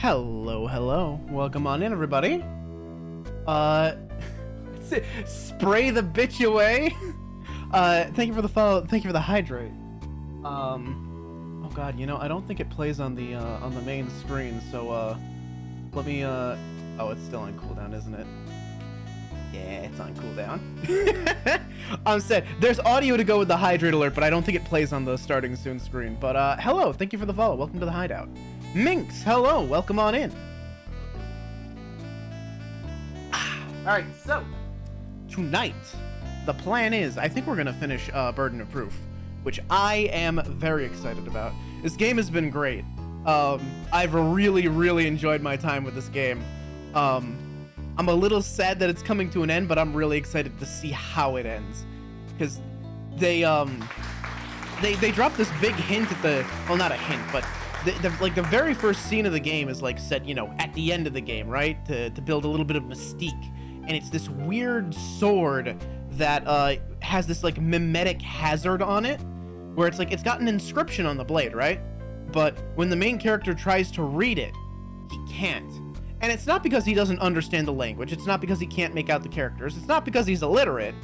Hello, hello. Welcome on in, everybody. Uh, spray the bitch away. Thank you for the follow. Thank you for the hydrate. Oh god, you know, I don't think it plays on the main screen, so, let me, oh, it's still on cooldown, isn't it? Yeah, it's on cooldown. I'm sad. There's audio to go with the hydrate alert, but I don't think it plays on the starting soon screen. But, hello, thank you for the follow. Welcome to the hideout. Minx, hello, welcome on in. Alright, so, tonight, the plan is, I think we're gonna finish, Burden of Proof, which I am very excited about. This game has been great. I've really enjoyed my time with this game. I'm a little sad that it's coming to an end, but I'm really excited to see how it ends. Because they dropped this big hint at the, well, not a hint, but the very first scene of the game is like set, you know, at the end of the game, right? To build a little bit of mystique. And it's this weird sword that has this like mimetic hazard on it, where it's like, it's got an inscription on the blade, right? But when the main character tries to read it, he can't. And it's not because he doesn't understand the language. It's not because he can't make out the characters. It's not because he's illiterate.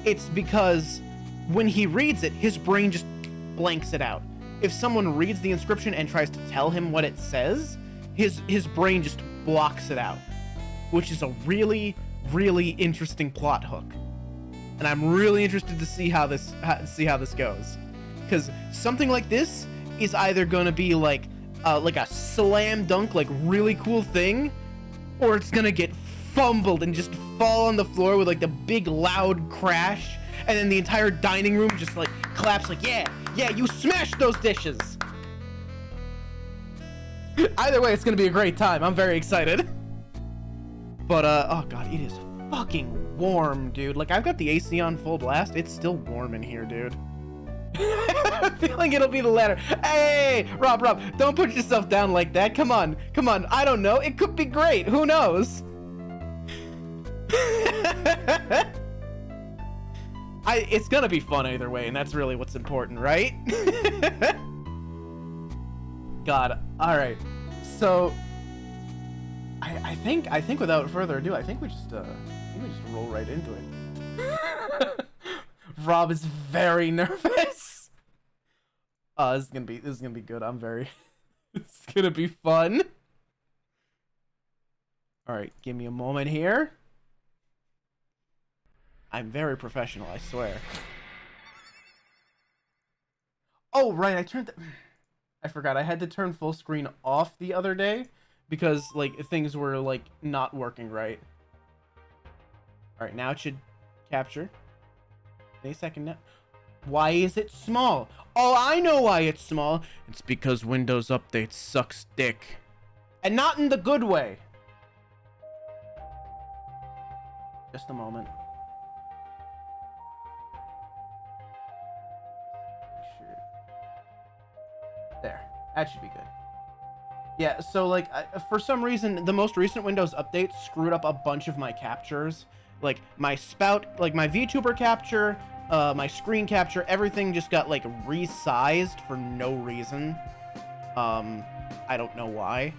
It's because when he reads it, his brain just blanks it out. If someone reads the inscription and tries to tell him what it says, his brain just blocks it out, which is a really interesting plot hook. And I'm really interested to see how this goes, because something like this is either gonna be like a slam dunk, like really cool thing, or it's gonna get fumbled and just fall on the floor with like the big loud crash, and then the entire dining room just like claps like, yeah, you smashed those dishes. Either way, it's gonna be a great time. I'm very excited. But oh god, it is fucking warm, dude. Like, I've got the AC on full blast. It's still warm in here, dude. I'm feeling it'll be the latter. Hey, Rob, don't put yourself down like that. Come on. I don't know. It could be great. Who knows? It's gonna be fun either way, and that's really what's important, right? God. All right. So, I think without further ado, I think we just roll right into it. Rob is very nervous. This is gonna be good. I'm very. It's gonna be fun. All right, give me a moment here. I'm very professional, I swear. Oh right, I forgot. I had to turn full screen off the other day because like things were like not working right. All right, now it should capture. Any second now. Why is it small? Oh, I know why it's small. It's because Windows Update sucks dick. And not in the good way. Just a moment. There. That should be good. Yeah, so like for some reason the most recent Windows Update screwed up a bunch of my captures. Like my spout, like my VTuber capture, my screen capture, everything just got like resized for no reason. I don't know why.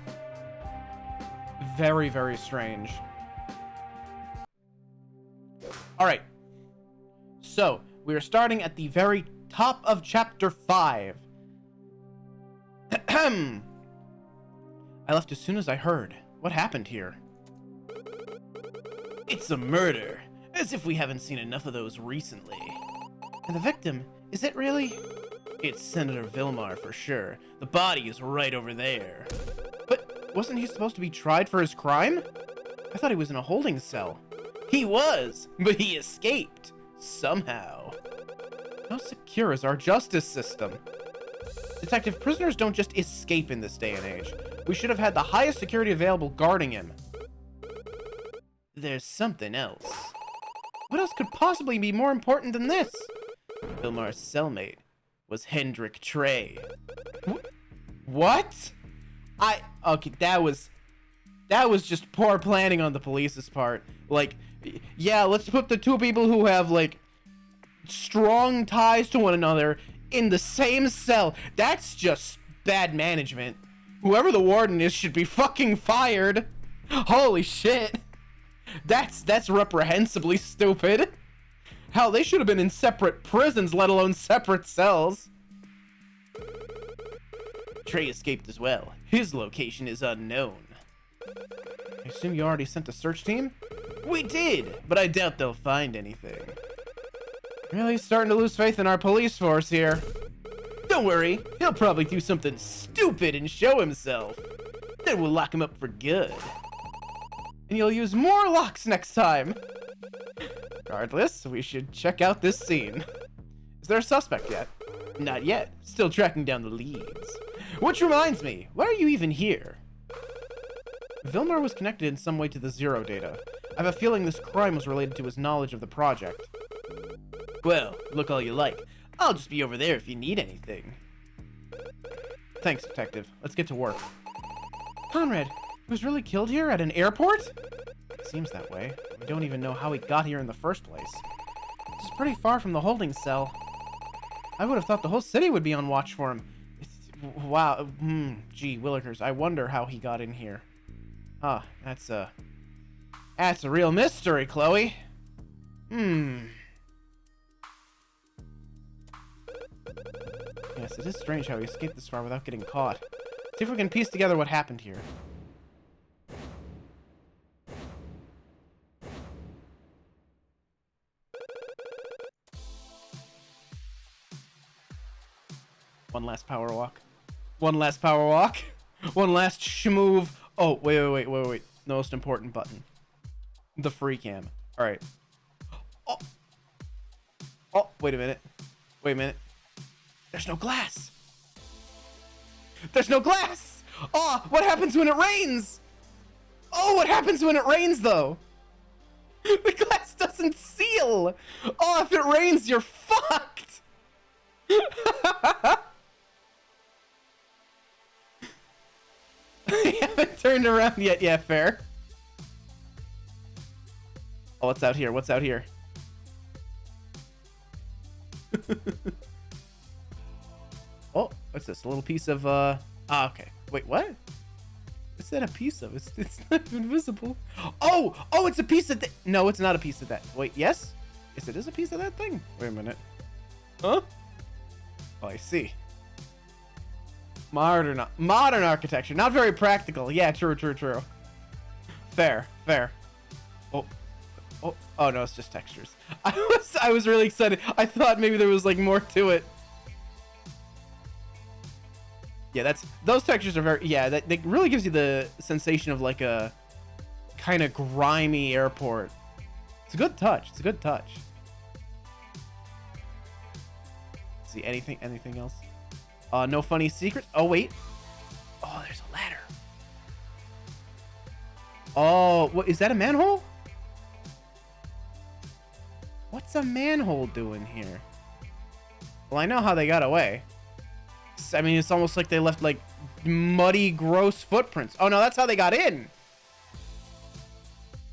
Very strange. All right. So we are starting at the very top of chapter 5. I left as soon as I heard. What happened here? It's a murder. As if we haven't seen enough of those recently. And the victim, is it really? It's Senator Vilmar for sure. The body is right over there. But wasn't he supposed to be tried for his crime? I thought he was in a holding cell. He was, but he escaped. Somehow. How secure is our justice system? Detective, prisoners don't just escape in this day and age. We should have had the highest security available guarding him. There's something else. What else could possibly be more important than this? Vilmar's cellmate was Hendrik Trey. What? Okay, that was just poor planning on the police's part. Like, yeah, let's put the two people who have, like, strong ties to one another in the same cell. That's just bad management. Whoever the warden is should be fucking fired. Holy shit. That's reprehensibly stupid. Hell, they should have been in separate prisons, let alone separate cells. Trey escaped as well. His location is unknown. I assume you already sent a search team? We did, but I doubt they'll find anything. Really starting to lose faith in our police force here. Don't worry, he'll probably do something stupid and show himself. Then we'll lock him up for good. And you'll use more locks next time. Regardless, we should check out this scene. Is there a suspect yet? Not yet. Still tracking down the leads. Which reminds me, why are you even here? Vilmar was connected in some way to the Zero data. I have a feeling this crime was related to his knowledge of the project. Well, look all you like. I'll just be over there if you need anything. Thanks, Detective. Let's get to work. Conrad, he was really killed here at an airport? It seems that way. We don't even know how he got here in the first place. This is pretty far from the holding cell. I would have thought the whole city would be on watch for him. Wow. Gee, Willikers, I wonder how he got in here. Huh, that's a real mystery, Chloe. Yes, it is strange how he escaped this far without getting caught. See if we can piece together what happened here. One last power walk. One last power walk. One last shmove. Oh, wait. The most important button. The free cam. All right. Oh, wait a minute. Wait a minute. There's no glass. There's no glass. Oh, what happens when it rains? Oh, what happens when it rains, though? The glass doesn't seal. Oh, if it rains, you're fucked. I haven't turned around yet. Yeah, fair. Oh, what's out here? What's out here? Oh, what's this? A little piece of, okay. Wait, what? What's that a piece of? It's not even visible. Oh, it's a piece of no, it's not a piece of that. Wait, yes? Yes, it is a piece of that thing. Wait a minute. Huh? Oh, I see. Modern architecture. Not very practical. Yeah, true. Fair. Oh no, it's just textures. I was really excited. I thought maybe there was like more to it. Yeah, those textures are very, yeah, that really gives you the sensation of like a kind of grimy airport. It's a good touch. See, anything else? No funny secrets. Oh, wait. Oh, there's a ladder. Oh, what is that, a manhole? What's a manhole doing here? Well, I know how they got away. I mean, it's almost like they left like muddy, gross footprints. Oh no, that's how they got in.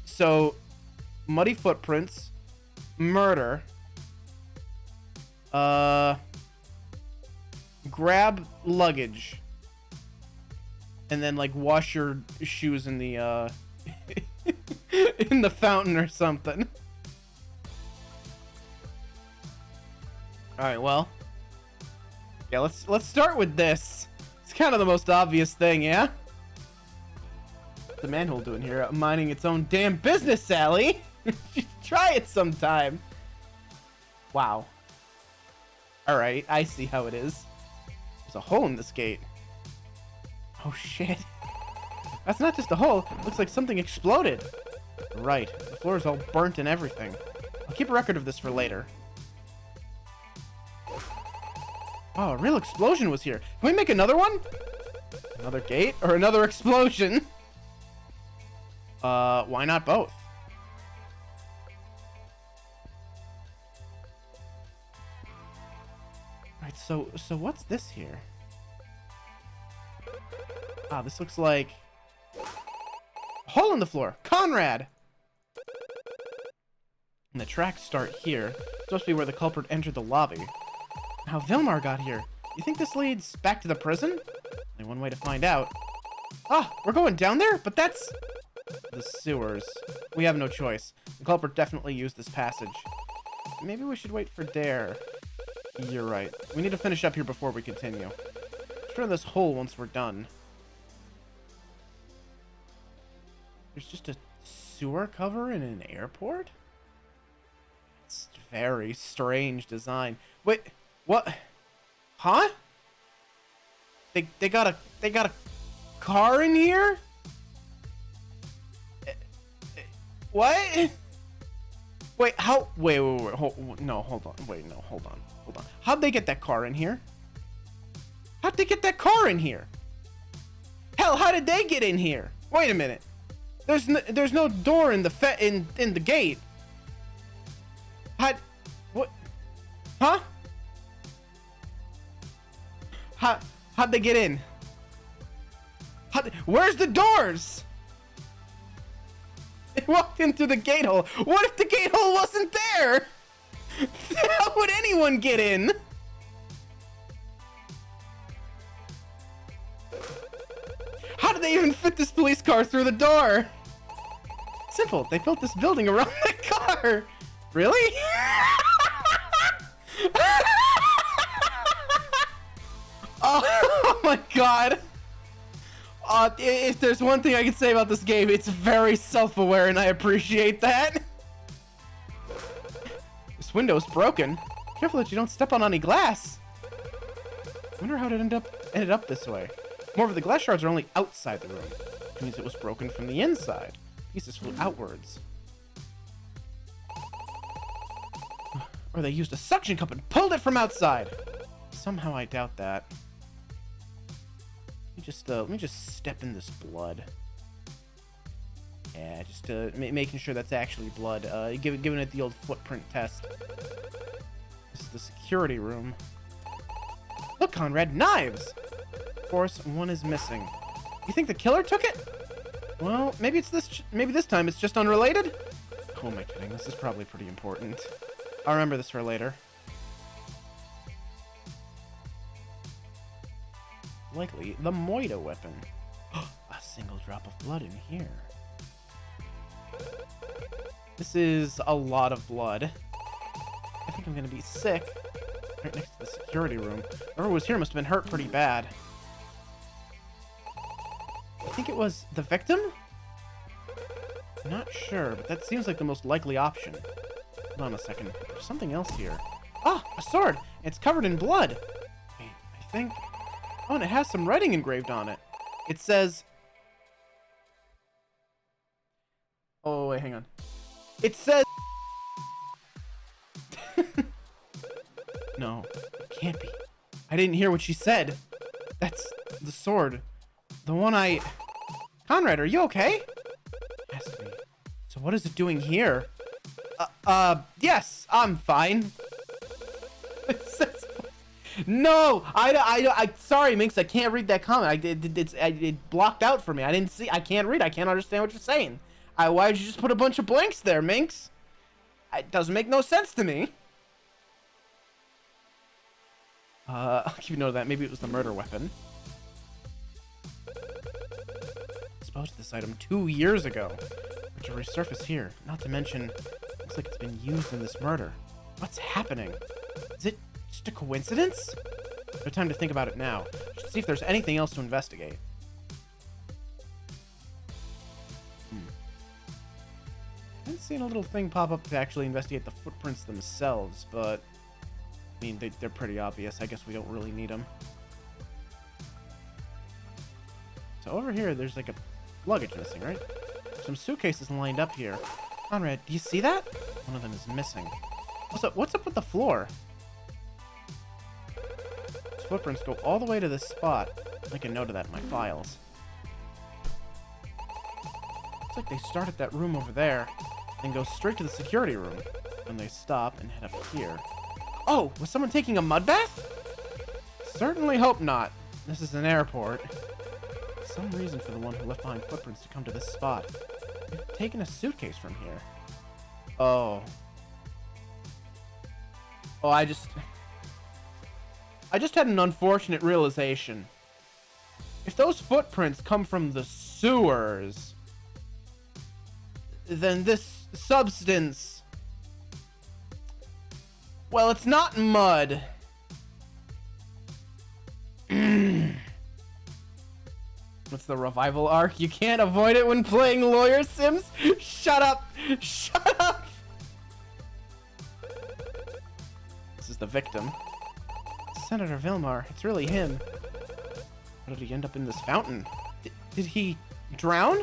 So, muddy footprints, murder, grab luggage, and then like wash your shoes in the in the fountain or something. All right, well, yeah, let's start with this. It's kind of the most obvious thing, yeah? What's the manhole doing here? Minding its own damn business, Sally. Try it sometime. Wow. All right, I see how it is. There's a hole in this gate. Oh shit. That's not just a hole. Looks like something exploded. Right. The floor is all burnt and everything. I'll keep a record of this for later. Oh, a real explosion was here. Can we make another one? Another gate or another explosion? Why not both? Right, so what's this here? Ah, this looks like a hole in the floor. Conrad! And the tracks start here. It's supposed to be where the culprit entered the lobby. How Vilmar got here. You think this leads back to the prison? Only one way to find out. Ah, we're going down there? But that's... the sewers. We have no choice. The culprit definitely used this passage. Maybe we should wait for Dare. You're right. We need to finish up here before we continue. Let's try this hole once we're done. There's just a sewer cover in an airport? It's very strange design. Wait, what? Huh? They got a car in here? What? Wait, how? Wait. No, hold on. Wait, no, hold on. How'd they get that car in here? How'd they get that car in here? Hell, how did they get in here? Wait a minute. There's no door in the in the gate. What? Huh? How'd they get in? Where's the doors? They walked in through the gate hole. What if the gate hole wasn't there? How would anyone get in? How did they even fit this police car through the door? Simple. They built this building around the car. Really? Oh my god. If there's one thing I can say about this game, it's very self-aware, and I appreciate that. This window's broken. Careful that you don't step on any glass. I wonder how it ended up this way. Moreover, the glass shards are only outside the room, which means it was broken from the inside. Pieces flew outwards. Or they used a suction cup and pulled it from outside. Somehow I doubt that. Let me just step in this blood. Yeah, just making sure that's actually blood. Giving it the old footprint test. This is the security room. Look, Conrad, knives! Of course, one is missing. You think the killer took it? Well, maybe this time it's just unrelated? Who am I kidding? This is probably pretty important. I'll remember this for later. Likely the Moida weapon. A single drop of blood in here. This is a lot of blood. I think I'm gonna be sick. Right next to the security room. Whoever was here must have been hurt pretty bad. I think it was the victim? I'm not sure, but that seems like the most likely option. Hold on a second. There's something else here. Ah, a sword! It's covered in blood. Wait, I think... Oh, and it has some writing engraved on it. It says... Oh, wait, hang on. It says... No, it can't be. I didn't hear what she said. That's the sword. The one I... Conrad, are you okay? Has to be. So what is it doing here? Yes, I'm fine. No, I sorry, Minx, I can't read that comment. It blocked out for me. I didn't see. I can't read. I can't understand what you're saying. Why did you just put a bunch of blanks there, Minx? It doesn't make no sense to me. I'll keep note of that. Maybe it was the murder weapon. Disposed of this item 2 years ago, but to resurface here. Not to mention, looks like it's been used in this murder. What's happening? Is it just a coincidence? No time to think about it now. Should see if there's anything else to investigate. I've seen a little thing pop up to actually investigate the footprints themselves, but I mean, they're pretty obvious. I guess we don't really need them. So over here, there's like a luggage missing, right? Some suitcases lined up here. Conrad, do you see that? One of them is missing. What's up with the floor? These footprints go all the way to this spot. Make a note of that in my files. Looks like they start at that room over there, then go straight to the security room. Then they stop and head up here. Oh, was someone taking a mud bath? Certainly hope not. This is an airport. Some reason for the one who left behind footprints to come to this spot. They've taken a suitcase from here. Oh. Oh, I just had an unfortunate realization. If those footprints come from the sewers, then this substance, well, it's not mud. What's the revival arc? You can't avoid it when playing lawyer sims? Shut up! Shut up! This is the victim. Senator Vilmar, it's really him. How did he end up in this fountain? Did he drown?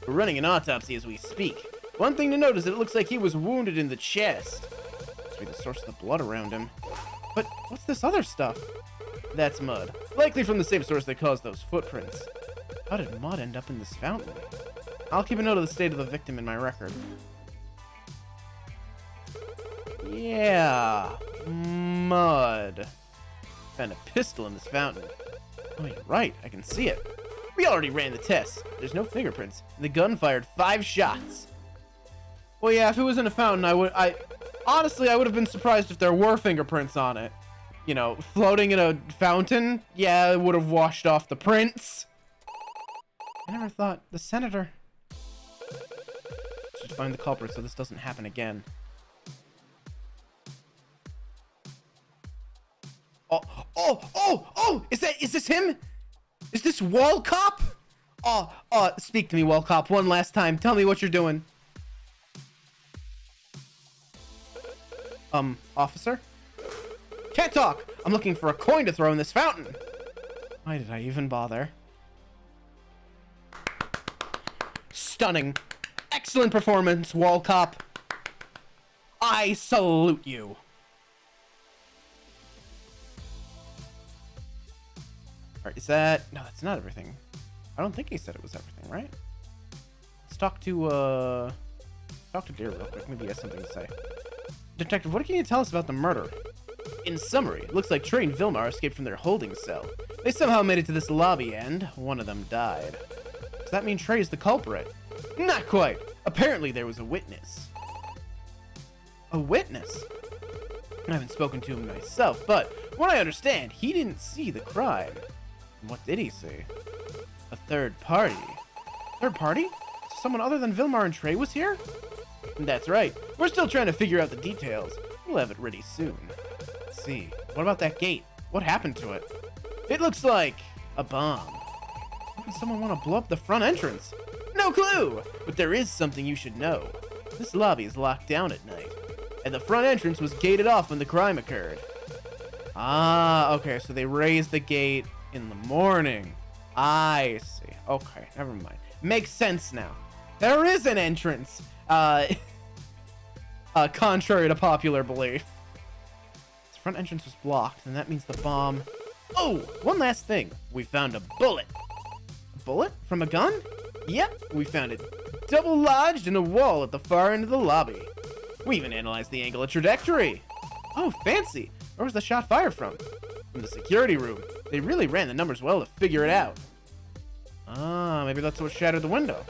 We're running an autopsy as we speak. One thing to note is that it looks like he was wounded in the chest. Must be the source of the blood around him. But what's this other stuff? That's mud. Likely from the same source that caused those footprints. How did mud end up in this fountain? I'll keep a note of the state of the victim in my record. Yeah, mud. Found a pistol in this fountain. Oh, you're right, I can see it. We already ran the test. There's no fingerprints. The gun fired 5 shots. Well, yeah, if it was in a fountain, honestly, I would have been surprised if there were fingerprints on it. You know, floating in a fountain, yeah, it would have washed off the prints. I never thought the senator should find the culprit so this doesn't happen again. Oh, is this him? Is this Wall Cop? Speak to me, Wall Cop, one last time. Tell me what you're doing. Officer? Can't talk! I'm looking for a coin to throw in this fountain. Why did I even bother? Stunning. Excellent performance, Wall Cop. I salute you. Alright, is that... No, that's not everything. I don't think he said it was everything, right? Let's talk to Deer real quick. Maybe he has something to say. Detective, what can you tell us about the murder? In summary, it looks like Trey and Vilmar escaped from their holding cell. They somehow made it to this lobby and one of them died. Does that mean Trey is the culprit? Not quite. Apparently there was a witness. A witness? I haven't spoken to him myself, but what I understand, he didn't see the crime. What did he see? A third party. Third party? Someone other than Vilmar and Trey was here? That's right. We're still trying to figure out the details. We'll have it ready soon. Let's see. What about that gate? What happened to it? It looks like a bomb. Why would someone want to blow up the front entrance? No clue! But there is something you should know. This lobby is locked down at night, and the front entrance was gated off when the crime occurred. Ah, okay, so they raised the gate in the morning. I see. Okay, never mind. Makes sense now. There is an entrance. Contrary to popular belief. The front entrance was blocked, and that means the bomb... Oh, one last thing. We found a bullet. A bullet? From a gun? Yep, we found it double lodged in a wall at the far end of the lobby. We even analyzed the angle of trajectory. Oh, fancy. Where was the shot fired from? From the security room. They really ran the numbers well to figure it out. Ah, maybe that's what shattered the window.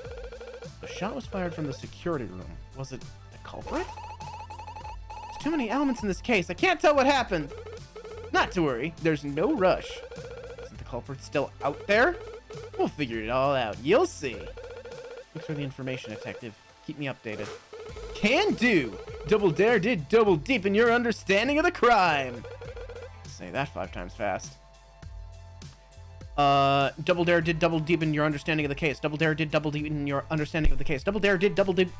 The shot was fired from the security room. Was it the culprit? There's too many elements in this case. I can't tell what happened. Not to worry. There's no rush. Isn't the culprit still out there? We'll figure it all out. You'll see. Thanks for the information, detective. Keep me updated. Can do. Double Dare did double deepen your understanding of the crime. Say that 5 times fast. Double Dare did double deepen your understanding of the case. Double Dare did double deepen your understanding of the case. Double Dare did double deep...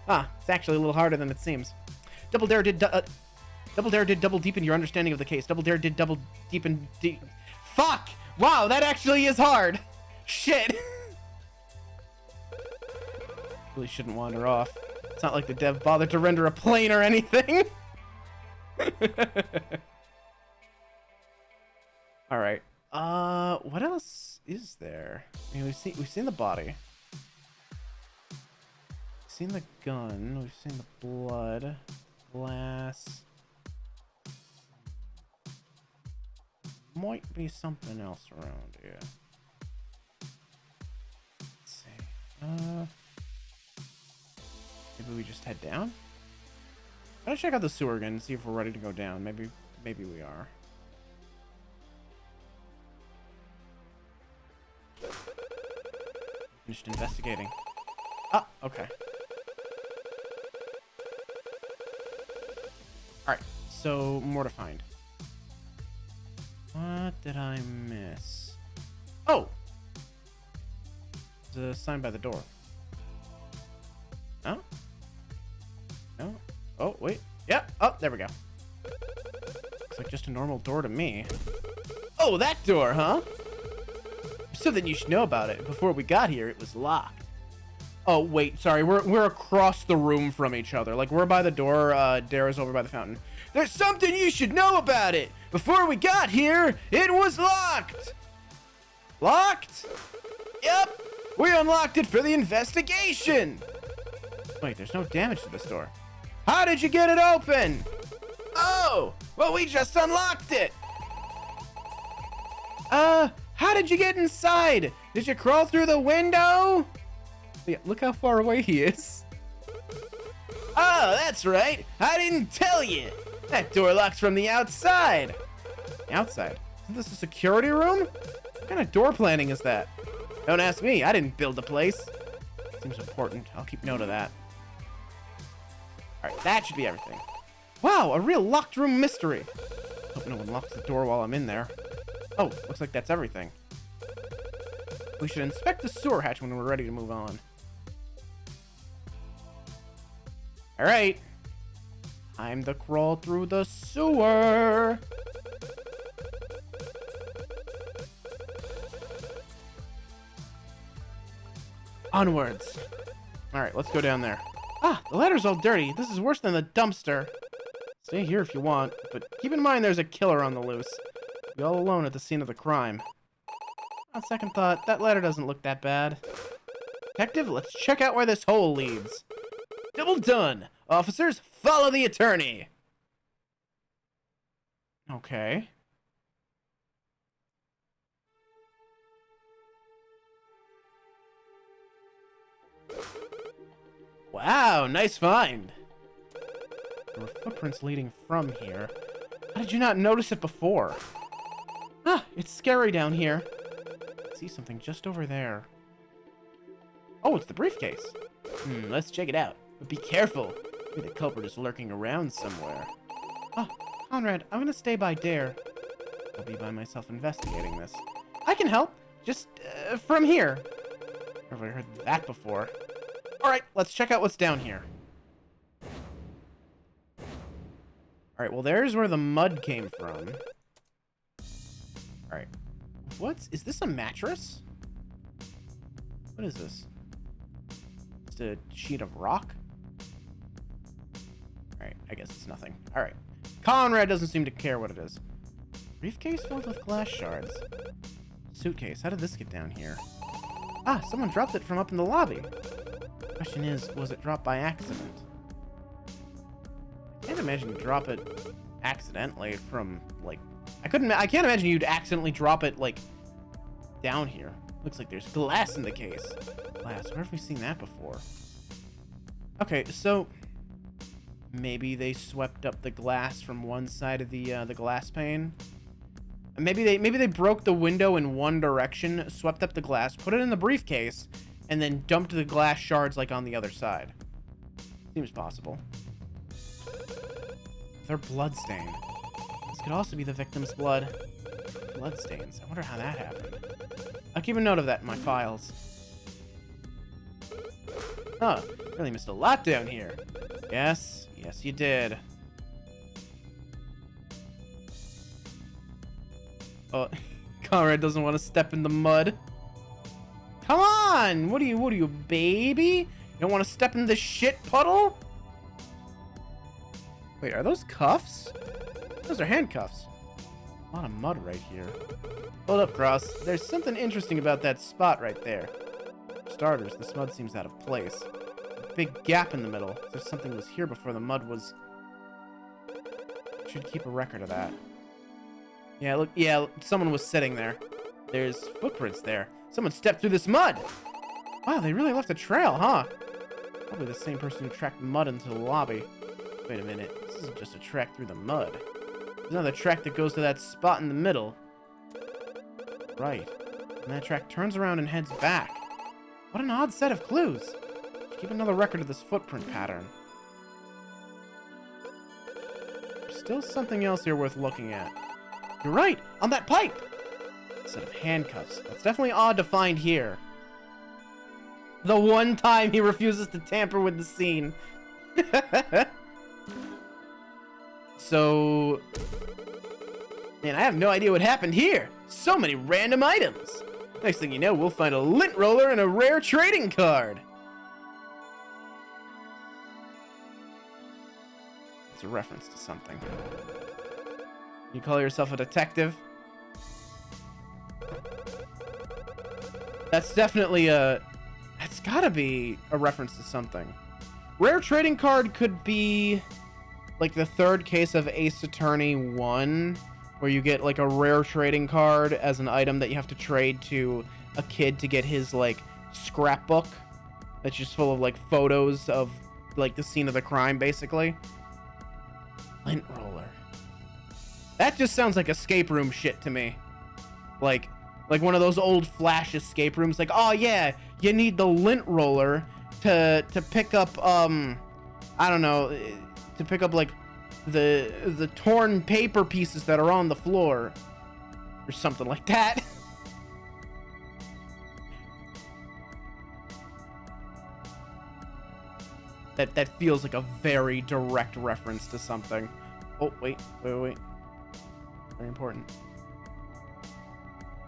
Ah, it's actually a little harder than it seems. Double Dare did double deepen your understanding of the case. Double Dare did double deepen... Fuck! Wow, that actually is hard! Shit! Really shouldn't wander off. It's not like the dev bothered to render a plane or anything. Alright. What else is there? I mean, we've seen the body. We've seen the gun. We've seen the blood. Glass. Might be something else around here. Let's see. Maybe we just head down? I'm gonna check out the sewer again and see if we're ready to go down. Maybe we are. Finished investigating. Ah, okay. Alright, so more to find. What did I miss? Oh! There's a sign by the door. No? No? Oh, wait. Yep. Oh, there we go. Looks like just a normal door to me. Oh, that door, huh? Something you should know about it. Before we got here, it was locked. Oh, wait. Sorry. We're across the room from each other. Like, we're by the door. Dara's over by the fountain. There's something you should know about it. Before we got here, it was locked. Locked? Yep. We unlocked it for the investigation. Wait, there's no damage to this door. How did you get it open? Oh, well, we just unlocked it. How did you get inside? Did you crawl through the window? Yeah, look how far away he is. Oh, that's right. I didn't tell you. That door locks from the outside. Outside? Isn't this a security room? What kind of door planning is that? Don't ask me. I didn't build the place. Seems important. I'll keep note of that. All right, that should be everything. Wow, a real locked room mystery. Hope no one locks the door while I'm in there. Oh, looks like that's everything. We should inspect the sewer hatch when we're ready to move on. All right. Time to crawl through the sewer. Onwards. All right, let's go down there. Ah, the ladder's all dirty. This is worse than the dumpster. Stay here if you want, but keep in mind there's a killer on the loose. Be all alone at the scene of the crime. On second thought, that ladder doesn't look that bad. Detective, let's check out where this hole leads. Double done. Officers, follow the attorney. Okay. Wow, nice find. There were footprints leading from here. How did you not notice it before? Ah, it's scary down here. I see something just over there. Oh, it's the briefcase. Let's check it out. But be careful. Maybe the culprit is lurking around somewhere. Oh, Conrad, I'm gonna stay by Dare. I'll be by myself investigating this. I can help. Just, from here. Never heard that before. Alright, let's check out what's down here. Alright, well, there's where the mud came from. Alright. Is this a mattress? What is this? Just a sheet of rock? Alright, I guess it's nothing. Alright. Conrad doesn't seem to care what it is. Briefcase filled with glass shards. Suitcase. How did this get down here? Ah, someone dropped it from up in the lobby. The question is, was it dropped by accident? I can't imagine you drop it accidentally from, like... I can't imagine you'd accidentally drop it, like, down here. Looks like there's glass in the case. Glass. Where have we seen that before? Okay, so... maybe they swept up the glass from one side of the glass pane. Maybe they broke the window in one direction, swept up the glass, put it in the briefcase, and then dumped the glass shards, like, on the other side. Seems possible. They're bloodstained. This could also be the victim's blood. Bloodstains. I wonder how that happened. I'll keep a note of that in my files. Huh. Really missed a lot down here. Yes. Yes, you did. Oh, Conrad doesn't want to step in the mud. Come on! What are you, baby? You don't want to step in the shit puddle? Wait, are those cuffs? Those are handcuffs. A lot of mud right here. Hold up, Cross. There's something interesting about that spot right there. For starters, this mud seems out of place. A big gap in the middle. As if something was here before the mud was... Should keep a record of that. Yeah, look, yeah, someone was sitting there. There's footprints there. Someone stepped through this mud! Wow, they really left a trail, huh? Probably the same person who tracked mud into the lobby. Wait a minute, this isn't just a track through the mud. There's another track that goes to that spot in the middle. Right. And that track turns around and heads back. What an odd set of clues. Keep another record of this footprint pattern. There's still something else here worth looking at. You're right, on that pipe! A set of handcuffs. That's definitely odd to find here. The one time he refuses to tamper with the scene. So... Man, I have no idea what happened here. So many random items. Next thing you know, we'll find a lint roller and a rare trading card. It's a reference to something. You call yourself a detective? That's definitely a... That's gotta be a reference to something. Rare trading card could be like the third case of Ace Attorney 1, where you get like a rare trading card as an item that you have to trade to a kid to get his like scrapbook that's just full of like photos of like the scene of the crime, basically. Lint roller. That just sounds like escape room shit to me. Like one of those old Flash escape rooms. Like, oh yeah, you need the lint roller to pick up I don't know, to pick up like the torn paper pieces that are on the floor or something like that. That feels like a very direct reference to something. Oh, wait. Very important.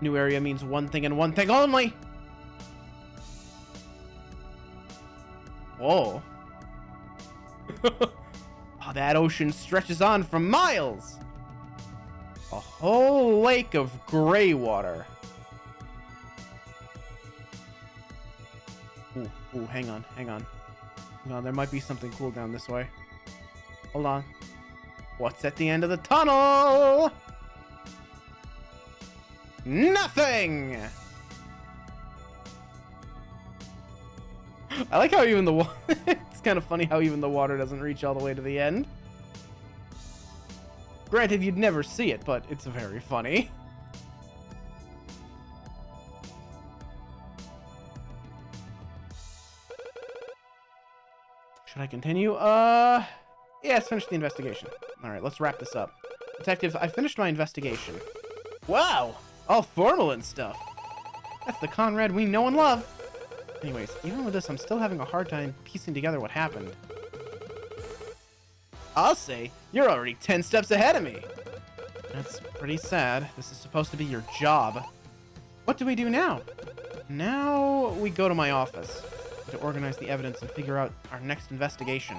New area means one thing and one thing only. Whoa. Oh, that ocean stretches on for miles. A whole lake of gray water. Ooh, hang on. There might be something cool down this way. Hold on. What's at the end of the tunnel? Nothing! I like how even the water... It's kind of funny how even the water doesn't reach all the way to the end. Granted, you'd never see it, but it's very funny. Should I continue? Yeah, let's finish the investigation. Alright, let's wrap this up. Detective, I finished my investigation. Wow! All formal and stuff. That's the Conrad we know and love. Anyways, even with this, I'm still having a hard time piecing together what happened. I'll say, you're already 10 steps ahead of me. That's pretty sad. This is supposed to be your job. What do we do now? Now we go to my office to organize the evidence and figure out our next investigation.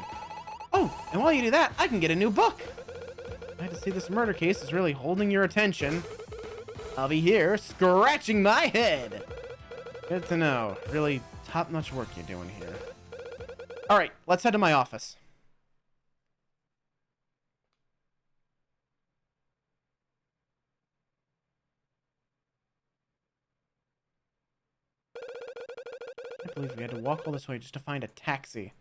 Oh, and while you do that, I can get a new book. Glad to see this murder case is really holding your attention. I'll be here scratching my head. Good to know. Really top-notch work you're doing here. All right, let's head to my office. I can't believe we had to walk all this way just to find a taxi.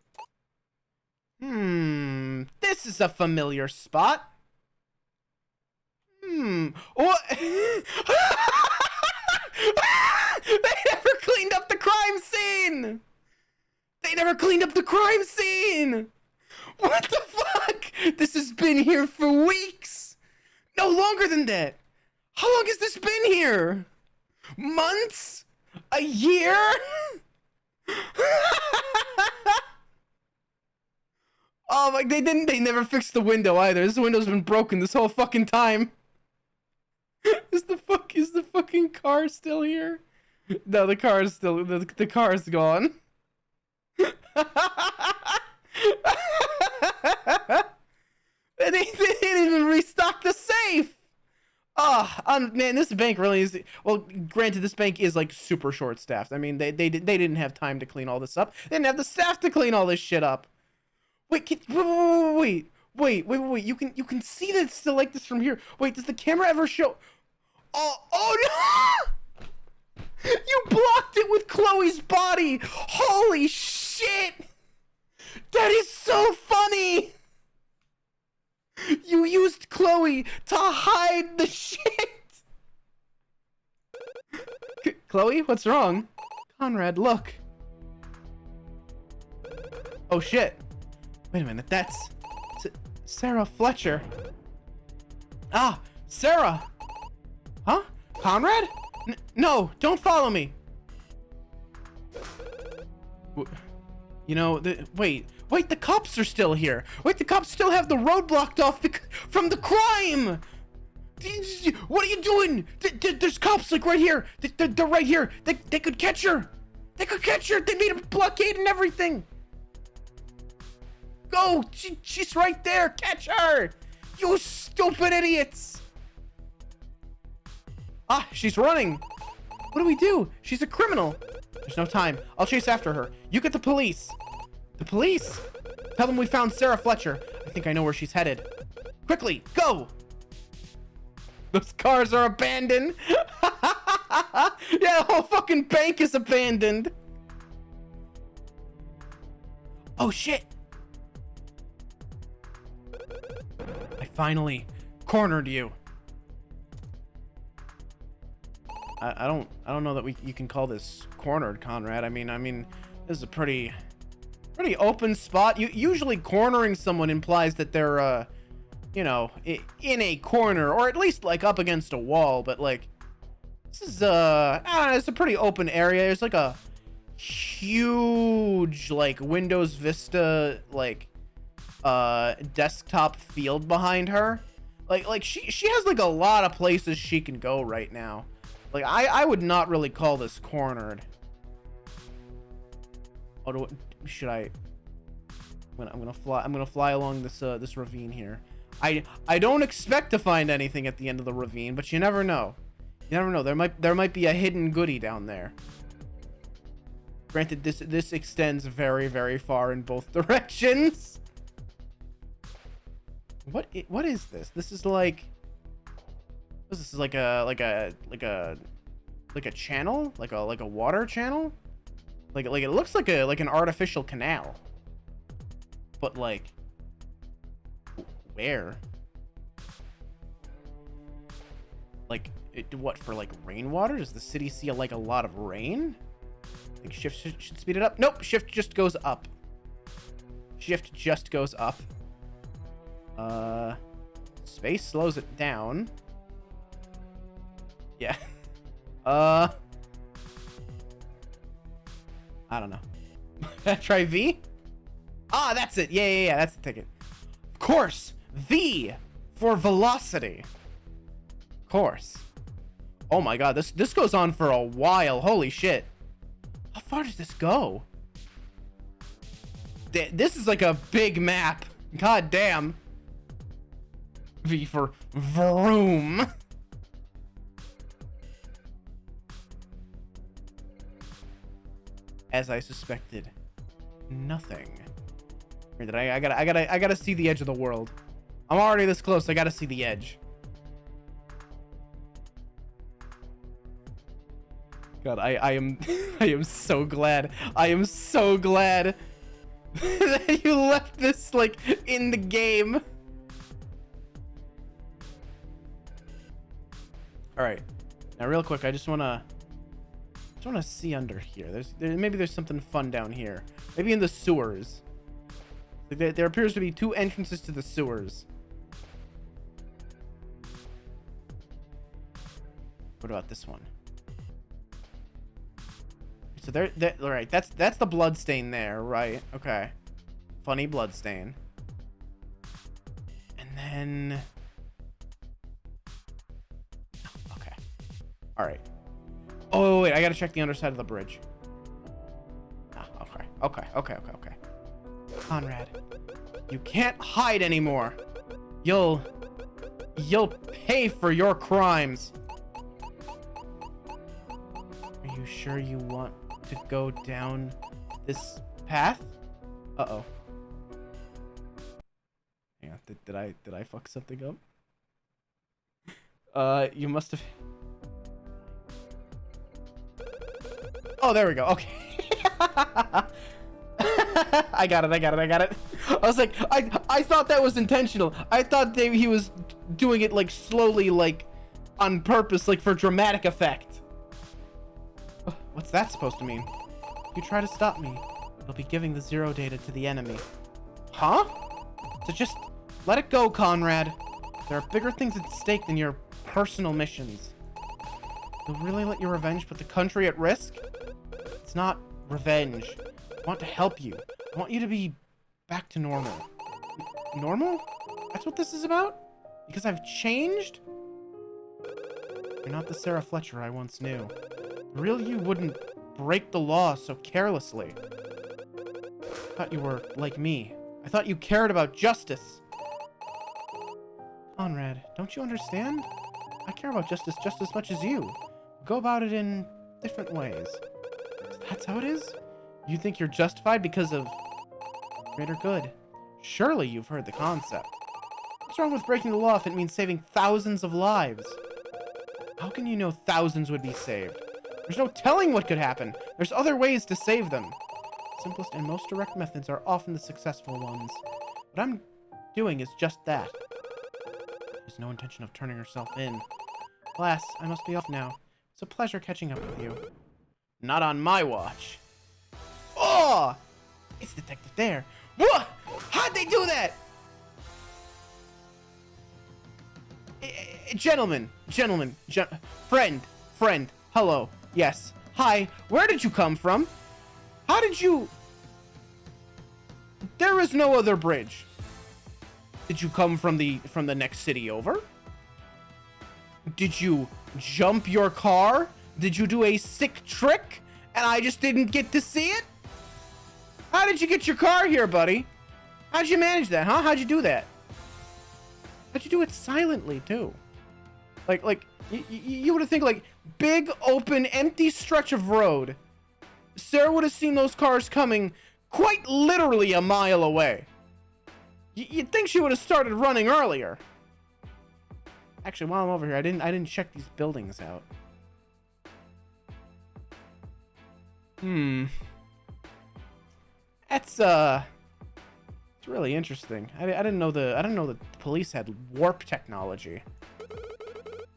This is a familiar spot. What? They never cleaned up the crime scene! They never cleaned up the crime scene! What the fuck? This has been here for weeks! No longer than that! How long has this been here? Months? A year? Oh my, they never fixed the window either. This window's been broken this whole fucking time. Is the fucking car still here? No, the car is still, the car is gone. They didn't even restock the safe. Oh, man, this bank really is. Well, granted, this bank is like super short-staffed. I mean, they didn't have time to clean all this up. They didn't have the staff to clean all this shit up. Wait, wait. You can see that it's still like this from here. Wait, does the camera ever show? Oh no! You blocked it with Chloe's body. Holy shit! That is so funny. You used Chloe to hide the shit. Chloe, what's wrong? Conrad, look. Oh shit. Wait a minute, that's Sarah Fletcher. Ah, Sarah. Huh? Conrad? No, don't follow me. You know, wait, the cops are still here. Wait, the cops still have the road blocked off from the crime. What are you doing? There's cops like right here. They're right here. They could catch her. They could catch her. They made a blockade and everything. Go. She's right there. Catch her. You stupid idiots. Ah, she's running. What do we do? She's a criminal. There's no time. I'll chase after her. You get the police. The police? Tell them we found Sarah Fletcher. I think I know where she's headed. Quickly, go. Those cars are abandoned. Yeah, the whole fucking bank is abandoned. Oh shit. I finally cornered you. I don't know that you can call this cornered, Conrad. I mean this is a pretty open spot. Usually cornering someone implies that they're you know, in a corner, or at least like up against a wall, but like this is I don't know, it's a pretty open area. There's like a huge like Windows Vista like desktop field behind her. Like she has like a lot of places she can go right now. Like I would not really call this cornered. Oh, should I? I'm gonna fly along this this ravine here. I don't expect to find anything at the end of the ravine, but you never know. You never know. There might be a hidden goodie down there. Granted, this extends very, very far in both directions. What is this? This is like. This is like a channel, like a water channel, like it looks like an artificial canal, but like where? Like what, for like rainwater? Does the city see like a lot of rain? I think shift should speed it up. Nope, shift just goes up. Shift just goes up. Space slows it down. Yeah. I don't know. Try V? Ah, that's it. Yeah, that's the ticket. Of course. V for velocity. Of course. Oh my god, this goes on for a while. Holy shit. How far does this go? This is like a big map. God damn. V for vroom. As I suspected, nothing. I gotta see the edge of the world. I'm already this close. I gotta see the edge. God, I am I am so glad. I am so glad that you left this like in the game. All right, now real quick, I just wanna see under here. Maybe there's something fun down here. Maybe in the sewers. There appears to be two entrances to the sewers. What about this one? So all right, that's the blood stain there, right? Okay. Funny blood stain. And then okay. All right. Oh wait, I gotta check the underside of the bridge. Ah, okay. Conrad, you can't hide anymore. You'll pay for your crimes. Are you sure you want to go down this path? Uh-oh. Hang on, did I fuck something up? You must have. Oh, there we go. Okay. I got it. I was like, I thought that was intentional. I thought he was doing it like slowly, like on purpose, like for dramatic effect. What's that supposed to mean? You try to stop me, you'll be giving the zero data to the enemy. Huh? So just let it go, Conrad. There are bigger things at stake than your personal missions. You'll really let your revenge put the country at risk? It's not revenge. I want to help you. I want you to be back to normal. Normal? That's what this is about? Because I've changed? You're not the Sarah Fletcher I once knew. The real you wouldn't break the law so carelessly. I thought you were like me. I thought you cared about justice. Conrad, don't you understand? I care about justice just as much as you. Go about it in different ways. That's how it is? You think you're justified because of greater good? Surely you've heard the concept. What's wrong with breaking the law if it means saving thousands of lives? How can you know thousands would be saved? There's no telling what could happen. There's other ways to save them. The simplest and most direct methods are often the successful ones. What I'm doing is just that. There's no intention of turning herself in. Alas, I must be off now. It's a pleasure catching up with you. Not on my watch. Oh! It's Detective Dare. What? How'd they do that? Gentlemen, friend, hello, yes, hi, where did you come from? How did you... There is no other bridge. Did you come from the next city over? Did you jump your car? Did you do a sick trick and I just didn't get to see it? How did you get your car here, buddy? How'd you manage that, huh? How'd you do that? How'd you do it silently, too? Like, you would have think, like, big, open, empty stretch of road. Sarah would have seen those cars coming quite literally a mile away. You'd think she would have started running earlier. Actually, while I'm over here, I didn't check these buildings out. That's it's really interesting. I didn't know the police had warp technology.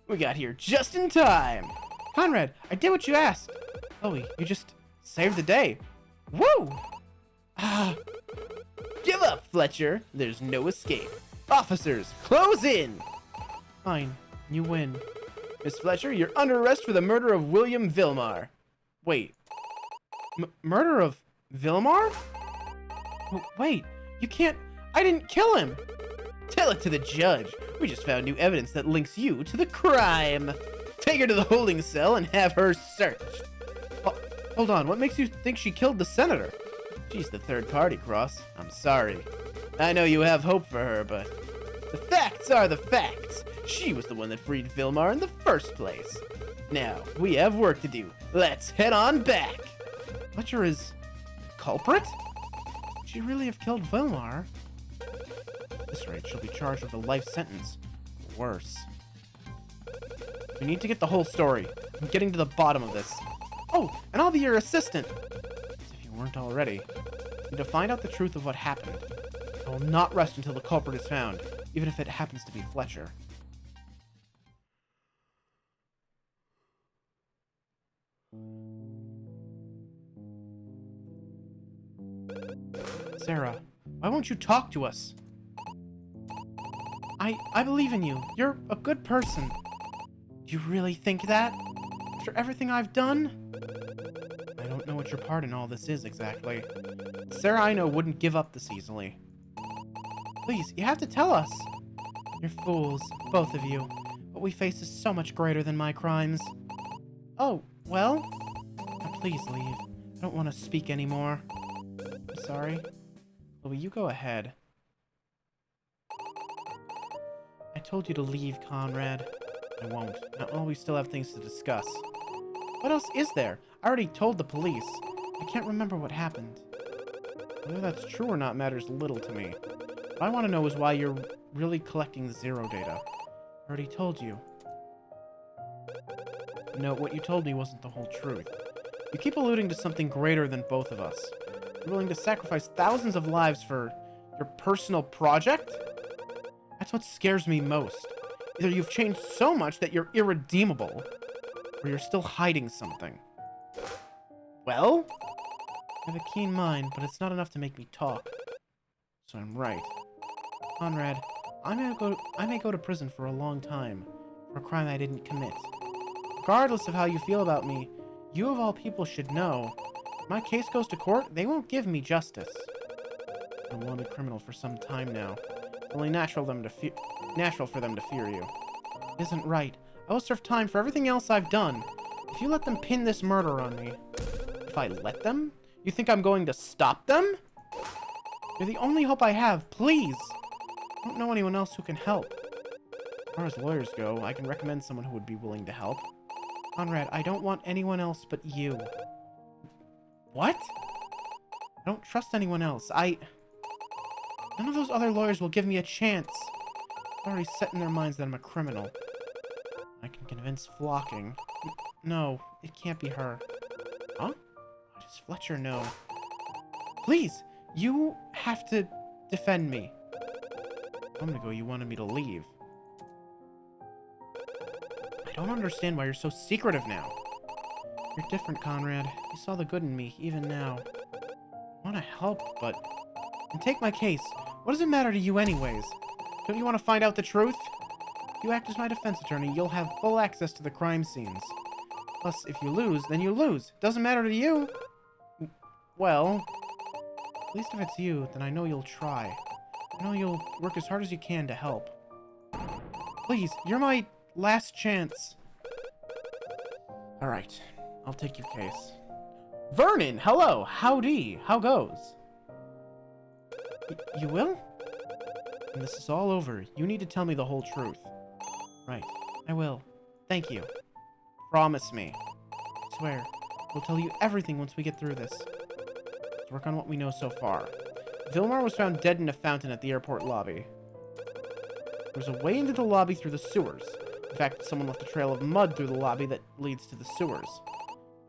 We got here just in time. Conrad, I did what you asked. Chloe, you just saved the day. Woo! Give up, Fletcher. There's no escape. Officers, close in. Fine, you win. Miss Fletcher, you're under arrest for the murder of William Vilmar. Wait. Murder of Vilmar? Wait, you can't... I didn't kill him. Tell it to the judge. We just found new evidence that links you to the crime. Take her to the holding cell and have her searched. Hold on, what makes you think she killed the senator? She's the third party, Cross. I'm sorry. I know you have hope for her, but the facts are the facts. She was the one that freed Vilmar in the first place. Now, we have work to do. Let's head on back. Fletcher is culprit? Would she really have killed Vilmar? At this rate, she'll be charged with a life sentence. Worse. We need to get the whole story. I'm getting to the bottom of this. Oh, and I'll be your assistant. As if you weren't already. I need to find out the truth of what happened. I will not rest until the culprit is found, even if it happens to be Fletcher. Sarah, why won't you talk to us? I believe in you. You're a good person. Do you really think that? After everything I've done? I don't know what your part in all this is exactly. Sarah I know wouldn't give up this easily. Please, you have to tell us. You're fools, both of you. What we face is so much greater than my crimes. Oh, well? Now please leave. I don't want to speak anymore. I'm sorry. Chloe, you go ahead. I told you to leave, Conrad. I won't. Not while we still have things to discuss. What else is there? I already told the police. I can't remember what happened. Whether that's true or not matters little to me. What I want to know is why you're really collecting the zero data. I already told you. No, what you told me wasn't the whole truth. You keep alluding to something greater than both of us. You're willing to sacrifice thousands of lives for your personal project? That's what scares me most. Either you've changed so much that you're irredeemable, or you're still hiding something. Well? I have a keen mind, but it's not enough to make me talk. So I'm right. Conrad, I may go to prison for a long time for a crime I didn't commit. Regardless of how you feel about me, you of all people should know, if my case goes to court, they won't give me justice. I'm a wanted criminal for some time now. It's only natural for them to fear you. It isn't right. I will serve time for everything else I've done. If you let them pin this murder on me... If I let them? You think I'm going to stop them? You're the only hope I have, please! I don't know anyone else who can help. As far as lawyers go, I can recommend someone who would be willing to help. Conrad, I don't want anyone else but you. What? I don't trust anyone else. None of those other lawyers will give me a chance. They've already set in their minds that I'm a criminal. I can convince Flocking. No, it can't be her. Huh? Why does Fletcher know? Please, you have to defend me. A moment ago, you wanted me to leave. I don't understand why you're so secretive now. You're different, Conrad. You saw the good in me, even now. I want to help, but... And take my case. What does it matter to you anyways? Don't you want to find out the truth? If you act as my defense attorney, you'll have full access to the crime scenes. Plus, if you lose, then you lose. Doesn't matter to you. Well, at least if it's you, then I know you'll try. I know you'll work as hard as you can to help. Please, you're my last chance. Alright, I'll take your case. Vernon, hello, howdy, how goes? You will? When this is all over, you need to tell me the whole truth. Right, I will. Thank you. Promise me. I swear, we'll tell you everything once we get through this. Let's work on what we know so far. Vilmar was found dead in a fountain at the airport lobby. There's a way into the lobby through the sewers. In fact, someone left a trail of mud through the lobby that leads to the sewers.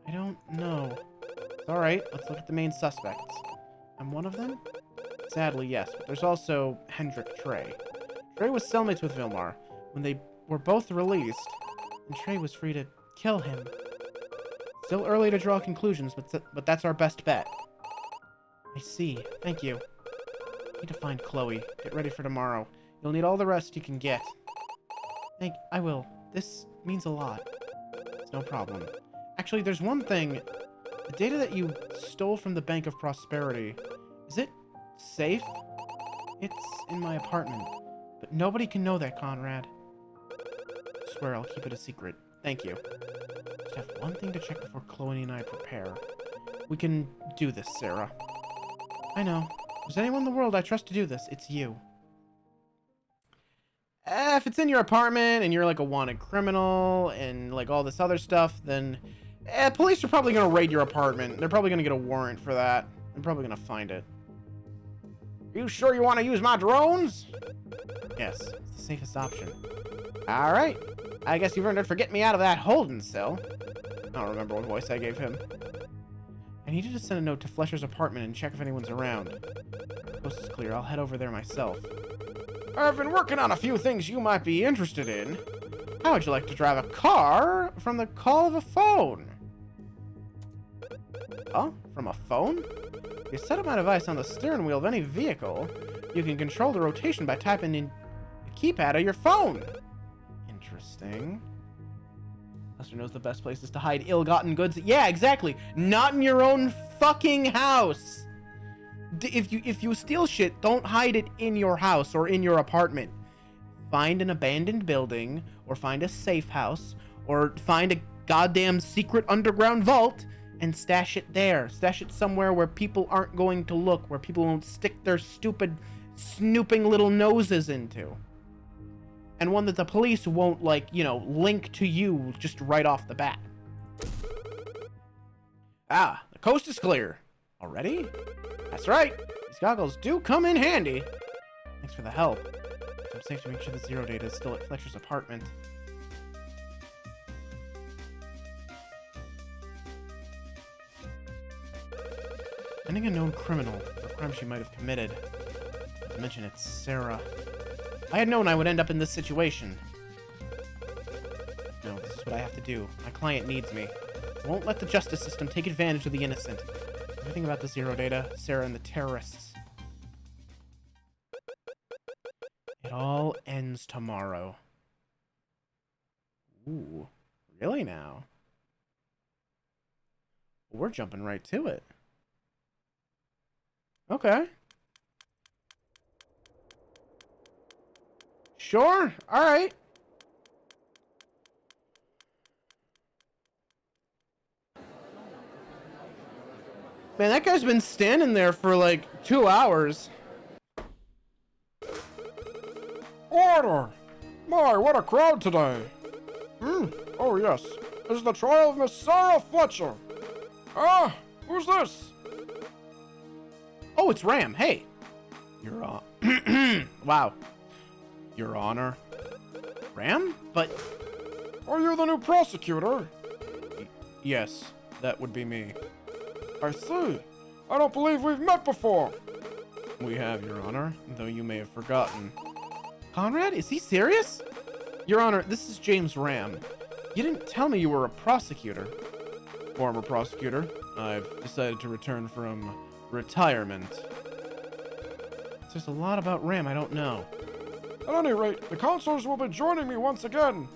I don't know. It's alright, let's look at the main suspects. I'm one of them? Sadly, yes, but there's also Hendrik Trey. Trey was cellmates with Vilmar when they were both released, and Trey was free to kill him. Still early to draw conclusions, but that's our best bet. I see. Thank you. I need to find Chloe. Get ready for tomorrow. You'll need all the rest you can get. I will. This means a lot. It's no problem. Actually, there's one thing. The data that you stole from the Bank of Prosperity, is it safe? It's in my apartment, but nobody can know that, Conrad. I swear I'll keep it a secret. Thank you. Just have one thing to check before Chloe and I prepare. We can do this, Sarah. I know. If there's anyone in the world I trust to do this, it's you. If it's in your apartment and you're like a wanted criminal and like all this other stuff, then police are probably going to raid your apartment. They're probably going to get a warrant for that. They're probably going to find it. You sure you want to use my drones? Yes, it's the safest option. Alright. I guess you've earned it for getting me out of that holding cell. I don't remember what voice I gave him. I need you to send a note to Fletcher's apartment and check if anyone's around. The coast is clear. I'll head over there myself. I've been working on a few things you might be interested in. How would you like to drive a car from the call of a phone? Huh? From a phone? If you set up my device on the steering wheel of any vehicle, you can control the rotation by typing in the keypad of your phone. Interesting. Alistair knows the best places to hide ill-gotten goods. Yeah, exactly. Not in your own fucking house. If you steal shit, don't hide it in your house or in your apartment. Find an abandoned building, or find a safe house, or find a goddamn secret underground vault and stash it there. Stash it somewhere where people aren't going to look, where people won't stick their stupid, snooping little noses into. And one that the police won't, like, you know, link to you just right off the bat. Ah, the coast is clear. Already? That's right. These goggles do come in handy. Thanks for the help. I'm safe to make sure the zero data is still at Fletcher's apartment. Finding a known criminal for a crime she might have committed. Not to mention it's Sarah. If I had known I would end up in this situation. No, this is what I have to do. My client needs me. I won't let the justice system take advantage of the innocent. Everything about the Zero Data, Sarah and the terrorists. It all ends tomorrow. Ooh, really now? We're jumping right to it. Okay. Sure. All right. Man, that guy's been standing there for like 2 hours. Order! My, what a crowd today! Oh yes, this is the trial of Miss Sarah Fletcher. Ah, who's this? Oh, it's Ram. Hey. Your wow. Your Honor. Ram? But Are you the new prosecutor? yes, that would be me. I see. I don't believe we've met before. We have, Your Honor, though you may have forgotten. Conrad, is he serious? Your Honor, this is James Ram. You didn't tell me you were a prosecutor. Former prosecutor. I've decided to return from retirement. There's a lot about Ram I don't know. At any rate, the counselors will be joining me once again.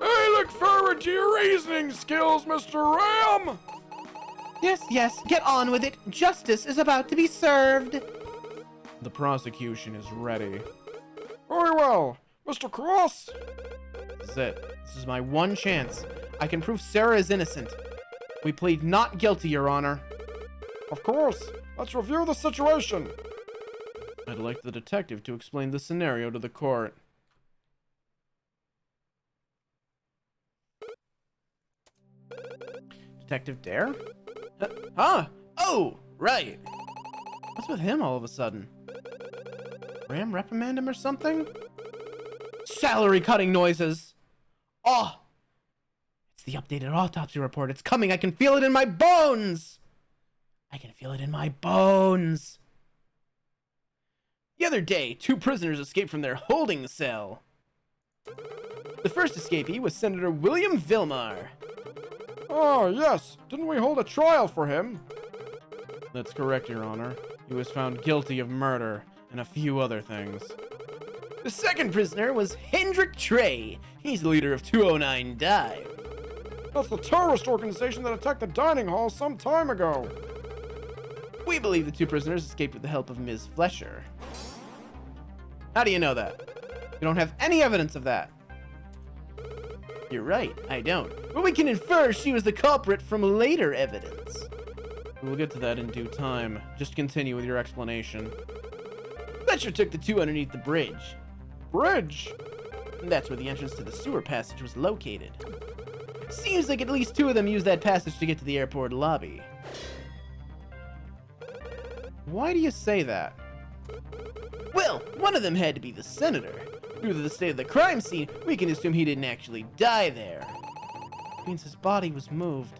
I look forward to your reasoning skills, Mr. Ram! Yes, get on with it. Justice is about to be served. The prosecution is ready. Very well. Mr. Cross? This is it. This is my one chance. I can prove Sarah is innocent. We plead not guilty, Your Honor. Of course. Let's review the situation. I'd like the detective to explain the scenario to the court. Detective Dare? Huh? Oh, right. What's with him all of a sudden? Ram reprimand him or something? Salary cutting noises! Oh! It's the updated autopsy report. It's coming. I can feel it in my bones! I can feel it in my bones! The other day, 2 prisoners escaped from their holding cell. The first escapee was Senator William Vilmar. Oh, yes. Didn't we hold a trial for him? That's correct, Your Honor. He was found guilty of murder and a few other things. The second prisoner was Hendrik Trey. He's the leader of 209 Dive. That's the terrorist organization that attacked the dining hall some time ago. We believe the 2 prisoners escaped with the help of Ms. Fletcher. How do you know that? You don't have any evidence of that. You're right, I don't. But we can infer she was the culprit from later evidence. We'll get to that in due time. Just continue with your explanation. Fletcher took the 2 underneath the bridge. Bridge? And that's where the entrance to the sewer passage was located. Seems like at least 2 of them used that passage to get to the airport lobby. Why do you say that? Well, one of them had to be the senator. Due to the state of the crime scene, we can assume he didn't actually die there. Means his body was moved.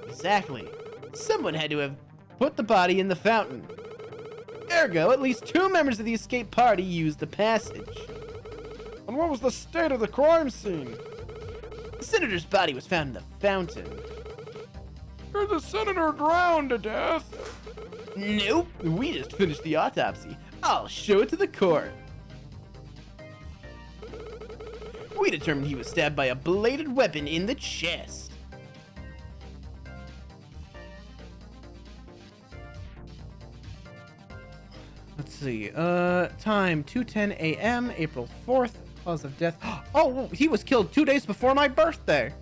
Exactly. Someone had to have put the body in the fountain. Ergo, at least 2 members of the escape party used the passage. And what was the state of the crime scene? The senator's body was found in the fountain. Did the senator drown to death? Nope, we just finished the autopsy. I'll show it to the court. We determined he was stabbed by a bladed weapon in the chest. Let's see, time 2:10 a.m., April 4th, cause of death. Oh, he was killed 2 days before my birthday.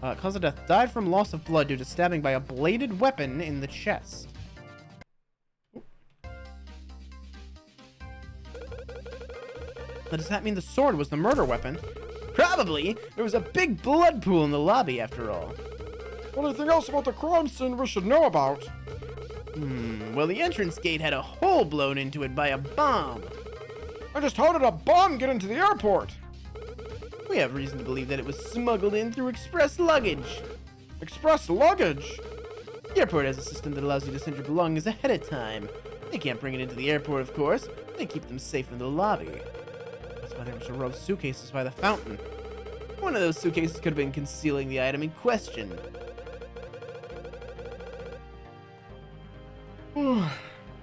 Cause of death, died from loss of blood due to stabbing by a bladed weapon in the chest. Does that mean the sword was the murder weapon? Probably. There was a big blood pool in the lobby after all. Anything else about the crime scene we should know about? Well, the entrance gate had a hole blown into it by a bomb. And just how did a bomb get into the airport? We have reason to believe that it was smuggled in through express luggage. Express luggage? The airport has a system that allows you to send your belongings ahead of time. They can't bring it into the airport, of course. They keep them safe in the lobby. That's why there was a row of suitcases by the fountain. One of those suitcases could have been concealing the item in question.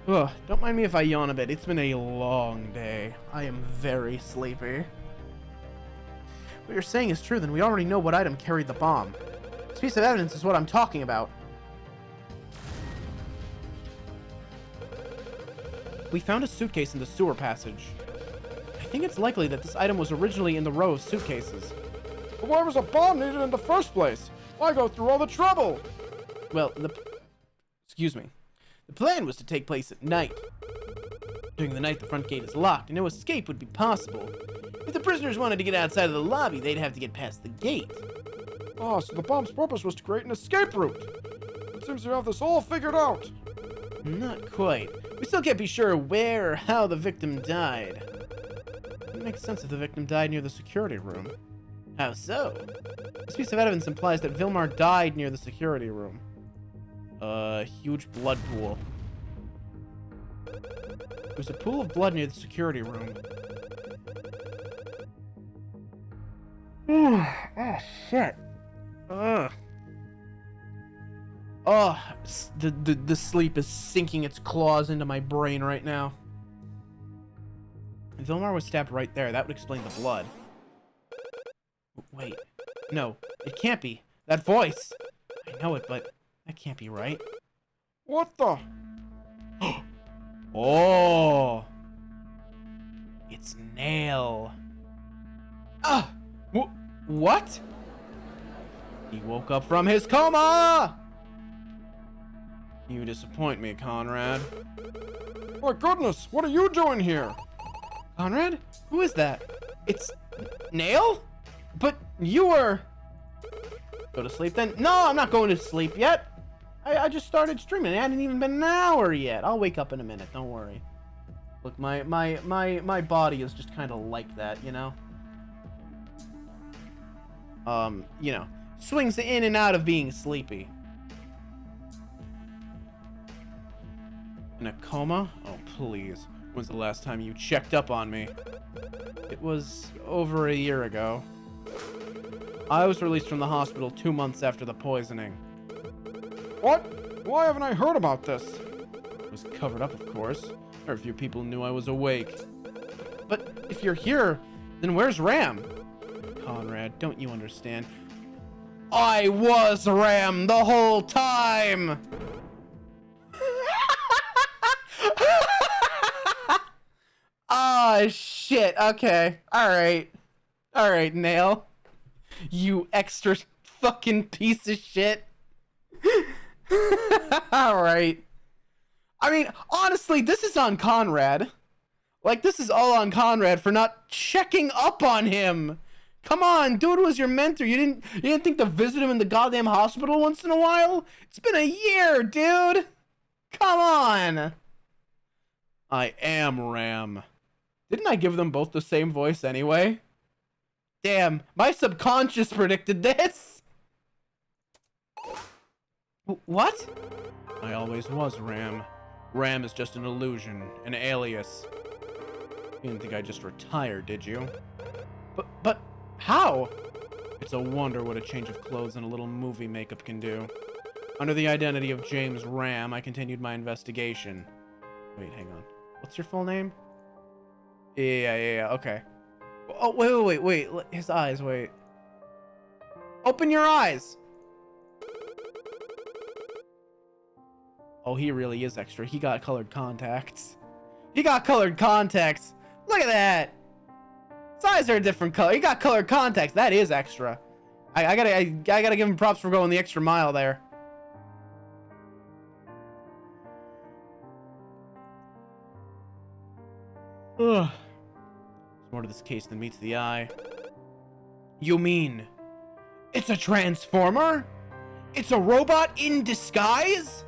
Ugh, don't mind me if I yawn a bit. It's been a long day. I am very sleepy. What you're saying is true, then we already know what item carried the bomb. This piece of evidence is what I'm talking about. We found a suitcase in the sewer passage. I think it's likely that this item was originally in the row of suitcases. But why was a bomb needed in the first place? Why go through all the trouble? Well, excuse me. The plan was to take place at night. During the night, the front gate is locked, and no escape would be possible. If the prisoners wanted to get outside of the lobby, they'd have to get past the gate. Ah, so the bomb's purpose was to create an escape route. It seems you have this all figured out. Not quite. We still can't be sure where or how the victim died. It makes sense if the victim died near the security room. How so? This piece of evidence implies that Vilmar died near the security room. Huge blood pool. There's a pool of blood near the security room. Oh, shit. Ugh. Oh, the sleep is sinking its claws into my brain right now. Vilmar was stabbed right there. That would explain the blood. Wait. No, it can't be. That voice. I know it, but that can't be right. What the? Oh. It's Nail. Ah! What? He woke up from his coma! You disappoint me, Conrad. My goodness, what are you doing here? Conrad? Who is that? It's Nail? But you were... Go to sleep then? No, I'm not going to sleep yet. I just started streaming. It hadn't even been an hour yet. I'll wake up in a minute. Don't worry. Look, my body is just kind of like that, you know? You know, swings in and out of being sleepy. In a coma? Oh, please. When's the last time you checked up on me? It was over a year ago. I was released from the hospital 2 months after the poisoning. What? Why haven't I heard about this? It was covered up, of course. Very few people knew I was awake. But if you're here, then where's Ram? Conrad, don't you understand? I was Ram the whole time! Oh, shit. Okay. Alright. Alright, Nail. You extra fucking piece of shit. Alright. I mean, honestly, this is on Conrad. Like, this is all on Conrad for not checking up on him. Come on, dude was your mentor. You didn't think to visit him in the goddamn hospital once in a while? It's been a year, dude. Come on. I am Ram. Didn't I give them both the same voice anyway? Damn, my subconscious predicted this. What? I always was Ram. Ram is just an illusion, an alias. You didn't think I just retired, did you? But how? It's a wonder what a change of clothes and a little movie makeup can do. Under the identity of James Ram, I continued my investigation. Wait, hang on. What's your full name? Yeah, okay. Oh, wait. His eyes, wait. Open your eyes! Oh, he really is extra. He got colored contacts. He got colored contacts! Look at that! His eyes are a different color. He got colored contacts. That is extra. I gotta give him props for going the extra mile there. Ugh. There's more to this case than meets the eye. You mean it's a transformer? It's a robot in disguise?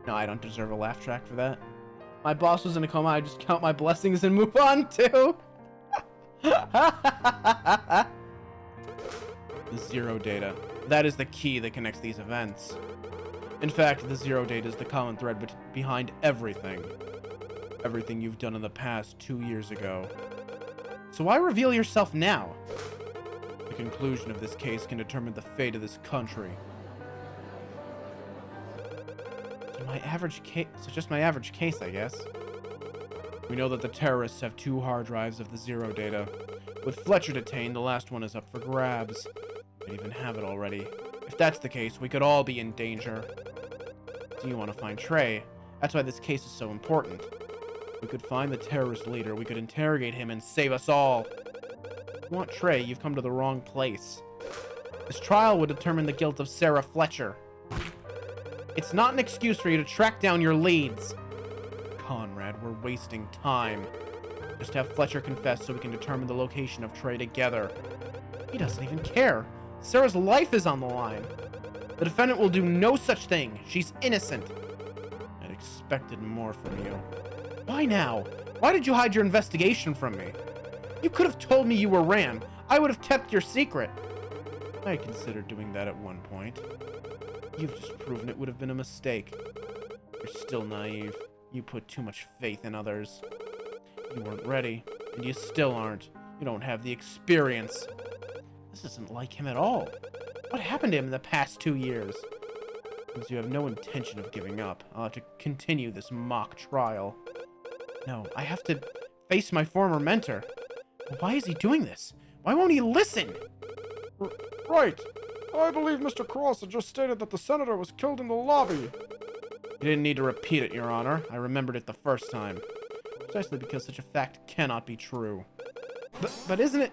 No, I don't deserve a laugh track for that. My boss was in a coma. I just count my blessings and move on too. The zero data. That is the key that connects these events. In fact, the zero data is the common thread behind everything. Everything you've done in the past 2 years ago. So why reveal yourself now? The conclusion of this case can determine the fate of this country. My average case. So just my average case, I guess. We know that the terrorists have 2 hard drives of the Zero data. With Fletcher detained, the last one is up for grabs. Might even have it already. If that's the case, we could all be in danger. Do you want to find Trey? That's why this case is so important. If we could find the terrorist leader, we could interrogate him and save us all. If you want Trey, you've come to the wrong place. This trial would determine the guilt of Sarah Fletcher. It's not an excuse for you to track down your leads. Conrad, we're wasting time. Just have Fletcher confess so we can determine the location of Trey together. He doesn't even care. Sarah's life is on the line. The defendant will do no such thing. She's innocent. I'd expected more from you. Why now? Why did you hide your investigation from me? You could have told me you were Ram. I would have kept your secret. I considered doing that at one point. You've just proven it would have been a mistake. You're still naive. You put too much faith in others. You weren't ready, and you still aren't. You don't have the experience. This isn't like him at all. What happened to him in the past 2 years? Since you have no intention of giving up, I'll have to continue this mock trial. No, I have to face my former mentor. Why is he doing this? Why won't he listen? Right. I believe Mr. Cross had just stated that the senator was killed in the lobby. You didn't need to repeat it, Your Honor. I remembered it the first time. Precisely because such a fact cannot be true. But isn't it...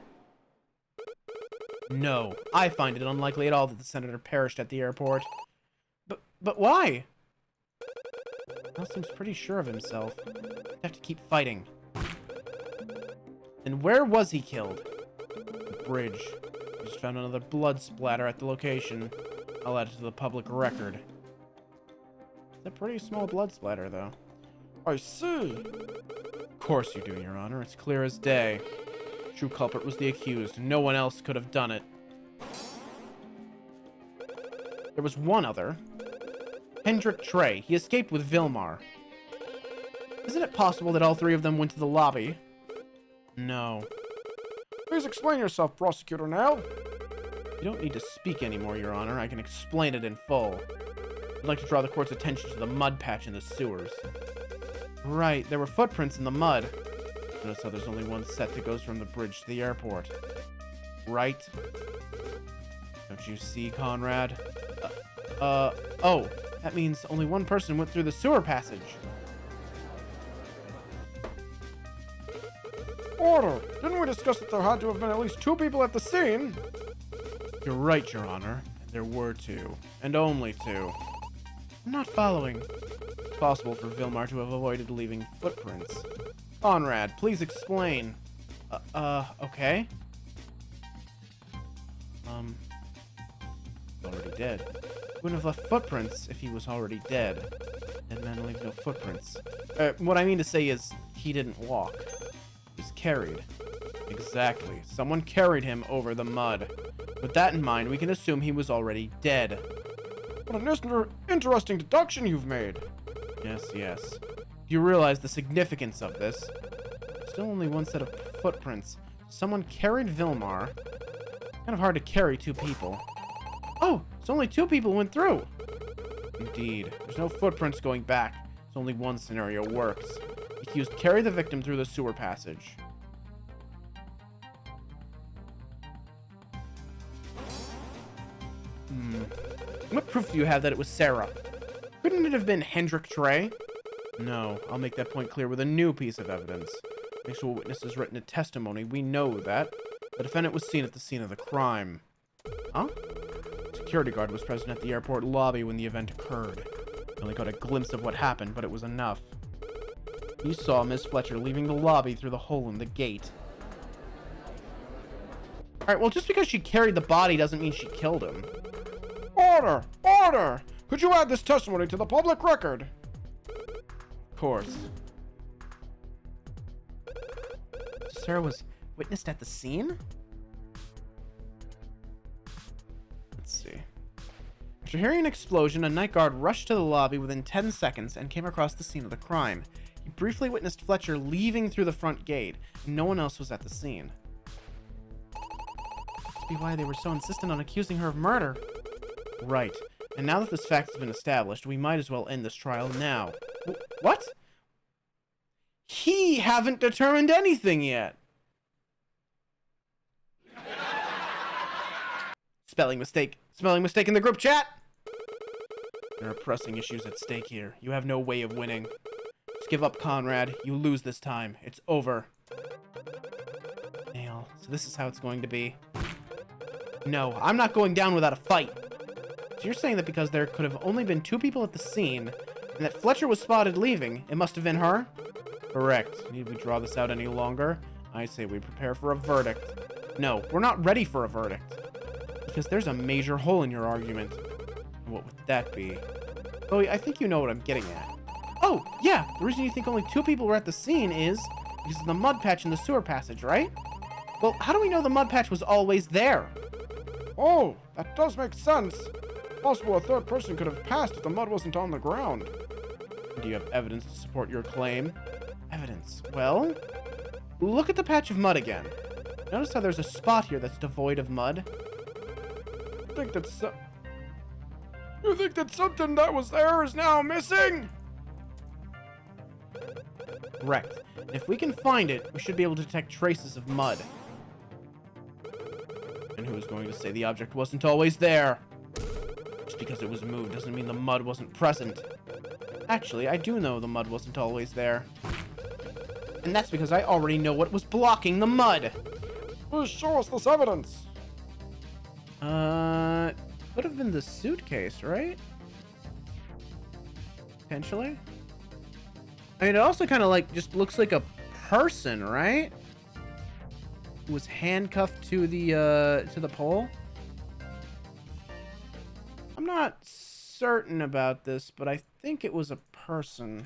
No, I find it unlikely at all that the senator perished at the airport. But why? He seems pretty sure of himself. He'd have to keep fighting. And where was he killed? The bridge. We just found another blood splatter at the location. I'll add it to the public record. It's a pretty small blood splatter, though. I see. Of course you do, Your Honor. It's clear as day. True culprit was the accused. No one else could have done it. There was one other. Hendrik Trey. He escaped with Vilmar. Isn't it possible that all 3 of them went to the lobby? No. Please explain yourself, Prosecutor Nell. You don't need to speak anymore, Your Honor. I can explain it in full. I'd like to draw the court's attention to the mud patch in the sewers. Right, there were footprints in the mud. Notice how there's only one set that goes from the bridge to the airport. Right? Don't you see, Conrad? Oh, that means only one person went through the sewer passage. Order! Didn't we discuss that there had to have been at least 2 people at the scene? You're right, Your Honor. There were 2. And only 2. I'm not following. It's possible for Vilmar to have avoided leaving footprints. Conrad, please explain. Okay. He's already dead. He wouldn't have left footprints if he was already dead. Dead man leaves no footprints. What I mean to say is, he didn't walk. He was carried. Exactly. Someone carried him over the mud. With that in mind, we can assume he was already dead. What an interesting deduction you've made. Yes. Do you realize the significance of this? Still only one set of footprints. Someone carried Vilmar. Kind of hard to carry 2 people. Oh, so only 2 people went through. Indeed. There's no footprints going back. So only one scenario works. The accused carried the victim through the sewer passage. What proof do you have that it was Sarah? Couldn't it have been Hendrik Trey? No, I'll make that point clear with a new piece of evidence. Actual witness has written a testimony. We know that. The defendant was seen at the scene of the crime. Huh? A security guard was present at the airport lobby when the event occurred. I only got a glimpse of what happened, but it was enough. He saw Miss Fletcher leaving the lobby through the hole in the gate. Alright, well, just because she carried the body doesn't mean she killed him. Order! Order! Could you add this testimony to the public record? Of course. Sarah was witnessed at the scene? Let's see. After hearing an explosion, a night guard rushed to the lobby within 10 seconds and came across the scene of the crime. He briefly witnessed Fletcher leaving through the front gate, and no one else was at the scene. Must be why they were so insistent on accusing her of murder. Right. And now that this fact has been established, we might as well end this trial now. What? He haven't determined anything yet. Spelling mistake. Spelling mistake in the group chat. There are pressing issues at stake here. You have no way of winning. Just give up, Conrad. You lose this time. It's over. Nail. So this is how it's going to be. No, I'm not going down without a fight. So you're saying that because there could have only been 2 people at the scene, and that Fletcher was spotted leaving, it must have been her? Correct. Need we draw this out any longer? I say we prepare for a verdict. No, we're not ready for a verdict. Because there's a major hole in your argument. What would that be? Chloe, I think you know what I'm getting at. Oh, yeah, the reason you think only 2 people were at the scene is because of the mud patch in the sewer passage, right? Well, how do we know the mud patch was always there? Oh, that does make sense. Possible a 3rd person could have passed if the mud wasn't on the ground. Do you have evidence to support your claim? Evidence? Well, look at the patch of mud again. Notice how there's a spot here that's devoid of mud? You think that something that was there is now missing? Correct. If we can find it, we should be able to detect traces of mud. And who is going to say the object wasn't always there? Just because it was moved doesn't mean the mud wasn't present. Actually, I do know the mud wasn't always there. And that's because I already know what was blocking the mud. Please show us this evidence. Could have been the suitcase, right? Potentially. I mean, it also kind of like just looks like a person, right? Who was handcuffed to the pole. I'm not certain about this, but I think it was a person.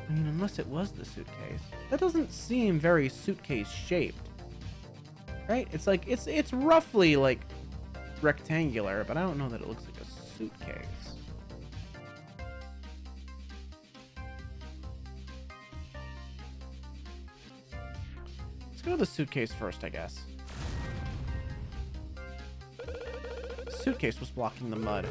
I mean, unless it was the suitcase. That doesn't seem very suitcase shaped. Right? It's like, it's roughly like rectangular, but I don't know that it looks like a suitcase. Let's go to the suitcase first, I guess. The suitcase was blocking the mud.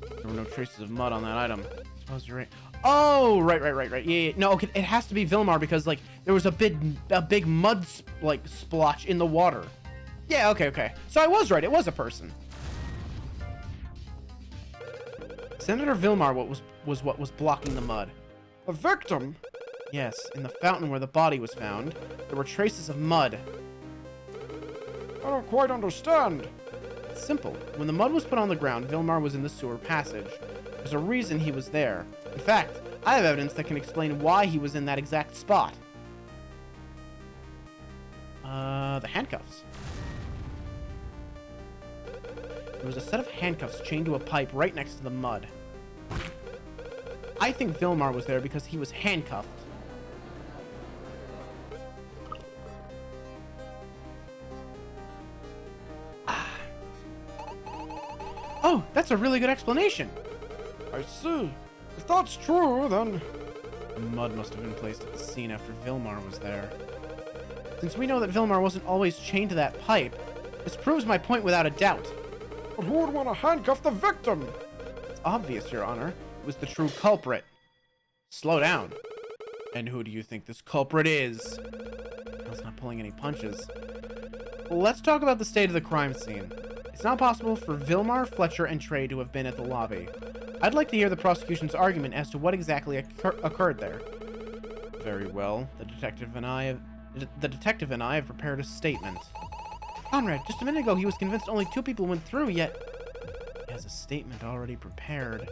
There were no traces of mud on that item. I suppose you're right. Oh, right. Yeah. No, okay, it has to be Vilmar because like there was a big mud splotch in the water. Yeah, okay. So I was right. It was a person. Senator Vilmar was what was blocking the mud. The victim? Yes, in the fountain where the body was found, there were traces of mud. I don't quite understand. It's simple. When the mud was put on the ground, Vilmar was in the sewer passage. There's a reason he was there. In fact, I have evidence that can explain why he was in that exact spot. The handcuffs. There was a set of handcuffs chained to a pipe right next to the mud. I think Vilmar was there because he was handcuffed. Oh, that's a really good explanation. I see. If that's true, then... The mud must have been placed at the scene after Vilmar was there. Since we know that Vilmar wasn't always chained to that pipe, this proves my point without a doubt. But who would want to handcuff the victim? It's obvious, Your Honor. It was the true culprit. Slow down. And who do you think this culprit is? He's not pulling any punches. Well, let's talk about the state of the crime scene. It's not possible for Vilmar, Fletcher, and Trey to have been at the lobby. I'd like to hear the prosecution's argument as to what exactly occurred there. Very well. The detective and I have prepared a statement. Conrad, just a minute ago he was convinced only 2 people went through, yet he has a statement already prepared.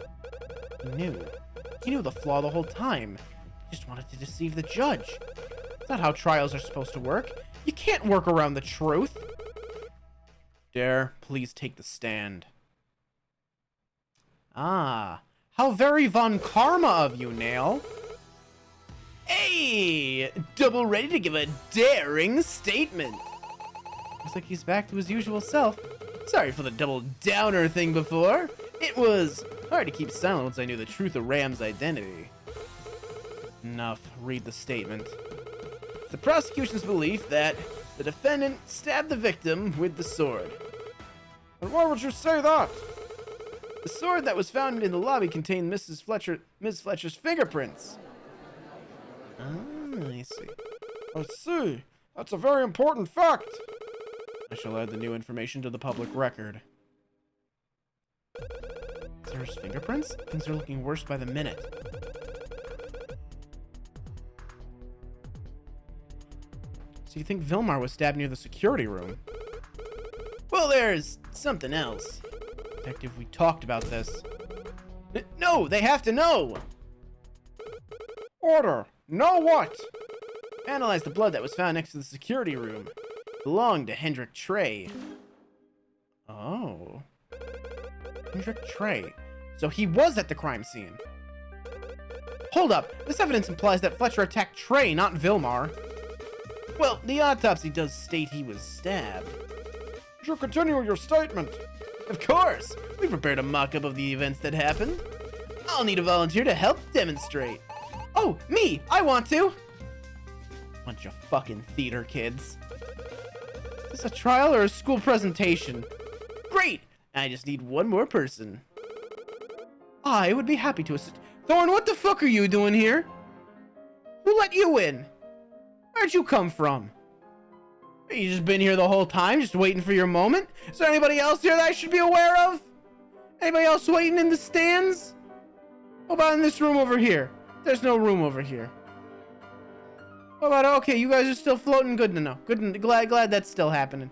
He knew the flaw the whole time. He just wanted to deceive the judge. That's not how trials are supposed to work. You can't work around the truth. Dare, please take the stand. Ah, how very Von Karma of you, Nail. Hey, double ready to give a daring statement. Looks like he's back to his usual self. Sorry for the double downer thing before. It was hard to keep silent once I knew the truth of Ram's identity. Enough. Read the statement. It's the prosecution's belief that the defendant stabbed the victim with the sword. And why would you say that? The sword that was found in the lobby contained Ms. Fletcher's fingerprints. Ah, I see. I see. That's a very important fact. I shall add the new information to the public record. Sarah's fingerprints? Things are looking worse by the minute. So you think Vilmar was stabbed near the security room? Well, there's something else. Detective, we talked about this. No, they have to know! Order. Know what? Analyze the blood that was found next to the security room. Belonged to Hendrik Trey. Oh. Hendrik Trey. So he was at the crime scene. Hold up. This evidence implies that Fletcher attacked Trey, not Vilmar. Well, the autopsy does state he was stabbed. You should continue your statement. Of course. We prepared a mock-up of the events that happened. I'll need a volunteer to help demonstrate. Oh, me! I want to! Bunch of fucking theater kids. Is this a trial or a school presentation? Great! I just need one more person. I would be happy to assist. Thorn, what the fuck are you doing here? Who let you in? Where'd you come from? You just been here the whole time, just waiting for your moment? Is there anybody else here that I should be aware of? Anybody else waiting in the stands? What about in this room over here? There's no room over here. What about, okay, you guys are still floating? Good to know. Glad that's still happening.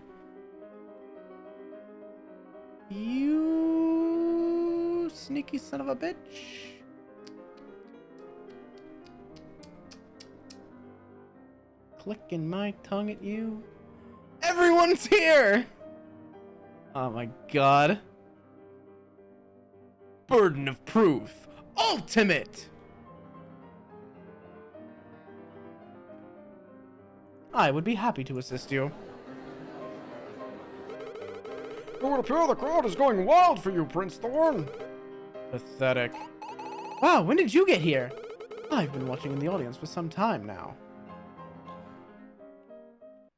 You sneaky son of a bitch. Clicking my tongue at you. Everyone's here! Oh my god. Burden of proof. Ultimate! I would be happy to assist you. It would appear the crowd is going wild for you, Prince Thorn. Pathetic. Wow, when did you get here? I've been watching in the audience for some time now.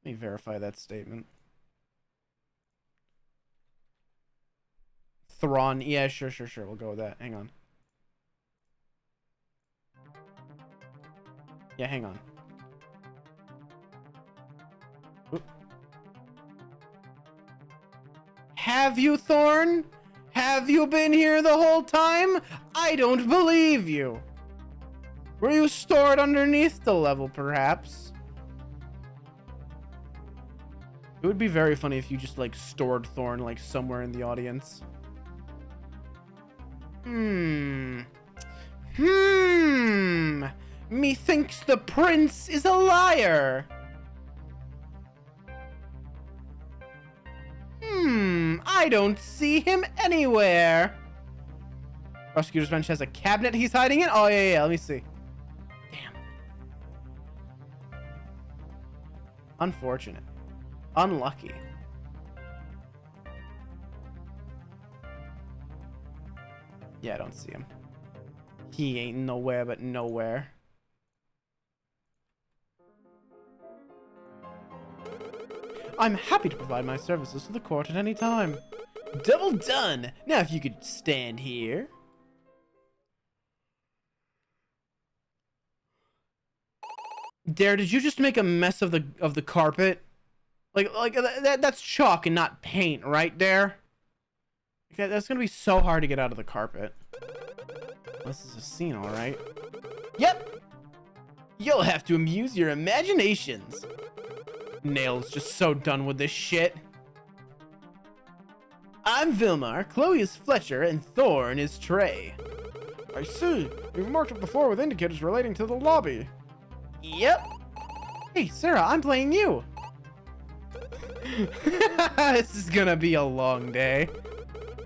Let me verify that statement. Thrawn. Yeah, sure. We'll go with that. Hang on. Yeah, hang on. Oop. Have you, Thorn? Have you been here the whole time? I don't believe you. Were you stored underneath the level, perhaps? It would be very funny if you just, like, stored Thorn, like, somewhere in the audience. Methinks the prince is a liar. I don't see him anywhere. Prosecutor's bench has a cabinet he's hiding in? Oh, yeah, let me see. Damn. Unfortunate. Unlucky. Yeah, I don't see him. He ain't nowhere but nowhere. I'm happy to provide my services to the court at any time. Double done! Now if you could stand here. Dare, did you just make a mess of the carpet? Like that's chalk and not paint, right, Dare? Okay, that's gonna be so hard to get out of the carpet. This is a scene, all right. Yep. You'll have to amuse your imaginations. Nail's just so done with this shit. I'm Vilmar, Chloe is Fletcher, and Thorn is Trey. I see. You've marked up the floor with indicators relating to the lobby. Yep. Hey, Sarah, I'm playing you. This is gonna be a long day.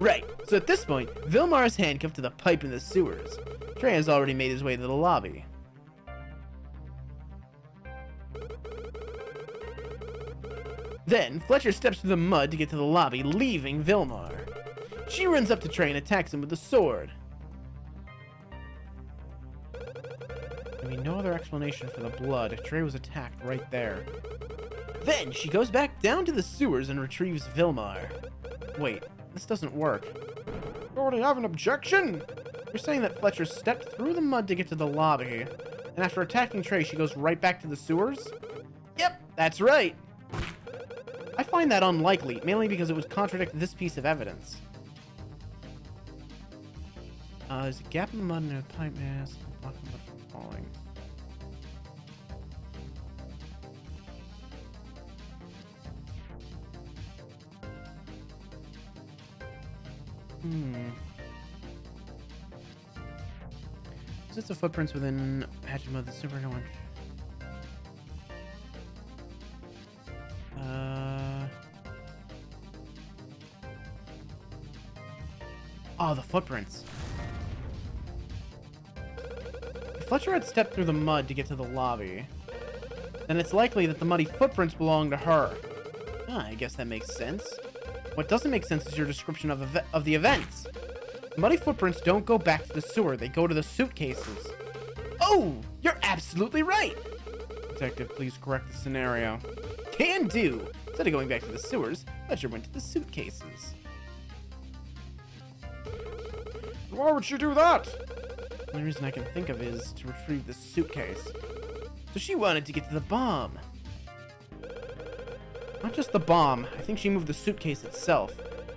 Right, so at this point, Vilmar is handcuffed to the pipe in the sewers. Trey has already made his way to the lobby. Then, Fletcher steps through the mud to get to the lobby, leaving Vilmar. She runs up to Trey and attacks him with a sword. I mean, no other explanation for the blood. Trey was attacked right there. Then she goes back down to the sewers and retrieves Vilmar. Wait, this doesn't work. You already have an objection? You're saying that Fletcher stepped through the mud to get to the lobby, and after attacking Trey, she goes right back to the sewers? Yep, that's right. I find that unlikely, mainly because it would contradict this piece of evidence. There's a gap in the mud and a pipe mask blocking the mud from falling. Is it footprints within patch of mud the super one? Oh, the footprints. If Fletcher had stepped through the mud to get to the lobby, then it's likely that the muddy footprints belong to her. I guess that makes sense. What doesn't make sense is your description of the events. The muddy footprints don't go back to the sewer, they go to the suitcases. Oh, you're absolutely right! Detective, please correct the scenario. Can do! Instead of going back to the sewers, Fletcher went to the suitcases. Why would she do that? The only reason I can think of is to retrieve the suitcase. So she wanted to get to the bomb. Not just the bomb, I think she moved the suitcase itself.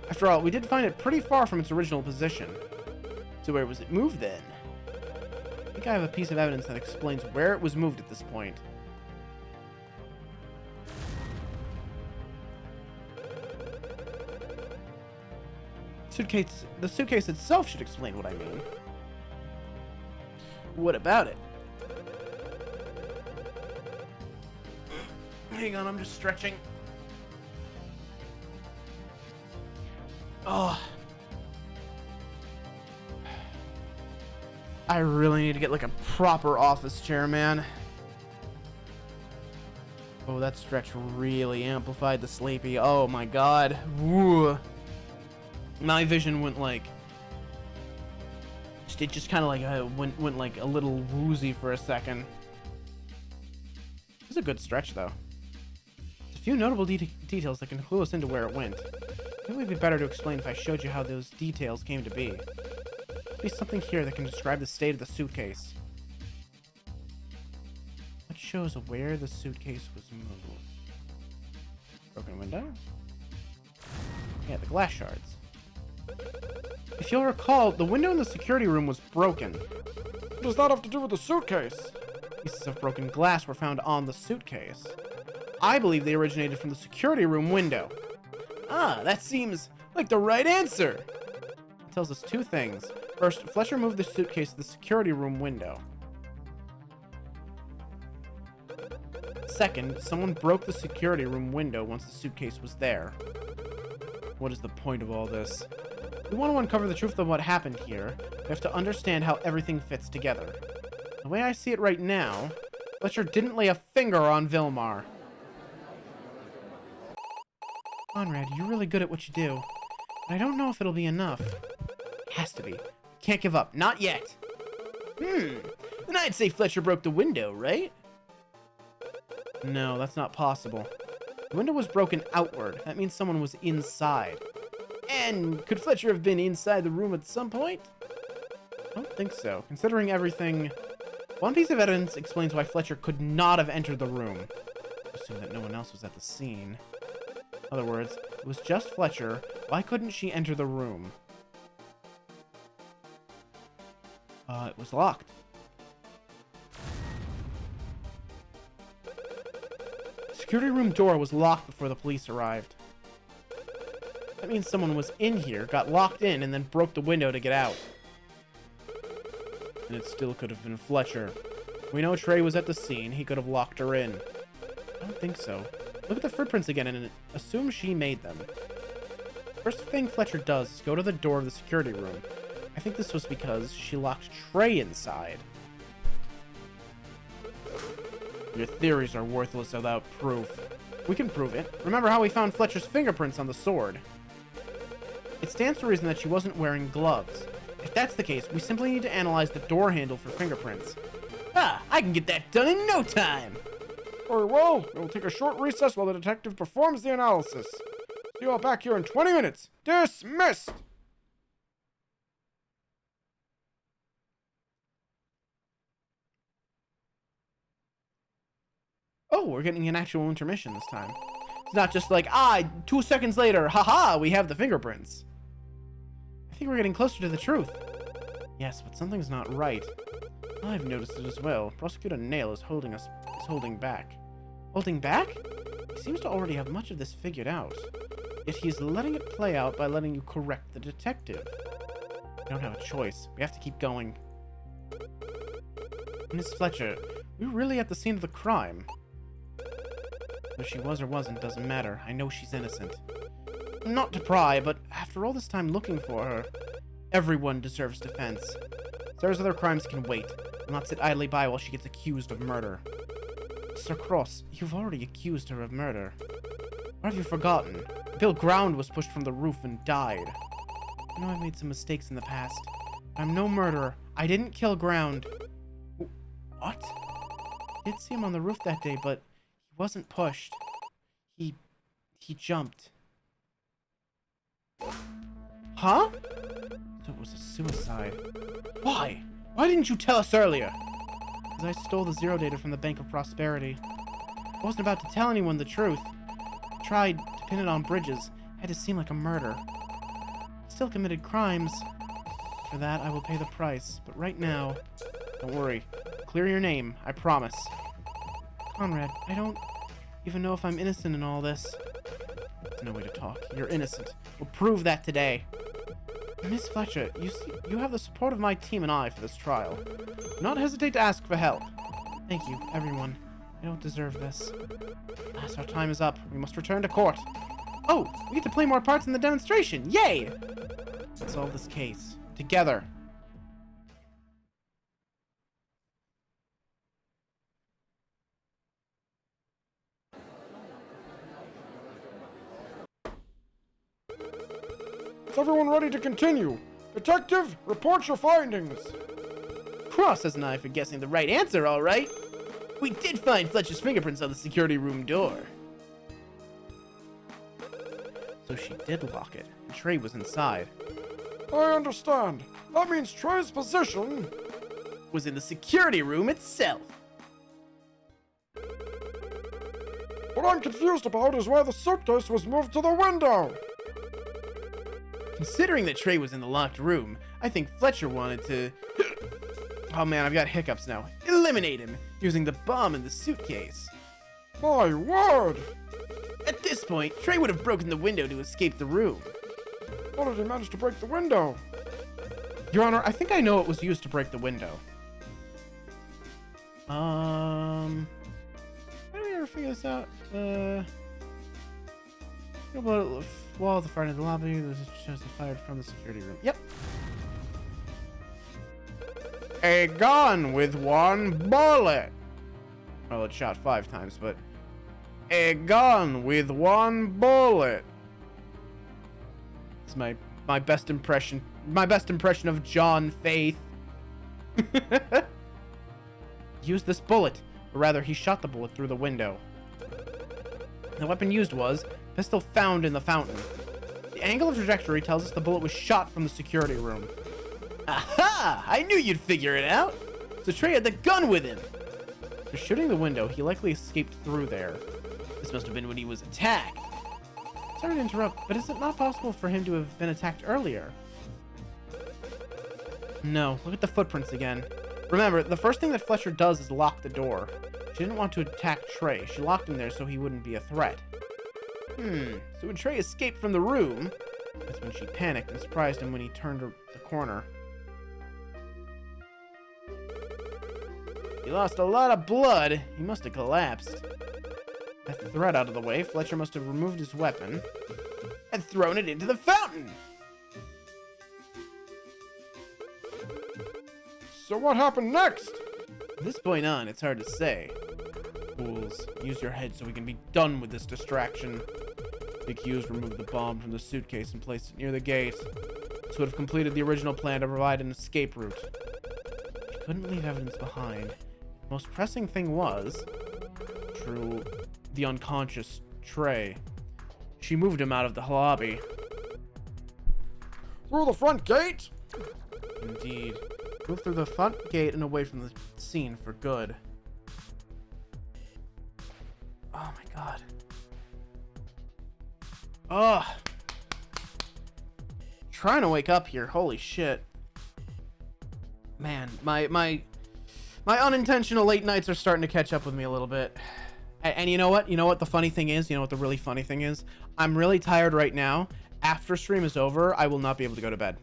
After all, we did find it pretty far from its original position. So where was it moved then? I think I have a piece of evidence that explains where it was moved at this point. The suitcase itself should explain what I mean. What about it? Hang on, I'm just stretching. Oh. I really need to get like a proper office chair, man. Oh, that stretch really amplified the sleepy. Oh my god. Woo. My vision went like... It just kind of like went like a little woozy for a second. It was a good stretch, though. There's a few notable details that can clue us into where it went. It would be better to explain if I showed you how those details came to be. There'd be something here that can describe the state of the suitcase. What shows where the suitcase was moved? Broken window? Yeah, the glass shards. If you'll recall, the window in the security room was broken. What does that have to do with the suitcase? Pieces of broken glass were found on the suitcase. I believe they originated from the security room window. Ah, that seems like the right answer! It tells us two things. First, Fletcher moved the suitcase to the security room window. Second, someone broke the security room window once the suitcase was there. What is the point of all this? We want to uncover the truth of what happened here. We have to understand how everything fits together. The way I see it right now, Fletcher didn't lay a finger on Vilmar. Conrad, you're really good at what you do, but I don't know if it'll be enough. It has to be. Can't give up. Not yet. Then I'd say Fletcher broke the window, right? No, that's not possible. The window was broken outward. That means someone was inside. And could Fletcher have been inside the room at some point? I don't think so. Considering everything... One piece of evidence explains why Fletcher could not have entered the room. Assume that no one else was at the scene. In other words, it was just Fletcher. Why couldn't she enter the room? It was locked. The security room door was locked before the police arrived. That means someone was in here, got locked in, and then broke the window to get out. And it still could have been Fletcher. We know Trey was at the scene. He could have locked her in. I don't think so. Look at the footprints again and assume she made them. First thing Fletcher does is go to the door of the security room. I think this was because she locked Trey inside. Your theories are worthless without proof. We can prove it. Remember how we found Fletcher's fingerprints on the sword? It stands to reason that she wasn't wearing gloves. If that's the case, we simply need to analyze the door handle for fingerprints. Ha! I can get that done in no time! Very well. We'll take a short recess while the detective performs the analysis. See you all back here in 20 minutes. Dismissed! Oh, we're getting an actual intermission this time. It's not just like, 2 seconds later, haha, we have the fingerprints. I think we're getting closer to the truth. Yes, but something's not right. I've noticed it as well. Prosecutor Nail is holding back. Holding back? He seems to already have much of this figured out. Yet he's letting it play out by letting you correct the detective. We don't have a choice. We have to keep going. Miss Fletcher, we're really at the scene of the crime. Whether she was or wasn't doesn't matter. I know she's innocent. Not to pry, but after all this time looking for her, everyone deserves defense. Sarah's other crimes can wait. I'll not sit idly by while she gets accused of murder. Sir Cross, you've already accused her of murder. Or have you forgotten? Bill Ground was pushed from the roof and died. I know I've made some mistakes in the past, but I'm no murderer. I didn't kill Ground. What? I did see him on the roof that day, but he wasn't pushed. He jumped. Huh? So it was a suicide. Why? Why didn't you tell us earlier? Because I stole the zero data from the Bank of Prosperity. I wasn't about to tell anyone the truth. I tried to pin it on Bridges. Had to seem like a murder. I still committed crimes. For that, I will pay the price. But right now, don't worry. Clear your name, I promise. Conrad, I don't even know if I'm innocent in all this. There's no way to talk. You're innocent. We'll prove that today. Miss Fletcher, you have the support of my team and I for this trial. Do not hesitate to ask for help. Thank you, everyone. I don't deserve this. As our time is up, we must return to court. Oh, we get to play more parts in the demonstration. Yay! Let's solve this case. Together. Is everyone ready to continue? Detective, report your findings. Cross has an eye for guessing the right answer, all right. We did find Fletcher's fingerprints on the security room door. So she did lock it, and Trey was inside. I understand. That means Trey's position Was in the security room itself. What I'm confused about is why the suitcase was moved to the window. Considering that Trey was in the locked room, I think Fletcher wanted to... Oh man, I've got hiccups now. Eliminate him, using the bomb in the suitcase. My word! At this point, Trey would have broken the window to escape the room. How did he manage to break the window? Your Honor, I think I know it was used to break the window. How do we ever figure this out? Wall at the front of the lobby. This shows the fired from the security room. Yep. A gun with one bullet. Well, it shot 5 times, but a gun with one bullet. It's my best impression. My best impression of John Faith. Used this bullet, or rather, he shot the bullet through the window. The weapon used was pistol found in the fountain. The angle of trajectory tells us the bullet was shot from the security room. Aha! I knew you'd figure it out. So Trey had the gun with him. After shooting the window, he likely escaped through there. This must have been when he was attacked. Sorry to interrupt, but is it not possible for him to have been attacked earlier? No, look at the footprints again. Remember, the first thing that Fletcher does is lock the door. She didn't want to attack Trey. She locked him there so he wouldn't be a threat. So when Trey escaped from the room, that's when she panicked and surprised him when he turned the corner. He lost a lot of blood. He must have collapsed. With the threat out of the way, Fletcher must have removed his weapon and thrown it into the fountain. So what happened next? From this point on, it's hard to say. Fools, use your head so we can be done with this distraction. The accused removed the bomb from the suitcase and placed it near the gate. This would have completed the original plan to provide an escape route. She couldn't leave evidence behind. Most pressing thing was, True, the unconscious Trey. She moved him out of the lobby. Through the front gate? Indeed. Moved through the front gate and away from the scene for good. Oh my god. Ugh. Trying to wake up here. Holy shit. Man, my unintentional late nights are starting to catch up with me a little bit. And you know what? You know what the funny thing is? You know what the really funny thing is? I'm really tired right now. After stream is over, I will not be able to go to bed.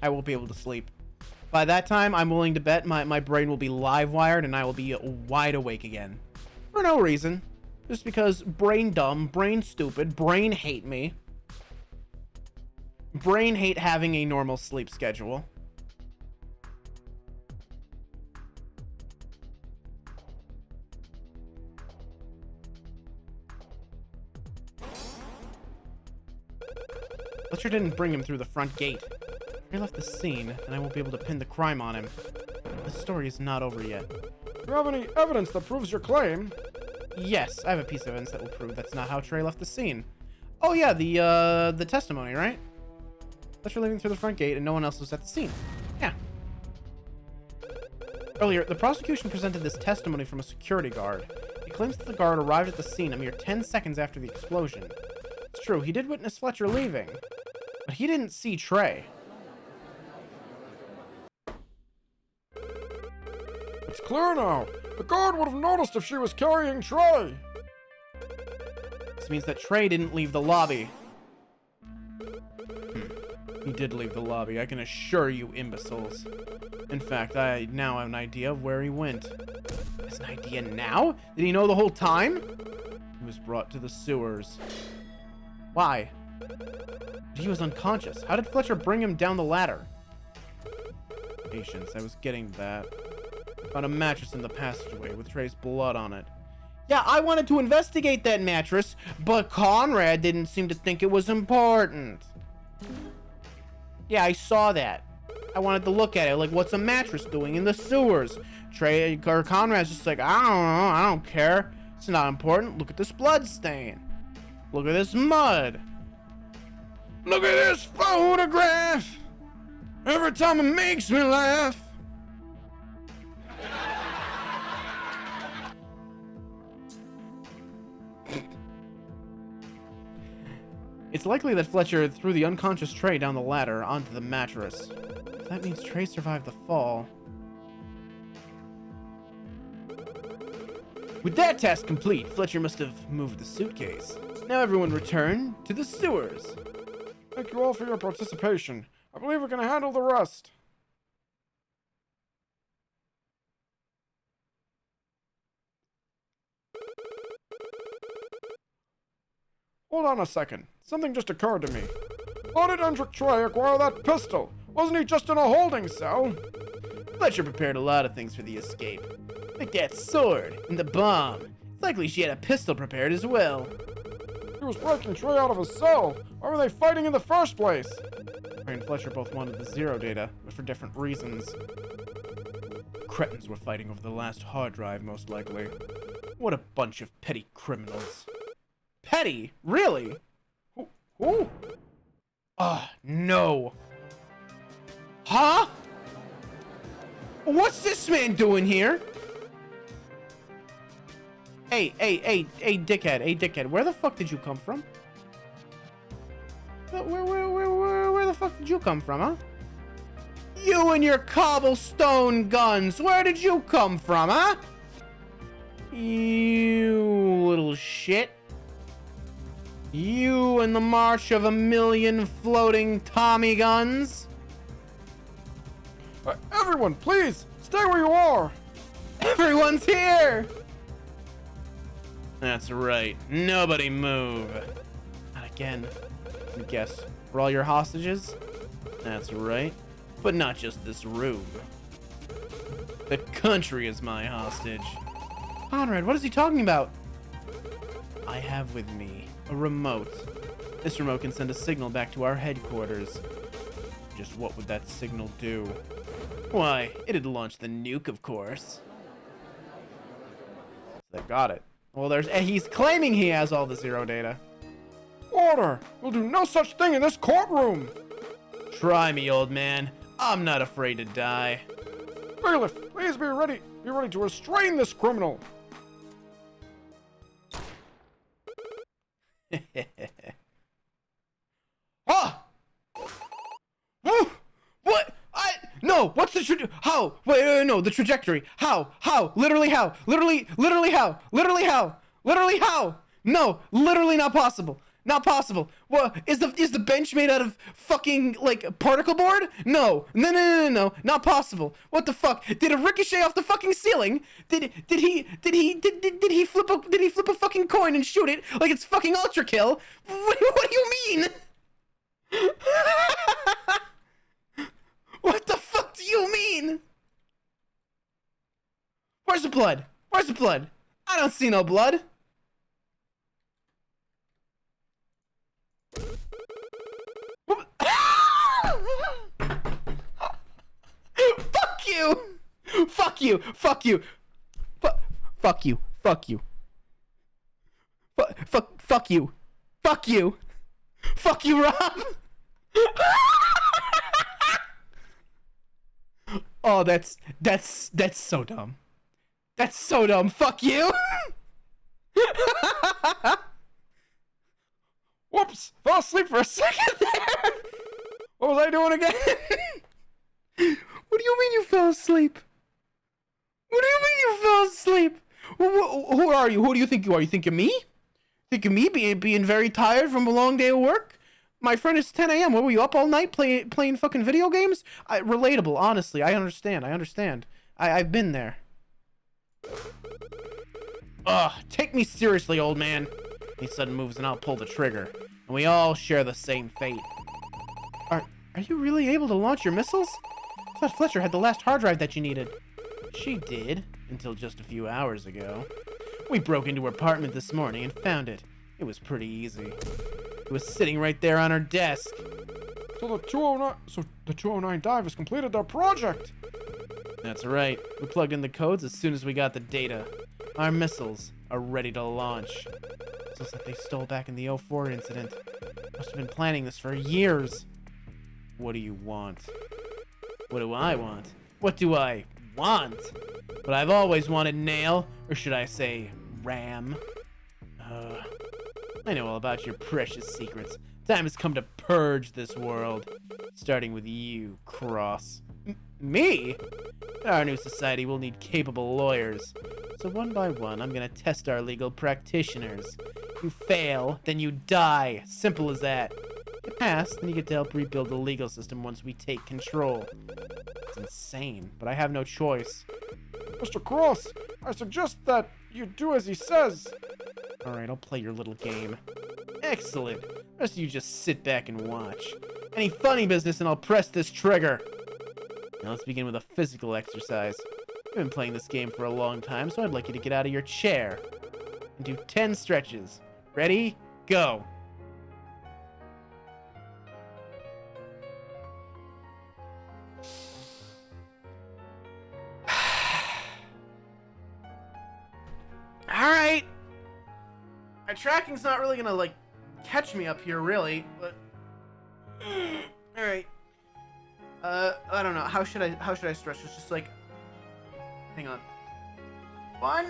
I won't be able to sleep. By that time, I'm willing to bet my brain will be live wired and I will be wide awake again. For no reason. Just because brain dumb, brain stupid, brain hate me. Brain hate having a normal sleep schedule. Fletcher didn't bring him through the front gate. He left the scene, and I won't be able to pin the crime on him. The story is not over yet. Do you have any evidence that proves your claim? Yes, I have a piece of evidence that will prove that's not how Trey left the scene. Oh yeah, the testimony, right? Fletcher leaving through the front gate and no one else was at the scene. Yeah. Earlier, the prosecution presented this testimony from a security guard. He claims that the guard arrived at the scene a mere 10 seconds after the explosion. It's true, he did witness Fletcher leaving, but he didn't see Trey. It's clear now. The guard would have noticed if she was carrying Trey. This means that Trey didn't leave the lobby. He did leave the lobby, I can assure you, imbeciles. In fact, I now have an idea of where he went. Has an idea now? Did he know the whole time? He was brought to the sewers. Why? But he was unconscious. How did Fletcher bring him down the ladder? Patience, I was getting that. Found a mattress in the passageway with Trey's blood on it. Yeah, I wanted to investigate that mattress, but Conrad didn't seem to think it was important. Yeah, I saw that. I wanted to look at it, like, what's a mattress doing in the sewers? Trey or Conrad's just like, I don't know, I don't care. It's not important. Look at this blood stain. Look at this mud. Look at this photograph. Every time it makes me laugh. It's likely that Fletcher threw the unconscious Trey down the ladder onto the mattress. That means Trey survived the fall. With that task complete, Fletcher must have moved the suitcase. Now everyone return to the sewers. Thank you all for your participation. I believe we can handle the rest. Hold on a second. Something just occurred to me. How did Hendrik Trey acquire that pistol? Wasn't he just in a holding cell? Fletcher prepared a lot of things for the escape. Like that sword and the bomb. It's likely she had a pistol prepared as well. He was breaking Trey out of his cell. Why were they fighting in the first place? Trey and Fletcher both wanted the zero data, but for different reasons. Cretins were fighting over the last hard drive, most likely. What a bunch of petty criminals. Petty? Really? Who? No. Huh? What's this man doing here? Hey, dickhead, where the fuck did you come from? Where the fuck did you come from, huh? You and your cobblestone guns, where did you come from, huh? You little shit. You and the march of 1,000,000 floating Tommy guns. Everyone, please, stay where you are. Everyone's here. That's right. Nobody move. Not again. I guess we're all your hostages? That's right. But not just this room. The country is my hostage. Conrad, what is he talking about? I have with me a remote. This remote can send a signal back to our headquarters. Just what would that signal do? Why, it'd launch the nuke, of course. They got it. Well, he's claiming he has all the zero data. Order! We'll do no such thing in this courtroom! Try me, old man. I'm not afraid to die. Bailiff, please be ready to restrain this criminal! Ah! What? No, what's the how? Wait, no, the trajectory. How? Literally how? Literally how? Literally how? Literally how? No, literally not possible. Not possible. What is the bench made out of fucking like particle board? No, not possible. What the fuck? Did it ricochet off the fucking ceiling? Did he flip a fucking coin and shoot it like it's fucking ultra kill? What do you mean? What the fuck do you mean? Where's the blood? Where's the blood? I don't see no blood. Fuck you! Fuck you! Fuck you! Fuck you! Fuck you! Fuck you! Fuck you! Fuck you, Rob! Oh, that's so dumb. That's so dumb. Fuck you! Whoops! Fell asleep for a second there! What was I doing again? What do you mean you fell asleep? What do you mean you fell asleep? Who are you? Who do you think you are? You think of me? Think of me being very tired from a long day of work? My friend, it's 10 a.m. What, were you up all night playing fucking video games? Relatable, honestly. I understand. I've been there. Ugh, take me seriously, old man. Any sudden moves and I'll pull the trigger. And we all share the same fate. Are you really able to launch your missiles? I thought Fletcher had the last hard drive that you needed. She did, until just a few hours ago. We broke into her apartment this morning and found it. It was pretty easy. It was sitting right there on her desk. So the 209 dive has completed their project. That's right. We plugged in the codes as soon as we got the data. Our missiles are ready to launch. Missiles that they stole back in the 04 incident. Must have been planning this for years. What do you want? What do I want? What do I want? What I've always wanted, Nail. Or should I say, Ram? I know all about your precious secrets. Time has come to purge this world. Starting with you, Cross. Me? In our new society, we'll need capable lawyers. So one by one, I'm gonna test our legal practitioners. You fail, then you die. Simple as that. You pass, then you get to help rebuild the legal system once we take control. It's insane, but I have no choice. Mr. Cross, I suggest that you do as he says. Alright, I'll play your little game. Excellent. The rest of you just sit back and watch. Any funny business and I'll press this trigger. Now let's begin with a physical exercise. I've been playing this game for a long time, so I'd like you to get out of your chair and do 10 stretches. Ready? Go. Alright. My tracking's not really gonna, like, catch me up here, really, but... Alright. I don't know. How should I stretch? It's just like... Hang on. 1...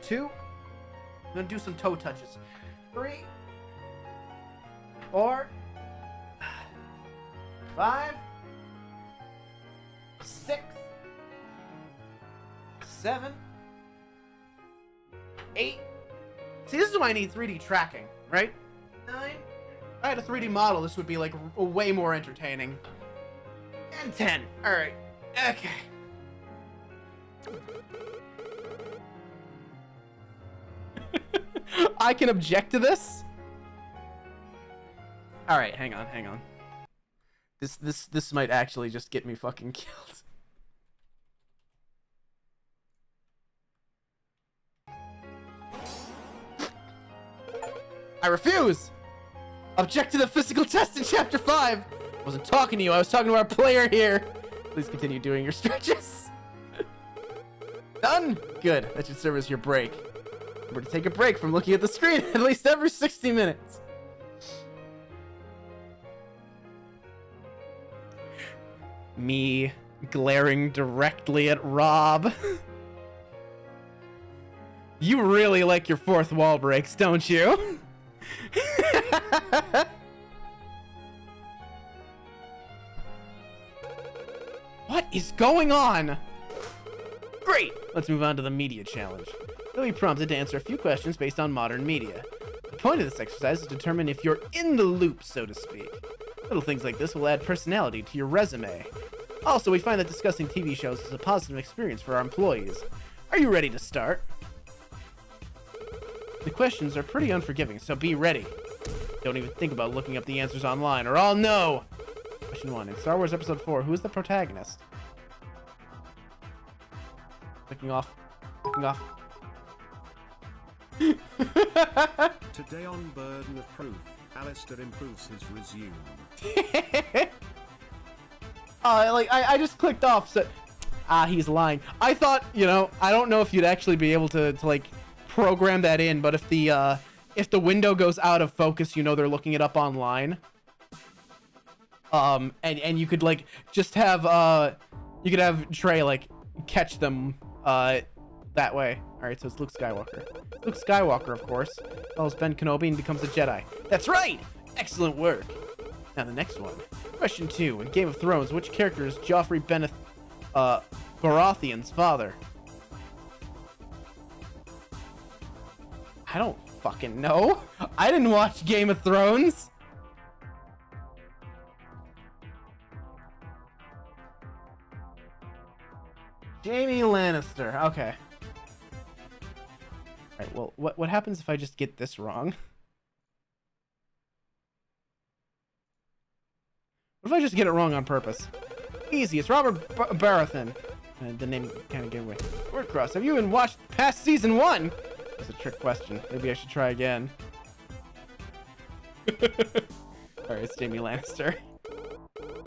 2... I'm gonna do some toe touches. 3... 4... 5... 6... 7... 8... See, this is why I need 3D tracking, right? 9... If I had a 3D model, this would be, like, way more entertaining. And 10. Alright. Okay. I can object to this? Alright, hang on. This might actually just get me fucking killed. I refuse! Object to the physical test in Chapter 5! I wasn't talking to you, I was talking to our player here! Please continue doing your stretches. Done? Good. That should serve as your break. Remember to take a break from looking at the screen at least every 60 minutes. Me glaring directly at Rob. You really like your fourth wall breaks, don't you? What is going on? Great! Let's move on to the media challenge. You'll be prompted to answer a few questions based on modern media. The point of this exercise is to determine if you're in the loop, so to speak. Little things like this will add personality to your resume. Also, we find that discussing TV shows is a positive experience for our employees. Are you ready to start? The questions are pretty unforgiving, so be ready. Don't even think about looking up the answers online, or I'll know! Question 1. In Star Wars Episode 4, who is the protagonist? Clicking off. Clicking off. Today on Burden of Proof, Alistair improves his resume. I just clicked off, so... he's lying. I thought, you know, I don't know if you'd actually be able to like, program that in, but if the window goes out of focus, you know they're looking it up online. And you could, like, just have, you could have Trey, like, catch them, that way. Alright, so it's Luke Skywalker. Luke Skywalker, of course, follows Ben Kenobi and becomes a Jedi. That's right! Excellent work! Now the next one. Question 2. In Game of Thrones, which character is Joffrey Baratheon's father? I don't fucking know. I didn't watch Game of Thrones. Jaime Lannister. Okay. Alright, well, what happens if I just get this wrong? What if I just get it wrong on purpose? Easy, it's Robert Baratheon. The name kind of gave away. Word cross. Have you even watched past season 1? That's a trick question. Maybe I should try again. Alright, it's Jaime Lannister.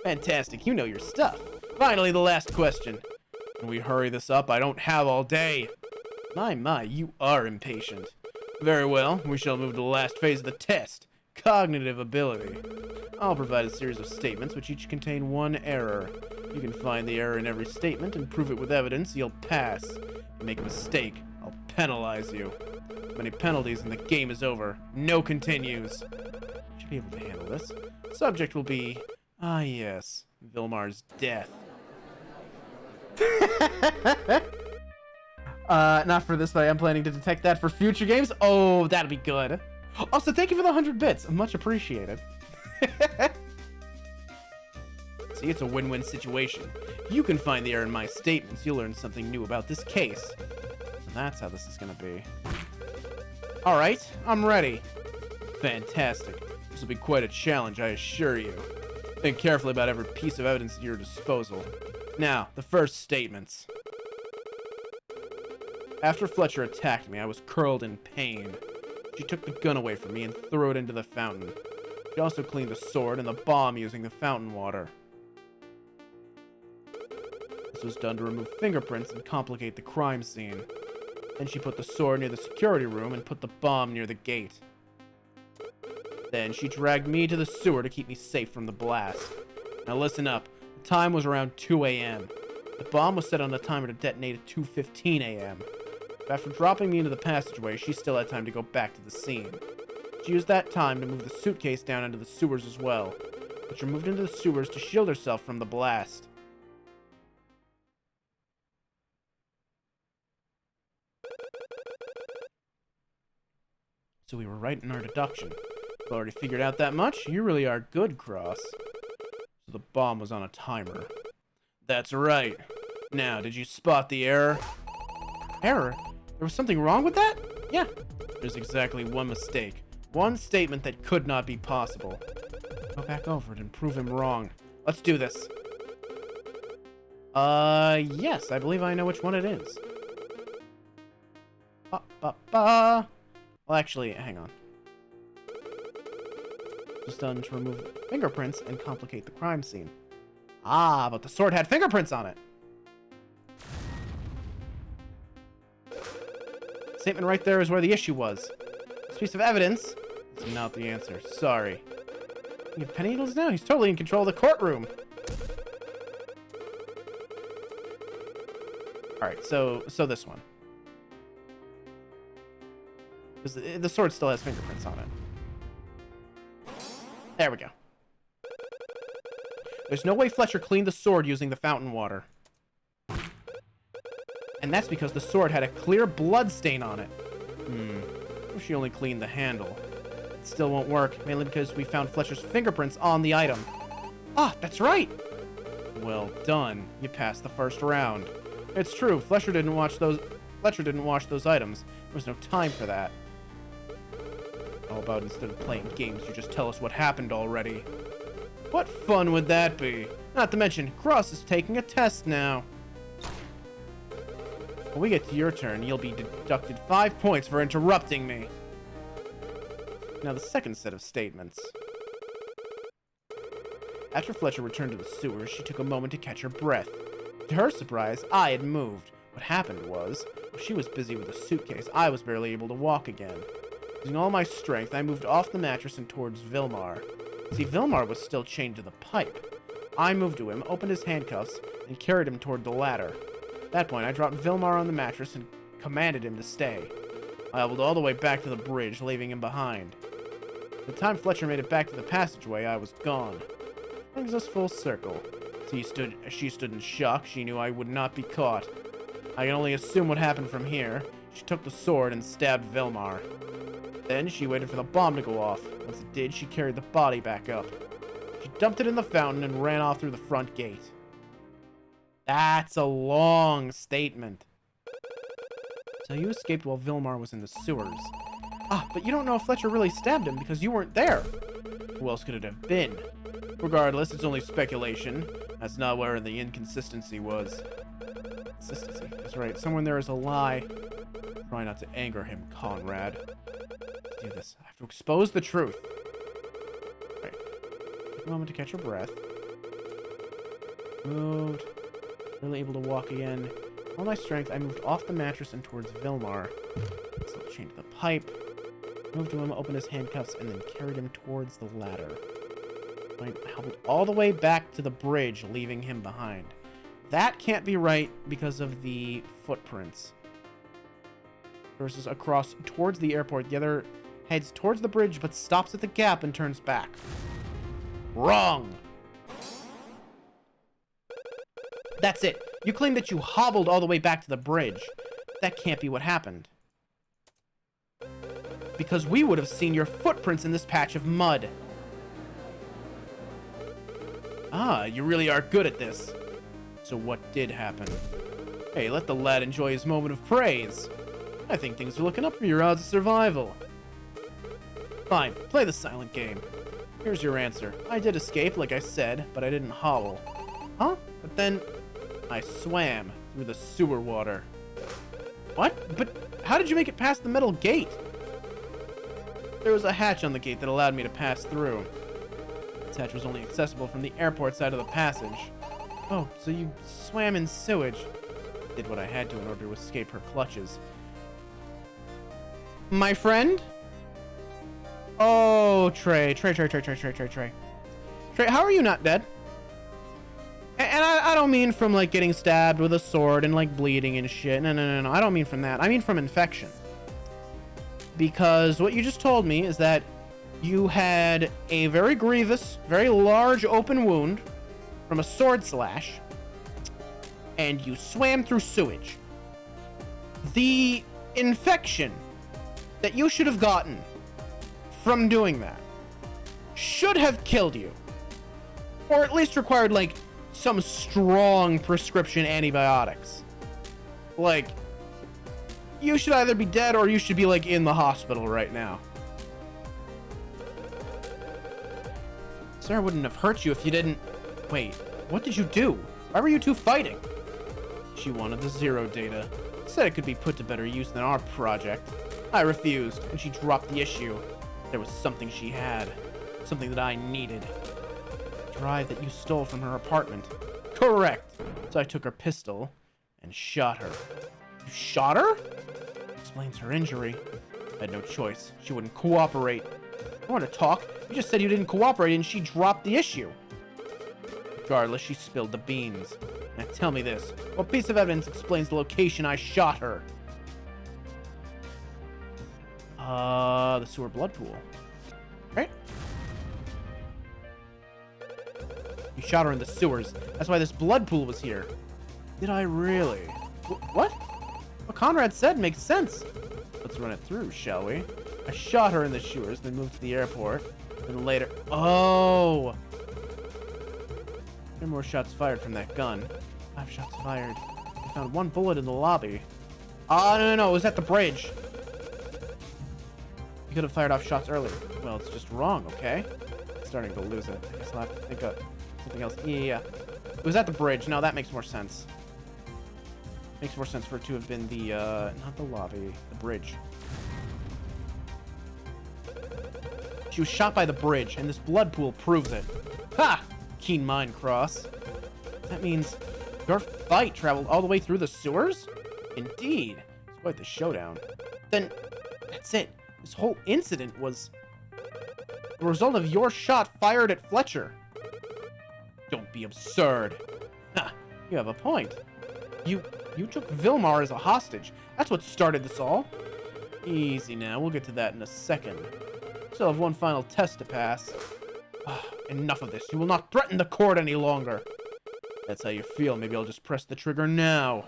Fantastic, you know your stuff. Finally, the last question. Can we hurry this up? I don't have all day. My, you are impatient. Very well, we shall move to the last phase of the test. Cognitive ability. I'll provide a series of statements which each contain one error. You can find the error in every statement and prove it with evidence, you'll pass. If you make a mistake, I'll penalize you. Many penalties and the game is over. No continues. Should be able to handle this. Subject will be... yes. Vilmar's death. Not for this, but I am planning to detect that for future games. Oh, that'd be good. Also, thank you for the 100 bits. Much appreciated. See, it's a win-win situation. If you can find the error in my statements, you'll learn something new about this case. And that's how this is gonna be. Alright, I'm ready. Fantastic. This will be quite a challenge, I assure you. Think carefully about every piece of evidence at your disposal. Now, the first statements. After Fletcher attacked me, I was curled in pain. She took the gun away from me and threw it into the fountain. She also cleaned the sword and the bomb using the fountain water. This was done to remove fingerprints and complicate the crime scene. Then she put the sword near the security room and put the bomb near the gate. Then she dragged me to the sewer to keep me safe from the blast. Now listen up. The time was around 2 a.m. The bomb was set on a timer to detonate at 2:15 a.m. After dropping me into the passageway, she still had time to go back to the scene. She used that time to move the suitcase down into the sewers as well, but she moved into the sewers to shield herself from the blast. So we were right in our deduction. We've already figured out that much. You really are good, Cross. So the bomb was on a timer. That's right. Now, did you spot the error? Error? There was something wrong with that? Yeah. There's exactly one mistake. One statement that could not be possible. Go back over it and prove him wrong. Let's do this. Yes, I believe I know which one it is. Well, actually, hang on. Just done to remove fingerprints and complicate the crime scene. Ah, but the sword had fingerprints on it. statement right there is where the issue was. This piece of evidence is not the answer. Sorry. You have penny needles now? He's totally in control of the courtroom. Alright, so this one. Because the sword still has fingerprints on it. There we go. There's no way Fletcher cleaned the sword using the fountain water. And that's because the sword had a clear blood stain on it. What if she only cleaned the handle? It still won't work, mainly because we found Fletcher's fingerprints on the item. Ah, that's right! Well done. You passed the first round. It's true, Fletcher didn't wash those items. There was no time for that. How about instead of playing games, you just tell us what happened already? What fun would that be? Not to mention, Cross is taking a test now. When we get to your turn, you'll be deducted 5 points for interrupting me. Now the second set of statements. After Fletcher returned to the sewers, she took a moment to catch her breath. To her surprise, I had moved. What happened was, while she was busy with a suitcase, I was barely able to walk again. Using all my strength, I moved off the mattress and towards Vilmar. See, Vilmar was still chained to the pipe. I moved to him, opened his handcuffs, and carried him toward the ladder. At that point, I dropped Vilmar on the mattress and commanded him to stay. I hobbled all the way back to the bridge, leaving him behind. By the time Fletcher made it back to the passageway, I was gone. Brings us full circle. She stood in shock. She knew I would not be caught. I can only assume what happened from here. She took the sword and stabbed Vilmar. Then she waited for the bomb to go off. Once it did, she carried the body back up. She dumped it in the fountain and ran off through the front gate. That's a long statement. So you escaped while Vilmar was in the sewers. Ah, but you don't know if Fletcher really stabbed him because you weren't there. Who else could it have been? Regardless, it's only speculation. That's not where the inconsistency was. Consistency. That's right. Somewhere there is a lie. Try not to anger him, Conrad. Let's do this. I have to expose the truth. Right. Take a moment to catch your breath. Moved. Really able to walk again. All my strength, I moved off the mattress and towards Vilmar. Still chained to the pipe. Moved to him, opened his handcuffs, and then carried him towards the ladder. I hobbled all the way back to the bridge, leaving him behind. That can't be right because of the footprints. Versus across towards the airport. The other heads towards the bridge, but stops at the gap and turns back. Wrong! That's it. You claim that you hobbled all the way back to the bridge. That can't be what happened. Because we would have seen your footprints in this patch of mud. Ah, you really are good at this. So what did happen? Hey, let the lad enjoy his moment of praise. I think things are looking up for your odds of survival. Fine, play the silent game. Here's your answer. I did escape, like I said, but I didn't hobble. Huh? But then I swam through the sewer water. What? But how did you make it past the metal gate? There was a hatch on the gate that allowed me to pass through. This hatch was only accessible from the airport side of the passage. Oh, so you swam in sewage. Did what I had to in order to escape her clutches. My friend? Oh, Trey. Trey, how are you not dead? And I don't mean from, like, getting stabbed with a sword and, like, bleeding and shit. No. I don't mean from that. I mean from infection. Because what you just told me is that you had a very grievous, very large open wound from a sword slash, and you swam through sewage. The infection that you should have gotten from doing that should have killed you. Or at least required, like, some strong prescription antibiotics. Like, you should either be dead or you should be, like, in the hospital right now. Sarah wouldn't have hurt you if you didn't... Wait, what did you do? Why were you two fighting? She wanted the zero data. Said it could be put to better use than our project. I refused, and she dropped the issue. There was something she had. Something that I needed. A drive that you stole from her apartment. Correct. So I took her pistol and shot her. You shot her? explains her injury. I had no choice. She wouldn't cooperate. I want to talk. You just said you didn't cooperate and she dropped the issue. Regardless, she spilled the beans. Now tell me this. What piece of evidence explains the location I shot her? The sewer blood pool. Right? You shot her in the sewers. That's why this blood pool was here. Did I really? What? What Conrad said makes sense. Let's run it through, shall we? I shot her in the sewers, then moved to the airport. Then later... Oh! 10 more shots fired from that gun. 5 shots fired. I found 1 bullet in the lobby. Oh, no. It was at the bridge. You could have fired off shots earlier. Well, it's just wrong, okay? I'm starting to lose it. I guess I'll have to think of something else. Yeah. It was at the bridge. No, that makes more sense. Makes more sense for it to have been the, not the lobby, the bridge. She was shot by the bridge, and this blood pool proves it. Ha! Keen mind, Cross. That means your fight traveled all the way through the sewers? Indeed. It's quite the showdown. Then, that's it. This whole incident was the result of your shot fired at Fletcher. Don't be absurd. Ha! You have a point. You took Vilmar as a hostage. That's what started this all. Easy now. We'll get to that in a second. Still have one final test to pass. Enough of this. You will not threaten the court any longer. That's how you feel. Maybe I'll just press the trigger now.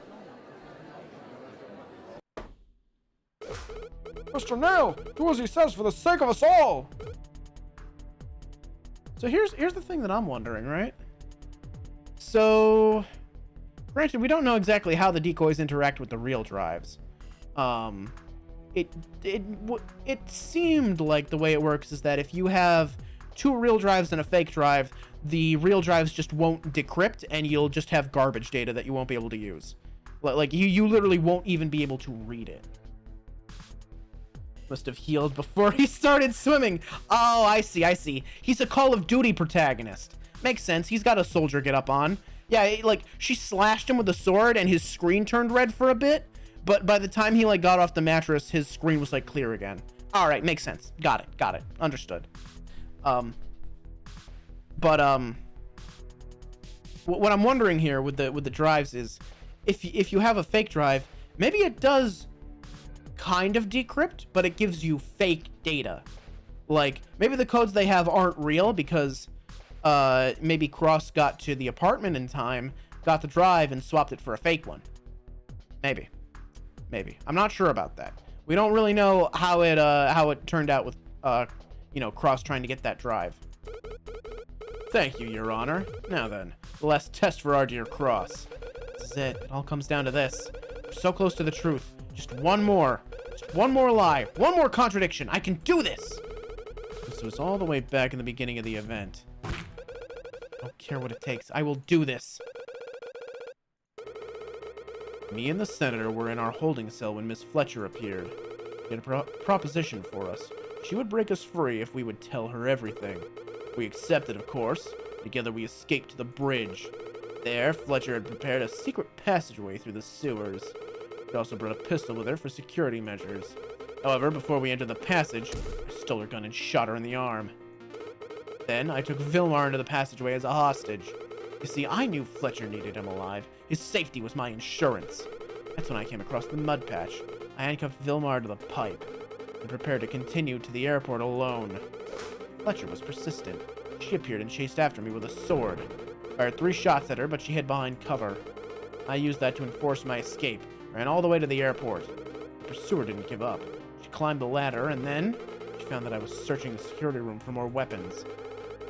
Mr. Nail, do as he says for the sake of us all. So here's the thing that I'm wondering, right? So, granted, we don't know exactly how the decoys interact with the real drives. It seemed like the way it works is that if you have 2 real drives and a fake drive, the real drives just won't decrypt, and you'll just have garbage data that you won't be able to use. Like, you literally won't even be able to read it. Must have healed before he started swimming. Oh, I see. He's a Call of Duty protagonist. Makes sense. He's got a soldier get up on. Yeah, like, she slashed him with a sword, and his screen turned red for a bit, but by the time he, like, got off the mattress, his screen was, like, clear again. Alright, makes sense. Got it. Understood. What I'm wondering here with the drives is, if you have a fake drive, maybe it does kind of decrypt, but it gives you fake data. Like, maybe the codes they have aren't real because maybe Cross got to the apartment in time, got the drive, and swapped it for a fake one. Maybe. I'm not sure about that. We don't really know how it turned out with Cross trying to get that drive. Thank you, Your Honor. Now then, the last test for our dear Cross. This is it. It all comes down to this. We're so close to the truth. Just one more lie. One more contradiction. I can do this! This was all the way back in the beginning of the event. I don't care what it takes. I will do this. Me and the Senator were in our holding cell when Miss Fletcher appeared. She had a proposition for us. She would break us free if we would tell her everything. We accepted, of course. Together we escaped to the bridge. There, Fletcher had prepared a secret passageway through the sewers. She also brought a pistol with her for security measures. However, before we entered the passage, I stole her gun and shot her in the arm. Then, I took Vilmar into the passageway as a hostage. You see, I knew Fletcher needed him alive. His safety was my insurance. That's when I came across the mud patch. I handcuffed Vilmar to the pipe and prepared to continue to the airport alone. Fletcher was persistent. She appeared and chased after me with a sword. I fired 3 shots at her, but she hid behind cover. I used that to enforce my escape. Ran all the way to the airport. The pursuer didn't give up. She climbed the ladder, and then she found that I was searching the security room for more weapons.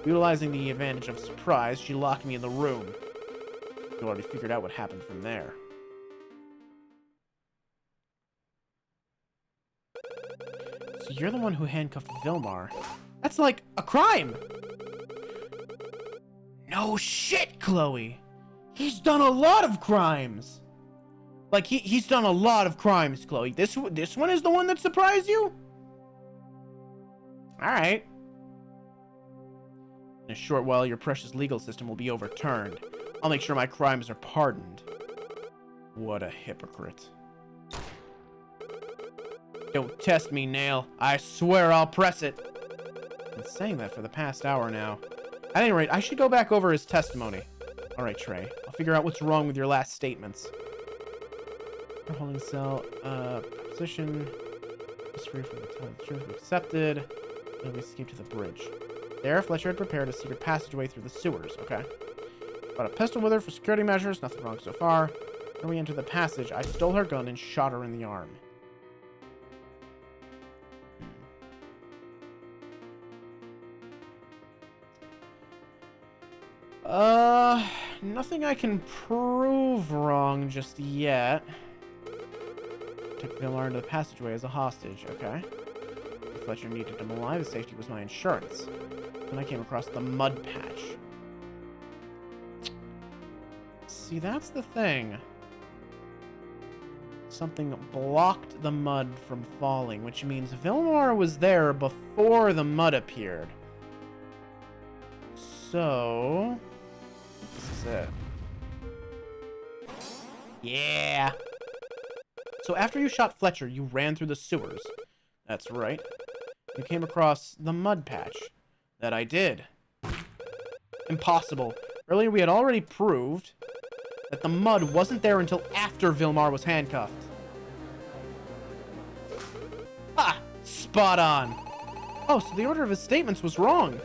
Utilizing the advantage of surprise, she locked me in the room. You already figured out what happened from there. So you're the one who handcuffed Vilmar. That's like a crime! No shit, Chloe! He's done a lot of crimes! Like, he's done a lot of crimes, Chloe. This one is the one that surprised you? Alright. In a short while, your precious legal system will be overturned. I'll make sure my crimes are pardoned. What a hypocrite. Don't test me, Nail. I swear I'll press it. I've been saying that for the past hour now. At any rate, I should go back over his testimony. All right, Trey. I'll figure out what's wrong with your last statements. Holding cell, position. Free from the time the truth accepted. And we escaped to the bridge. There, Fletcher had prepared a secret passageway through the sewers. Okay. Brought a pistol with her for security measures. Nothing wrong so far. When we entered the passage, I stole her gun and shot her in the arm. Nothing I can prove wrong just yet. Took Villar into the passageway as a hostage, okay. If Fletcher needed him alive, his safety was my insurance. Then I came across the mud patch. See, that's the thing. Something blocked the mud from falling, which means Vilmar was there before the mud appeared. So... this is it. Yeah! So after you shot Fletcher, you ran through the sewers. That's right. You came across the mud patch. That I did. Impossible. Earlier we had already proved that the mud wasn't there until after Vilmar was handcuffed. Ha! Spot on! Oh, so the order of his statements was wrong.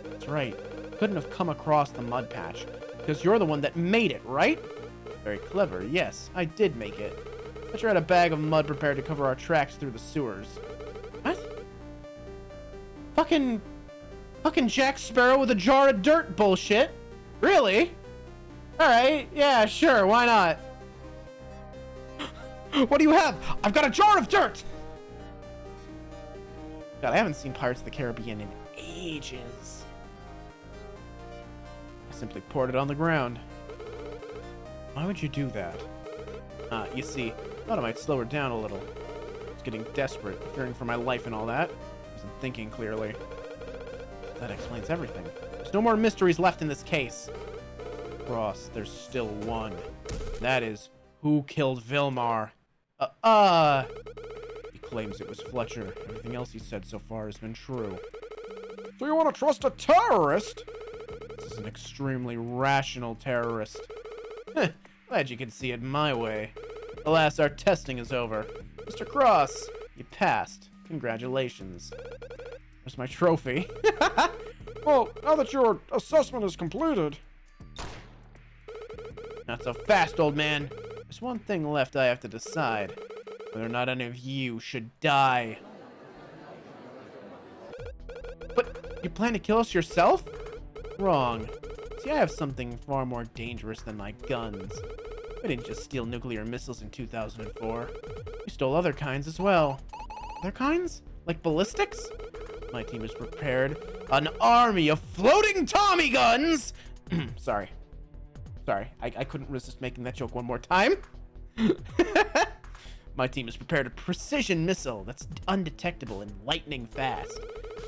That's right. Couldn't have come across the mud patch. Because you're the one that made it, right? Very clever. Yes, I did make it. Fletcher had a bag of mud prepared to cover our tracks through the sewers. What? Fucking Jack Sparrow with a jar of dirt bullshit? Really? Alright, yeah, sure, why not? What do you have? I've got a jar of dirt! God, I haven't seen Pirates of the Caribbean in ages. I simply poured it on the ground. Why would you do that? You see, I thought I might slow her down a little. I was getting desperate, fearing for my life and all that. I wasn't thinking clearly. That explains everything. There's no more mysteries left in this case. Ross, there's still one. That is, who killed Vilmar? He claims it was Fletcher. Everything else he said so far has been true. So you want to trust a terrorist? This is an extremely rational terrorist. Glad you can see it my way. Alas, our testing is over. Mr. Cross, you passed. Congratulations. There's my trophy. Well, now that your assessment is completed... Not so fast, old man. There's one thing left I have to decide. Whether or not any of you should die. But you plan to kill us yourself? Wrong. See, I have something far more dangerous than my guns. We didn't just steal nuclear missiles in 2004. We stole other kinds as well. Other kinds? Like ballistics? My team is prepared. An army of floating Tommy guns! Sorry. I couldn't resist making that joke one more time. My team has prepared a precision missile that's undetectable and lightning fast.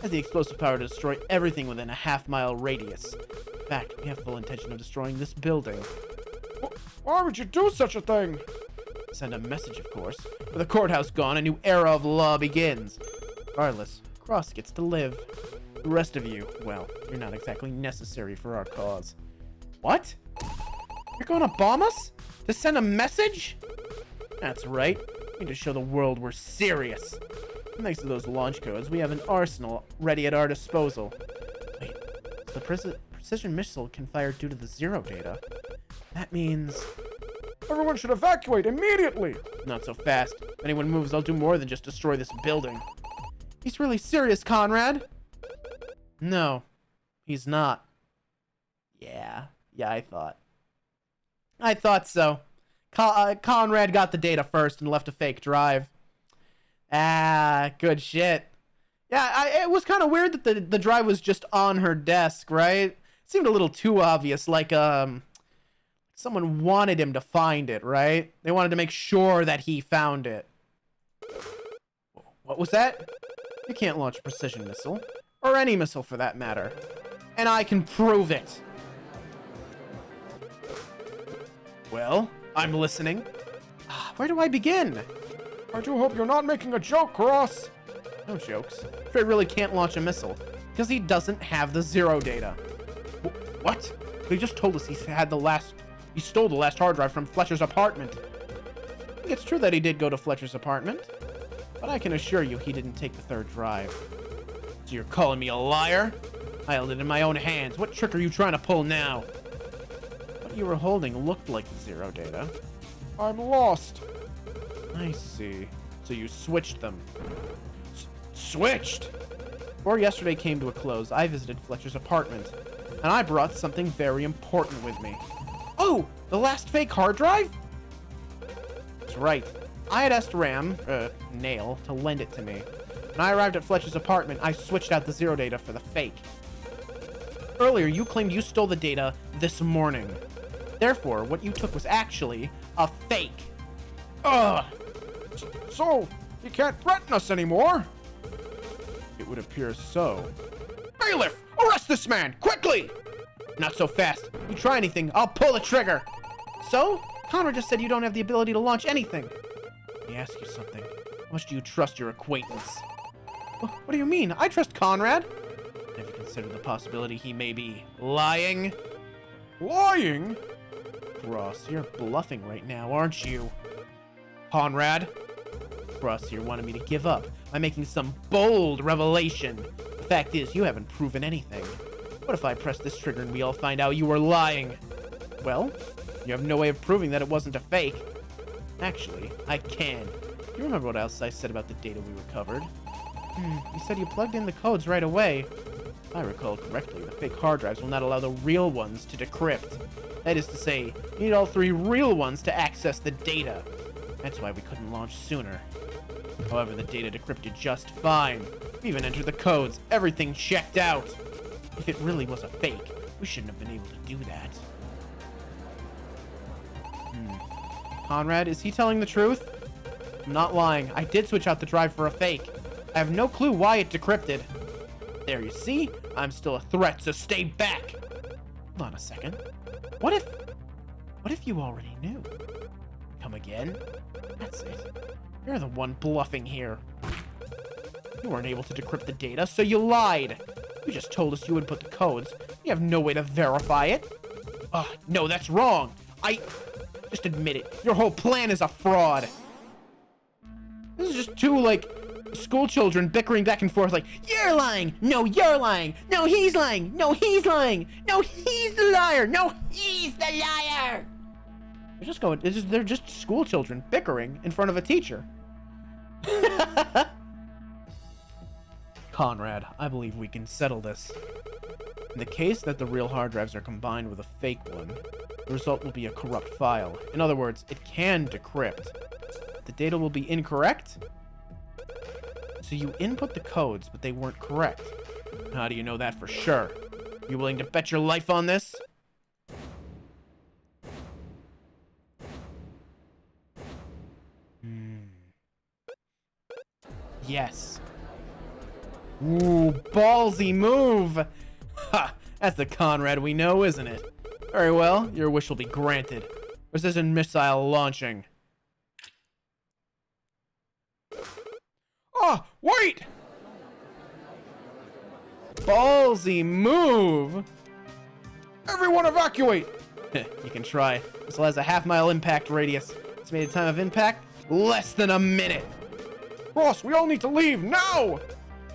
Has the explosive power to destroy everything within a half-mile radius. In fact, we have full intention of destroying this building. Why would you do such a thing? Send a message, of course. With the courthouse gone, a new era of law begins. Regardless, Cross gets to live. The rest of you, well, you're not exactly necessary for our cause. What? You're gonna bomb us? To send a message? That's right. We need to show the world we're serious. Thanks to those launch codes, we have an arsenal ready at our disposal. Wait, the precision missile can fire due to the zero data. That means... Everyone should evacuate immediately! Not so fast. If anyone moves, I'll do more than just destroy this building. He's really serious, Conrad. No, he's not. Yeah, I thought so. Conrad got the data first and left a fake drive. Ah, good shit. Yeah, it was kind of weird that the drive was just on her desk, right? It seemed a little too obvious, like someone wanted him to find it, right? They wanted to make sure that he found it. What was that? You can't launch a precision missile, or any missile for that matter. And I can prove it. Well, I'm listening. Where do I begin? I do hope you're not making a joke, Cross. No jokes. Trey really can't launch a missile because he doesn't have the zero data. What? He just told us he stole the last hard drive from Fletcher's apartment. It's true that he did go to Fletcher's apartment, but I can assure you he didn't take the third drive. So you're calling me a liar? I held it in my own hands. What trick are you trying to pull now? What you were holding looked like the zero data. I'm lost. I see. So you switched them. Switched? Before yesterday came to a close, I visited Fletcher's apartment, and I brought something very important with me. Oh, the last fake hard drive? That's right. I had asked Nail, to lend it to me. When I arrived at Fletcher's apartment, I switched out the zero data for the fake. Earlier, you claimed you stole the data this morning. Therefore, what you took was actually a fake. Ugh. So, you can't threaten us anymore? It would appear so. Bailiff, arrest this man, quickly! Not so fast. You try anything, I'll pull the trigger. So? Connor just said you don't have the ability to launch anything. Let me ask you something. How much do you trust your acquaintance? What do you mean? I trust Conrad. Have you considered the possibility he may be lying? Lying? Ross, you're bluffing right now, aren't you? Conrad? Ross here wanted me to give up by making some bold revelation. The fact is, you haven't proven anything. What if I press this trigger and we all find out you were lying? Well, you have no way of proving that it wasn't a fake. Actually, I can. Do you remember what else I said about the data we recovered? You said you plugged in the codes right away. If I recall correctly, the fake hard drives will not allow the real ones to decrypt. That is to say, you need all 3 real ones to access the data. That's why we couldn't launch sooner. However, the data decrypted just fine. We even entered the codes. Everything checked out. If it really was a fake, we shouldn't have been able to do that. Conrad, is he telling the truth? I'm not lying. I did switch out the drive for a fake. I have no clue why it decrypted. There, you see? I'm still a threat, so stay back. Hold on a second. What if you already knew? Come again? That's it. You're the one bluffing here. You weren't able to decrypt the data, so you lied. You just told us you input the codes. You have no way to verify it. No, that's wrong. Just admit it. Your whole plan is a fraud. This is just 2, school children bickering back and forth like, you're lying. No, you're lying. No, he's lying. No, he's lying. No, he's the liar. No, he's the liar. They're just school children bickering in front of a teacher. Conrad, I believe we can settle this. In the case that the real hard drives are combined with a fake one, the result will be a corrupt file. In other words, it can decrypt. The data will be incorrect? So you input the codes, but they weren't correct. How do you know that for sure? You willing to bet your life on this? Yes. Ooh, ballsy move! Ha! That's the Conrad we know, isn't it? Very well, your wish will be granted. Precision missile launching. Wait! Ballsy move! Everyone evacuate! You can try. This has a half-mile impact radius. Estimated time of impact, less than a minute. Ross, we all need to leave now!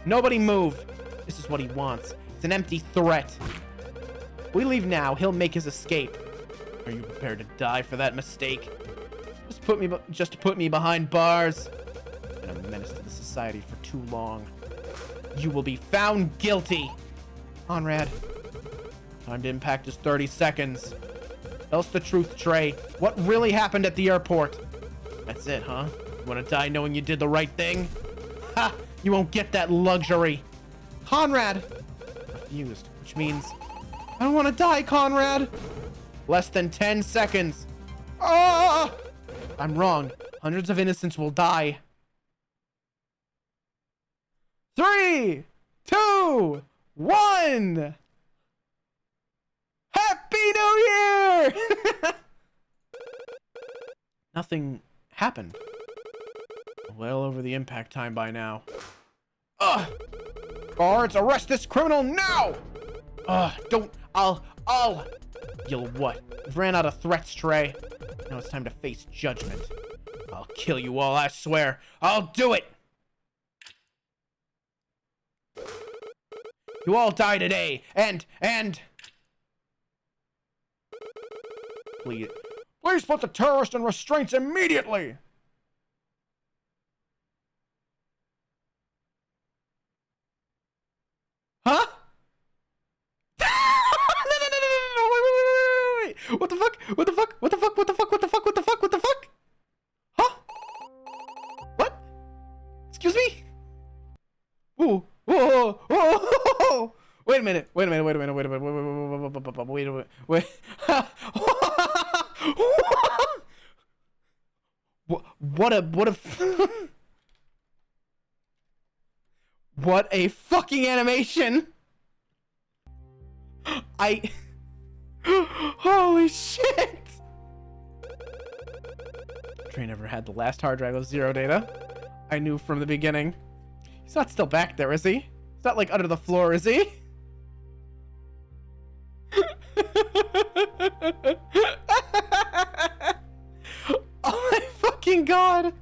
Nobody move. This is what he wants. It's an empty threat. If we leave now, he'll make his escape. Are you prepared to die for that mistake? Just put me behind bars. Been a menace to the society for too long. You will be found guilty. Conrad. Time to impact is 30 seconds. Tell us the truth, Trey. What really happened at the airport? That's it, huh? You want to die knowing you did the right thing? Ha! You won't get that luxury. Conrad! Refused, which means I don't want to die, Conrad. Less than 10 seconds. I'm wrong. Hundreds of innocents will die. 3, 2, 1. Happy New Year! Nothing happened. Well over the impact time by now. Ugh! Guards, arrest this criminal now! I'll... You'll what? You've ran out of threats, Trey. Now it's time to face judgment. I'll kill you all, I swear. I'll do it! You all die today, and... Please Please put the terrorist in restraints immediately! Huh? No, wait. What the fuck? What the fuck? What the fuck? What the fuck? What the fuck? What the fuck? What the fuck? Huh? What? Excuse me? Ooh. Whoa. Whoa. Wait a minute. Wait a minute. Wait a minute. Wait a minute. Wait a minute. Wait. What a fucking animation. Holy shit! Trey never had the last hard drive of Zero Data. I knew from the beginning. He's not still back there, is he? He's not like under the floor, is he? Oh my fucking god!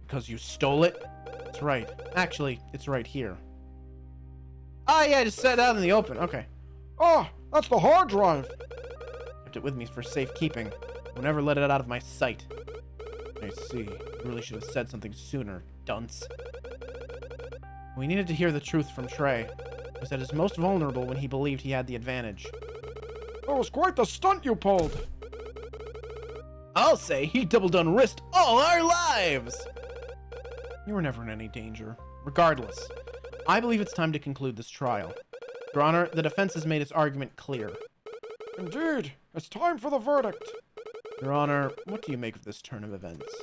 Because you stole it? That's right. Actually, it's right here. Oh yeah, just set it out in the open. Okay. Oh, that's the hard drive. Kept it with me for safekeeping. I'll never let it out of my sight. I see. You really should have said something sooner, dunce. We needed to hear the truth from Trey. He was at his most vulnerable when he believed he had the advantage. That was quite the stunt you pulled. I'll say he double-done risked all our lives! You were never in any danger. Regardless, I believe it's time to conclude this trial. Your Honor, the defense has made its argument clear. Indeed. It's time for the verdict. Your Honor, what do you make of this turn of events?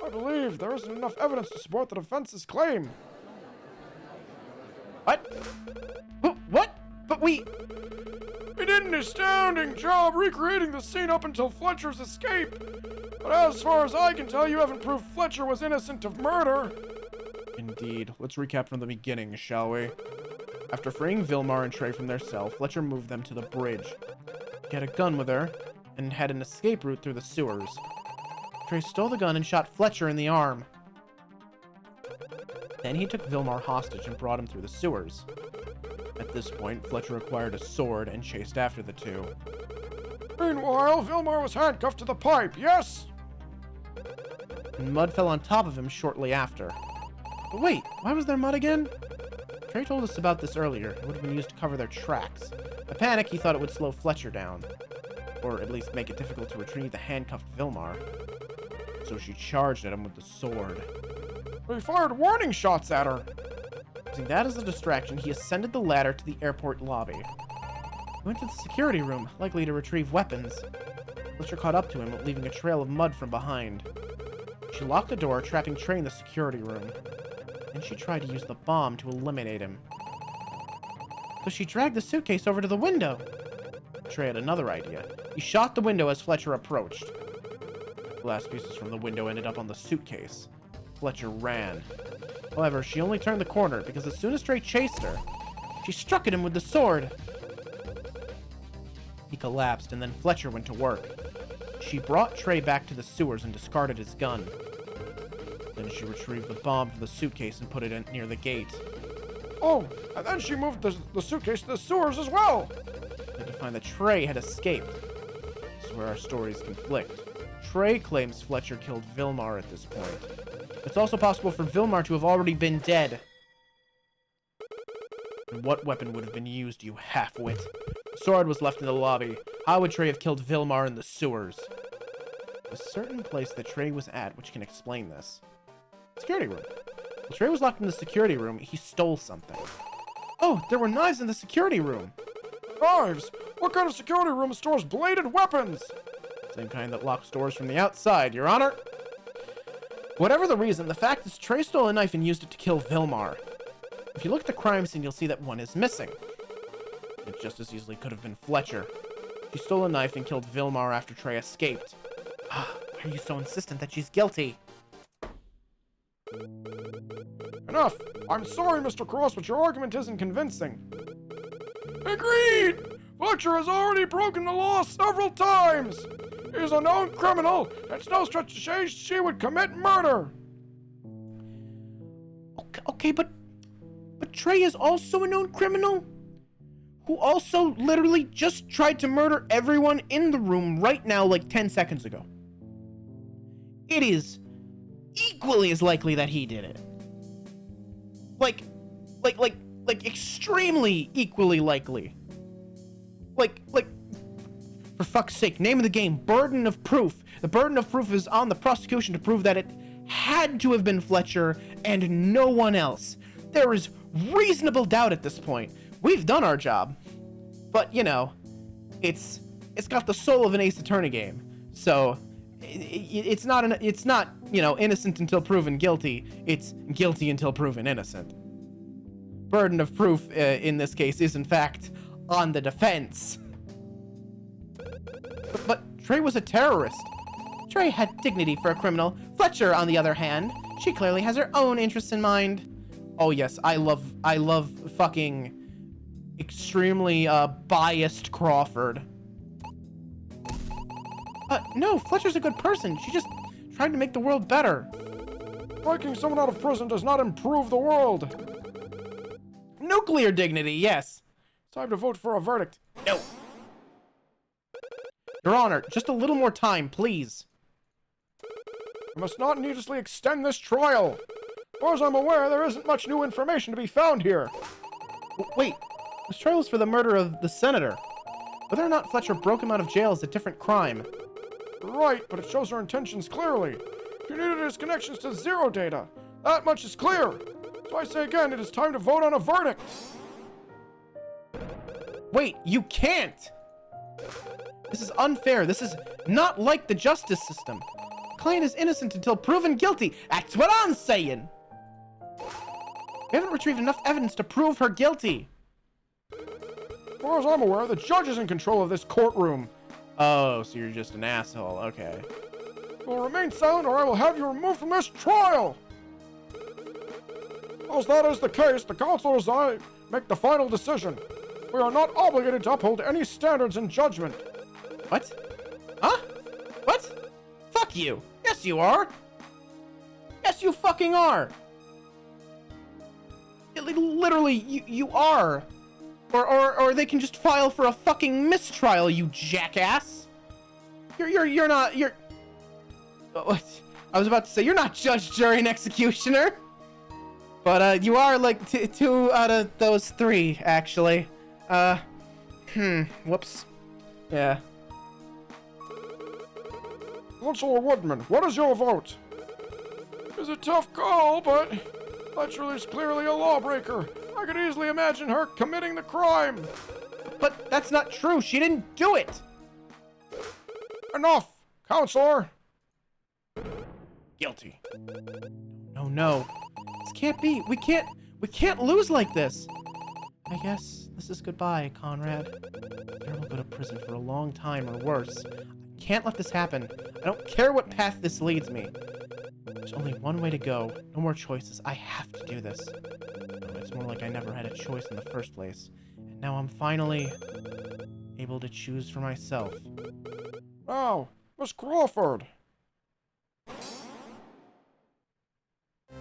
I believe there isn't enough evidence to support the defense's claim. What? What? But we did an astounding job recreating the scene up until Fletcher's escape. But as far as I can tell, you haven't proved Fletcher was innocent of murder. Indeed. Let's recap from the beginning, shall we? After freeing Vilmar and Trey from their cell, Fletcher moved them to the bridge. He had a gun with her, and had an escape route through the sewers. Trey stole the gun and shot Fletcher in the arm. Then he took Vilmar hostage and brought him through the sewers. At this point, Fletcher acquired a sword and chased after the two. Meanwhile, Vilmar was handcuffed to the pipe, yes? And mud fell on top of him shortly after. But wait, why was there mud again? Trey told us about this earlier. It would have been used to cover their tracks. A panic, he thought it would slow Fletcher down. Or at least make it difficult to retrieve the handcuffed Vilmar. So she charged at him with the sword. He fired warning shots at her. Using that as a distraction, he ascended the ladder to the airport lobby. He went to the security room, likely to retrieve weapons. Fletcher caught up to him, leaving a trail of mud from behind. She locked the door, trapping Trey in the security room. Then she tried to use the bomb to eliminate him. So she dragged the suitcase over to the window. Trey had another idea. He shot the window as Fletcher approached. Glass pieces from the window ended up on the suitcase. Fletcher ran. However, she only turned the corner because as soon as Trey chased her, she struck at him with the sword. He collapsed, and then Fletcher went to work. She brought Trey back to the sewers and discarded his gun. Then she retrieved the bomb from the suitcase and put it in near the gate. Oh, and then she moved the suitcase to the sewers as well. And to find that Trey had escaped. This is where our stories conflict. Trey claims Fletcher killed Vilmar at this point. It's also possible for Vilmar to have already been dead. And what weapon would have been used, you half-wit? The sword was left in the lobby. How would Trey have killed Vilmar in the sewers? A certain place that Trey was at which can explain this. Security room. While Trey was locked in the security room, he stole something. Oh, there were knives in the security room. Knives? What kind of security room stores bladed weapons? Same kind that locks doors from the outside, Your Honor. Whatever the reason, the fact is Trey stole a knife and used it to kill Vilmar. If you look at the crime scene, you'll see that one is missing. It just as easily could have been Fletcher. She stole a knife and killed Vilmar after Trey escaped. Why are you so insistent that she's guilty? Enough! I'm sorry, Mr. Cross, but your argument isn't convincing. Agreed! Fletcher has already broken the law several times! He is a known criminal. It's no stretch to say she would commit murder! Okay, but Trey is also a known criminal? Who also literally just tried to murder everyone in the room right now like 10 seconds ago. It is equally as likely that he did it. Like extremely equally likely. Like, for fuck's sake, name of the game, burden of proof. The burden of proof is on the prosecution to prove that it had to have been Fletcher and no one else. There is reasonable doubt at this point. We've done our job. But, you know, it's got the soul of an Ace Attorney game. So, it's not, you know, innocent until proven guilty. It's guilty until proven innocent. Burden of proof, in this case, is in fact on the defense. But Trey was a terrorist. Trey had dignity for a criminal. Fletcher, on the other hand, she clearly has her own interests in mind. Oh yes, I love fucking extremely biased Crawford. No, Fletcher's a good person. She just tried to make the world better. Breaking someone out of prison does not improve the world. Nuclear dignity, yes. Time to vote for a verdict. No. Your Honor, just a little more time, please. I must not needlessly extend this trial. As far as I'm aware, there isn't much new information to be found here. Wait, this trial is for the murder of the senator. Whether or not Fletcher broke him out of jail is a different crime. Right, but it shows her intentions clearly. She needed his connections to Zero Data. That much is clear. So I say again, it is time to vote on a verdict. Wait, you can't! This is unfair. This is not like the justice system. The client is innocent until proven guilty. That's what I'm saying! We haven't retrieved enough evidence to prove her guilty. As far as I'm aware, the judge is in control of this courtroom. Oh, so you're just an asshole. Okay. You will remain silent or I will have you removed from this trial! As that is the case, the counselors and I make the final decision. We are not obligated to uphold any standards in judgment. What? Huh? What? Fuck you. Yes, you are. Yes, you fucking are. Literally, you are. Or they can just file for a fucking mistrial, you jackass. You're not, what? I was about to say, you're not judge, jury, and executioner. But, you are, like, two out of those three, actually. Whoops. Yeah. Counselor Woodman, what is your vote? It's a tough call, but Fletcher is clearly a lawbreaker. I could easily imagine her committing the crime. But that's not true. She didn't do it. Enough, Counselor. Guilty. No. This can't be. We can't lose like this. I guess this is goodbye, Conrad. Claire will go to prison for a long time or worse. I can't let this happen. I don't care what path this leads me. There's only one way to go. No more choices. I have to do this. No, it's more like I never had a choice in the first place. And now I'm finally able to choose for myself. Oh, Miss Crawford.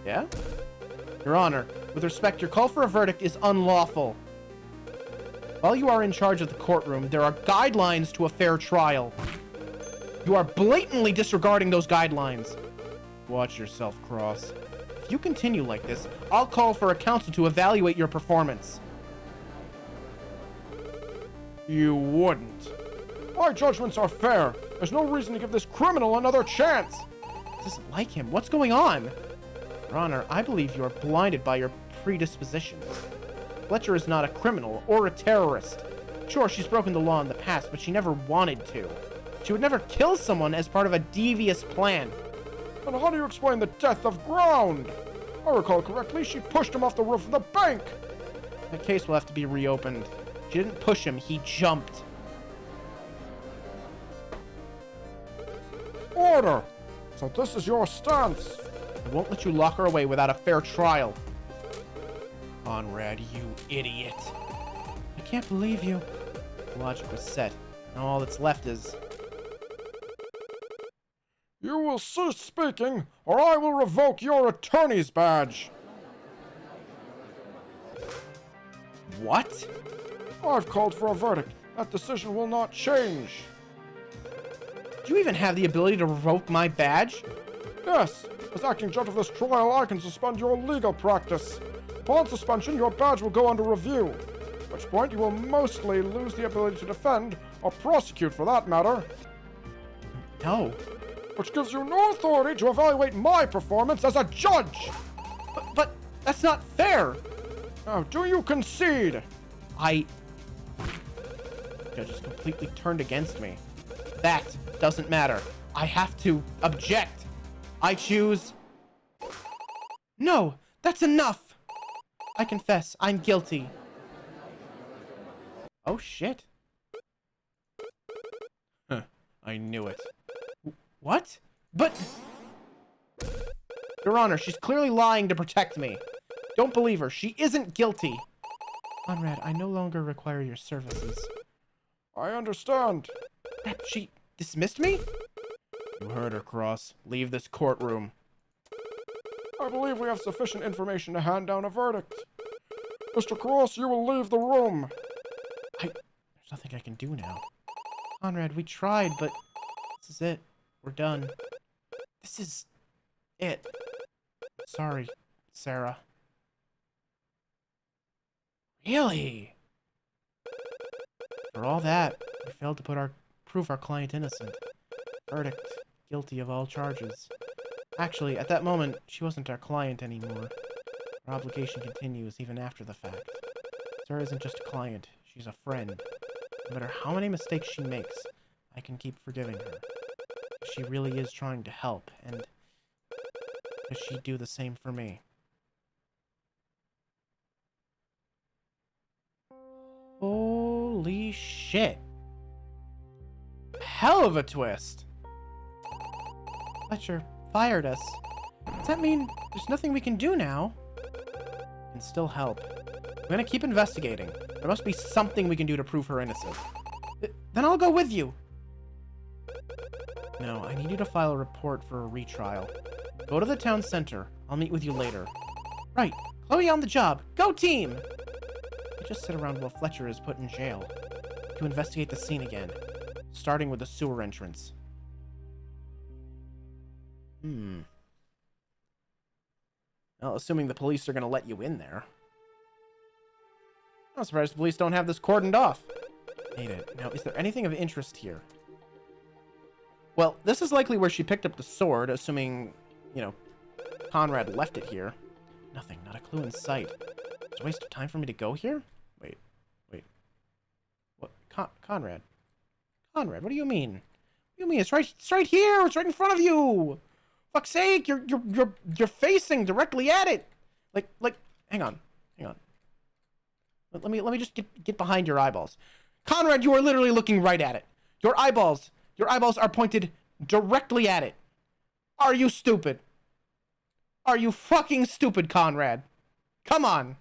Yeah? Your Honor, with respect, your call for a verdict is unlawful. While you are in charge of the courtroom, there are guidelines to a fair trial. You are blatantly disregarding those guidelines. Watch yourself, Cross. If you continue like this, I'll call for a counsel to evaluate your performance. You wouldn't. My judgments are fair. There's no reason to give this criminal another chance. This isn't like him. What's going on? Your Honor, I believe you are blinded by your predispositions. Fletcher is not a criminal or a terrorist. Sure, she's broken the law in the past, but she never wanted to. She would never kill someone as part of a devious plan. And how do you explain the death of Ground? I recall correctly, she pushed him off the roof of the bank. The case will have to be reopened. She didn't push him, he jumped. murder. So this is your stance. I won't let you lock her away without a fair trial. Conrad, you idiot. I can't believe you. The logic was set. Now all that's left is... You will cease speaking, or I will revoke your attorney's badge. What? I've called for a verdict. That decision will not change. Do you even have the ability to revoke my badge? Yes, as acting judge of this trial, I can suspend your legal practice. Upon suspension, your badge will go under review, at which point you will mostly lose the ability to defend, or prosecute for that matter. No. Which gives you no authority to evaluate my performance as a judge! But that's not fair! Now, do you concede? The judge is completely turned against me. That doesn't matter. I have to object. I choose... No, that's enough! I confess, I'm guilty. Oh, shit. Huh, I knew it. What? But... Your Honor, she's clearly lying to protect me. Don't believe her. She isn't guilty. Conrad, I no longer require your services. I understand. Crap, she dismissed me? You heard her, Cross. Leave this courtroom. I believe we have sufficient information to hand down a verdict. Mr. Cross, you will leave the room. There's nothing I can do now. Conrad, we tried, but this is it. We're done. This is it. Sorry, Sarah. Really? For all that, we failed to prove our client innocent. Verdict, guilty of all charges. Actually, at that moment, she wasn't our client anymore. Her obligation continues even after the fact. Sarah isn't just a client, she's a friend. No matter how many mistakes she makes, I can keep forgiving her. She really is trying to help, and does she do the same for me? Holy shit. Hell of a twist. Fletcher fired us. Does that mean there's nothing we can do now? We can still help. I'm gonna keep investigating. There must be something we can do to prove her innocent. Then I'll go with you. No, I need you to file a report for a retrial. Go to the town center. I'll meet with you later. Right. Chloe on the job. Go team! I just sit around while Fletcher is put in jail. To investigate the scene again. Starting with the sewer entrance. Well, assuming the police are gonna let you in there. I'm surprised the police don't have this cordoned off. Made it. Now, is there anything of interest here? Well, this is likely where she picked up the sword, assuming, you know, Conrad left it here. Nothing, not a clue in sight. It's a waste of time for me to go here? Wait. What? Conrad? Conrad, what do you mean? What do you mean? It's right here! It's right in front of you! Fuck's sake, you're facing directly at it! Like, hang on. Let me just get behind your eyeballs. Conrad, you are literally looking right at it. Your eyeballs are pointed directly at it. Are you stupid? Are you fucking stupid, Conrad? Come on.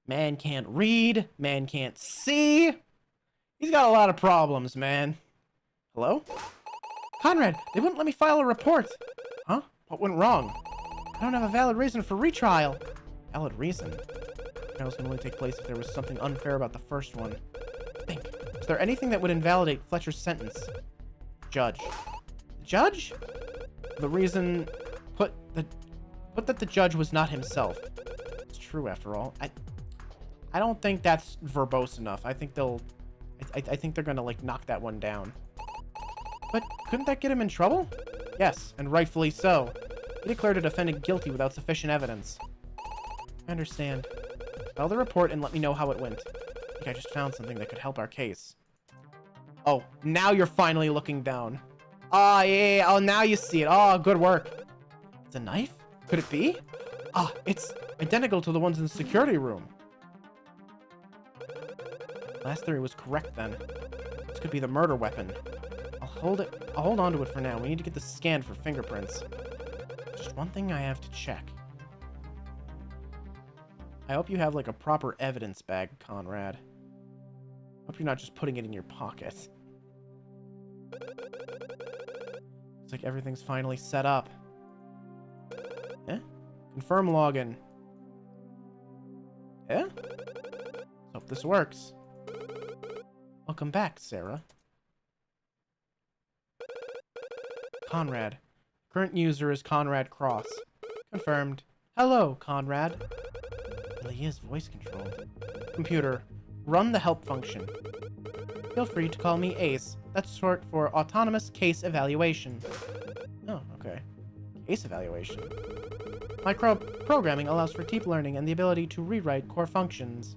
Man can't read. Man can't see. He's got a lot of problems, man. Hello? Conrad, they wouldn't let me file a report. Huh? What went wrong? I don't have a valid reason for retrial. Valid reason? Trials can only take place if there was something unfair about the first one. Think. Is there anything that would invalidate Fletcher's sentence? Judge. The judge? The reason put that the judge was not himself. It's true after all. I don't think that's verbose enough. I think I think they're gonna like knock that one down. But couldn't that get him in trouble? Yes, and rightfully so. He declared a defendant guilty without sufficient evidence. I understand. File the report and let me know how it went. I think I just found something that could help our case. Oh, now you're finally looking down. Ah, yeah. Oh, now you see it. Oh, good work. It's a knife? Could it be? Ah, it's identical to the ones in the security room. Last theory was correct then. This could be the murder weapon. I'll hold on to it for now. We need to get this scanned for fingerprints. Just one thing I have to check. I hope you have like a proper evidence bag, Conrad. Hope you're not just putting it in your pocket. Looks like everything's finally set up. Eh? Confirm login. Eh? Hope this works. Welcome back, Sarah. Conrad. Current user is Conrad Cross. Confirmed. Hello, Conrad. Really is voice controlled. Computer. Run the help function. Feel free to call me ACE. That's short for Autonomous Case Evaluation. Oh, okay. Case evaluation. My programming allows for deep learning and the ability to rewrite core functions.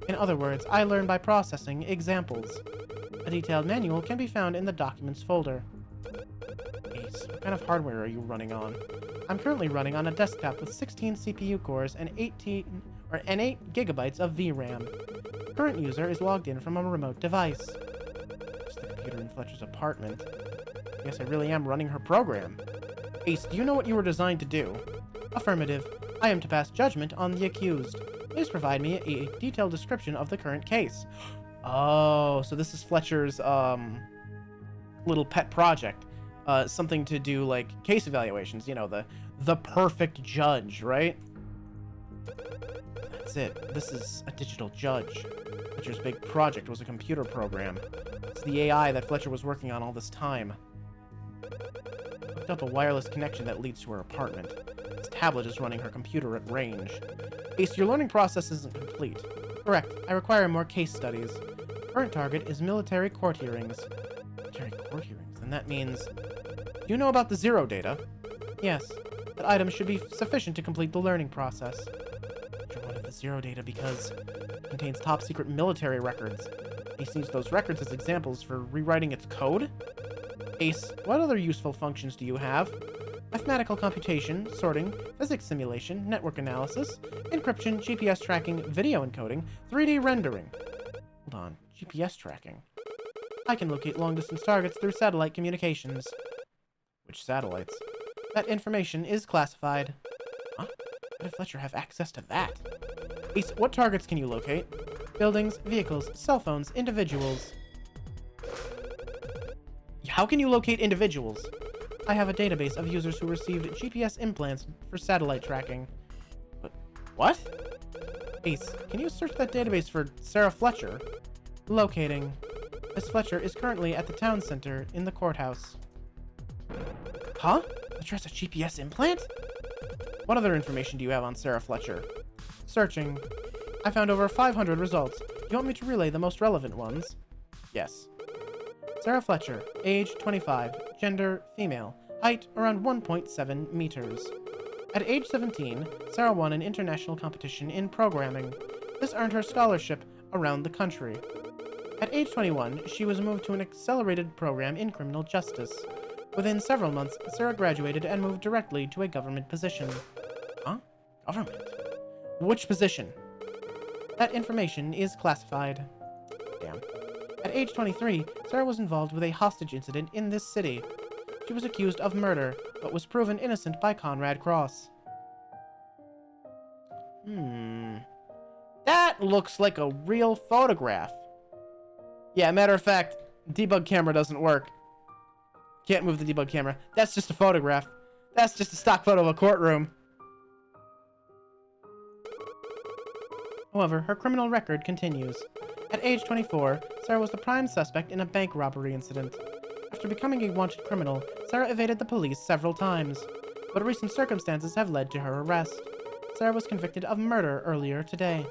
In other words, I learn by processing examples. A detailed manual can be found in the Documents folder. Ace, what kind of hardware are you running on? I'm currently running on a desktop with 16 CPU cores and 8 gigabytes of VRAM. Current user is logged in from a remote device. It's the computer in Fletcher's apartment. Yes, I really am running her program. Ace, do you know what you were designed to do? Affirmative. I am to pass judgment on the accused. Please provide me a detailed description of the current case. Oh, so this is Fletcher's, little pet project. Something to do, like, case evaluations. You know, the perfect judge, right? That's it. This is a digital judge. Fletcher's big project was a computer program. It's the AI that Fletcher was working on all this time. Hooked up a wireless connection that leads to her apartment. This tablet is running her computer at range. Ace, your learning process isn't complete. Correct. I require more case studies. Current target is military court hearings. Military court hearings? Then that means... Do you know about the zero data? Yes. That item should be sufficient to complete the learning process. You wanted the zero data because it contains top secret military records. Ace needs those records as examples for rewriting its code? Ace, what other useful functions do you have? Mathematical computation, sorting, physics simulation, network analysis, encryption, GPS tracking, video encoding, 3D rendering. Hold on, GPS tracking. I can locate long-distance targets through satellite communications. Which satellites? That information is classified. Huh? How did Fletcher have access to that? Ace, what targets can you locate? Buildings, vehicles, cell phones, individuals. How can you locate individuals? I have a database of users who received GPS implants for satellite tracking. But what? Ace, can you search that database for Sarah Fletcher? Locating. Miss Fletcher is currently at the town center in the courthouse. Huh? Fletcher has a GPS implant? What other information do you have on Sarah Fletcher? Searching. I found over 500 results. Do you want me to relay the most relevant ones? Yes. Sarah Fletcher, age 25, gender female, height around 1.7 meters. At age 17, Sarah won an international competition in programming. This earned her scholarship around the country. At age 21, she was moved to an accelerated program in criminal justice. Within several months, Sarah graduated and moved directly to a government position. Huh? Government? Which position? That information is classified. Damn. At age 23, Sarah was involved with a hostage incident in this city. She was accused of murder, but was proven innocent by Conrad Cross. That looks like a real photograph. Yeah, matter of fact, debug camera doesn't work. Can't move the debug camera. That's just a photograph. That's just a stock photo of a courtroom. However, her criminal record continues. At age 24, Sarah was the prime suspect in a bank robbery incident. After becoming a wanted criminal, Sarah evaded the police several times, but recent circumstances have led to her arrest. Sarah was convicted of murder earlier today.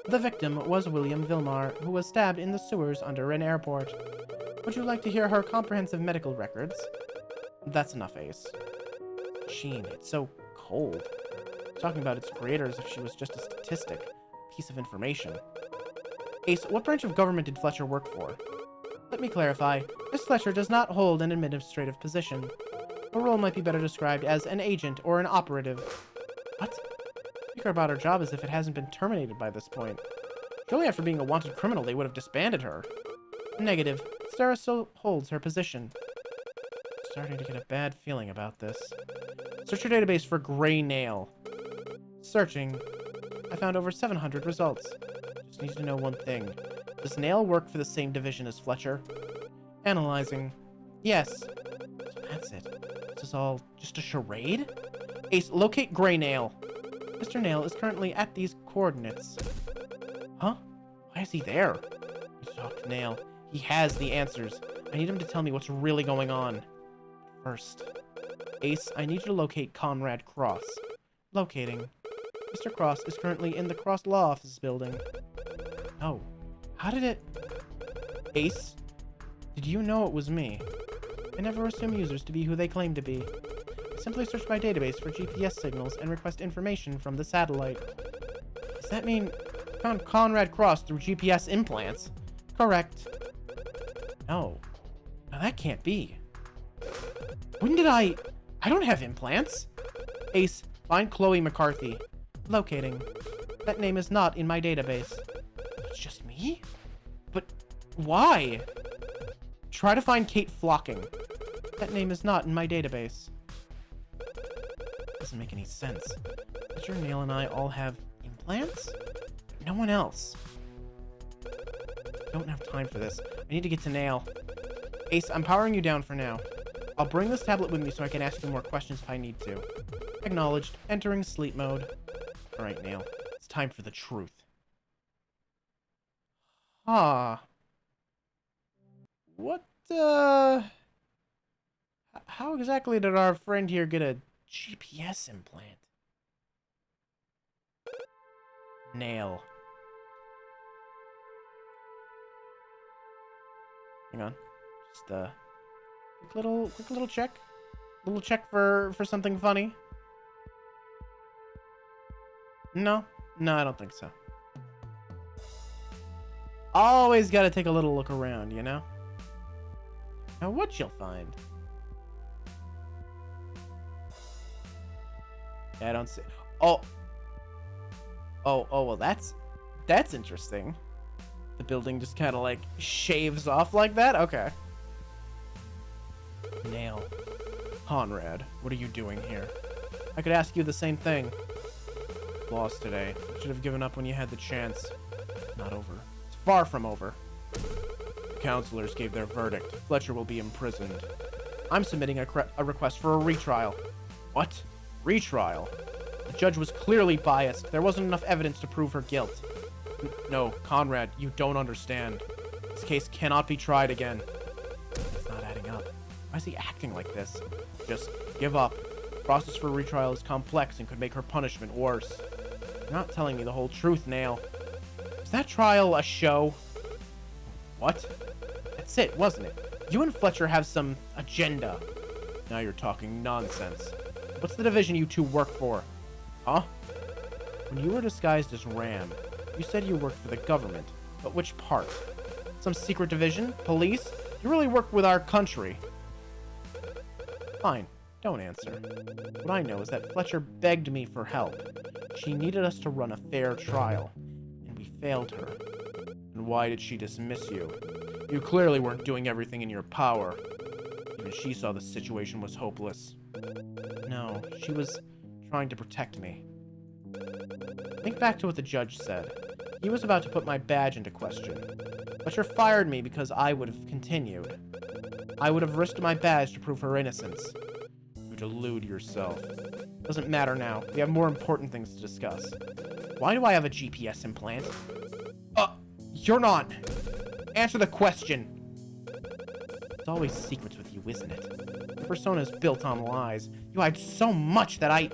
The victim was William Vilmar, who was stabbed in the sewers under an airport. Would you like to hear her comprehensive medical records? That's enough, Ace. Sheen, it's so cold. Talking about its creator as if she was just a statistic, a piece of information. Ace, what branch of government did Fletcher work for? Let me clarify. Miss Fletcher does not hold an administrative position. Her role might be better described as an agent or an operative. What? Speak about her job as if it hasn't been terminated by this point. Surely after being a wanted criminal, they would have disbanded her. Negative. Sarah still holds her position. Starting to get a bad feeling about this. Search your database for gray nail. Searching. I found over 700 results. Just need to know one thing. Does Nail work for the same division as Fletcher? Analyzing. Yes. So that's it. This is all just a charade? Ace, locate Gray Nail. Mr. Nail is currently at these coordinates. Huh? Why is he there? I need to talk to Nail. He has the answers. I need him to tell me what's really going on. First. Ace, I need you to locate Conrad Cross. Locating. Mr. Cross is currently in the Cross Law Office building. Oh. How did it... Ace? Did you know it was me? I never assume users to be who they claim to be. I simply search my database for GPS signals and request information from the satellite. Does that mean you found Conrad Cross through GPS implants? Correct. No. Now that can't be. When did I don't have implants. Ace, find Chloe McCarthy. Locating. That name is not in my database. It's just me? But why? Try to find Kate Flocking. That name is not in my database. Doesn't make any sense. Mr. Nail and I all have implants? But no one else. I don't have time for this. I need to get to Nail. Ace, I'm powering you down for now. I'll bring this tablet with me so I can ask you more questions if I need to. Acknowledged. Entering sleep mode. Alright, Nail. It's time for the truth. Huh. What, how exactly did our friend here get a GPS implant? Nail. Hang on. Just, quick little check. Little check for something funny. No, I don't think so. Always gotta take a little look around, you know? Now what you'll find. Yeah, I don't see. Oh, well, that's interesting. The building just kind of like shaves off like that? Okay. Nail. Conrad, what are you doing here? I could ask you the same thing. Lost today. Should have given up when you had the chance. Not over. It's far from over. The counselors gave their verdict. Fletcher will be imprisoned. I'm submitting a request for a retrial. What? Retrial? The judge was clearly biased. There wasn't enough evidence to prove her guilt. No, Conrad, you don't understand. This case cannot be tried again. It's not adding up. Why is he acting like this? Just give up. The process for retrial is complex and could make her punishment worse. You're not telling me the whole truth, Nail. Was that trial a show? What? That's it, wasn't it? You and Fletcher have some agenda. Now you're talking nonsense. What's the division you two work for? Huh? When you were disguised as Ram, you said you worked for the government. But which part? Some secret division? Police? You really work with our country. Fine. Don't answer. What I know is that Fletcher begged me for help. She needed us to run a fair trial, and we failed her. And why did she dismiss you? You clearly weren't doing everything in your power. Even she saw the situation was hopeless. No, she was trying to protect me. Think back to what the judge said. He was about to put my badge into question. Fletcher fired me because I would have continued. I would have risked my badge to prove her innocence. You delude yourself. Doesn't matter now. We have more important things to discuss. Why do I have a GPS implant? You're not. Answer the question. It's always secrets with you, isn't it? Your persona is built on lies. You hide so much that I'm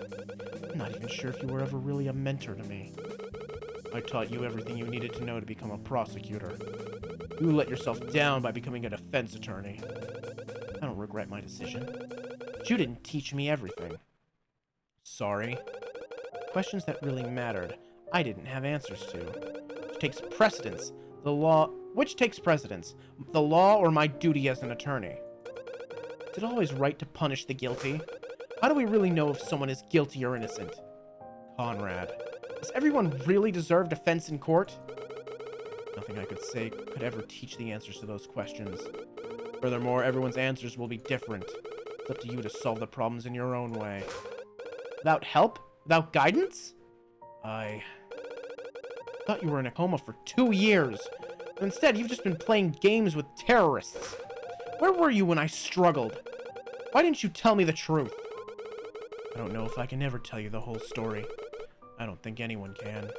not even sure if you were ever really a mentor to me. I taught you everything you needed to know to become a prosecutor. You let yourself down by becoming a defense attorney. I don't regret my decision. But you didn't teach me everything. Sorry. Questions that really mattered, I didn't have answers to. Which takes precedence? Which takes precedence? The law or my duty as an attorney? Is it always right to punish the guilty? How do we really know if someone is guilty or innocent? Conrad. Does everyone really deserve defense in court? Nothing I could say could ever teach the answers to those questions. Furthermore, everyone's answers will be different. It's up to you to solve the problems in your own way. Without help? Without guidance? I thought you were in a coma for 2 years. But instead, you've just been playing games with terrorists. Where were you when I struggled? Why didn't you tell me the truth? I don't know if I can ever tell you the whole story. I don't think anyone can.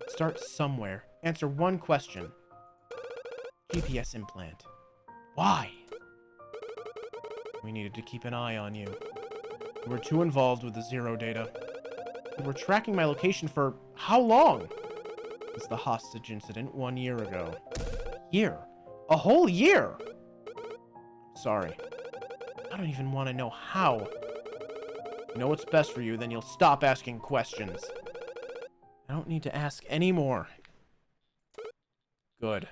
Start somewhere. Answer one question. GPS implant. Why? We needed to keep an eye on you. You were too involved with the Zero data. You were tracking my location for how long? Since the hostage incident 1 year ago. Year? A whole year? Sorry. I don't even want to know how. You know what's best for you, then you'll stop asking questions. I don't need to ask any more. Good.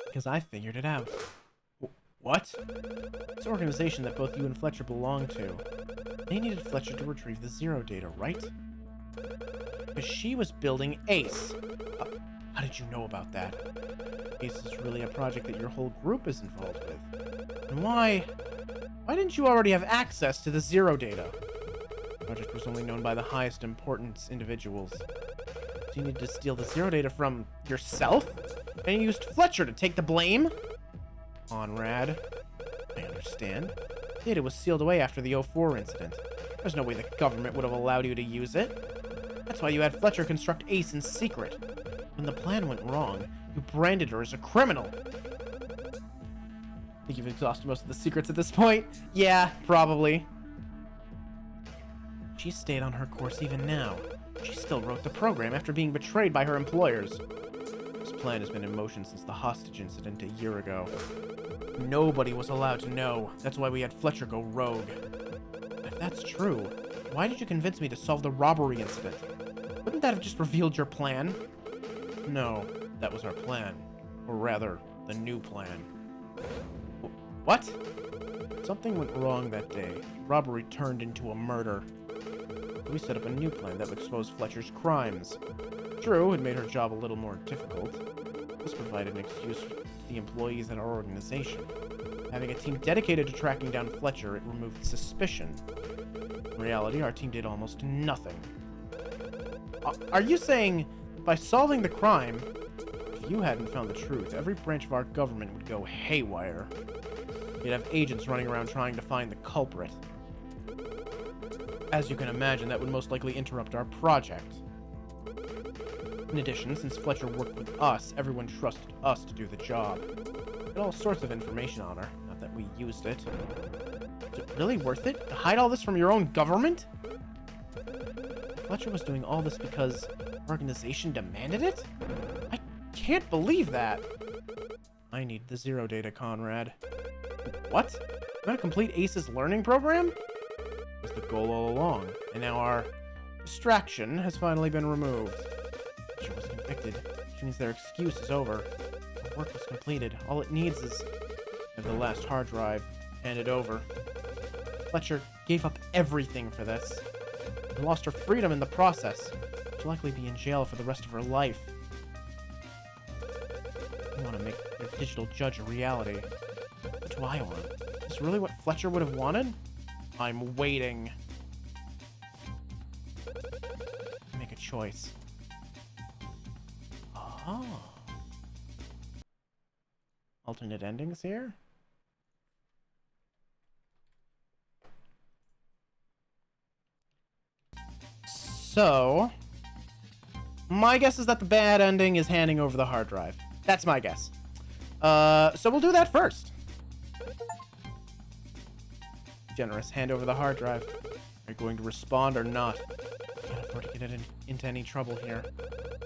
Because I figured it out. What? This organization that both you and Fletcher belong to. They needed Fletcher to retrieve the Zero data, right? Because she was building ACE. How did you know about that? ACE is really a project that your whole group is involved with. And why didn't you already have access to the Zero data? The project was only known by the highest importance individuals. So you needed to steal the Zero data from yourself? And you used Fletcher to take the blame? Conrad, I understand. Data was sealed away after the 04 incident. There's no way the government would have allowed you to use it. That's why you had Fletcher construct ACE in secret. When the plan went wrong, you branded her as a criminal. Think you've exhausted most of the secrets at this point? Yeah, probably. She stayed on her course even now. She still wrote the program after being betrayed by her employers. This plan has been in motion since the hostage incident a year ago. Nobody was allowed to know. That's why we had Fletcher go rogue. If that's true, why did you convince me to solve the robbery incident? Wouldn't that have just revealed your plan? No, that was our plan. Or rather, the new plan. What? Something went wrong that day. Robbery turned into a murder. We set up a new plan that would expose Fletcher's crimes. True, it made her job a little more difficult. This provided an excuse to the employees at our organization. Having a team dedicated to tracking down Fletcher, it removed suspicion. In reality, our team did almost nothing. Are you saying by solving the crime, if you hadn't found the truth, every branch of our government would go haywire? You'd have agents running around trying to find the culprit. As you can imagine, that would most likely interrupt our project. In addition, since Fletcher worked with us, everyone trusted us to do the job. We had all sorts of information on her, not that we used it. Is it really worth it to hide all this from your own government? Fletcher was doing all this because the organization demanded it? I can't believe that. I need the Zero data, Conrad. What? You want to complete ACE's learning program? That was the goal all along, and now our distraction has finally been removed. Fletcher was convicted, which means their excuse is over. The work was completed. All it needs is have the last hard drive handed over. Fletcher gave up everything for this and lost her freedom in the process. She'll likely be in jail for the rest of her life. I want to make their digital judge a reality. What do I want? Is this really what Fletcher would have wanted? I'm waiting. Make a choice. Oh. Alternate endings here? So, my guess is that the bad ending is handing over the hard drive. That's my guess. So we'll do that first. Generous, hand over the hard drive. Are you going to respond or not? Can't afford to get into any trouble here.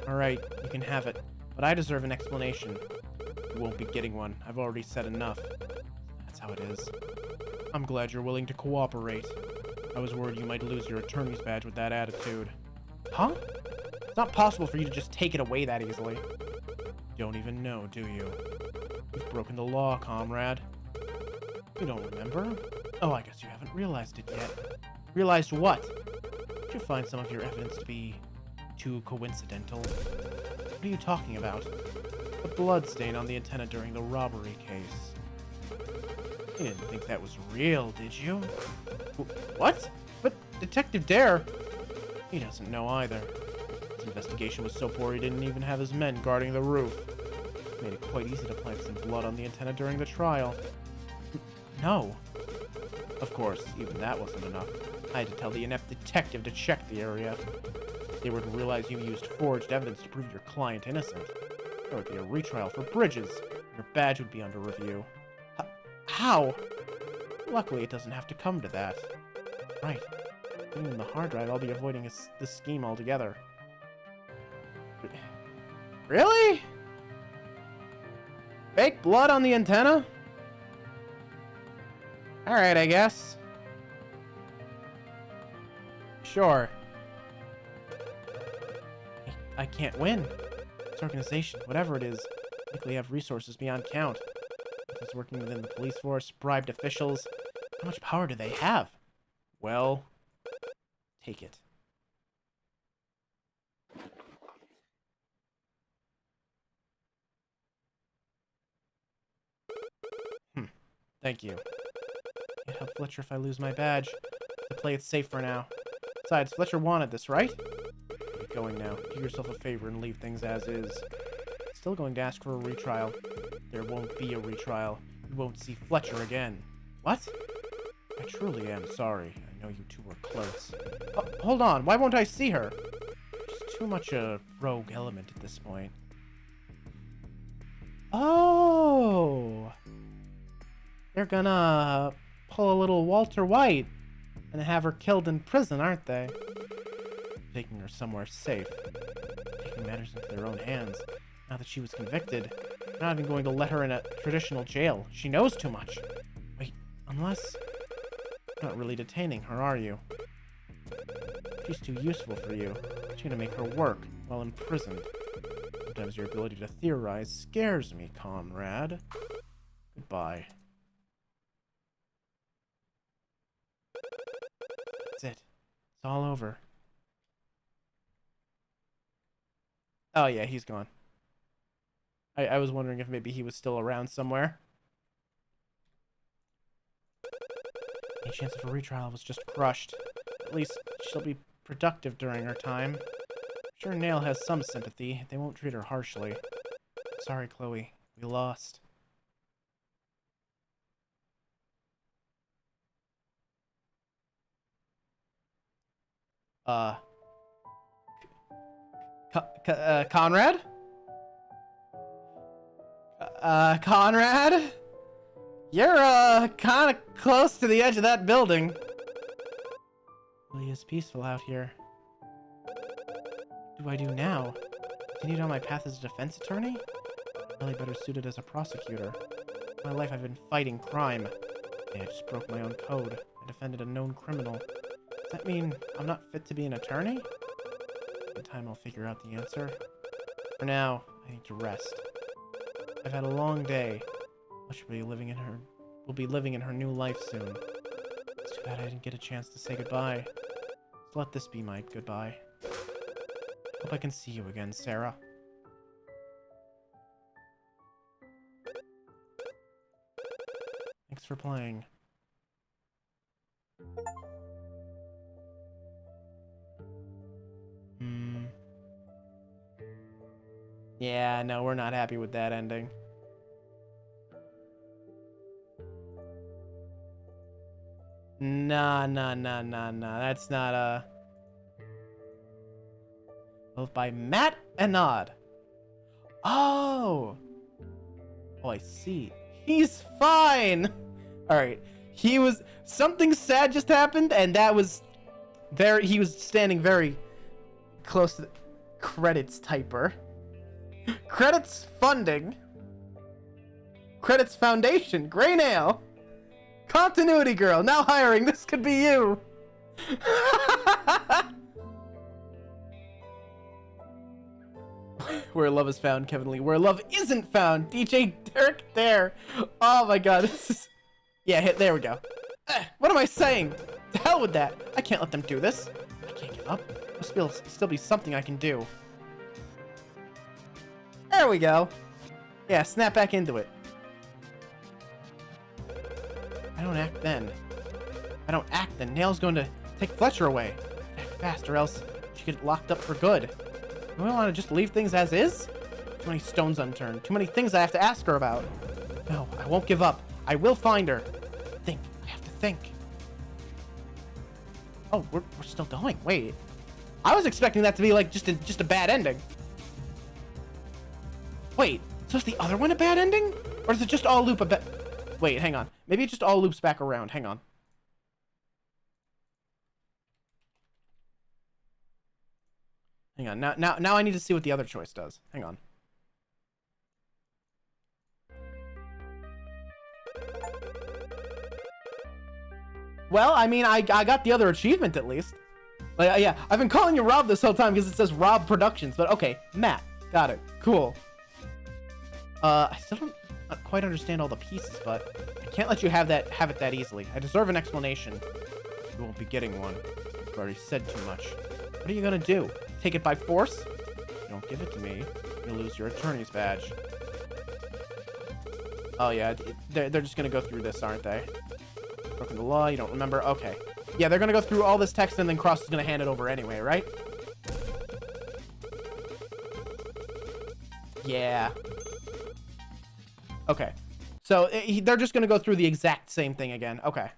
Alright, you can have it. But I deserve an explanation. You won't be getting one. I've already said enough. That's how it is. I'm glad you're willing to cooperate. I was worried you might lose your attorney's badge with that attitude. Huh? It's not possible for you to just take it away that easily. You don't even know, do you? You've broken the law, comrade. You don't remember? Oh, I guess you haven't realized it yet. Realized what? Did you find some of your evidence to be too coincidental? What are you talking about? The blood stain on the antenna during the robbery case. You didn't think that was real, did you? What? But Detective Dare... He doesn't know either. His investigation was so poor he didn't even have his men guarding the roof. It made it quite easy to plant some blood on the antenna during the trial. No. Of course, even that wasn't enough. I had to tell the inept detective to check the area. They would realize you used forged evidence to prove your client innocent. There would be a retrial for Bridges. Your badge would be under review. How? Luckily, it doesn't have to come to that. Right. Even the hard drive, I'll be avoiding this scheme altogether. Really? Fake blood on the antenna? Alright, I guess. Sure. I can't win. This organization, whatever it is, likely have resources beyond count. If it's working within the police force, bribed officials, how much power do they have? Well, take it. Thank you. Can't help Fletcher if I lose my badge. To play it safe for now. Besides, Fletcher wanted this, right? Get going now. Do yourself a favor and leave things as is. Still going to ask for a retrial. There won't be a retrial. You won't see Fletcher again. What? I truly am sorry. I know you two were close. Oh, hold on. Why won't I see her? She's too much a rogue element at this point. Oh! They're gonna pull a little Walter White and have her killed in prison, aren't they? Taking her somewhere safe. Taking matters into their own hands. Now that she was convicted, they're not even going to let her in a traditional jail. She knows too much. Wait, unless... You're not really detaining her, are you? She's too useful for you. She's gonna make her work while imprisoned. Sometimes your ability to theorize scares me, comrade. Goodbye. That's it. It's all over. Oh yeah, he's gone. I was wondering if maybe he was still around somewhere. Any chance of a retrial was just crushed. At least she'll be productive during her time. I'm sure Nail has some sympathy. They won't treat her harshly. Sorry, Chloe. We lost. Conrad? Conrad? You're, kinda close to the edge of that building. Really is peaceful out here. What do I do now? Continue down my path as a defense attorney? I'm really better suited as a prosecutor. In my life I've been fighting crime. Yeah, I just broke my own code. I defended a known criminal. Does that mean I'm not fit to be an attorney? In time I'll figure out the answer. For now, I need to rest. I've had a long day. She'll be living in her new life soon. It's too bad I didn't get a chance to say goodbye. So let this be my goodbye. Hope I can see you again, Sarah. Thanks for playing. Yeah, no, we're not happy with that ending. Nah. That's not both by Matt and Nod. Oh, I see. He's fine. All right. Something sad just happened, and that was he was standing very close to the credits typer. Credits funding. Credits foundation. Gray Nail. Continuity girl. Now hiring. This could be you. Where love is found, Kevin Lee. Where love isn't found, DJ Derek Dare. Oh my god. This is... Yeah, there we go. What am I saying? To hell with that. I can't let them do this. I can't get give up? There'll still be something I can do. There we go. Yeah, snap back into it. I don't act then. I don't act then. Nail's going to take Fletcher away. Act fast or else she could get locked up for good. Do I want to just leave things as is? Too many stones unturned. Too many things I have to ask her about. No, I won't give up. I will find her. Think. I have to think. Oh, we're still going. Wait. I was expecting that to be like just a bad ending. Wait, so is the other one a bad ending? Or does it just all loop a bit? Wait, hang on. Maybe it just all loops back around. Hang on. Hang on. Now I need to see what the other choice does. Hang on. Well, I mean, I got the other achievement at least. Like, yeah, I've been calling you Rob this whole time because it says Rob Productions, but okay, Matt, got it, cool. I still don't quite understand all the pieces, but I can't let you have it that easily. I deserve an explanation. You won't be getting one. You've already said too much. What are you gonna do? Take it by force? If you don't give it to me, you'll lose your attorney's badge. Oh yeah, they're just gonna go through this, aren't they? Broken the law, you don't remember? Okay. Yeah, they're gonna go through all this text and then Cross is gonna hand it over anyway, right? Yeah. Okay. So, they're just gonna go through the exact same thing again. Okay.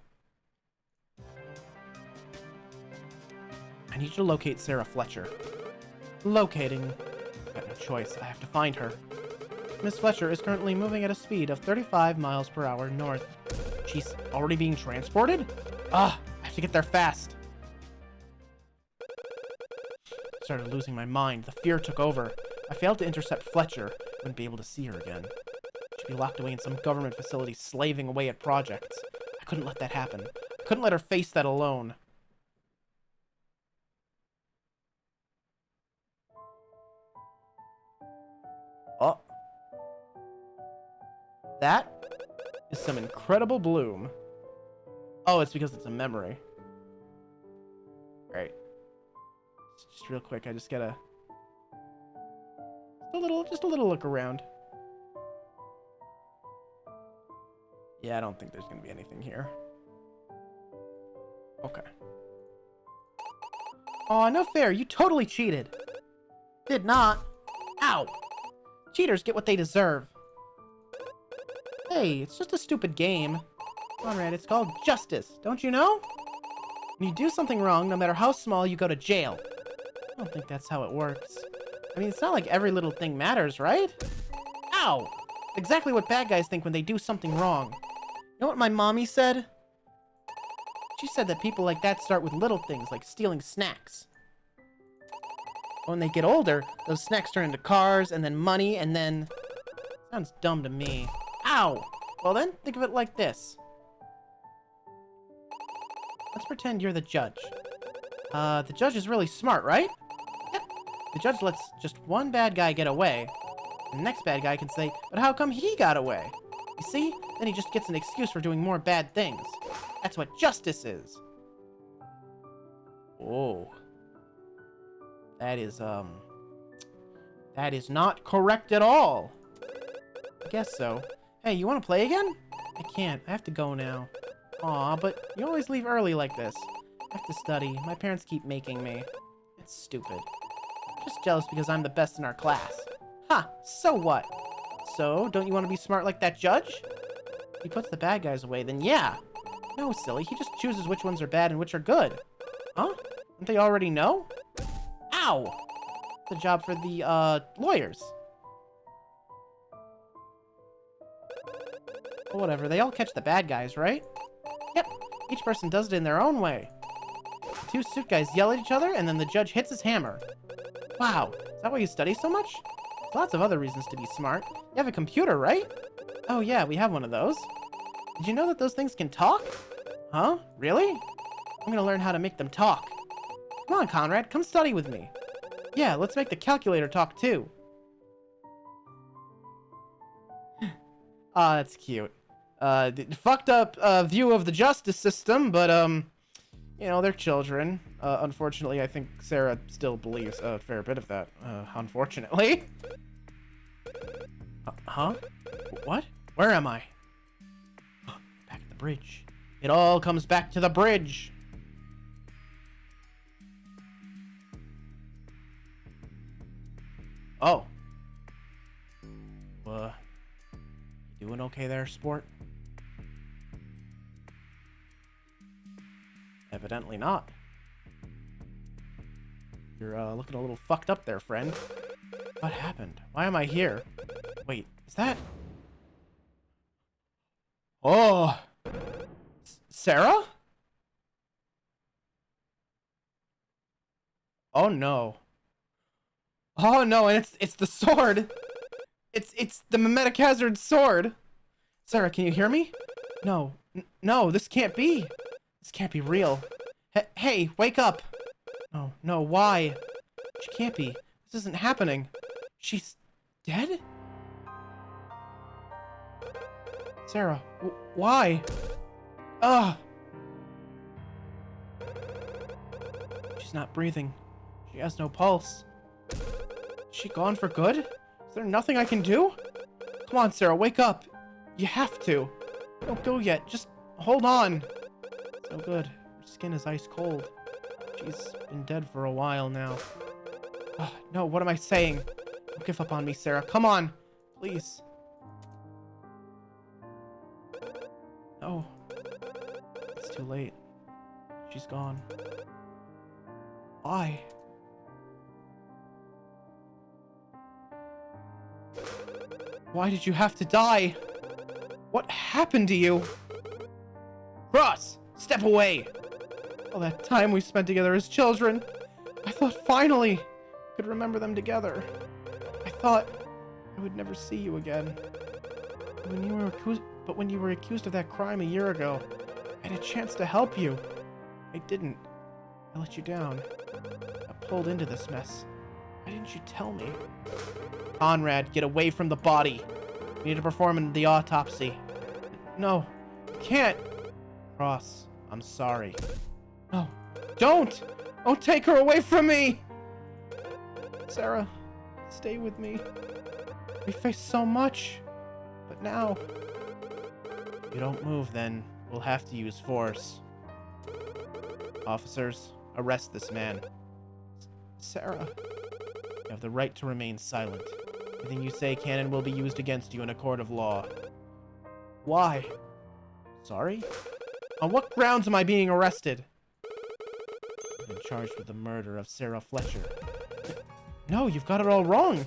I need you to locate Sarah Fletcher. Locating. I've got no choice. I have to find her. Miss Fletcher is currently moving at a speed of 35 miles per hour north. She's already being transported? Ah, I have to get there fast. I started losing my mind. The fear took over. I failed to intercept Fletcher. Wouldn't be able to see her again. She'd be locked away in some government facility slaving away at projects. I couldn't let that happen. I couldn't let her face that alone. Oh. That is some incredible bloom. Oh, it's because it's a memory. Right. Just real quick, I just gotta... Just a little look around. Yeah, I don't think there's gonna be anything here. Okay. Aw, no fair. You totally cheated. Did not. Ow. Cheaters get what they deserve. Hey, it's just a stupid game. Conrad, it's called justice, don't you know? When you do something wrong, no matter how small, you go to jail. I don't think that's how it works. I mean, it's not like every little thing matters, right? Ow! Exactly what bad guys think when they do something wrong. You know what my mommy said? She said that people like that start with little things, like stealing snacks. When they get older, those snacks turn into cars, and then money, and then... Sounds dumb to me. Ow! Well then, think of it like this. Let's pretend you're the judge. The judge is really smart, right? Yep. The judge lets just one bad guy get away. And the next bad guy can say, but how come he got away? You see? Then he just gets an excuse for doing more bad things. That's what justice is. Whoa. That is not correct at all. I guess so. Hey, you want to play again? I can't. I have to go now. Aw, but you always leave early like this. I have to study. My parents keep making me. It's stupid. I'm just jealous because I'm the best in our class. Ha! So what? So, don't you want to be smart like that judge? If he puts the bad guys away, then yeah. No, silly. He just chooses which ones are bad and which are good. Huh? Don't they already know? Ow! It's a job for the, lawyers. Well, whatever. They all catch the bad guys, right? Yep. Each person does it in their own way. The two suit guys yell at each other, and then the judge hits his hammer. Wow. Is that why you study so much? There's lots of other reasons to be smart. You have a computer, right? Oh, yeah. We have one of those. Did you know that those things can talk? Huh? Really? I'm gonna learn how to make them talk. Come on, Conrad. Come study with me. Yeah, let's make the calculator talk, too. That's cute. Fucked up view of the justice system, but You know, they're children. Unfortunately, I think Sarah still believes a fair bit of that. Unfortunately. Huh? What? Where am I? Back at the bridge. It all comes back to the bridge. Oh. You doing okay there, sport? Evidently not. You're looking a little fucked up there, friend. What happened? Why am I here? Wait, is that... Oh! Sarah? Oh no. Oh no, and it's the sword! It's the mimetic hazard sword! Sarah, can you hear me? No. No, this can't be. This can't be real. Hey, wake up! No, no, why? She can't be. This isn't happening. She's dead? Sarah, why? Ugh! She's not breathing. She has no pulse. Is she gone for good? Is there nothing I can do? Come on, Sarah, wake up. You have to. Don't go yet. Just hold on. So good. Her skin is ice cold. She's been dead for a while now. No, what am I saying? Don't give up on me, Sarah. Come on. Please. No. It's too late. She's gone. Why? Why did you have to die? What happened to you? Cross! Step away! All that time we spent together as children. I thought finally we could remember them together. I thought I would never see you again. When you were accused of that crime a year ago, I had a chance to help you. I didn't. I let you down. I pulled into this mess. Why didn't you tell me? Conrad, get away from the body. We need to perform the autopsy. No, you can't. Cross, I'm sorry. No, don't! Don't take her away from me! Sarah, stay with me. We faced so much, but now... If you don't move, then we'll have to use force. Officers, arrest this man. Sarah, you have the right to remain silent. Anything you say can and will be used against you in a court of law. Why? Sorry? On what grounds am I being arrested? I've been charged with the murder of Sarah Fletcher. No, you've got it all wrong.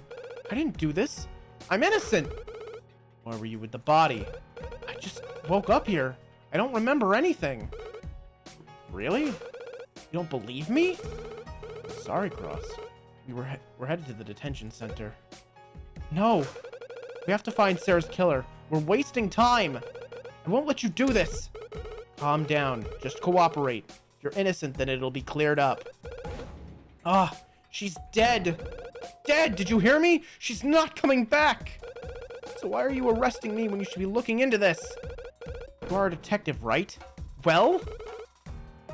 I didn't do this. I'm innocent. Where were you with the body? I just woke up here. I don't remember anything. Really? You don't believe me? Sorry, Cross. We're headed to the detention center. No. We have to find Sarah's killer. We're wasting time. I won't let you do this. Calm down. Just cooperate. If you're innocent, then it'll be cleared up. She's dead. Dead! Did you hear me? She's not coming back! So why are you arresting me when you should be looking into this? You are a detective, right? Well?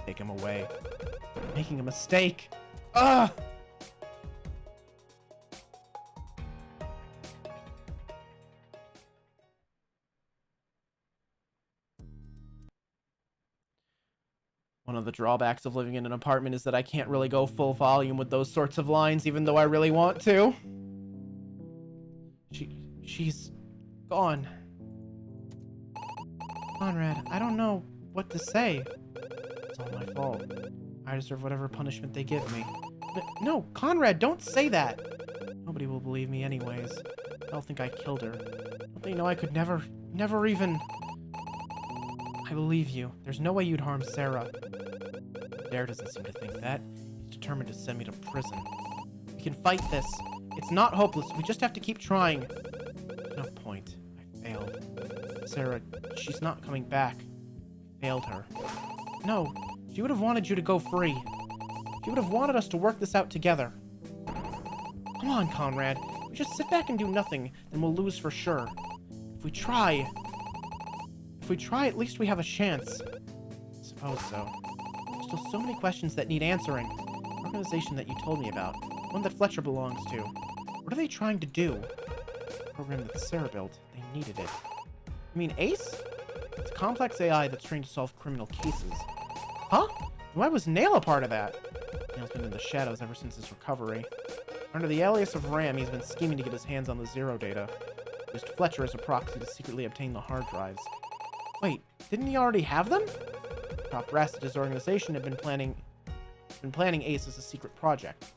Take him away. I'm making a mistake. One of the drawbacks of living in an apartment is that I can't really go full volume with those sorts of lines, even though I really want to. She's gone. Conrad, I don't know what to say. It's all my fault. I deserve whatever punishment they give me. No, Conrad, don't say that. Nobody will believe me anyways. They'll think I killed her. Don't they know I could never even... I believe you. There's no way you'd harm Sarah. Dare doesn't seem to think that. He's determined to send me to prison. We can fight this. It's not hopeless. We just have to keep trying. No point. I failed. Sarah, she's not coming back. I failed her. No, she would have wanted you to go free. She would have wanted us to work this out together. Come on, Conrad. If we just sit back and do nothing, then we'll lose for sure. If we try, at least we have a chance. I suppose so. There's still so many questions that need answering. The organization that you told me about, one that Fletcher belongs to. What are they trying to do? The program that Sarah built, they needed it. You mean ACE? It's a complex AI that's trained to solve criminal cases. Huh? Why was Nail a part of that? Nail's been in the shadows ever since his recovery. Under the alias of Ram, he's been scheming to get his hands on the Zero data. He used Fletcher as a proxy to secretly obtain the hard drives. Wait, didn't he already have them? Top brass at his organization had been planning ACE as a secret project.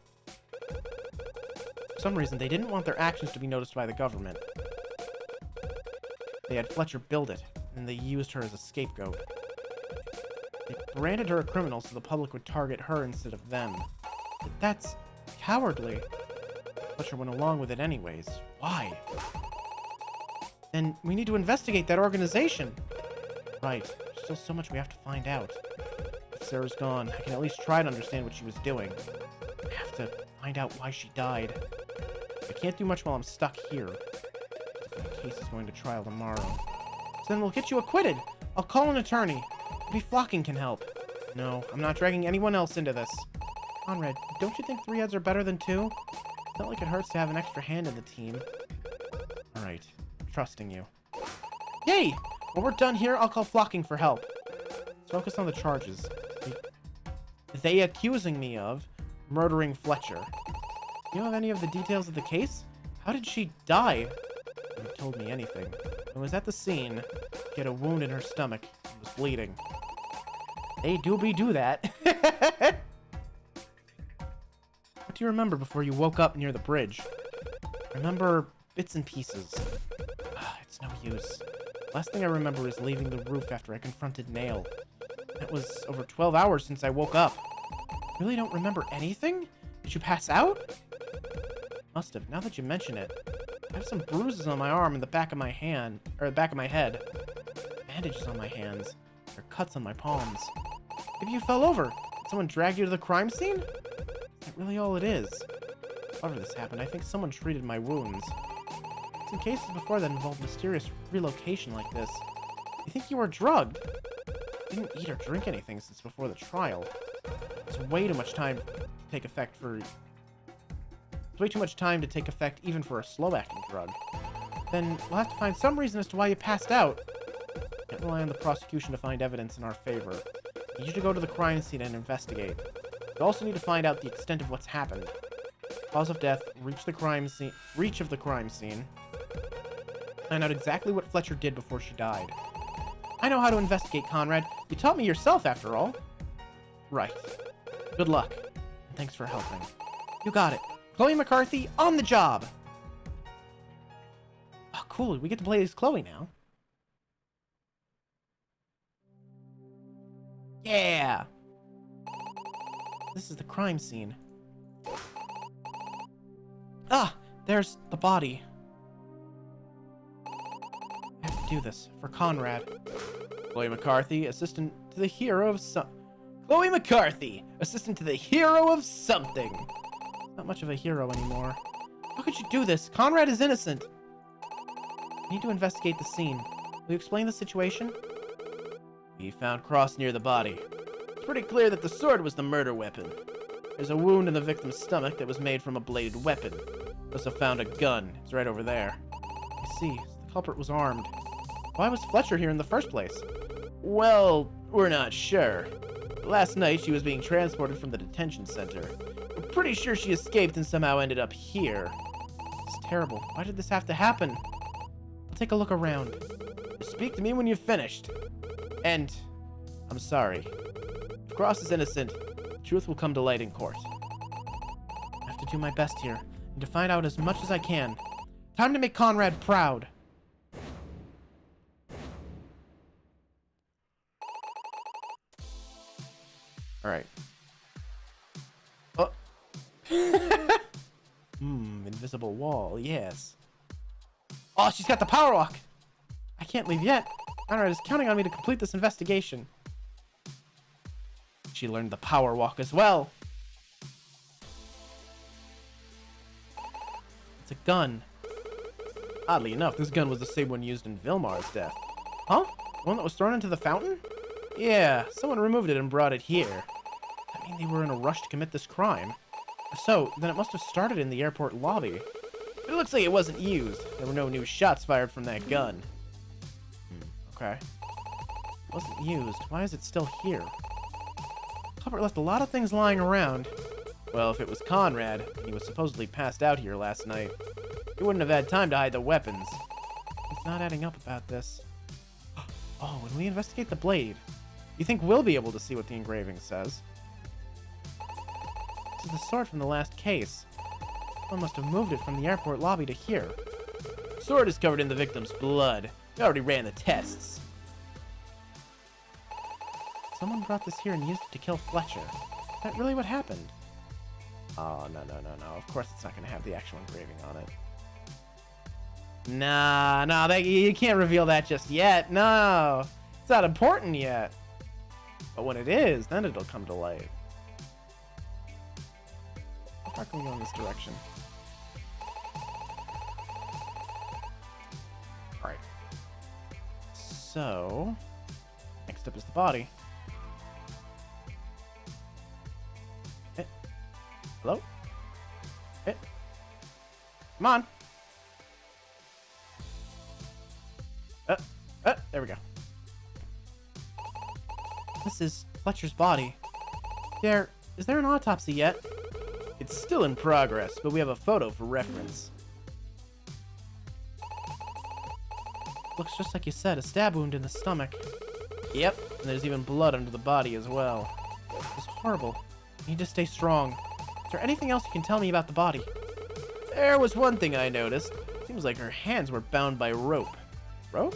For some reason, they didn't want their actions to be noticed by the government. They had Fletcher build it, and they used her as a scapegoat. They branded her a criminal so the public would target her instead of them. But that's cowardly. Fletcher went along with it anyways. Why? And we need to investigate that organization. Right. There's still so much we have to find out. If Sarah's gone, I can at least try to understand what she was doing. I have to find out why she died. I can't do much while I'm stuck here. The case is going to trial tomorrow. So then we'll get you acquitted. I'll call an attorney. Maybe Flocking can help. No, I'm not dragging anyone else into this. Conrad, don't you think 3 heads are better than 2? It's not like it hurts to have an extra hand in the team. Alright, I'm trusting you. Yay! When we're done here, I'll call Flocking for help. Let's focus on the charges. They accusing me of murdering Fletcher. Do you have any of the details of the case? How did she die? She haven't told me anything. I was at the scene. She had a wound in her stomach and was bleeding. They do that. What do you remember before you woke up near the bridge? I remember bits and pieces. It's no use. Last thing I remember is leaving the roof after I confronted Nail. That was over 12 hours since I woke up. You really don't remember anything? Did you pass out? Must have, now that you mention it. I have some bruises on my arm and the back of my hand, or the back of my head. Bandages on my hands. There are cuts on my palms. Maybe you fell over. Did someone drag you to the crime scene? Is that really all it is? However this happened, I think someone treated my wounds. Some cases before that involved mysterious relocation like this. You think you were drugged? You didn't eat or drink anything since before the trial. It's way too much time to take effect for... It's way too much time to take effect even for a slow-acting drug. Then we'll have to find some reason as to why you passed out. Can't rely on the prosecution to find evidence in our favor. I need you to go to the crime scene and investigate. We also need to find out the extent of what's happened. Cause of death, reach of the crime scene. Find out exactly what Fletcher did before she died. I know how to investigate, Conrad. You taught me yourself, after all. Right. Good luck. And thanks for helping. You got it. Chloe McCarthy, on the job! Oh, cool. We get to play as Chloe now. Yeah! This is the crime scene. Ah! There's the body. I have to do this for Conrad. Chloe McCarthy, assistant to the hero of Chloe McCarthy, assistant to the hero of something. Not much of a hero anymore. How could you do this? Conrad is innocent. I need to investigate the scene. Will you explain the situation? We found Cross near the body. It's pretty clear that the sword was the murder weapon. There's a wound in the victim's stomach that was made from a bladed weapon. We also found a gun. It's right over there. I see. So the culprit was armed. Why was Fletcher here in the first place? Well, we're not sure. Last night, she was being transported from the detention center. We're pretty sure she escaped and somehow ended up here. It's terrible. Why did this have to happen? I'll take a look around. Speak to me when you've finished. And I'm sorry. If Cross is innocent, the truth will come to light in court. I have to do my best here, and to find out as much as I can. Time to make Conrad proud. Alright. Oh. Invisible wall, yes. Oh, she's got the power walk! I can't leave yet. Conrad is counting on me to complete this investigation. She learned the power walk as well. It's a gun. Oddly enough, this gun was the same one used in Vilmar's death. Huh? The one that was thrown into the fountain? Yeah, someone removed it and brought it here. I mean, they were in a rush to commit this crime. If so, then it must have started in the airport lobby. But it looks like it wasn't used. There were no new shots fired from that gun. Okay. It wasn't used. Why is it still here? Culprit left a lot of things lying around. Well, if it was Conrad, and he was supposedly passed out here last night, he wouldn't have had time to hide the weapons. It's not adding up about this. Oh, when we investigate the blade, you think we'll be able to see what the engraving says? This is the sword from the last case. Someone must have moved it from the airport lobby to here. The sword is covered in the victim's blood. We already ran the tests. Someone brought this here and used it to kill Fletcher. Is that really what happened? Oh, no. Of course it's not going to have the actual engraving on it. Nah, you can't reveal that just yet. No, it's not important yet. But when it is, then it'll come to light. How far can we go in this direction? Alright. So, next up is the body. Hello? Come on. There we go. This is Fletcher's body. Is there an autopsy yet? It's still in progress, but we have a photo for reference. Looks just like you said, a stab wound in the stomach. Yep, and there's even blood under the body as well. It's horrible. You need to stay strong. Is there anything else you can tell me about the body? There was one thing I noticed. Seems like her hands were bound by rope. Rope?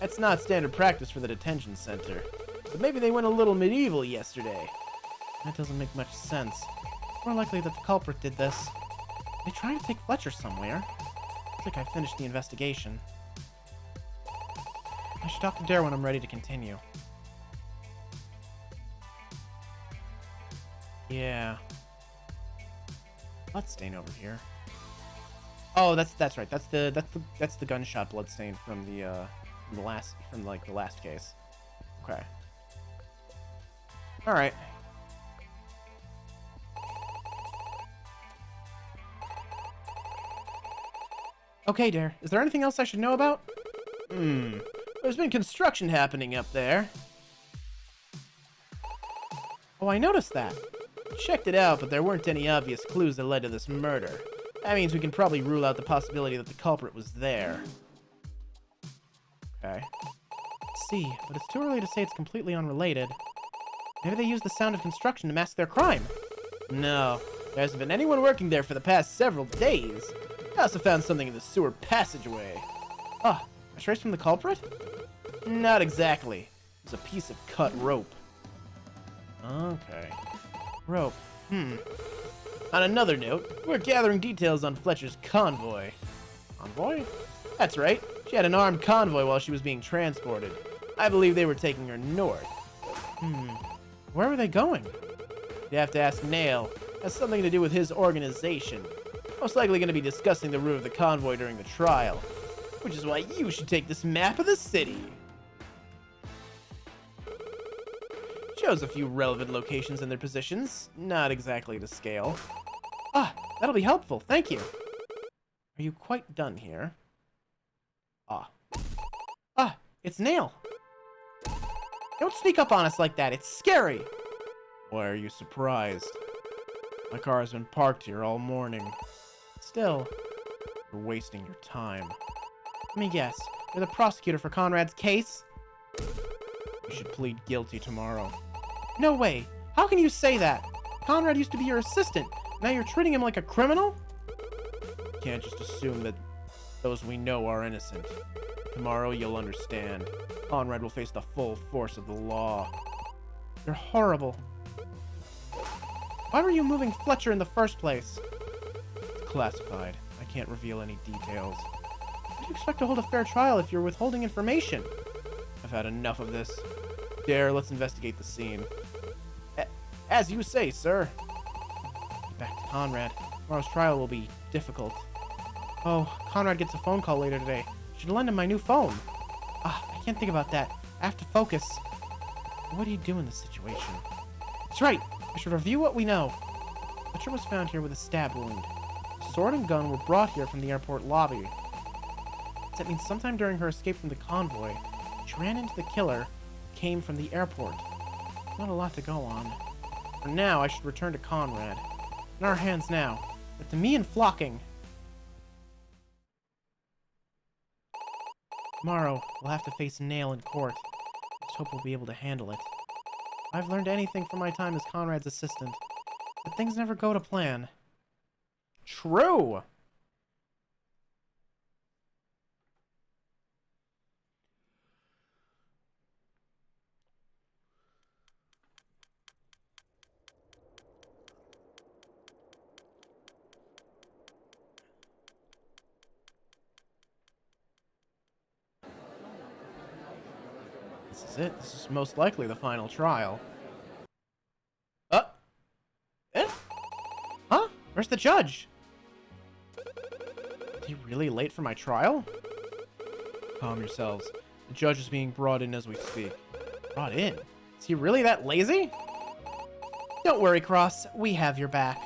That's not standard practice for the detention center. But maybe they went a little medieval yesterday. That doesn't make much sense. It's more likely that the culprit did this. Are they trying to take Fletcher somewhere? Looks like I finished the investigation. I should talk to Dare when I'm ready to continue. Yeah. Bloodstain over here. Oh, that's right. That's the gunshot bloodstain from the last case. Okay. All right. Okay, Dare. Is there anything else I should know about? There's been construction happening up there. Oh, I noticed that. Checked it out, but there weren't any obvious clues that led to this murder. That means we can probably rule out the possibility that the culprit was there. Okay. Let's see, but it's too early to say it's completely unrelated. Maybe they used the sound of construction to mask their crime. No, there hasn't been anyone working there for the past several days. I also found something in the sewer passageway. Ah, a trace from the culprit? Not exactly. It was a piece of cut rope. Okay. Rope. On another note, we're gathering details on Fletcher's convoy. Convoy? That's right. She had an armed convoy while she was being transported. I believe they were taking her north. Where were they going? You have to ask Nail. It has something to do with his organization. Most likely going to be discussing the route of the convoy during the trial. Which is why you should take this map of the city. Shows a few relevant locations and their positions. Not exactly to scale. Ah, that'll be helpful. Thank you. Are you quite done here? It's Nail. Don't sneak up on us like that. It's scary. Why are you surprised? My car has been parked here all morning. Still, you're wasting your time. Let me guess. You're the prosecutor for Conrad's case? You should plead guilty tomorrow. No way. How can you say that? Conrad used to be your assistant. Now you're treating him like a criminal? You can't just assume that those we know are innocent. Tomorrow you'll understand. Conrad will face the full force of the law. You're horrible. Why were you moving Fletcher in the first place? It's classified. I can't reveal any details. How do you expect to hold a fair trial if you're withholding information? I've had enough of this. Dare, let's investigate the scene. As you say, sir. Get back to Conrad. Tomorrow's trial will be difficult. Oh, Conrad gets a phone call later today. Should lend him my new phone. I can't think about that. I have to focus. What do you do in this situation? That's right. I should review what we know. Fletcher was found here with a stab wound. The sword and gun were brought here from the airport lobby. That means sometime during her escape from the convoy, she ran into the killer who came from the airport. Not a lot to go on. For now, I should return to Conrad. In our hands now. But to me and flocking. Tomorrow, we'll have to face Nail in court. Just hope we'll be able to handle it. If I've learned anything from my time as Conrad's assistant, but things never go to plan. True! This is it. This is most likely the final trial. Eh? Huh? Where's the judge? Is he really late for my trial? Calm yourselves. The judge is being brought in as we speak. Brought in? Is he really that lazy? Don't worry, Cross. We have your back.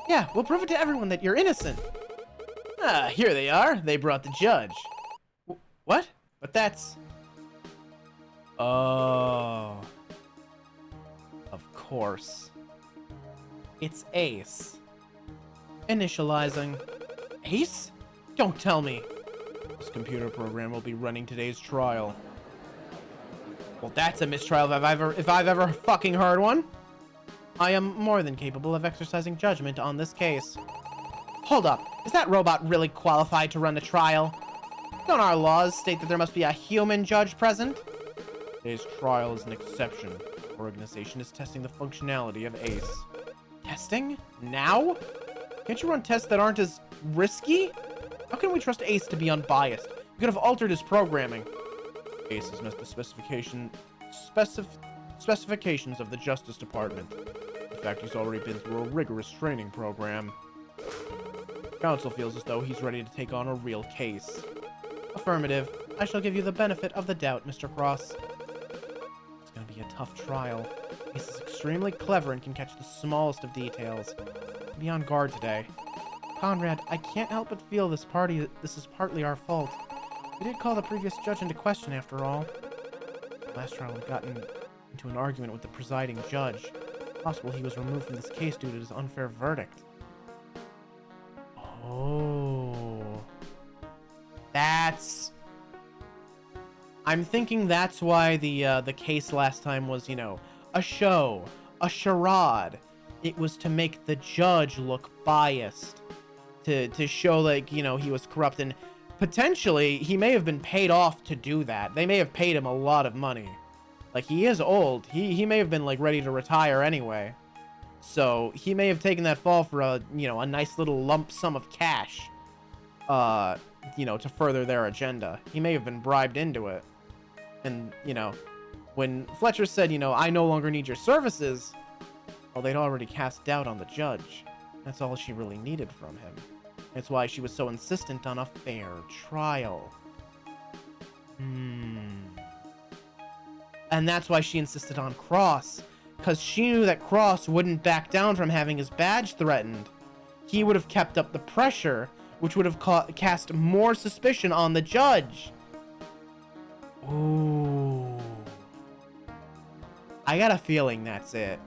Yeah, we'll prove it to everyone that you're innocent. Ah, here they are. They brought the judge. What? But that's... Oh. Of course. It's Ace. Initializing. Ace? Don't tell me. This computer program will be running today's trial. Well, that's a mistrial if I've ever fucking heard one. I am more than capable of exercising judgment on this case. Hold up. Is that robot really qualified to run the trial? Don't our laws state that there must be a human judge present? Today's trial is an exception. Our organization is testing the functionality of Ace. Testing? Now? Can't you run tests that aren't as risky? How can we trust Ace to be unbiased? You could have altered his programming. Ace has met the specifications of the Justice Department. In fact, he's already been through a rigorous training program. Council feels as though he's ready to take on a real case. Affirmative. I shall give you the benefit of the doubt, Mr. Cross. It's gonna be a tough trial. Ace is extremely clever and can catch the smallest of details. Be on guard today. Conrad, I can't help but feel this is partly our fault. We did call the previous judge into question, after all. Last trial had gotten into an argument with the presiding judge. Possible he was removed from this case due to his unfair verdict. Oh. That's... I'm thinking that's why the case last time was, you know, a show, a charade. It was to make the judge look biased. To show, like, you know, he was corrupt, and potentially he may have been paid off to do that. They may have paid him a lot of money. Like, he is old. He may have been, like, ready to retire anyway. So he may have taken that fall for a, you know, a nice little lump sum of cash. You know, to further their agenda. He may have been bribed into it. And, you know, when Fletcher said, you know, I no longer need your services, well, they'd already cast doubt on the judge. That's all she really needed from him. That's why she was so insistent on a fair trial. And that's why she insisted on Cross. Because she knew that Cross wouldn't back down from having his badge threatened. He would have kept up the pressure, which would have cast more suspicion on the judge. Ooh. I got a feeling that's it.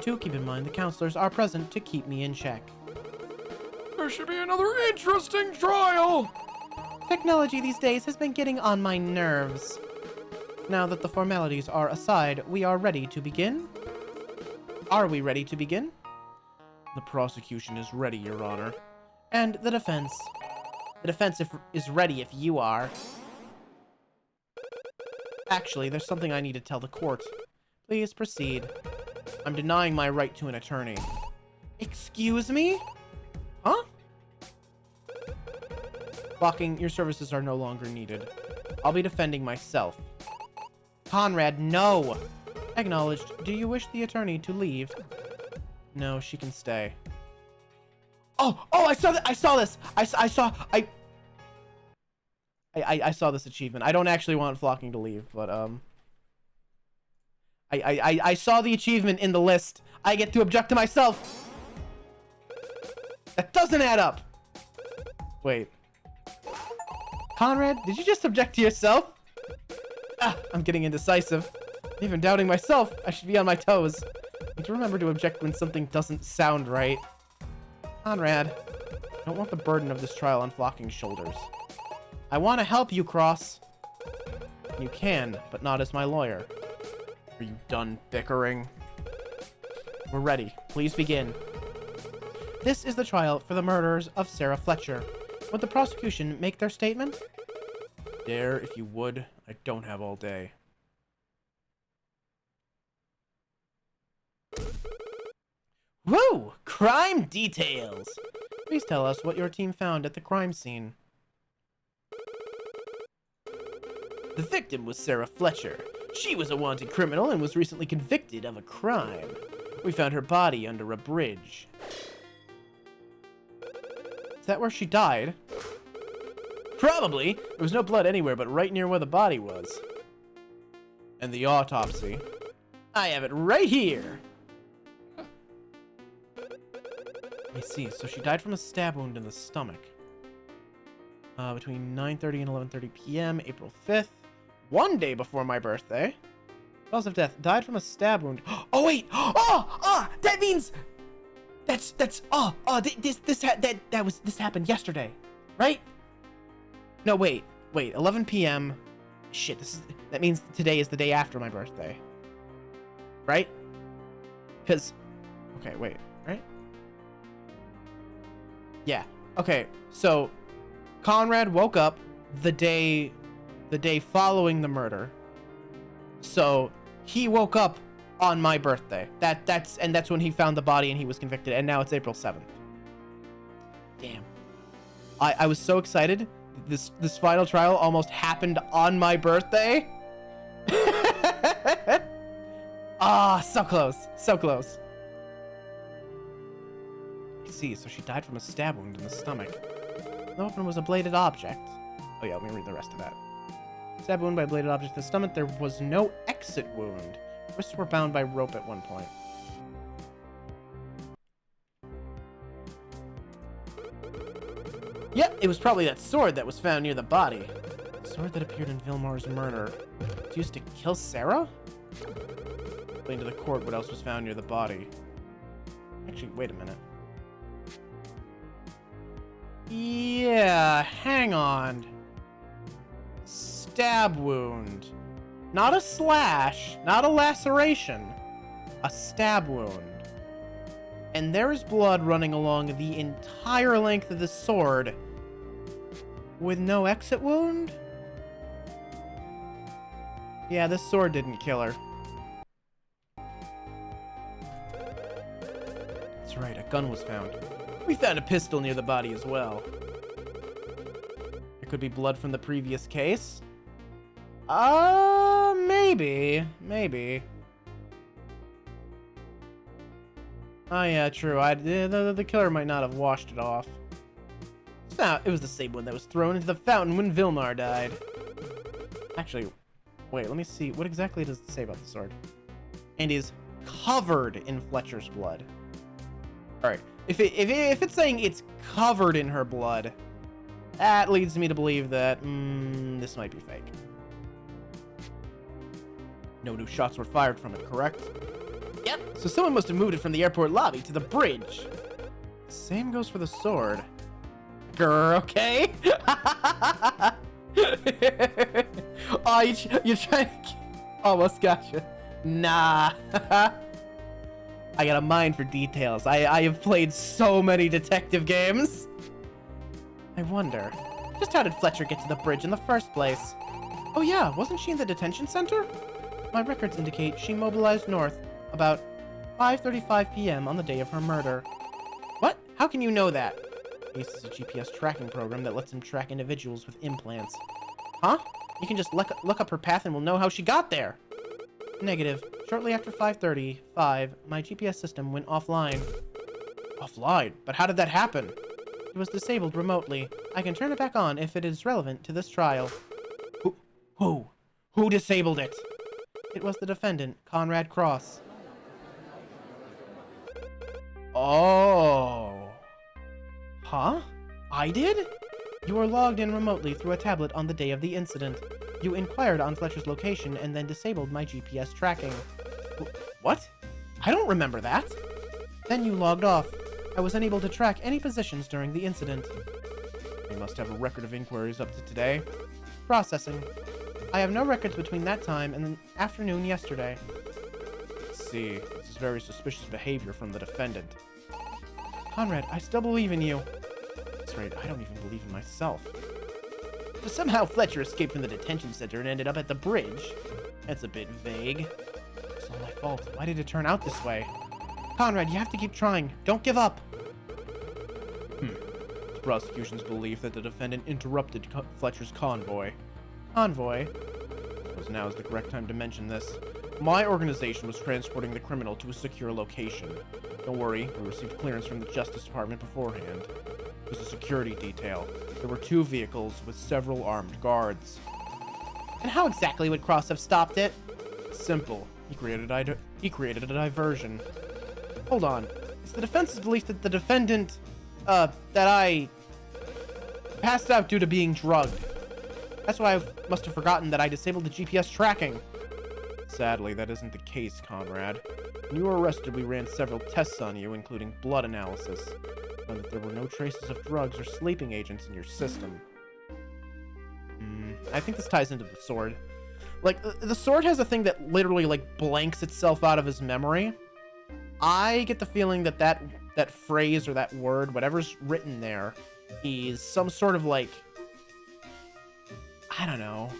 Do keep in mind the counselors are present to keep me in check. There should be another interesting trial! Technology these days has been getting on my nerves. Now that the formalities are aside, we are ready to begin? Are we ready to begin? The prosecution is ready, Your Honor. And the defense? The defense is ready if you are. Actually, there's something I need to tell the court. Please proceed. I'm denying my right to an attorney. Excuse me? Huh? Blocking, your services are no longer needed. I'll be defending myself. Conrad, no! Acknowledged. Do you wish the attorney to leave? No, she can stay. Oh, I saw that. I saw this. I saw this achievement. I don't actually want Flocking to leave, but I saw the achievement in the list. I get to object to myself. That doesn't add up. Wait. Conrad, did you just object to yourself? I'm getting indecisive. Even doubting myself, I should be on my toes. I need to remember to object when something doesn't sound right. Conrad, I don't want the burden of this trial on Flocking's shoulders. I want to help you, Cross. You can, but not as my lawyer. Are you done bickering? We're ready. Please begin. This is the trial for the murders of Sarah Fletcher. Would the prosecution make their statement? Dare, if you would. I don't have all day. Woo! Crime details! Please tell us what your team found at the crime scene. The victim was Sarah Fletcher. She was a wanted criminal and was recently convicted of a crime. We found her body under a bridge. Is that where she died? Probably. There was no blood anywhere but right near where the body was. And the autopsy. I have it right here. I see. So she died from a stab wound in the stomach. Between 9:30 and 11:30 p.m. April 5th. One day before my birthday. Cause of death. Died from a stab wound. Oh, wait. Oh, that means... this happened yesterday. Right? No, wait. 11 p.m. Shit, that means today is the day after my birthday. Right? Because... Okay, wait. Right? Yeah. Okay, so... Conrad woke up the day following the murder. So, he woke up on my birthday. That's when he found the body and he was convicted, and now it's April 7th. Damn. I was so excited. This final trial almost happened on my birthday. So close. So close. I see, so she died from a stab wound in the stomach. The weapon was a bladed object. Oh yeah, let me read the rest of that. Stab wound by a bladed object in the stomach. There was no exit wound. Wrists were bound by rope at one point. Yep, it was probably that sword that was found near the body. The sword that appeared in Vilmore's murder. It was used to kill Sarah? Explain to the court what else was found near the body. Actually, wait a minute. Yeah, hang on. Stab wound. Not a slash, not a laceration. A stab wound. And there is blood running along the entire length of the sword. With no exit wound? Yeah, this sword didn't kill her. That's right, a gun was found. We found a pistol near the body as well. There could be blood from the previous case. Maybe. Oh yeah, true. The killer might not have washed it off. It was the same one that was thrown into the fountain when Vilmar died. Actually, wait, let me see. What exactly does it say about the sword? And is covered in Fletcher's blood. Alright, if it's saying it's covered in her blood, that leads me to believe that, this might be fake. No new shots were fired from it, correct? Yep, so someone must have moved it from the airport lobby to the bridge. Same goes for the sword. Grr, okay? Oh, you're trying to... Almost gotcha. Nah. I got a mind for details. I have played so many detective games. I wonder, just how did Fletcher get to the bridge in the first place? Oh yeah, wasn't she in the detention center? My records indicate she mobilized north about 5:35 p.m. on the day of her murder. What? How can you know that? Ace is a GPS tracking program that lets him track individuals with implants. Huh? You can just look up her path and we'll know how she got there. Negative. Shortly after 5:35, my GPS system went offline. Offline? But how did that happen? It was disabled remotely. I can turn it back on if it is relevant to this trial. Who disabled it? It was the defendant, Conrad Cross. Oh. Huh? I did? You were logged in remotely through a tablet on the day of the incident. You inquired on Fletcher's location and then disabled my GPS tracking. What? I don't remember that. Then you logged off. I was unable to track any positions during the incident. You must have a record of inquiries up to today. Processing. I have no records between that time and the afternoon yesterday. Let's see. This is very suspicious behavior from the defendant. Conrad, I still believe in you. That's right, I don't even believe in myself. So somehow Fletcher escaped from the detention center and ended up at the bridge. That's a bit vague. It's all my fault. Why did it turn out this way? Conrad, you have to keep trying. Don't give up. It's the prosecution's belief that the defendant interrupted Fletcher's convoy. Convoy? I suppose now is the correct time to mention this. My organization was transporting the criminal to a secure location. Don't worry, we received clearance from the Justice Department beforehand. It was a security detail. There were 2 vehicles with several armed guards. And how exactly would Cross have stopped it? Simple. He created a diversion. Hold on. It's the defense's belief that the defendant, that I passed out due to being drugged. That's why I must have forgotten that I disabled the GPS tracking. Sadly, that isn't the case, Conrad. When you were arrested, we ran several tests on you, including blood analysis. Found that there were no traces of drugs or sleeping agents in your system. I think this ties into the sword. Like, the sword has a thing that literally, like, blanks itself out of his memory. I get the feeling that that phrase or that word, whatever's written there, is some sort of, like, I don't know,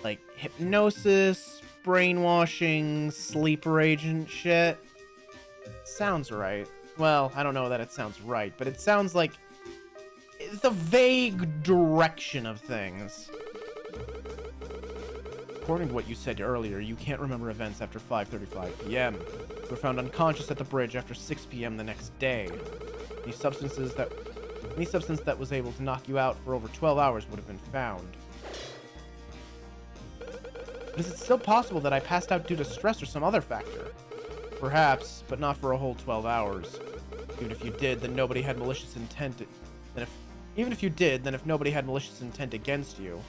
like, hypnosis, brainwashing, sleeper agent shit. Sounds right. Well, I don't know that it sounds right, but it sounds like the vague direction of things. According to what you said earlier, you can't remember events after 5:35 p.m. You were found unconscious at the bridge after 6 p.m. the next day. Any substance that was able to knock you out for over 12 hours would have been found. But is it still possible that I passed out due to stress or some other factor? Perhaps, but not for a whole 12 hours. Even if you did, then nobody had malicious intent. If nobody had malicious intent against you.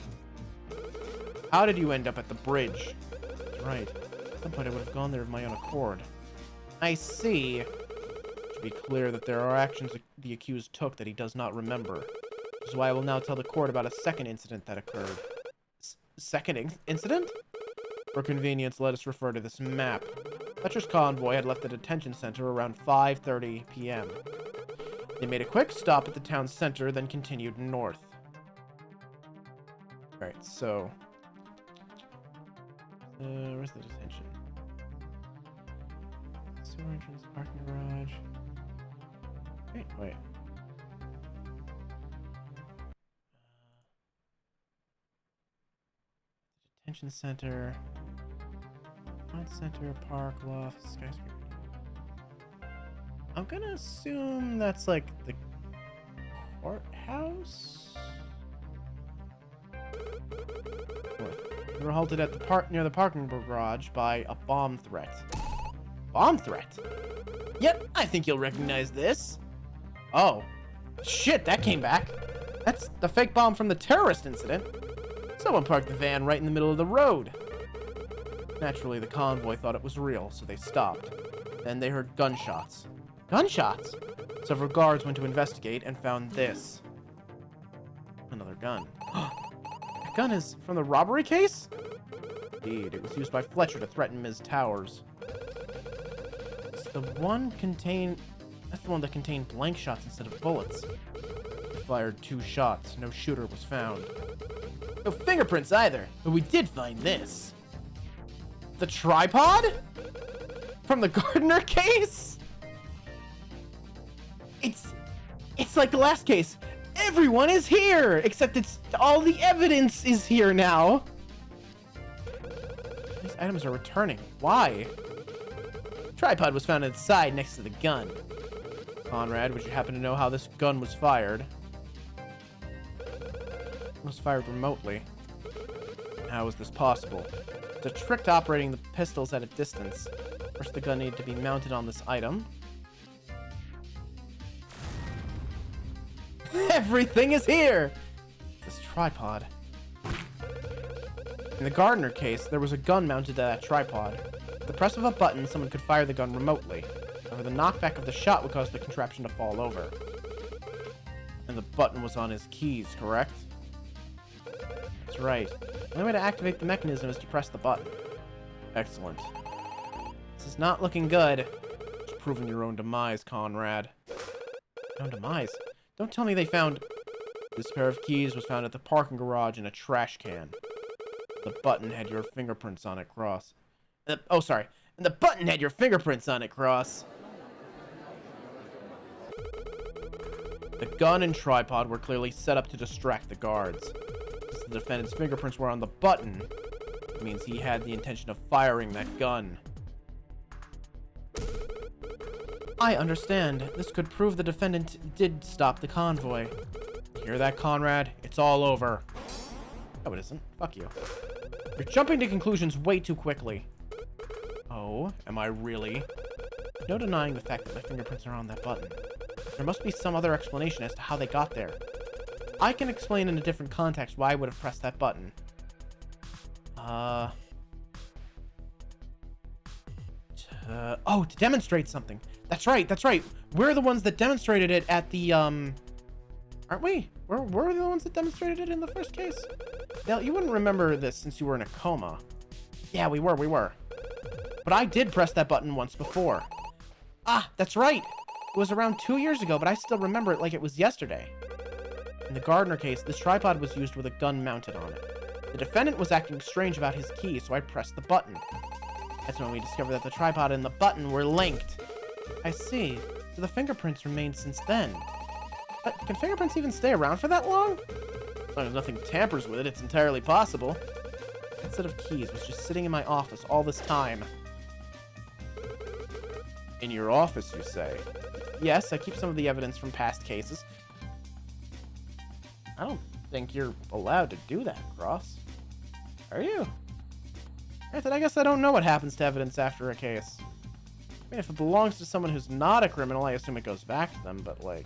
How did you end up at the bridge? That's right. At some point I would have gone there of my own accord. I see. It should be clear that there are actions the accused took that he does not remember. Which is why I will now tell the court about a second incident that occurred. Second incident? For convenience, let us refer to this map. Fletcher's convoy had left the detention center around 5:30 p.m. They made a quick stop at the town center, then continued north. Alright, so... where's the detention? Sewer entrance, parking garage... Wait. Detention center... Town center, park, loft, skyscraper... I'm gonna assume that's like the courthouse? We were halted at the near the parking garage by a bomb threat. Bomb threat? Yep, I think you'll recognize this. Oh. Shit, that came back. That's the fake bomb from the terrorist incident. Someone parked the van right in the middle of the road. Naturally, the convoy thought it was real, so they stopped. Then they heard gunshots. Gunshots? Several guards went to investigate and found this. Another gun. That gun is from the robbery case? Indeed, it was used by Fletcher to threaten Ms. Towers. That's the one that contained blank shots instead of bullets. They fired 2 shots. No shooter was found. No fingerprints either, but we did find this. The tripod? From the Gardner case? It's like the last case. Everyone is here, except all the evidence is here now. These items are returning. Why? Tripod was found inside next to the gun. Conrad, would you happen to know how this gun was fired? It was fired remotely. How is this possible? There's a trick to operating the pistols at a distance. First, the gun needed to be mounted on this item. Everything is here! This tripod. In the gardener case, there was a gun mounted to that tripod. With the press of a button, someone could fire the gun remotely. However, the knockback of the shot would cause the contraption to fall over. And the button was on his keys, correct? That's right. The only way to activate the mechanism is to press the button. Excellent. This is not looking good. It's proving your own demise, Conrad. Own demise? Don't tell me they found... This pair of keys was found at the parking garage in a trash can. The button had your fingerprints on it, Cross. Oh, sorry. And the button had your fingerprints on it, Cross. The gun and tripod were clearly set up to distract the guards. Since the defendant's fingerprints were on the button, it means he had the intention of firing that gun. I understand. This could prove the defendant did stop the convoy. Hear that, Conrad? It's all over. No, it isn't. Fuck you. You're jumping to conclusions way too quickly. Oh, am I really? No denying the fact that my fingerprints are on that button. There must be some other explanation as to how they got there. I can explain in a different context why I would have pressed that button. Oh, to demonstrate something. That's right, that's right. We're the ones that demonstrated it at the, aren't we? Were we the ones that demonstrated it in the first case? Now, you wouldn't remember this since you were in a coma. Yeah, we were. But I did press that button once before. Ah, that's right. It was around 2 years ago, but I still remember it like it was yesterday. In the Gardner case, this tripod was used with a gun mounted on it. The defendant was acting strange about his key, so I pressed the button. That's when we discovered that the tripod and the button were linked. I see. So the fingerprints remained since then. But can fingerprints even stay around for that long? As long as nothing tampers with it, it's entirely possible. That set of keys was just sitting in my office all this time. In your office, you say? Yes, I keep some of the evidence from past cases. I don't think you're allowed to do that, Cross. Are you? Granted, I guess I don't know what happens to evidence after a case. I mean, if it belongs to someone who's not a criminal, I assume it goes back to them, but, like,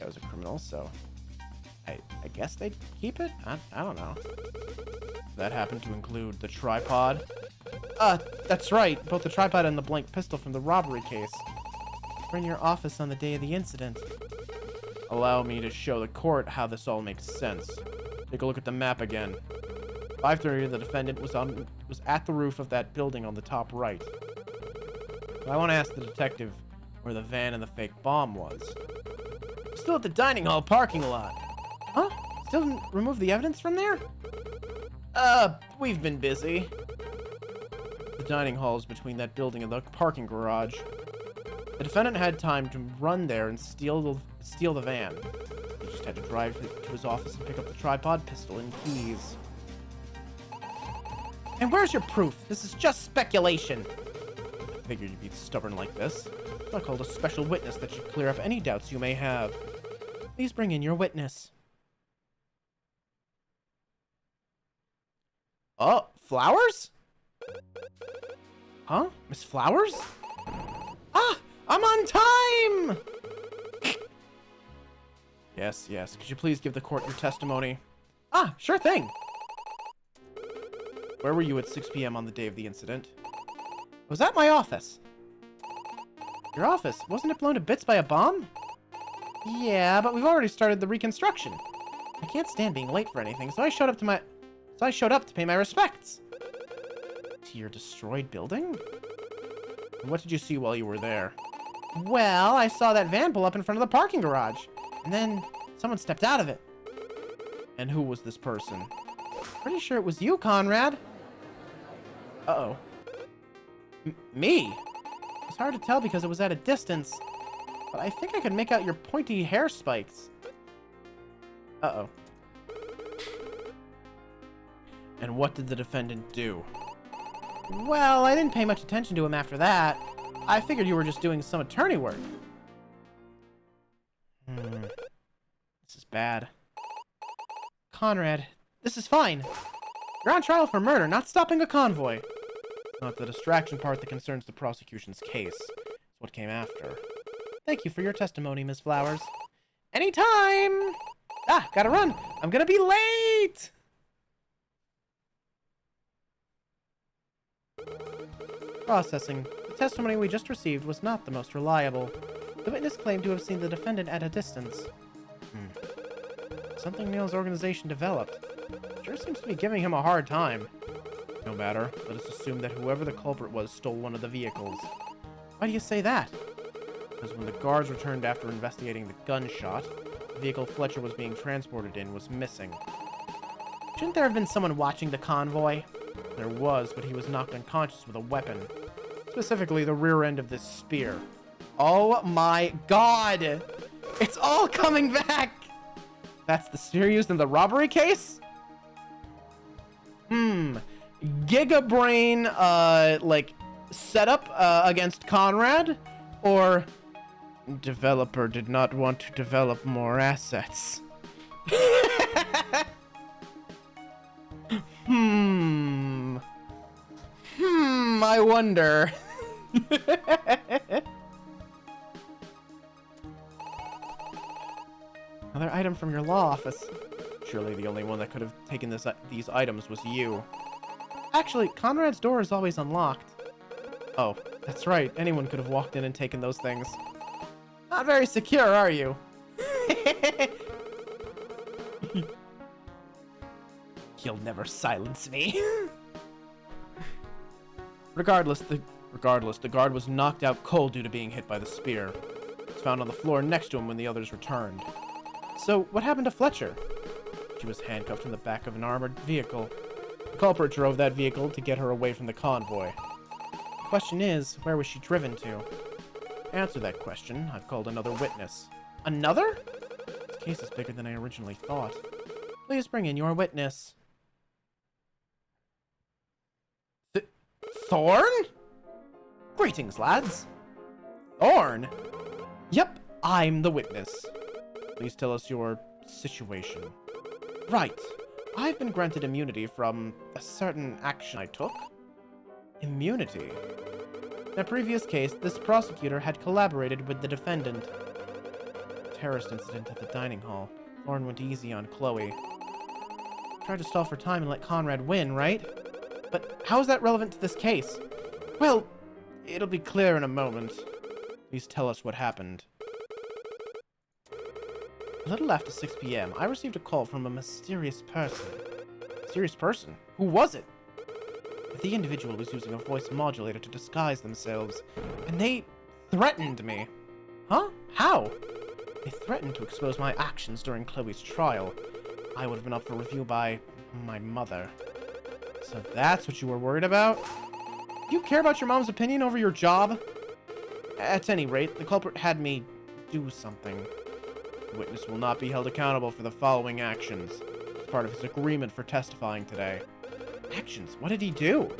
I was a criminal, so I guess they'd keep it? I don't know. That happened to include the tripod. That's right, both the tripod and the blank pistol from the robbery case. We're in your office on the day of the incident. Allow me to show the court how this all makes sense. Take a look at the map again. 5:30, the defendant was at the roof of that building on the top right. I want to ask the detective where the van and the fake bomb was. Still at the dining hall parking lot. Huh? Still didn't remove the evidence from there? We've been busy. The dining hall is between that building and the parking garage. The defendant had time to run there and steal the van. He just had to drive to his office and pick up the tripod, pistol, and keys. And where's your proof? This is just speculation. I figured you'd be stubborn like this. I called a special witness that should clear up any doubts you may have. Please bring in your witness. Oh, Flowers? Huh? Miss Flowers? Ah! I'm on time! Yes. Could you please give the court your testimony? Ah, sure thing. Where were you at 6 p.m. on the day of the incident? I was at my office. Your office? Wasn't it blown to bits by a bomb? Yeah, but we've already started the reconstruction. I can't stand being late for anything, so I showed up to pay my respects. To your destroyed building? And what did you see while you were there? Well, I saw that van pull up in front of the parking garage, and then someone stepped out of it. And who was this person? Pretty sure it was you, Conrad. Uh-oh. Me? It's hard to tell because it was at a distance, but I think I could make out your pointy hair spikes. Uh-oh. And what did the defendant do? Well, I didn't pay much attention to him after that. I figured you were just doing some attorney work. This is bad. Conrad, this is fine. You're on trial for murder, not stopping a convoy. Not the distraction part that concerns the prosecution's case. It's what came after. Thank you for your testimony, Ms. Flowers. Anytime! Ah, gotta run. I'm gonna be late! Processing. The testimony we just received was not the most reliable. The witness claimed to have seen the defendant at a distance. Something Neil's organization developed. Sure seems to be giving him a hard time. No matter, let us assume that whoever the culprit was stole one of the vehicles. Why do you say that? Because when the guards returned after investigating the gunshot, the vehicle Fletcher was being transported in was missing. Shouldn't there have been someone watching the convoy? There was, but he was knocked unconscious with a weapon. Specifically, the rear end of this spear. Oh my god! It's all coming back! That's the spear used in the robbery case? Gigabrain, like, setup, against Conrad? Or developer did not want to develop more assets? I wonder. Another item from your law office. Surely the only one that could have taken these items was you. Actually, Conrad's door is always unlocked. Oh, that's right. Anyone could have walked in and taken those things. Not very secure, are you? You'll never silence me. Regardless, the guard was knocked out cold due to being hit by the spear. It was found on the floor next to him when the others returned. So, what happened to Fletcher? She was handcuffed in the back of an armored vehicle. The culprit drove that vehicle to get her away from the convoy. The question is, where was she driven to? To answer that question, I've called another witness. Another? This case is bigger than I originally thought. Please bring in your witness. Thorn? Greetings, lads. Thorn? Yep, I'm the witness. Please tell us your situation. Right. I've been granted immunity from a certain action I took. Immunity? In a previous case, this prosecutor had collaborated with the defendant. Terrorist incident at the dining hall. Thorn went easy on Chloe. Tried to stall for time and let Conrad win, right? But how is that relevant to this case? Well, it'll be clear in a moment. Please tell us what happened. A little after 6 p.m., I received a call from a mysterious person. Mysterious person? Who was it? The individual was using a voice modulator to disguise themselves, and they threatened me. Huh? How? They threatened to expose my actions during Chloe's trial. I would have been up for review by my mother. So that's what you were worried about? You care about your mom's opinion over your job? At any rate, the culprit had me do something. The witness will not be held accountable for the following actions. It's part of his agreement for testifying today. Actions? What did he do?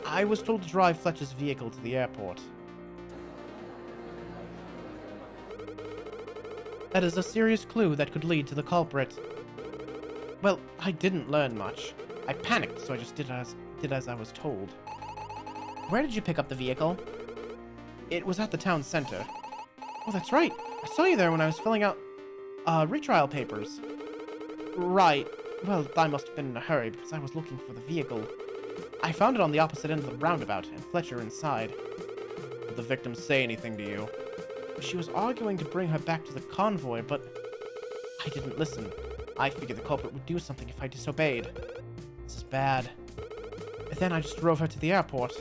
I was told to drive Fletcher's vehicle to the airport. That is a serious clue that could lead to the culprit. Well, I didn't learn much. I panicked, so I just did as I was told. Where did you pick up the vehicle? It was at the town center. Oh, that's right. I saw you there when I was filling out, retrial papers. Right. Well, I must have been in a hurry because I was looking for the vehicle. I found it on the opposite end of the roundabout, and Fletcher inside. Did the victim say anything to you? She was arguing to bring her back to the convoy, but I didn't listen. I figured the culprit would do something if I disobeyed. This is bad. And then I just drove her to the airport.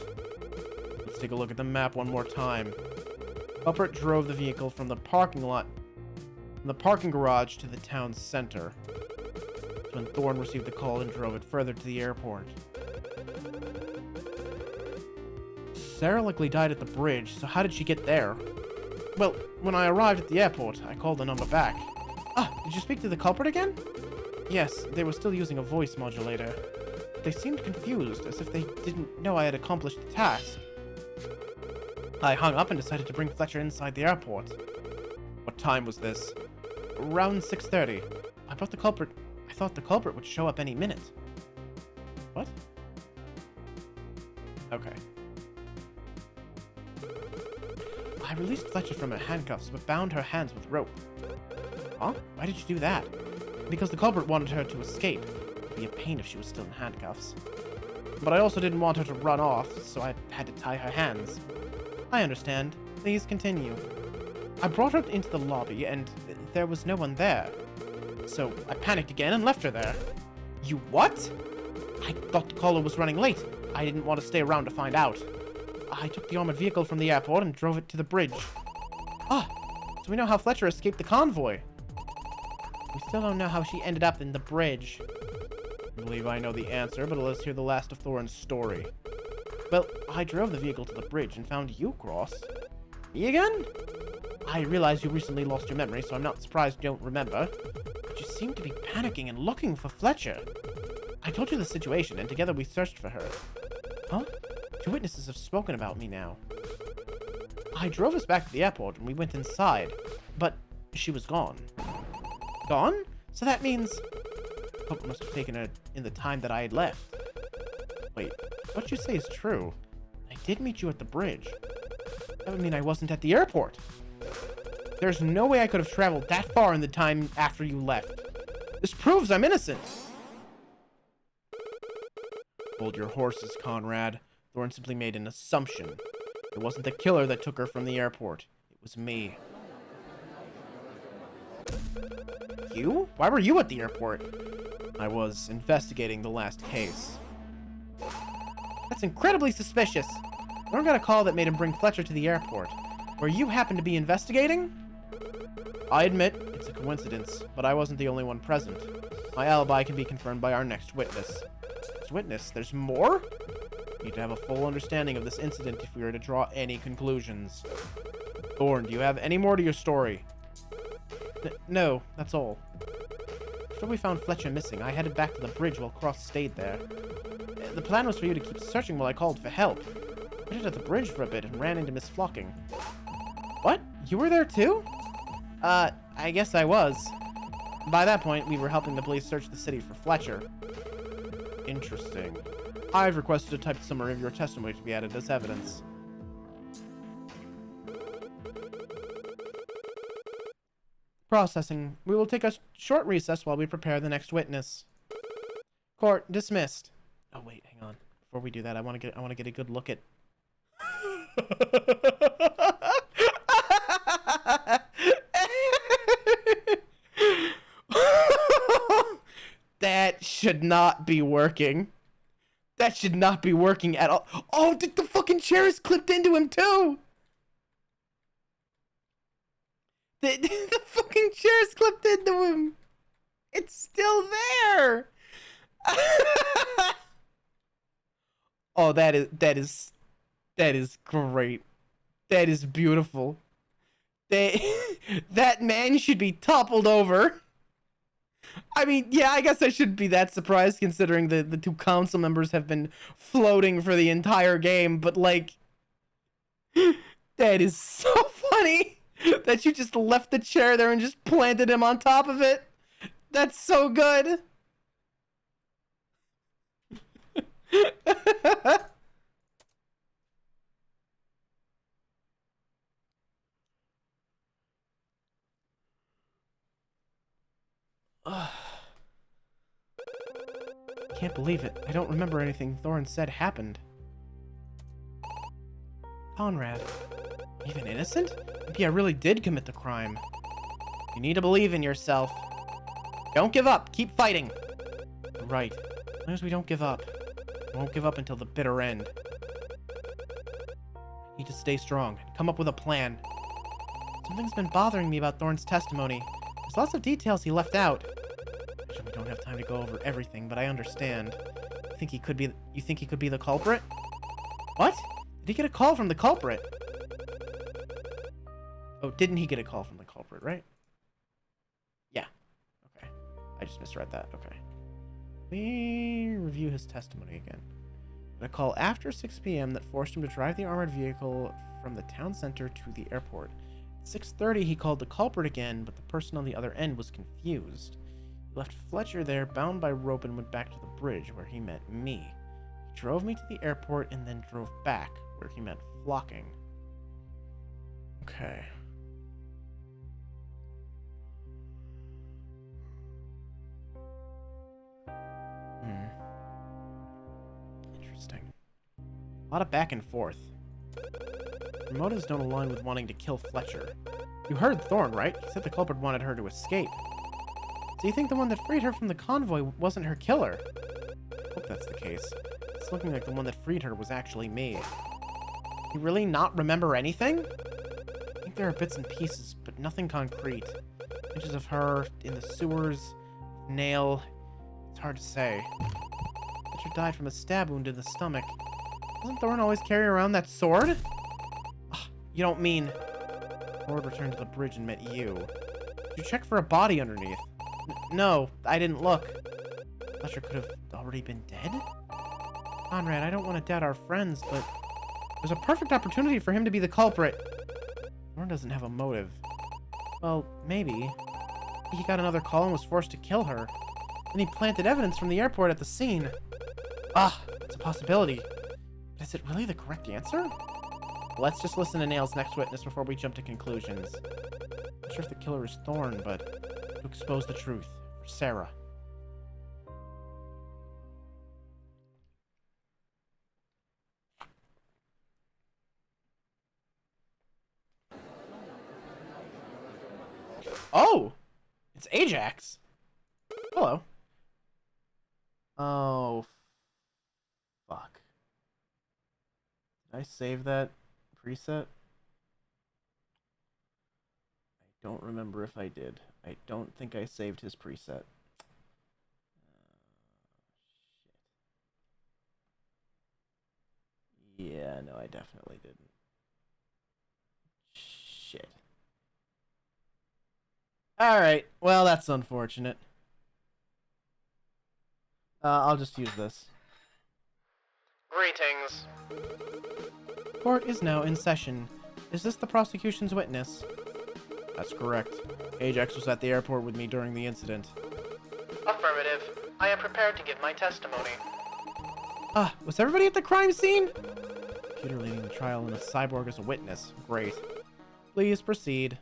Let's take a look at the map one more time. Culprit drove the vehicle from the parking garage to the town center. That's when Thorn received the call and drove it further to the airport. Sarah likely died at the bridge, so how did she get there? Well, when I arrived at the airport, I called the number back. Ah, did you speak to the culprit again? Yes, they were still using a voice modulator. They seemed confused, as if they didn't know I had accomplished the task. I hung up and decided to bring Fletcher inside the airport. What time was this? Around 6:30. I thought the culprit would show up any minute. What? Okay. I released Fletcher from her handcuffs, but bound her hands with rope. Huh? Why did you do that? Because the culprit wanted her to escape. It'd be a pain if she was still in handcuffs. But I also didn't want her to run off, so I had to tie her hands. I understand. Please continue. I brought her into the lobby, and there was no one there. So I panicked again and left her there. You what? I thought the caller was running late. I didn't want to stay around to find out. I took the armored vehicle from the airport and drove it to the bridge. Ah, so we know how Fletcher escaped the convoy. We still don't know how she ended up in the bridge. I believe I know the answer, but let's hear the last of Thorin's story. Well, I drove the vehicle to the bridge and found you, Cross. Me again? I realize you recently lost your memory, so I'm not surprised you don't remember. But you seem to be panicking and looking for Fletcher. I told you the situation, and together we searched for her. Huh? Two witnesses have spoken about me now. I drove us back to the airport, and we went inside, but she was gone. Gone? So that means... Hope must have taken her in the time that I had left. Wait, what you say is true. I did meet you at the bridge. That would mean I wasn't at the airport. There's no way I could have traveled that far in the time after you left. This proves I'm innocent. Hold your horses, Conrad. Thorin simply made an assumption. It wasn't the killer that took her from the airport. It was me. You? Why were you at the airport? I was investigating the last case. That's incredibly suspicious. Thorin got a call that made him bring Fletcher to the airport, where you happened to be investigating? I admit, it's a coincidence, but I wasn't the only one present. My alibi can be confirmed by our next witness. Next witness? There's more? We need to have a full understanding of this incident if we are to draw any conclusions. Thorin, do you have any more to your story? No, that's all. After we found Fletcher missing, I headed back to the bridge while Cross stayed there. The plan was for you to keep searching while I called for help. I waited at the bridge for a bit and ran into Miss Flocking. What? You were there too? I guess I was. By that point, we were helping the police search the city for Fletcher. Interesting. I've requested a typed summary of your testimony to be added as evidence. Processing. We will take a short recess while we prepare the next witness. Court dismissed. Oh wait, hang on. Before we do that, I want to get a good look at. That should not be working. That should not be working at all. Oh, the fucking chair is clipped into him too. The fucking chair's clipped into him. It's still there. Oh, that is great. That is beautiful. That man should be toppled over. I mean, yeah, I guess I shouldn't be that surprised considering the two council members have been floating for the entire game, but like, that is so funny that you just left the chair there and just planted him on top of it. That's so good. Can't believe it. I don't remember anything Thorin said happened. Conrad. Even innocent? Maybe I really did commit the crime. You need to believe in yourself. Don't give up. Keep fighting. You're right. As long as we don't give up. We won't give up until the bitter end. I need to stay strong and come up with a plan. Something's been bothering me about Thorin's testimony. There's lots of details he left out. We don't have time to go over everything, but I understand. You think he could be the culprit? What? Did he get a call from the culprit? Oh, didn't he get a call from the culprit, right? Yeah. Okay. I just misread that. Okay. We review his testimony again. A call after 6 p.m. that forced him to drive the armored vehicle from the town center to the airport. At 6:30, he called the culprit again, but the person on the other end was confused. Left Fletcher there, bound by rope, and went back to the bridge, where he met me. He drove me to the airport and then drove back, where he met flocking. Okay. Interesting. A lot of back and forth. Your motives don't align with wanting to kill Fletcher. You heard Thorne, right? He said the culprit wanted her to escape. So you think the one that freed her from the convoy wasn't her killer? Hope that's the case. It's looking like the one that freed her was actually me. You really not remember anything? I think there are bits and pieces, but nothing concrete. Images of her in the sewers, Nail. It's hard to say. Fletcher died from a stab wound in the stomach. Doesn't Thorne always carry around that sword? Ugh, you don't mean... Thorne returned to the bridge and met you. Did you check for a body underneath? No, I didn't look. Fletcher could have already been dead? Conrad, I don't want to doubt our friends, but there's a perfect opportunity for him to be the culprit. Thorne doesn't have a motive. Well, maybe. He got another call and was forced to kill her. Then he planted evidence from the airport at the scene. Ah, it's a possibility. But is it really the correct answer? Let's just listen to Nail's next witness before we jump to conclusions. I'm not sure if the killer is Thorne, but to expose the truth for Sarah. Oh! It's Ajax! Hello. Oh, fuck. Did I save that preset? I don't remember if I did. I don't think I saved his preset. Shit. Yeah, no, I definitely didn't. Shit. Alright, well, that's unfortunate. I'll just use this. Greetings. Court is now in session. Is this the prosecution's witness? That's correct. Ajax was at the airport with me during the incident. Affirmative. I am prepared to give my testimony. Was everybody at the crime scene? Computer leading the trial and a cyborg as a witness. Great. Please proceed.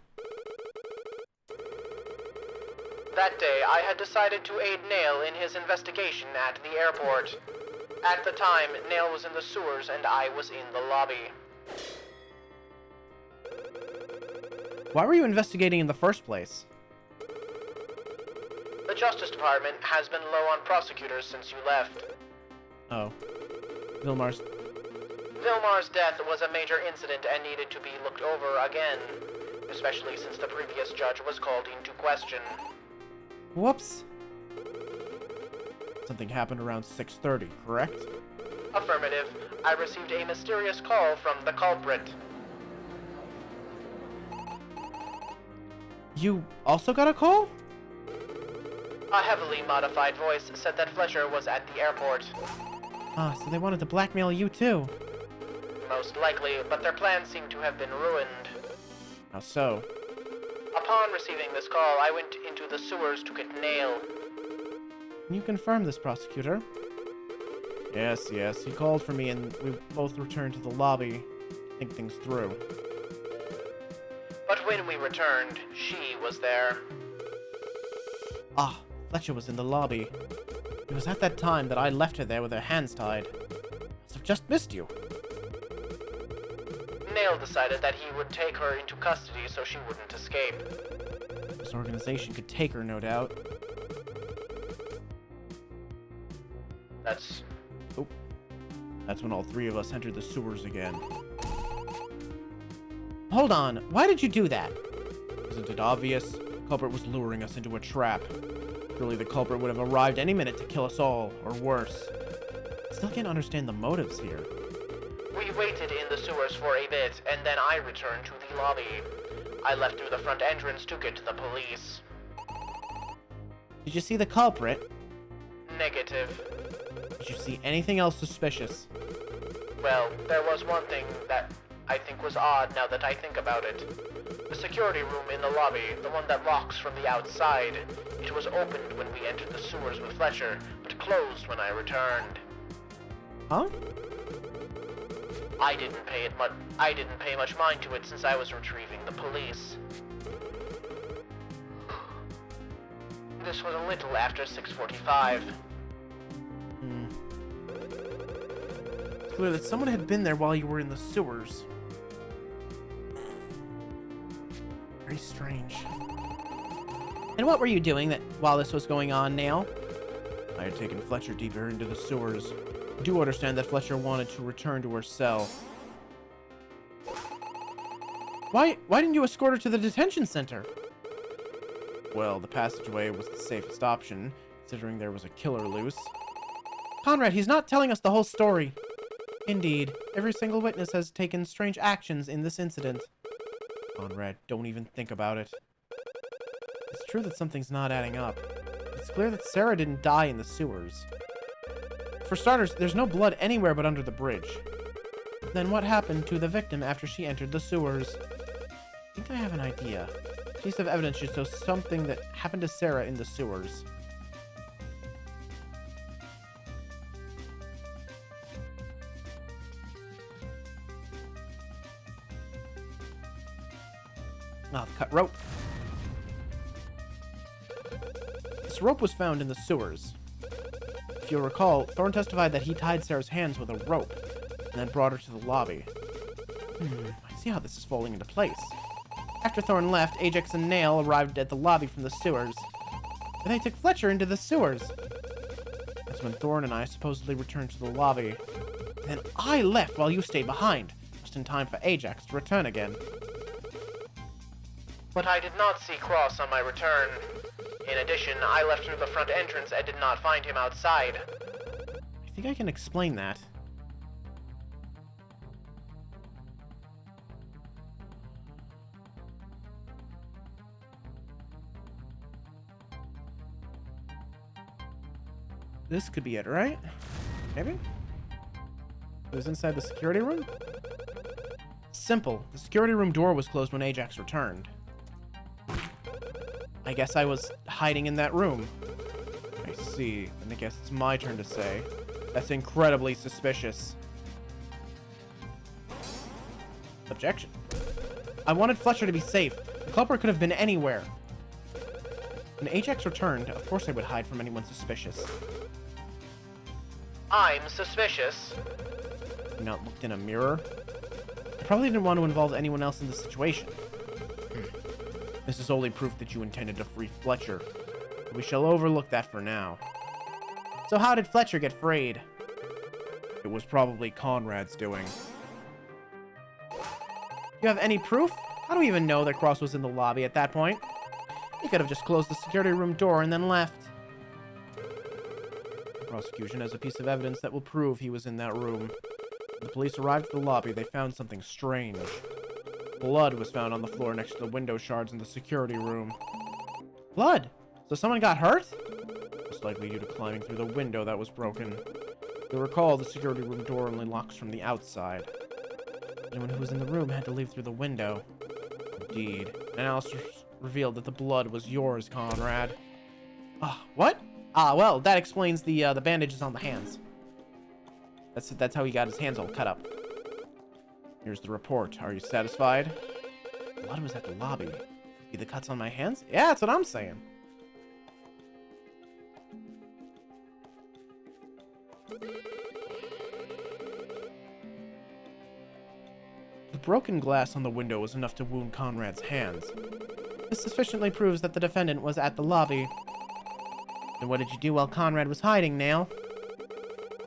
That day, I had decided to aid Nail in his investigation at the airport. At the time, Nail was in the sewers and I was in the lobby. Why were you investigating in the first place? The Justice Department has been low on prosecutors since you left. Oh. Vilmar's death was a major incident and needed to be looked over again, especially since the previous judge was called into question. Whoops. Something happened around 6:30, correct? Affirmative. I received a mysterious call from the culprit. You also got a call? A heavily modified voice said that Fletcher was at the airport. So they wanted to blackmail you too. Most likely, but their plans seem to have been ruined. How so? Upon receiving this call, I went into the sewers to get Nail. Can you confirm this, prosecutor? Yes. He called for me and we both returned to the lobby to think things through. But when we returned, she was there. Fletcher was in the lobby. It was at that time that I left her there with her hands tied. Must have just missed you. Nail decided that he would take her into custody so she wouldn't escape. This organization could take her, no doubt. That's when all three of us entered the sewers again. Hold on, why did you do that? Isn't it obvious? The culprit was luring us into a trap. Surely the culprit would have arrived any minute to kill us all, or worse. I still can't understand the motives here. We waited in the sewers for a bit, and then I returned to the lobby. I left through the front entrance to get to the police. Did you see the culprit? Negative. Did you see anything else suspicious? Well, there was one thing that I think was odd now that I think about it. The security room in the lobby, the one that locks from the outside. It was opened when we entered the sewers with Fletcher, but closed when I returned. Huh? I didn't pay much mind to it since I was retrieving the police. This was a little after 6:45. It's clear that someone had been there while you were in the sewers. Very strange. And what were you doing while this was going on, Nail? I had taken Fletcher deeper into the sewers. I do understand that Fletcher wanted to return to her cell. Why didn't you escort her to the detention center? Well, the passageway was the safest option, considering there was a killer loose. Conrad, he's not telling us the whole story. Indeed, every single witness has taken strange actions in this incident. Conrad, don't even think about it. It's true that something's not adding up. It's clear that Sarah didn't die in the sewers. For starters, there's no blood anywhere but under the bridge. Then what happened to the victim after she entered the sewers? I think I have an idea. A piece of evidence should show something that happened to Sarah in the sewers. Ah, the cut rope. This rope was found in the sewers. If you'll recall, Thorne testified that he tied Sarah's hands with a rope and then brought her to the lobby. I see how this is falling into place. After Thorne left, Ajax and Nail arrived at the lobby from the sewers. And they took Fletcher into the sewers. That's when Thorne and I supposedly returned to the lobby. And then I left while you stayed behind, just in time for Ajax to return again. But I did not see Cross on my return. In addition, I left through the front entrance and did not find him outside. I think I can explain that. This could be it, right? Maybe? It was inside the security room? Simple. The security room door was closed when Ajax returned. I guess I was hiding in that room. I see. And I guess it's my turn to say. That's incredibly suspicious. Objection. I wanted Fletcher to be safe. The culprit could have been anywhere. When Ajax returned, of course I would hide from anyone suspicious. I'm suspicious. You not looked in a mirror? I probably didn't want to involve anyone else in the situation. This is only proof that you intended to free Fletcher. But we shall overlook that for now. So how did Fletcher get freed? It was probably Conrad's doing. You have any proof? How do we even know that Cross was in the lobby at that point? He could have just closed the security room door and then left. The prosecution has a piece of evidence that will prove he was in that room. When the police arrived at the lobby, they found something strange. Blood was found on the floor next to the window shards in the security room. Blood? So someone got hurt? Most likely due to climbing through the window that was broken. You'll recall the security room door only locks from the outside. Anyone who was in the room had to leave through the window. Indeed. And Alistair revealed that the blood was yours, Conrad. What? Well, that explains the bandages on the hands. That's how he got his hands all cut up. Here's the report. Are you satisfied? Blood was at the lobby. Be the cuts on my hands? Yeah, that's what I'm saying. The broken glass on the window was enough to wound Conrad's hands. This sufficiently proves that the defendant was at the lobby. And what did you do while Conrad was hiding, Nail?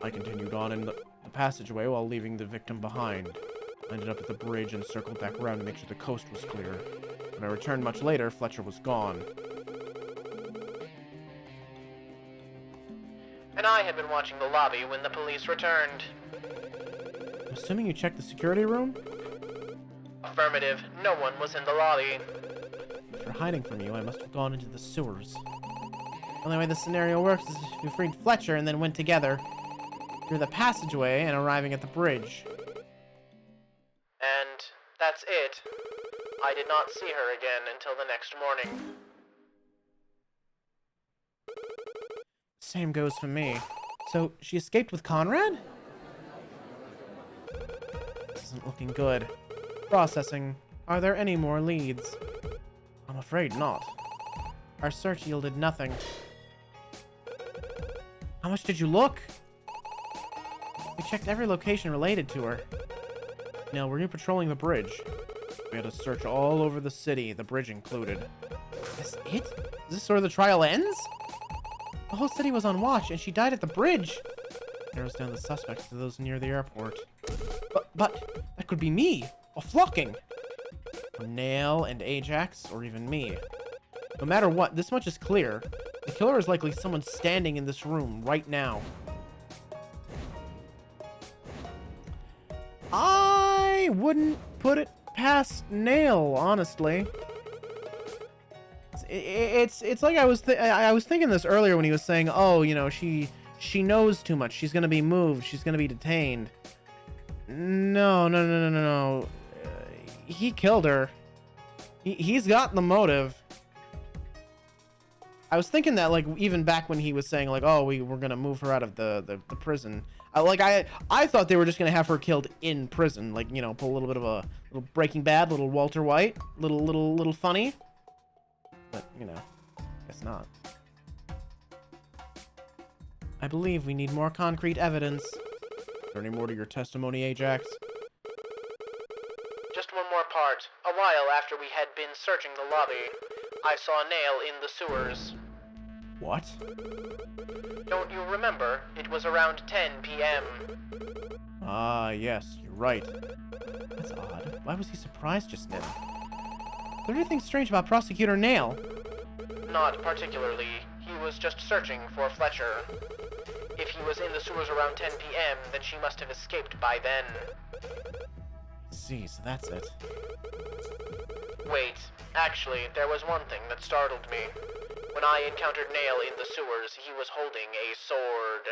I continued on in the passageway while leaving the victim behind. I ended up at the bridge and circled back around to make sure the coast was clear. When I returned much later, Fletcher was gone. And I had been watching the lobby when the police returned. I'm assuming you checked the security room? Affirmative. No one was in the lobby. After hiding from you, I must have gone into the sewers. The only way this scenario works is if you freed Fletcher and then went together through the passageway and arriving at the bridge. And that's it. I did not see her again until the next morning. Same goes for me. So, she escaped with Conrad? This isn't looking good. Processing. Are there any more leads? I'm afraid not. Our search yielded nothing. How much did you look? We checked every location related to her. Now, we're patrolling the bridge. We had to search all over the city, the bridge included. Is this it? Is this where the trial ends? The whole city was on watch, and she died at the bridge. Narrows down the suspects to those near the airport. But that could be me, or Flocking. Or Nail and Ajax, or even me. No matter what, this much is clear. The killer is likely someone standing in this room right now. I wouldn't put it past Nail, honestly. It's like I was thinking this earlier when he was saying, oh, you know, she knows too much. She's gonna be moved. She's gonna be detained. No. He killed her. He's got the motive. I was thinking that, like, even back when he was saying, like, oh, we're gonna move her out of the prison. I thought they were just gonna have her killed in prison, like, you know, pull a little bit of a little Breaking Bad, little Walter White, little funny. But, you know, guess not. I believe we need more concrete evidence. Is there any more to your testimony, Ajax? Just one more part. A while after we had been searching the lobby, I saw Nail in the sewers. What? Don't you remember? It was around 10 p.m. Ah, yes, you're right. That's odd. Why was he surprised just now? Is there anything strange about Prosecutor Nail? Not particularly. He was just searching for Fletcher. If he was in the sewers around 10 p.m., then she must have escaped by then. See, so that's it. Wait, actually, there was one thing that startled me. When I encountered Nail in the sewers, he was holding a sword.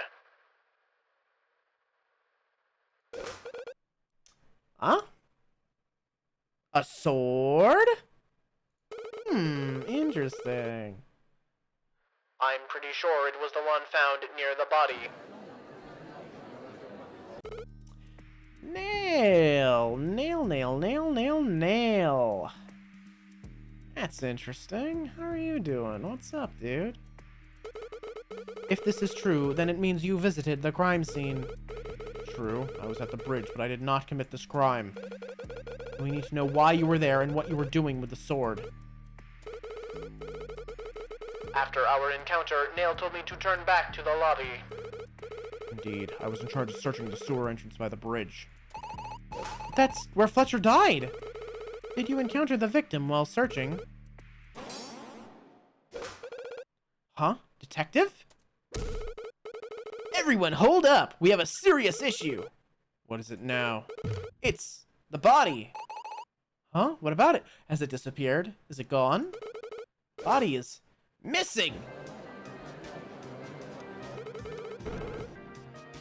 Huh? A sword? Interesting. I'm pretty sure it was the one found near the body. Nail. That's interesting. How are you doing? What's up, dude? If this is true, then it means you visited the crime scene. True, I was at the bridge, but I did not commit this crime. We need to know why you were there and what you were doing with the sword. After our encounter, Nail told me to turn back to the lobby. Indeed, I was in charge of searching the sewer entrance by the bridge. That's where Fletcher died! Did you encounter the victim while searching? Huh? Detective? Everyone, hold up! We have a serious issue! What is it now? It's the body! Huh? What about it? Has it disappeared? Is it gone? Body is missing!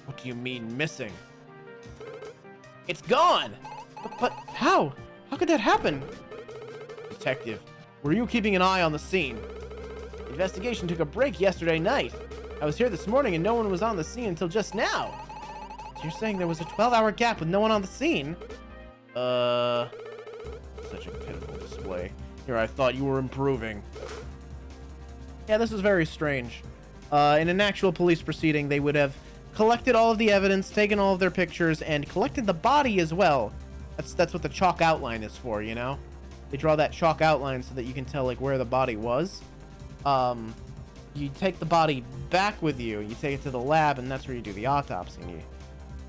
What do you mean, missing? It's gone! But how? How could that happen? Detective, were you keeping an eye on the scene? The investigation took a break yesterday night. I was here this morning and no one was on the scene until just now. So you're saying there was a 12-hour gap with no one on the scene? Such a pitiful display. Here I thought you were improving. Yeah, this is very strange. In an actual police proceeding, they would have collected all of the evidence, taken all of their pictures, and collected the body as well. That's what the chalk outline is for, you know? They draw that chalk outline so that you can tell, like, where the body was. You take the body back with you, you take it to the lab, and that's where you do the autopsy, and you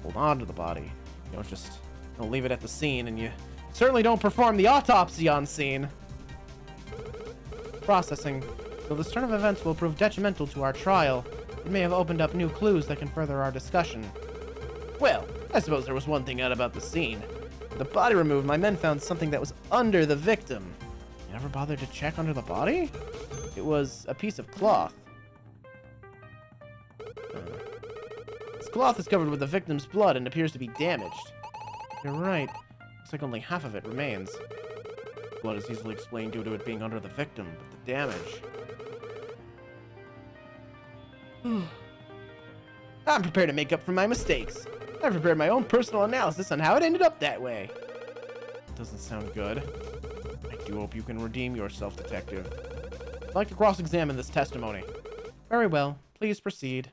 hold on to the body. You don't leave it at the scene, and you certainly don't perform the autopsy on scene. Processing. Though this turn of events will prove detrimental to our trial, it may have opened up new clues that can further our discussion. Well, I suppose there was one thing out about the scene. With the body removed, my men found something that was under the victim. You never bothered to check under the body? It was a piece of cloth. This cloth is covered with the victim's blood and appears to be damaged. You're right. Looks like only half of it remains. Blood is easily explained due to it being under the victim, but the damage... I'm prepared to make up for my mistakes. I've prepared my own personal analysis on how it ended up that way. Doesn't sound good. I do hope you can redeem yourself, Detective. I'd like to cross-examine this testimony. Very well. Please proceed.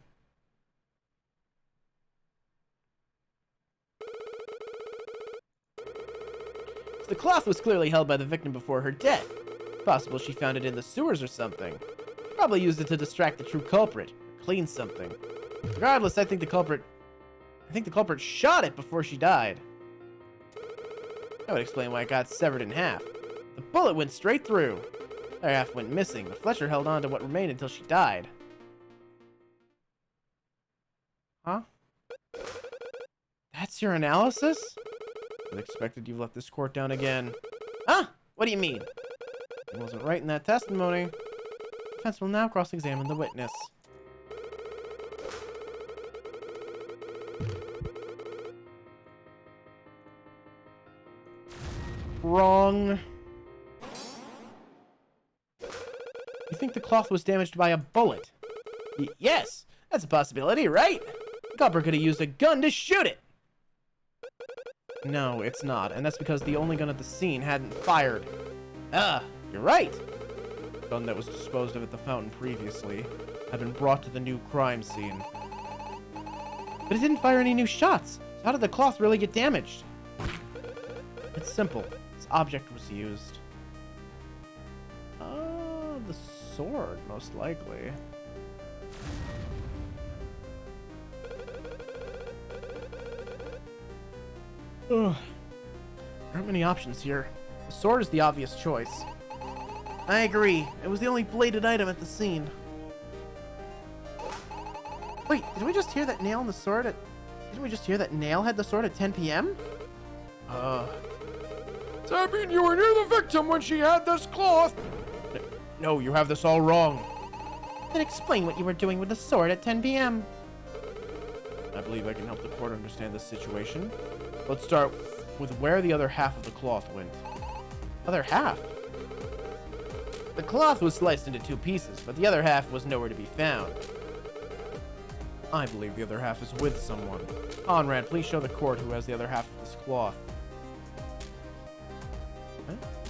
The cloth was clearly held by the victim before her death. Possible she found it in the sewers or something. Probably used it to distract the true culprit, or clean something. Regardless, I think the culprit shot it before she died. That would explain why it got severed in half. The bullet went straight through. The other half went missing, but Fletcher held on to what remained until she died. Huh? That's your analysis? Unexpected you've let this court down again. Huh? What do you mean? It wasn't right in that testimony. Defense will now cross-examine the witness. Wrong. You think the cloth was damaged by a bullet? Yes, that's a possibility, right? The culprit could have used a gun to shoot it. No, it's not, and that's because the only gun at the scene hadn't fired. You're right. The gun that was disposed of at the fountain previously had been brought to the new crime scene. But it didn't fire any new shots, so how did the cloth really get damaged? It's simple. This object was used. The sword, most likely. Ugh. There aren't many options here. The sword is the obvious choice. I agree. It was the only bladed item at the scene. Wait, did we just hear that Nail and the sword at... Didn't we just hear that Nail had the sword at 10 p.m.? Does that mean you were near the victim when she had this cloth? No, you have this all wrong. Then explain what you were doing with the sword at 10 p.m. I believe I can help the court understand this situation. Let's start with where the other half of the cloth went. Other half? The cloth was sliced into 2 pieces, but the other half was nowhere to be found. I believe the other half is with someone. Conrad, please show the court who has the other half of this cloth.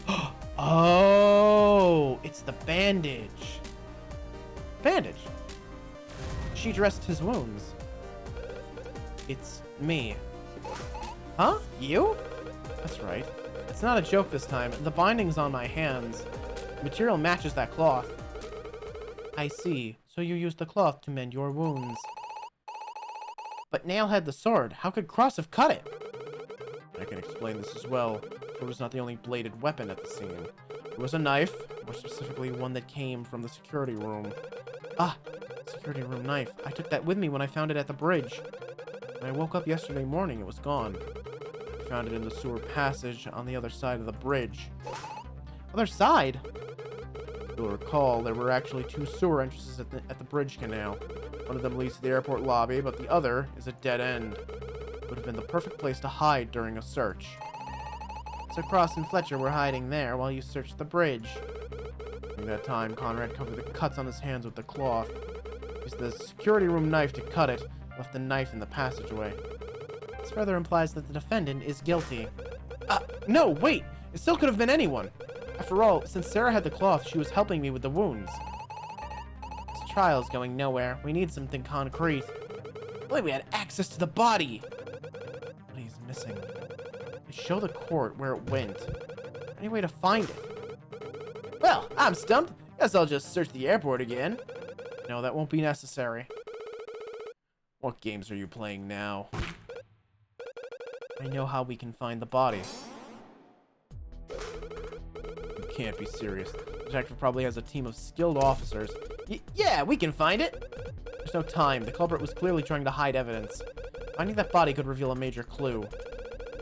Huh? Oh, it's the bandage. Bandage? She dressed his wounds. It's me. Huh? You? That's right. It's not a joke this time. The binding's on my hands. The material matches that cloth. I see. So you used the cloth to mend your wounds. But Nail had the sword. How could Cross have cut it? I can explain this as well. It was not the only bladed weapon at the scene. It was a knife, more specifically one that came from the security room. Ah, security room knife. I took that with me when I found it at the bridge. When I woke up yesterday morning, it was gone. I found it in the sewer passage on the other side of the bridge. Other side? You'll recall there were actually 2 sewer entrances at the bridge canal. One of them leads to the airport lobby, but the other is a dead end. It would have been the perfect place to hide during a search. So Cross and Fletcher were hiding there while you searched the bridge. During that time, Conrad covered the cuts on his hands with the cloth. Used the security room knife to cut it, left the knife in the passageway. This further implies that the defendant is guilty. No, wait! It still could have been anyone! After all, since Sarah had the cloth, she was helping me with the wounds. This trial's going nowhere. We need something concrete. Wait, we had access to the body! But he's missing. Show the court where it went. Any way to find it? Well, I'm stumped. Guess I'll just search the airport again. No, that won't be necessary. What games are you playing now? I know how we can find the body. You can't be serious. The detective probably has a team of skilled officers. Yeah, we can find it! There's no time. The culprit was clearly trying to hide evidence. Finding that body could reveal a major clue.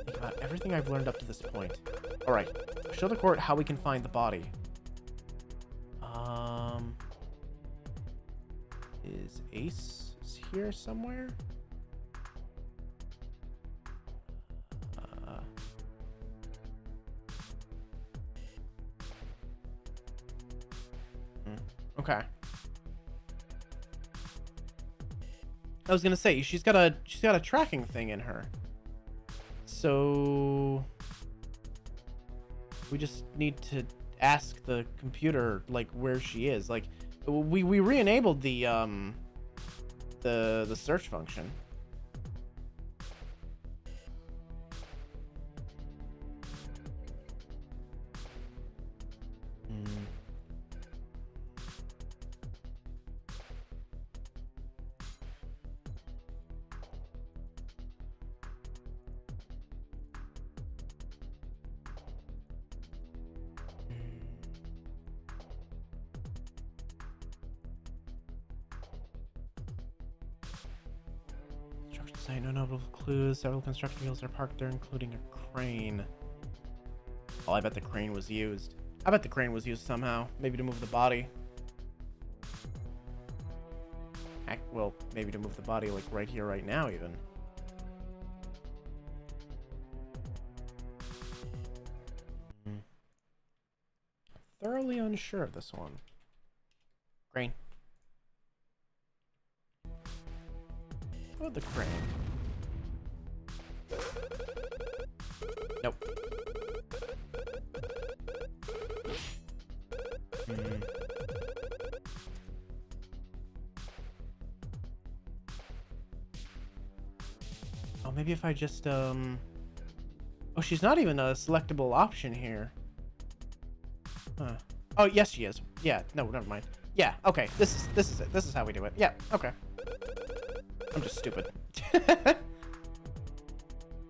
Think about everything I've learned up to this point. Alright, show the court how we can find the body. Is Ace here somewhere? Okay. I was gonna say she's got a tracking thing in her. So we just need to ask the computer like where she is. Like we re-enabled the search function. Construction site, no notable clues. Several construction vehicles are parked there, including a crane. Oh, I bet the crane was used. I bet the crane was used somehow. Maybe to move the body. Heck, well, maybe to move the body, like, right here, right now, even. Thoroughly unsure of this one. Crane. Oh, the crane. Nope. Oh, maybe if I just, Oh, she's not even a selectable option here. Huh. Oh, yes, she is. Yeah, no, never mind. Yeah, okay, this is it. This is how we do it. Yeah, okay. I'm just stupid.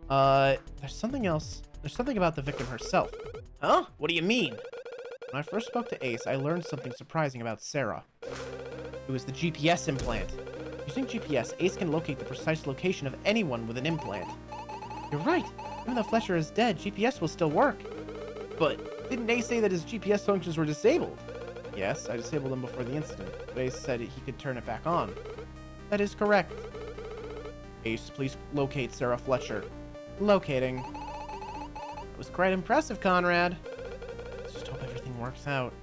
There's something else. There's something about the victim herself. Huh? What do you mean? When I first spoke to Ace, I learned something surprising about Sarah. It was the GPS implant. Using GPS, Ace can locate the precise location of anyone with an implant. You're right. Even though Fletcher is dead, GPS will still work. But didn't Ace say that his GPS functions were disabled? Yes, I disabled them before the incident, but Ace said he could turn it back on. That is correct. Ace, please locate Sarah Fletcher. Locating. That was quite impressive, Conrad. Let's just hope everything works out.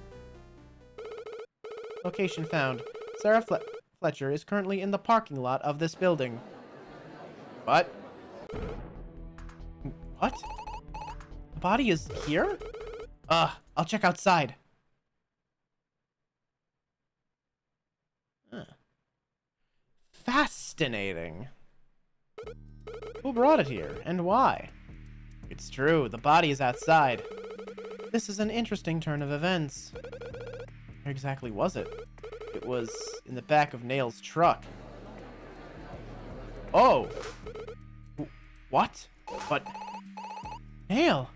Location found. Sarah Fletcher is currently in the parking lot of this building. What? What? The body is here? I'll check outside. Huh. Fascinating. Who brought it here, and why? It's true, the body is outside. This is an interesting turn of events. Where exactly was it? It was in the back of Nail's truck. Oh! What? But... Nail,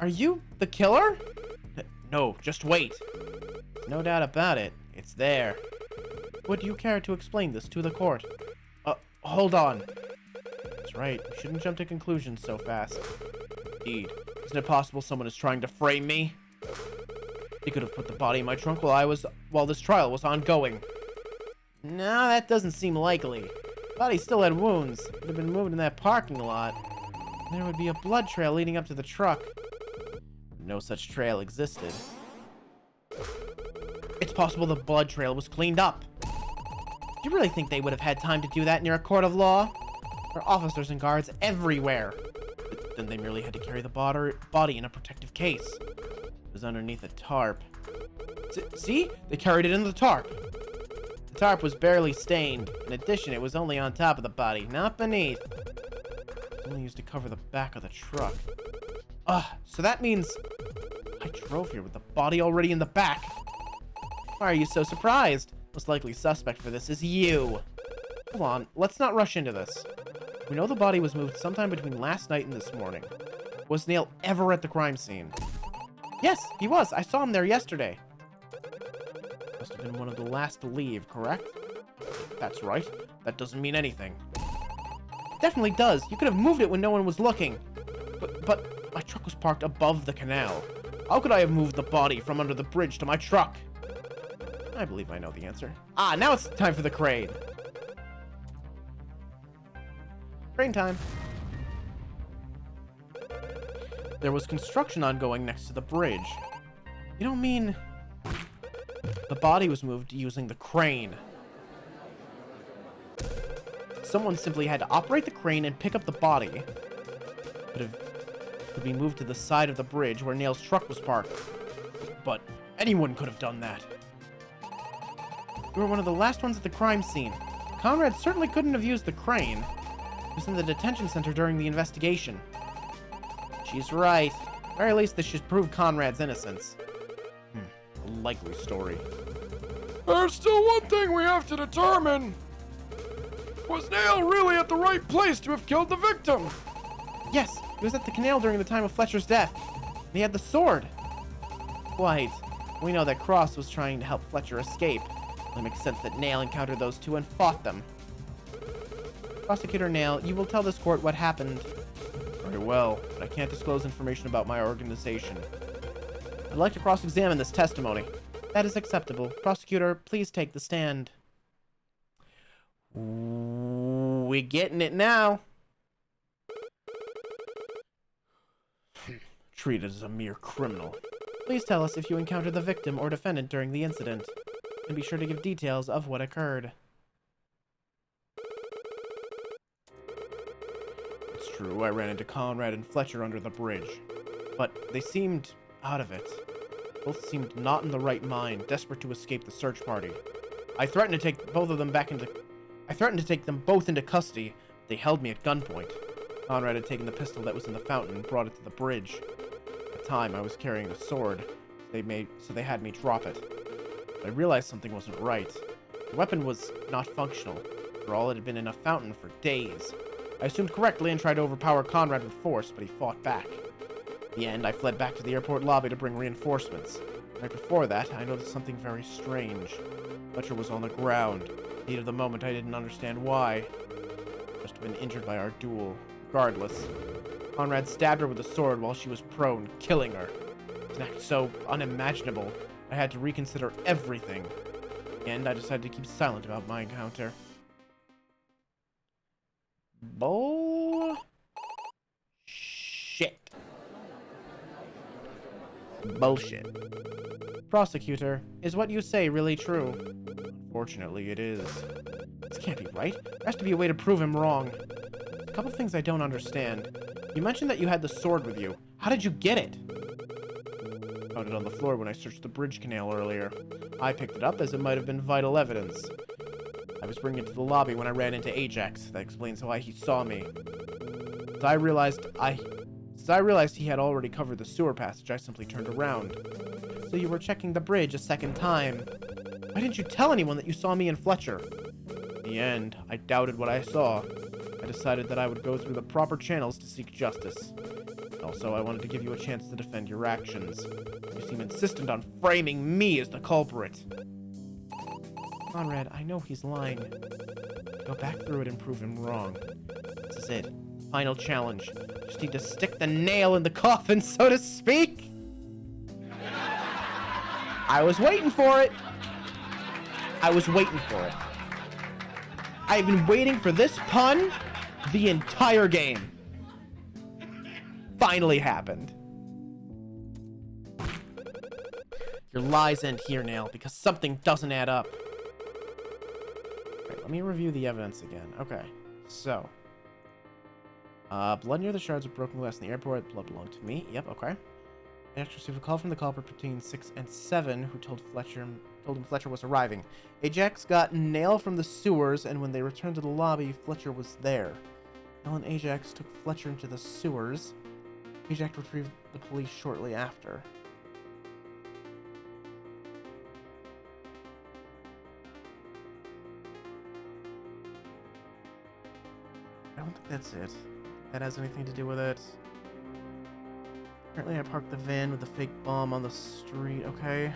are you the killer? No, just wait. There's no doubt about it. It's there. Would you care to explain this to the court? Hold on. That's right. We shouldn't jump to conclusions so fast. Indeed. Isn't it possible someone is trying to frame me? They could have put the body in my trunk while this trial was ongoing. No, that doesn't seem likely. The body still had wounds. It would have been moved in that parking lot. There would be a blood trail leading up to the truck. No such trail existed. It's possible the blood trail was cleaned up. Do you really think they would have had time to do that near a court of law? There are officers and guards everywhere. But then they merely had to carry the body in a protective case. It was underneath a tarp. See? They carried it in the tarp. The tarp was barely stained. In addition, it was only on top of the body, not beneath. It was only used to cover the back of the truck. So that means I drove here with the body already in the back. Why are you so surprised? Most likely suspect for this is you. Come on, let's not rush into this. We know the body was moved sometime between last night and this morning. Was Nail ever at the crime scene? Yes, he was. I saw him there yesterday. Must have been one of the last to leave, correct? That's right. That doesn't mean anything. It definitely does. You could have moved it when no one was looking. But my truck was parked above the canal. How could I have moved the body from under the bridge to my truck? I believe I know the answer. Now it's time for the crane. Crane time. There was construction ongoing next to the bridge. You don't mean... The body was moved using the crane. Someone simply had to operate the crane and pick up the body. Could be moved to the side of the bridge where Nail's truck was parked. But anyone could have done that. You were one of the last ones at the crime scene. Conrad certainly couldn't have used the crane. He was in the detention center during the investigation. She's right. At the very least, this should prove Conrad's innocence. A likely story. There's still one thing we have to determine. Was Nail really at the right place to have killed the victim? Yes, he was at the canal during the time of Fletcher's death. And he had the sword. Quite. We know that Cross was trying to help Fletcher escape. It makes sense that Nail encountered those two and fought them. Prosecutor Nail, you will tell this court what happened. Very well, but I can't disclose information about my organization. I'd like to cross-examine this testimony. That is acceptable. Prosecutor, please take the stand. We're getting it now. Treated as a mere criminal. Please tell us if you encountered the victim or defendant during the incident. And be sure to give details of what occurred. It's true, I ran into Conrad and Fletcher under the bridge. But they seemed out of it. Both seemed not in the right mind, desperate to escape the search party. I threatened to take them both into custody, but they held me at gunpoint. Conrad had taken the pistol that was in the fountain and brought it to the bridge. At the time, I was carrying a sword, so they had me drop it. But I realized something wasn't right. The weapon was not functional. For all, it had been in a fountain for days. I assumed correctly and tried to overpower Conrad with force, but he fought back. In the end, I fled back to the airport lobby to bring reinforcements. Right before that, I noticed something very strange. Fletcher was on the ground. At the heat of the moment, I didn't understand why. Must have been injured by our duel. Regardless, Conrad stabbed her with a sword while she was prone, killing her. It was an act so unimaginable, I had to reconsider everything. In the end, I decided to keep silent about my encounter. Shit. Bullshit. Prosecutor, is what you say really true? Unfortunately, it is. This can't be right. There has to be a way to prove him wrong. A couple things I don't understand. You mentioned that you had the sword with you. How did you get it? I found it on the floor when I searched the bridge canal earlier. I picked it up as it might have been vital evidence. I was bringing it to the lobby when I ran into Ajax. That explains why he saw me. As I realized he had already covered the sewer passage, I simply turned around. So you were checking the bridge a second time. Why didn't you tell anyone that you saw me and Fletcher? In the end, I doubted what I saw. I decided that I would go through the proper channels to seek justice. Also, I wanted to give you a chance to defend your actions. You seem insistent on framing me as the culprit. Conrad, I know he's lying. Go back through it and prove him wrong. This is it. Final challenge. Just need to stick the nail in the coffin, so to speak. I was waiting for it. I've been waiting for this pun the entire game. Finally happened. Your lies end here, Nail, because something doesn't add up. Right, let me review the evidence again. Okay, so. Blood near the shards of broken glass in the airport. Blood belonged to me. Yep, okay. I actually received a call from the culprit between 6 and 7 who told him Fletcher was arriving. Ajax got Nail from the sewers, and when they returned to the lobby, Fletcher was there. Nail and Ajax took Fletcher into the sewers. Ajax retrieved the police shortly after. I don't think that's it. That has anything to do with it. Apparently I parked the van with the fake bomb on the street, okay.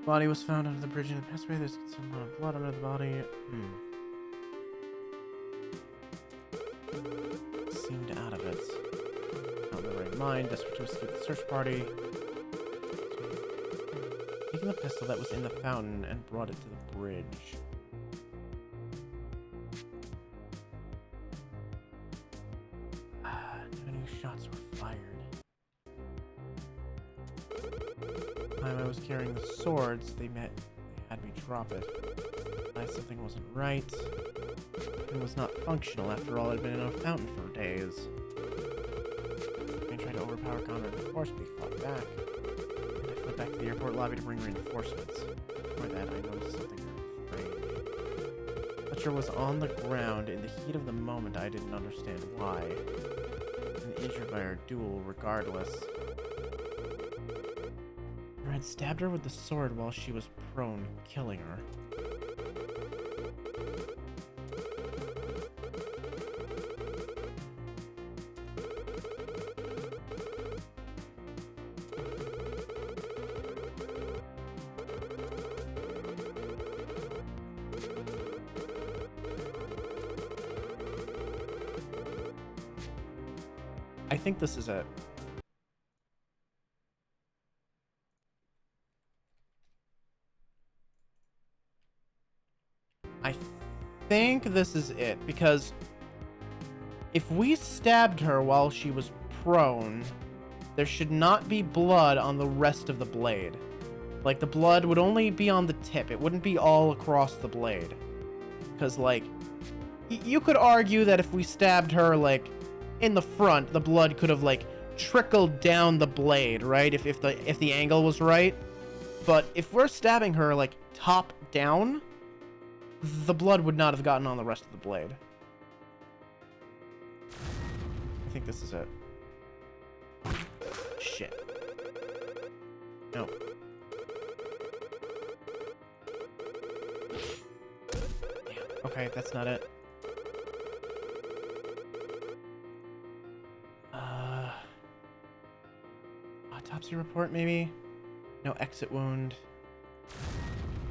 Body was found under the bridge in the passageway. There's some blood under the body. Seemed out of it. Not in the right mind. Desperate to escape the search party. taken the pistol that was in the fountain and brought it to the bridge. No new shots were fired. The time I was carrying the swords, they had me drop it. Something wasn't right. It was not functional. After all, I'd been in a fountain for days. I tried to overpower Conrad with force, but he fought back. And I fled back to the airport lobby to bring reinforcements. Before that, I noticed something strange. Fletcher was on the ground. In the heat of the moment, I didn't understand why. And injured by our duel, regardless. I had stabbed her with the sword while she was prone, killing her. I think this is it. I think this is it, because if we stabbed her while she was prone, there should not be blood on the rest of the blade. Like, the blood would only be on the tip. It wouldn't be all across the blade. Because, like, you could argue that if we stabbed her, like, in the front, the blood could have, like, trickled down the blade, right? If the angle was right. But if we're stabbing her, like, top down, the blood would not have gotten on the rest of the blade. I think this is it. Shit. No. Damn. Okay, that's not it. Autopsy report, maybe? No exit wound.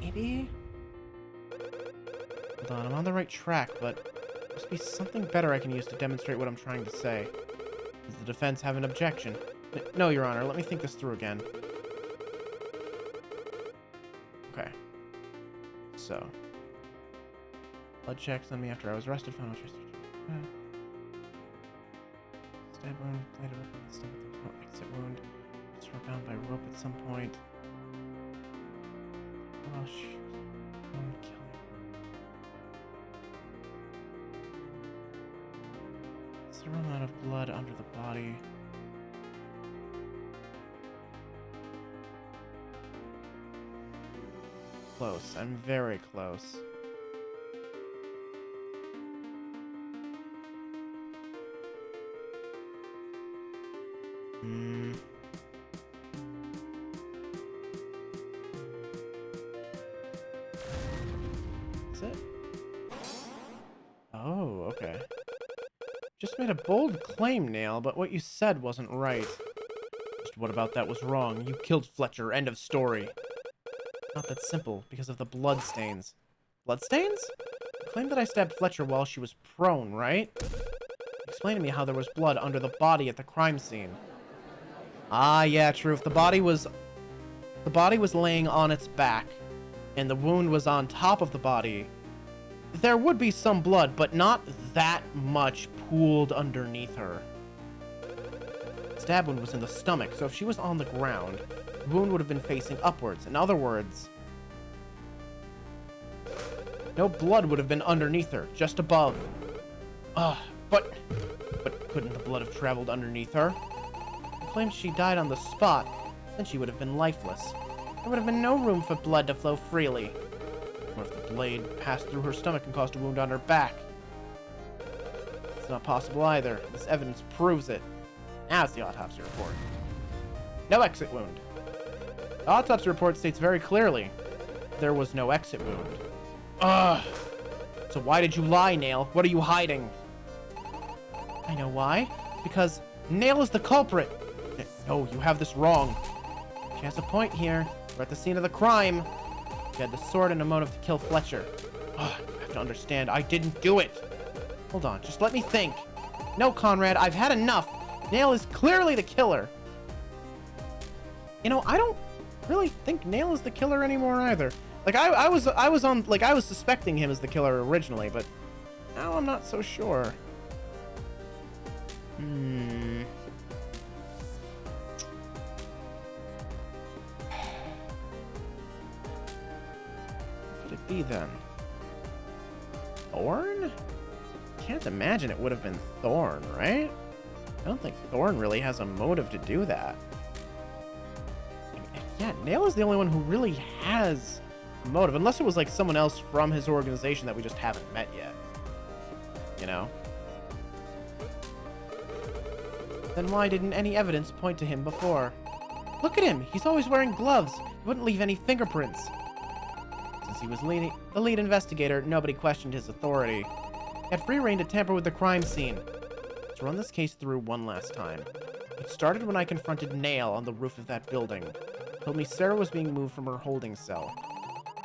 Maybe? Hold on, I'm on the right track, but there must be something better I can use to demonstrate what I'm trying to say. Does the defense have an objection? No, Your Honor, let me think this through again. Okay. So. Blood checks on me after I was arrested, found no trace of stab wound, bladed up in the stomach, there was no exit wound. Just were bound by rope at some point. Oh, shoot. Killing. Zero amount of blood under the body. Close. I'm very close. Is it? Oh, okay. Just made a bold claim, Nail, but what you said wasn't right. Just what about that was wrong? You killed Fletcher, end of story. Not that simple, because of the bloodstains. Bloodstains? You claimed that I stabbed Fletcher while she was prone, right? Explain to me how there was blood under the body at the crime scene. Ah, yeah, true. If the body was laying on its back, and the wound was on top of the body, there would be some blood, but not that much pooled underneath her. The stab wound was in the stomach, so if she was on the ground, the wound would have been facing upwards. In other words, no blood would have been underneath her, just above. But couldn't the blood have traveled underneath her? He claims she died on the spot, then she would have been lifeless. There would have been no room for blood to flow freely. What if the blade passed through her stomach and caused a wound on her back? It's not possible either. This evidence proves it. Now it's the autopsy report. No exit wound. The autopsy report states very clearly there was no exit wound. So why did you lie, Nail? What are you hiding? I know why. Because Nail is the culprit. No, you have this wrong. She has a point here. We're at the scene of the crime. You had the sword and a motive to kill Fletcher. You have to understand, I didn't do it. Hold on, just let me think. No, Conrad, I've had enough. Nail is clearly the killer. You know, I don't really think Nail is the killer anymore either. Like I was suspecting him as the killer originally, but now I'm not so sure. What could it be then? Thorn? Can't imagine it would have been Thorn, right? I don't think Thorn really has a motive to do that. Yeah, Nail is the only one who really has a motive, unless it was like someone else from his organization that we just haven't met yet. You know? Then why didn't any evidence point to him before? Look at him! He's always wearing gloves! He wouldn't leave any fingerprints. Since he was the lead investigator, nobody questioned his authority. He had free rein to tamper with the crime scene. Let's run this case through one last time. It started when I confronted Nail on the roof of that building. Told me Sarah was being moved from her holding cell.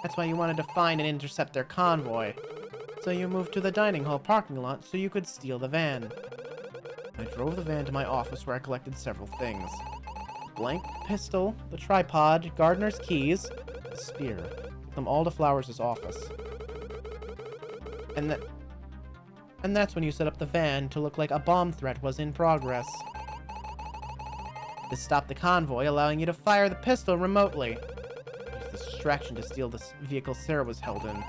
That's why you wanted to find and intercept their convoy. So you moved to the dining hall parking lot so you could steal the van. I drove the van to my office where I collected several things. A blank pistol, the tripod, gardener's keys, a spear. Took them all to Flowers' office. And that's when you set up the van to look like a bomb threat was in progress. This stopped the convoy, allowing you to fire the pistol remotely. Used this distraction to steal the vehicle Sarah was held in.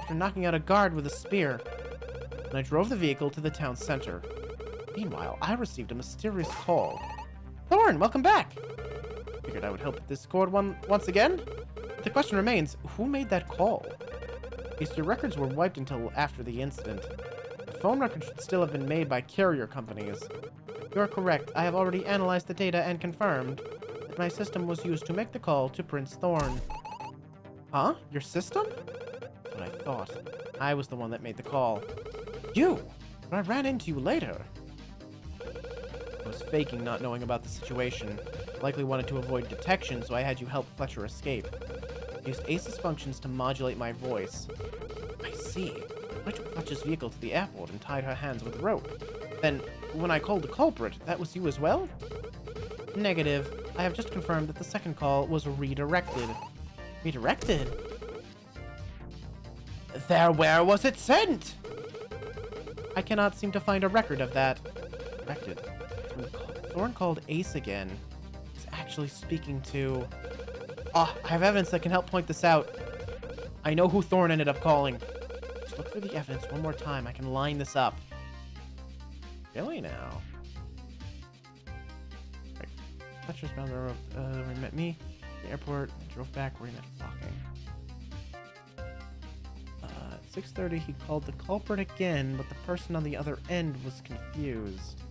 After knocking out a guard with a spear, and I drove the vehicle to the town center. Meanwhile, I received a mysterious call. Thorn, welcome back! Figured I would help with this cord once again? But the question remains, who made that call? At least your records were wiped until after the incident. The phone records should still have been made by carrier companies. You're correct. I have already analyzed the data and confirmed that my system was used to make the call to Prince Thorn. Huh? Your system? That's what I thought. I was the one that made the call. You! But I ran into you later. I was faking not knowing about the situation. Likely wanted to avoid detection, so I had you help Fletcher escape. I used Ace's functions to modulate my voice. I see. I took Fletcher's vehicle to the airport and tied her hands with rope. Then, when I called the culprit, that was you as well? Negative. I have just confirmed that the second call was redirected. Redirected? Where was it sent? I cannot seem to find a record of that. Directed. When Thorn called Ace again, he's actually speaking to... I have evidence that can help point this out. I know who Thorn ended up calling. Just look through the evidence one more time. I can line this up. Really now? Right. Fletcher's bound the road. Where he met me at the airport. I drove back where he met Flocking. At 6:30, he called the culprit again, but the person on the other end was confused.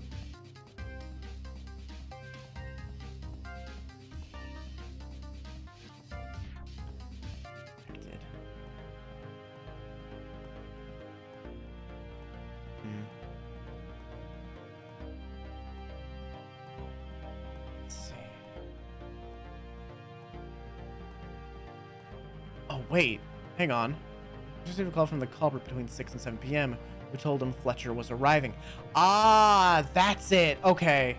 Wait, hang on. I just received a call from the culprit between 6 and 7 p.m. who told him Fletcher was arriving. Ah, that's it. Okay.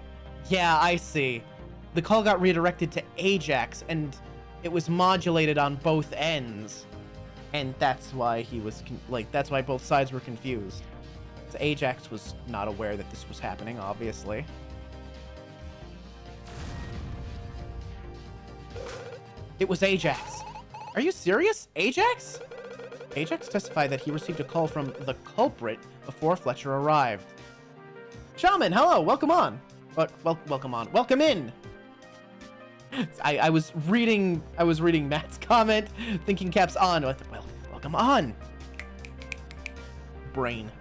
Yeah, I see. The call got redirected to Ajax, and it was modulated on both ends. And that's why he was, that's why both sides were confused. So Ajax was not aware that this was happening, obviously. It was Ajax. Are you serious? Ajax? Ajax testified that he received a call from the culprit before Fletcher arrived. Shaman, hello, welcome on. Welcome on. Welcome in. I was reading Matt's comment, thinking caps on. Well, welcome on. Brain.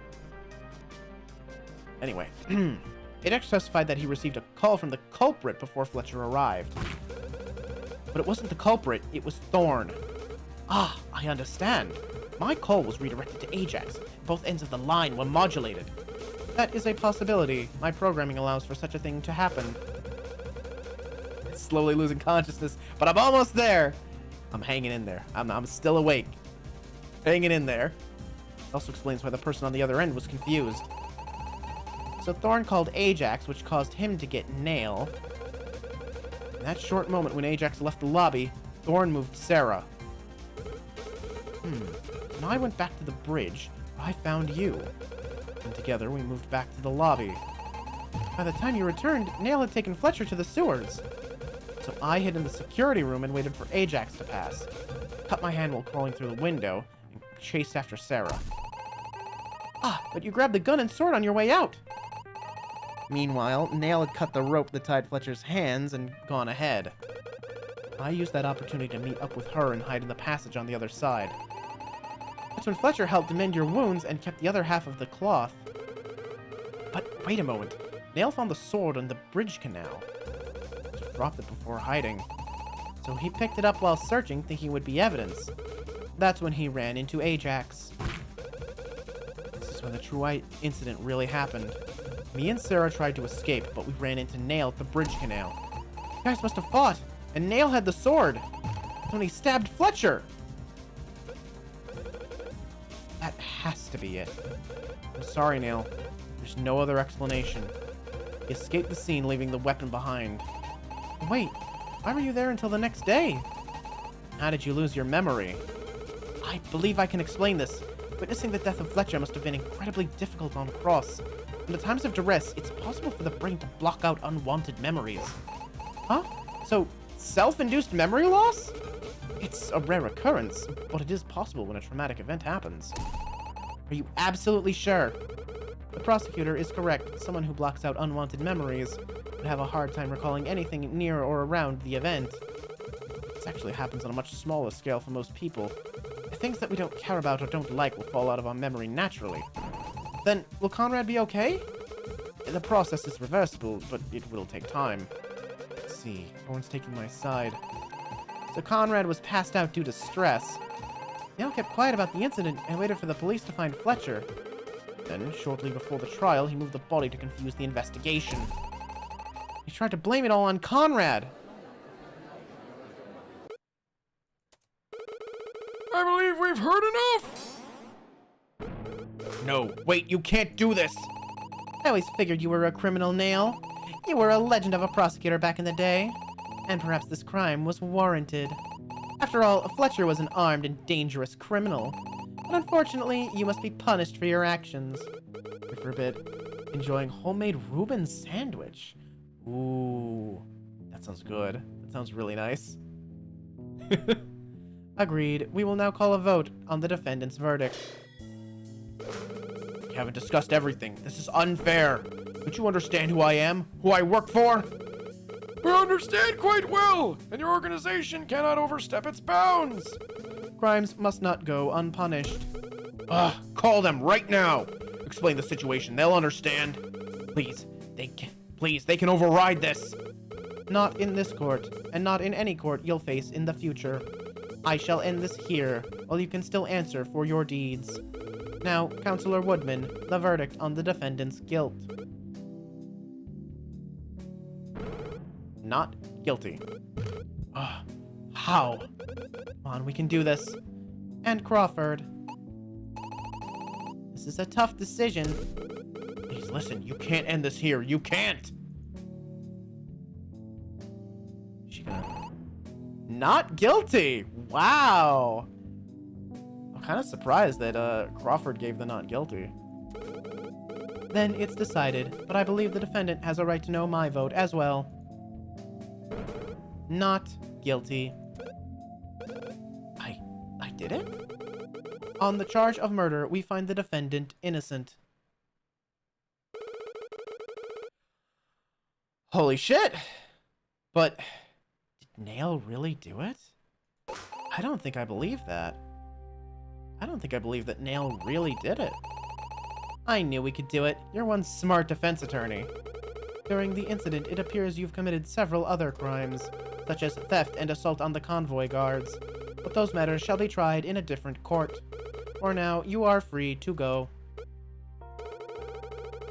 Anyway, Ajax testified that he received a call from the culprit before Fletcher arrived. But it wasn't the culprit, it was Thorn. Ah, I understand. My call was redirected to Ajax. Both ends of the line were modulated. That is a possibility. My programming allows for such a thing to happen. Slowly losing consciousness, but I'm almost there. I'm hanging in there. I'm still awake. Hanging in there. Also explains why the person on the other end was confused. So Thorn called Ajax, which caused him to get Nail. In that short moment when Ajax left the lobby, Thorn moved Sarah. When I went back to the bridge, I found you. And together we moved back to the lobby. By the time you returned, Nail had taken Fletcher to the sewers. So I hid in the security room and waited for Ajax to pass. Cut my hand while crawling through the window and chased after Sarah. Ah, but you grabbed the gun and sword on your way out. Meanwhile, Nail had cut the rope that tied Fletcher's hands and gone ahead. I used that opportunity to meet up with her and hide in the passage on the other side. That's when Fletcher helped mend your wounds and kept the other half of the cloth. But wait a moment. Nail found the sword on the bridge canal. Just dropped it before hiding. So he picked it up while searching, thinking it would be evidence. That's when he ran into Ajax. This is when the true incident really happened. Me and Sarah tried to escape, but we ran into Nail at the bridge canal. You guys must have fought, and Nail had the sword. That's when he stabbed Fletcher. That has to be it. I'm sorry, Nail. There's no other explanation. He escaped the scene, leaving the weapon behind. Wait, why were you there until the next day? How did you lose your memory? I believe I can explain this. Witnessing the death of Fletcher must have been incredibly difficult on Cross. In the times of duress, it's possible for the brain to block out unwanted memories. Huh? So, self-induced memory loss? It's a rare occurrence, but it is possible when a traumatic event happens. Are you absolutely sure? The prosecutor is correct. Someone who blocks out unwanted memories would have a hard time recalling anything near or around the event. This actually happens on a much smaller scale for most people. The things that we don't care about or don't like will fall out of our memory naturally. Then, will Conrad be okay? The process is reversible, but it will take time. Let's see, Thorn's taking my side. So Conrad was passed out due to stress. Nail kept quiet about the incident and waited for the police to find Fletcher. Then, shortly before the trial, he moved the body to confuse the investigation. He tried to blame it all on Conrad. I believe we've heard enough! No, wait, you can't do this! I always figured you were a criminal, Nail. You were a legend of a prosecutor back in the day. And perhaps this crime was warranted. After all, Fletcher was an armed and dangerous criminal. But unfortunately, you must be punished for your actions. For a bit, enjoying homemade Reuben sandwich. Ooh, that sounds good. That sounds really nice. Agreed. We will now call a vote on the defendant's verdict. We haven't discussed everything. This is unfair. Don't you understand who I am? Who I work for? We understand quite well, and your organization cannot overstep its bounds. Crimes must not go unpunished. Call them right now. Explain the situation. They'll understand. Please, they can override this. Not in this court, and not in any court you'll face in the future. I shall end this here, while you can still answer for your deeds. Now, Counselor Woodman, the verdict on the defendant's guilt. Not guilty. How? Come on, we can do this. And Crawford. This is a tough decision. Please listen, you can't end this here. You can't! Is she gonna... Not guilty! Wow! I'm kind of surprised that Crawford gave the not guilty. Then it's decided, but I believe the defendant has a right to know my vote as well. Not guilty. I did it? On the charge of murder, we find the defendant innocent. Holy shit! But did Nail really do it? I don't think I believe that. I don't think I believe that Nail really did it. I knew we could do it. You're one smart defense attorney. During the incident, it appears you've committed several other crimes, such as theft and assault on the convoy guards. But those matters shall be tried in a different court. For now, you are free to go.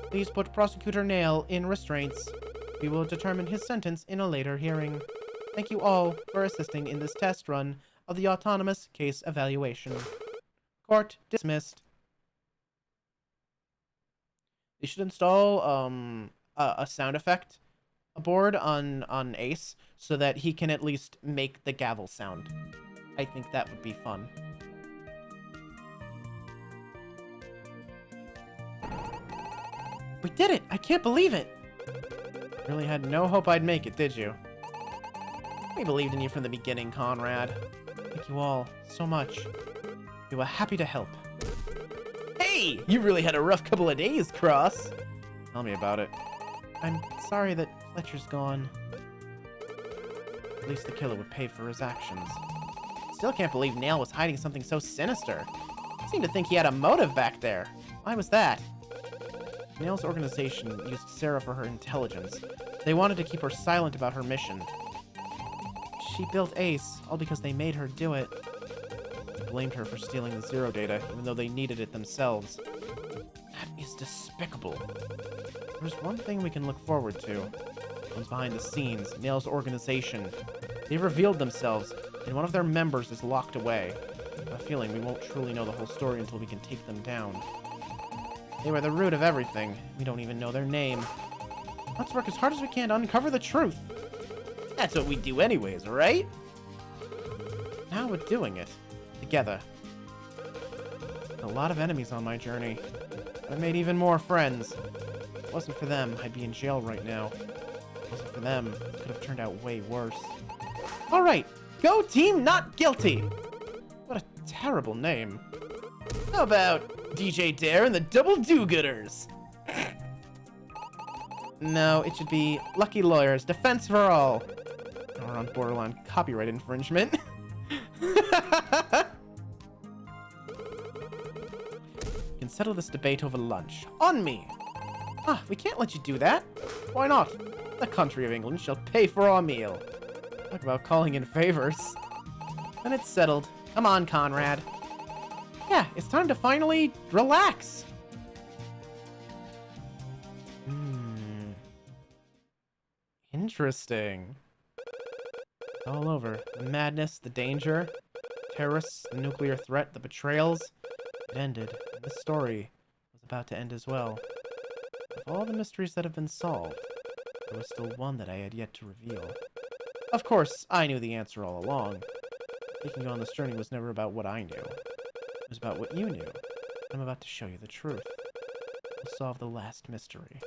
Please put Prosecutor Nail in restraints. We will determine his sentence in a later hearing. Thank you all for assisting in this test run of the autonomous case evaluation. Court dismissed. They should install a sound effect board on Ace so that he can at least make the gavel sound. I think that would be fun. We did it! I can't believe it! Really had no hope I'd make it, did you? We believed in you from the beginning, Conrad. Thank you all so much. We were happy to help. Hey! You really had a rough couple of days, Cross. Tell me about it. I'm sorry that Fletcher's gone. At least the killer would pay for his actions. Still can't believe Nail was hiding something so sinister. I seem to think he had a motive back there. Why was that? Nail's organization used Sarah for her intelligence. They wanted to keep her silent about her mission. She built Ace, all because they made her do it. They blamed her for stealing the Zero data, even though they needed it themselves. That is despicable. There's one thing we can look forward to. One's behind the scenes, Nail's organization. They revealed themselves, and one of their members is locked away. I have a feeling we won't truly know the whole story until we can take them down. They were the root of everything. We don't even know their name. Let's work as hard as we can to uncover the truth. That's what we do anyways, right? Now we're doing it. Together. A lot of enemies on my journey. But I made even more friends. If it wasn't for them, I'd be in jail right now. If it wasn't for them, it could have turned out way worse. Alright, go team not guilty! What a terrible name. How about DJ Dare and the Double Do-Gooders? No, it should be Lucky Lawyers, Defense for All. Now we're on borderline copyright infringement. You can settle this debate over lunch. On me! Ah, we can't let you do that. Why not? The country of England shall pay for our meal. Talk about calling in favors. Then it's settled. Come on, Conrad. Yeah, it's time to finally relax. Interesting. It's all over. The madness, the danger, terrorists, the nuclear threat, the betrayals. It ended. And this story was about to end as well. Of all the mysteries that have been solved, there was still one that I had yet to reveal. Of course, I knew the answer all along. Taking you on this journey was never about what I knew. It was about what you knew. I'm about to show you the truth. We'll solve the last mystery.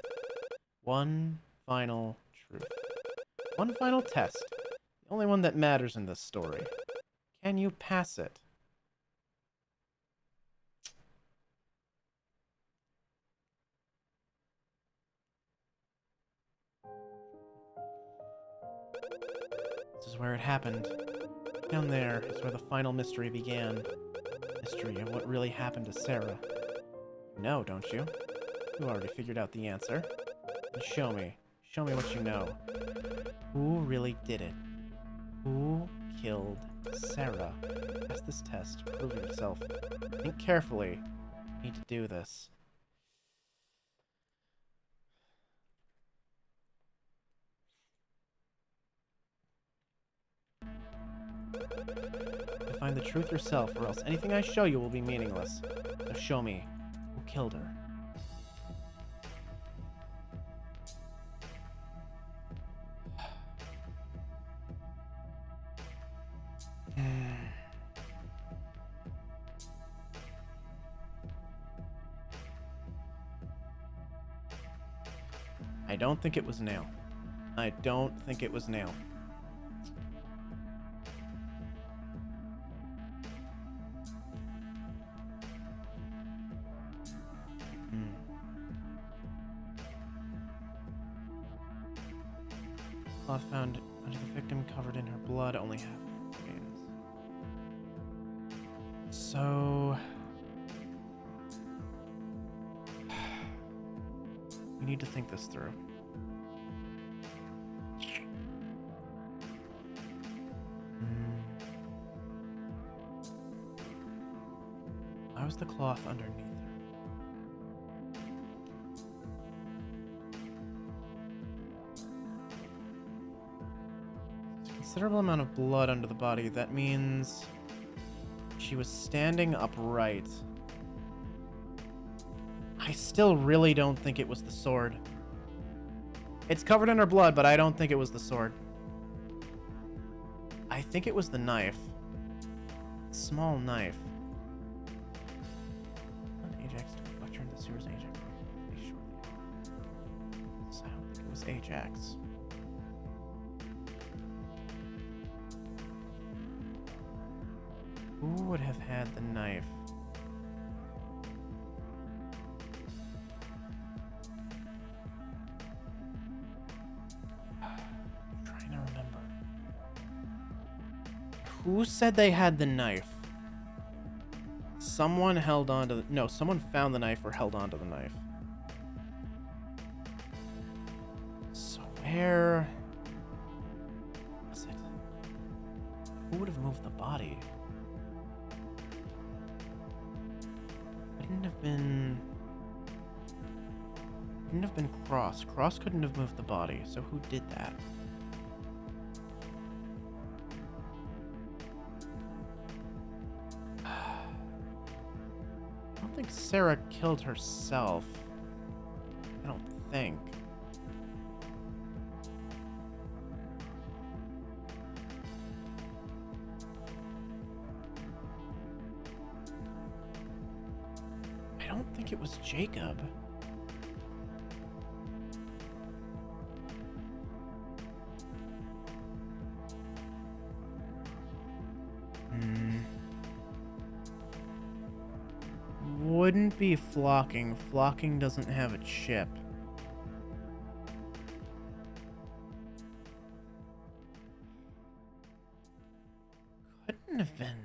One final truth. One final test. The only one that matters in this story. Can you pass it? This is where it happened. Down there is where the final mystery began. Mystery of what really happened to Sarah. You know, don't you? You already figured out the answer. Then show me. Show me what you know. Who really did it? Who killed Sarah? Pass this test. Prove yourself. Think carefully. You need to do this. To find the truth yourself, or else anything I show you will be meaningless. So show me who killed her. I don't think it was Nail. I don't think it was Nail. Cloth found under the victim covered in her blood only half remains. So... we need to think this through. Why was the cloth underneath her? There's a considerable amount of blood under the body. That means she was standing upright. I still really don't think it was the sword. It's covered in her blood, but I don't think it was the sword. I think it was the knife. Small knife. Ajax to Fletcher in the sewers. Ajax. So I don't think it was Ajax. Who would have had the knife? I'm trying to remember. Who said they had the knife? Someone held on to the... No, someone found the knife or held on to the knife. So where... was it? Who would have moved the body? Couldn't have been... couldn't have been Cross. Cross couldn't have moved the body, so who did that? I don't think Sarah killed herself. I don't think. I don't think it was Jacob. Wouldn't be Flocking. Flocking doesn't have a chip. Couldn't have been...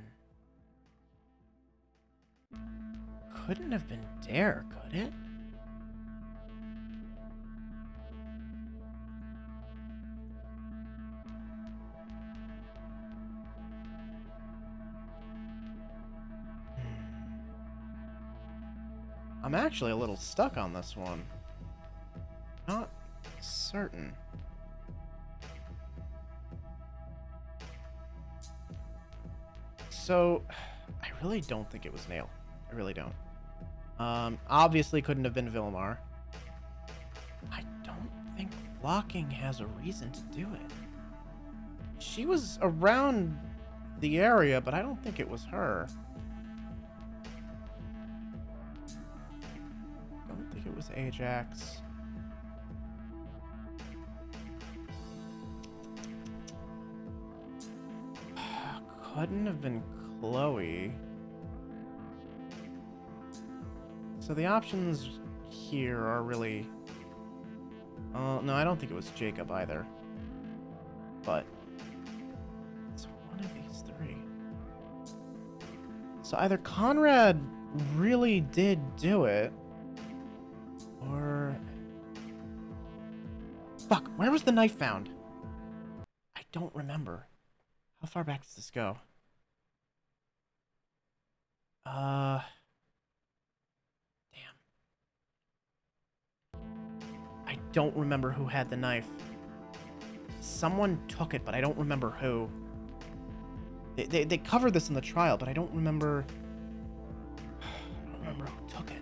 couldn't have been Dare, could it? I'm actually a little stuck on this one. Not certain. So, I really don't think it was Nail. I really don't. Obviously couldn't have been Vilmar. I don't think Flocking has a reason to do it. She was around the area, but I don't think it was her. It was Ajax. Couldn't have been Chloe. So the options here are really... no, I don't think it was Jacob either. But it's one of these three. So either Conrad really did do it, or... fuck, where was the knife found? I don't remember. How far back does this go? Damn. I don't remember who had the knife. Someone took it, but I don't remember who. They covered this in the trial, but I don't remember... I don't remember who took it.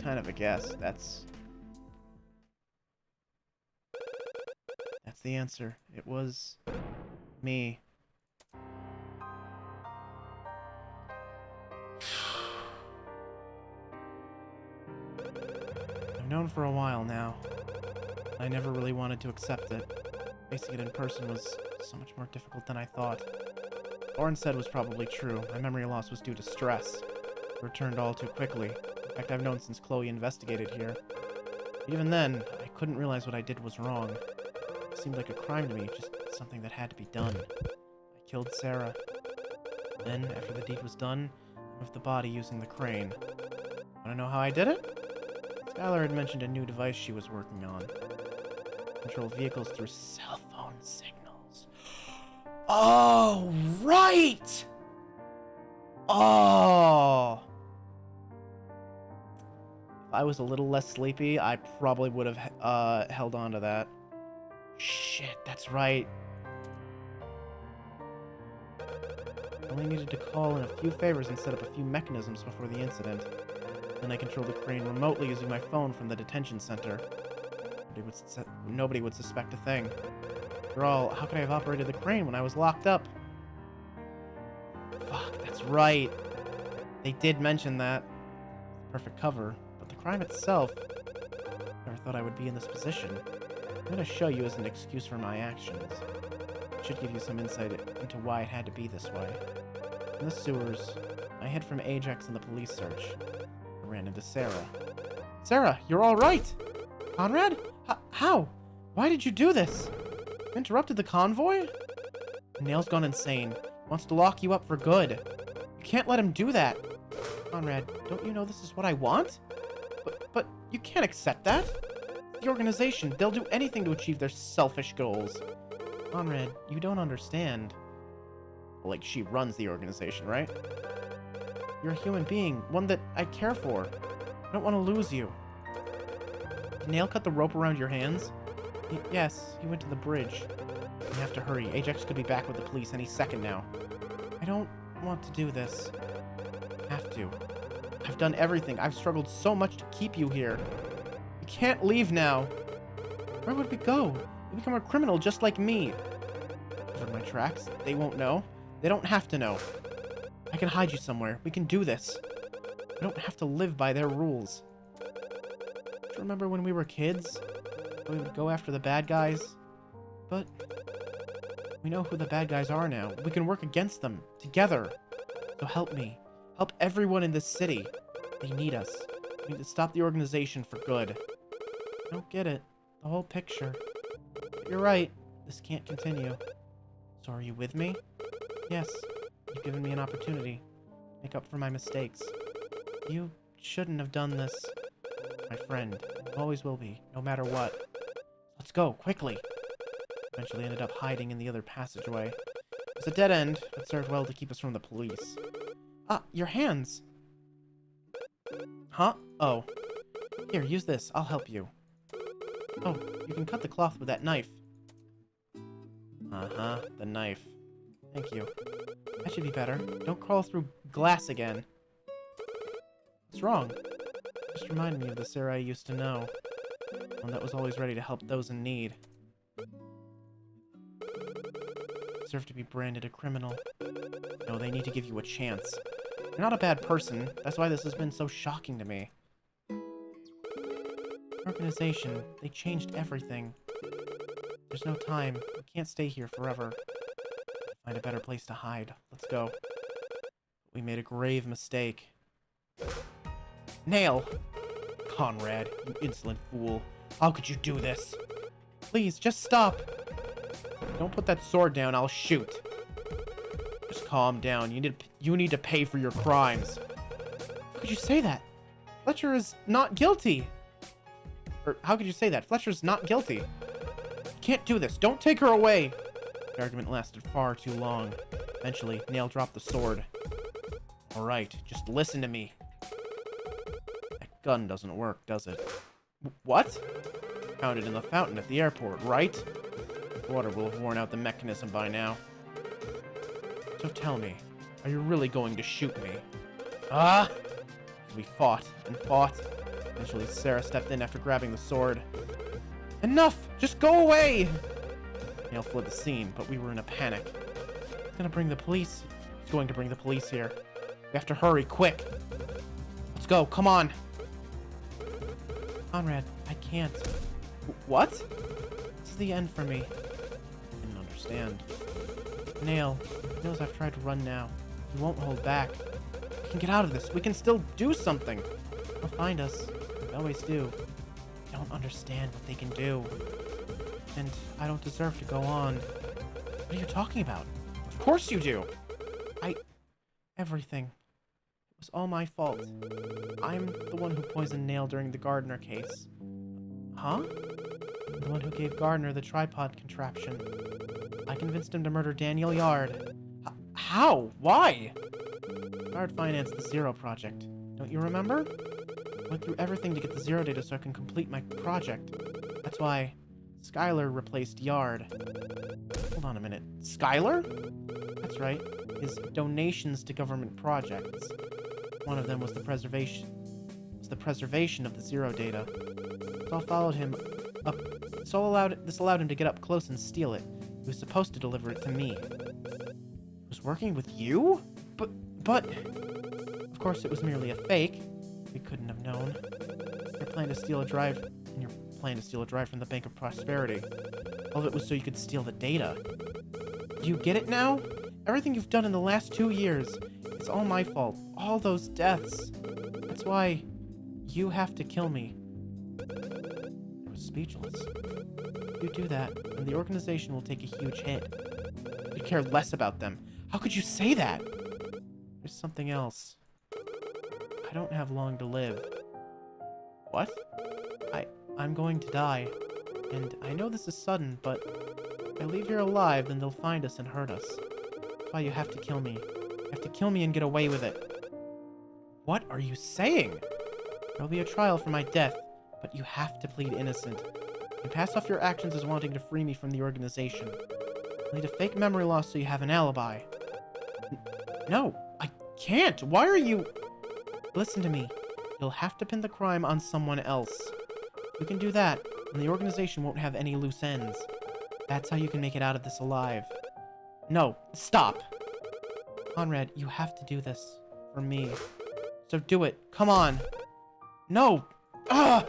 Kind of a guess. That's the answer. It was me. I've known for a while now. I never really wanted to accept it. Facing it in person was so much more difficult than I thought. Lauren said was probably true. My memory loss was due to stress. It returned all too quickly. In fact, I've known since Chloe investigated here. Even then, I couldn't realize what I did was wrong. It seemed like a crime to me, just something that had to be done. I killed Sarah. Then, after the deed was done, I moved the body using the crane. Want to know how I did it? Skylar had mentioned a new device she was working on. Control vehicles through cell phone signals. Oh, right! Oh! If I was a little less sleepy, I probably would have held on to that. Shit, that's right. I only needed to call in a few favors and set up a few mechanisms before the incident. Then I controlled the crane remotely using my phone from the detention center. Nobody would suspect a thing. After all, how could I have operated the crane when I was locked up? Fuck, that's right. They did mention that. Perfect cover, but the crime itself... Never thought I would be in this position. I'm gonna show you as an excuse for my actions. It should give you some insight into why it had to be this way. In the sewers, I hid from Ajax in the police search. I ran into Sarah. Sarah, you're alright! Conrad? How? Why did you do this? You interrupted the convoy? Nail's gone insane. Wants to lock you up for good. You can't let him do that. Conrad, don't you know this is what I want? But you can't accept that. The organization, they'll do anything to achieve their selfish goals. Conrad, you don't understand. Like, she runs the organization, right? You're a human being, one that I care for. I don't want to lose you. Did Nail cut the rope around your hands? Yes, he went to the bridge. You have to hurry. Ajax could be back with the police any second now. I don't want to do this. I have to. I've done everything. I've struggled so much to keep you here. You can't leave now. Where would we go? You become a criminal just like me. Cover my tracks. They won't know. They don't have to know. I can hide you somewhere. We can do this. We don't have to live by their rules. Do you remember when we were kids? We would go after the bad guys? But we know who the bad guys are now. We can work against them, together. So help me. Help everyone in this city. They need us. We need to stop the organization for good. I don't get it. The whole picture. But you're right. This can't continue. So are you with me? Yes. You've given me an opportunity. Make up for my mistakes. You shouldn't have done this. My friend. You always will be, no matter what. Let's go, quickly. Eventually ended up hiding in the other passageway. It was a dead end, but served well to keep us from the police. Ah, your hands! Huh? Oh. Here, use this. I'll help you. Oh, you can cut the cloth with that knife. Uh-huh, the knife. Thank you. That should be better. Don't crawl through glass again. What's wrong? Just reminded me of the Sarah I used to know. One that was always ready to help those in need. Deserve to be branded a criminal. No, they need to give you a chance. You're not a bad person. That's why this has been so shocking to me. Organization, they changed everything. There's no time. We can't stay here forever. Find a better place to hide. Let's go. We made a grave mistake. Nail! Conrad, you insolent fool. How could you do this? Please, just stop. Don't put that sword down, I'll shoot. Just calm down. You need to pay for your crimes. How could you say that? Fletcher is not guilty. Or, how could you say that? Fletcher's not guilty. You can't do this. Don't take her away. The argument lasted far too long. Eventually, Nail dropped the sword. Alright, just listen to me. That gun doesn't work, does it? What? Found it in the fountain at the airport, right? The water will have worn out the mechanism by now. So tell me, are you really going to shoot me? Ah! We fought and fought. Eventually, Sarah stepped in after grabbing the sword. Enough! Just go away! Nail fled the scene, but we were in a panic. It's gonna bring the police. It's going to bring the police here. We have to hurry, quick! Let's go, come on! Conrad, I can't. What? This is the end for me. I didn't understand. Nail. He knows I've tried to run now. He won't hold back. We can get out of this. We can still do something. They'll find us. They always do. They don't understand what they can do. And I don't deserve to go on. What are you talking about? Of course you do! Everything. It was all my fault. I'm the one who poisoned Nail during the Gardner case. Huh? I'm the one who gave Gardner the tripod contraption. I convinced him to murder Daniel Yard. How? Why? Yard financed the Zero project. Don't you remember? I went through everything to get the Zero data so I can complete my project. That's why Skylar replaced Yard. Hold on a minute. Skylar? That's right. His donations to government projects. One of them was the preservation of the Zero data. This all followed him up. This allowed him to get up close and steal it. He was supposed to deliver it to me. He was working with you? But of course it was merely a fake. We couldn't have known. Your plan to steal a drive from the Bank of Prosperity. All of it was so you could steal the data. Do you get it now? Everything you've done in the last 2 years, it's all my fault. All those deaths. That's why you have to kill me. I was speechless. You do that, and the organization will take a huge hit. You care less about them. How could you say that? There's something else. I don't have long to live. What? I'm going to die. And I know this is sudden, but if I leave here alive, then they'll find us and hurt us. That's why you have to kill me. You have to kill me and get away with it. What are you saying? There'll be a trial for my death, but you have to plead innocent. You pass off your actions as wanting to free me from the organization. You'll need a fake memory loss so you have an alibi. No, I can't. Why are you... Listen to me. You'll have to pin the crime on someone else. If you can do that, then the organization won't have any loose ends. That's how you can make it out of this alive. No, stop. Conrad, you have to do this. For me. So do it. Come on. No. Ugh!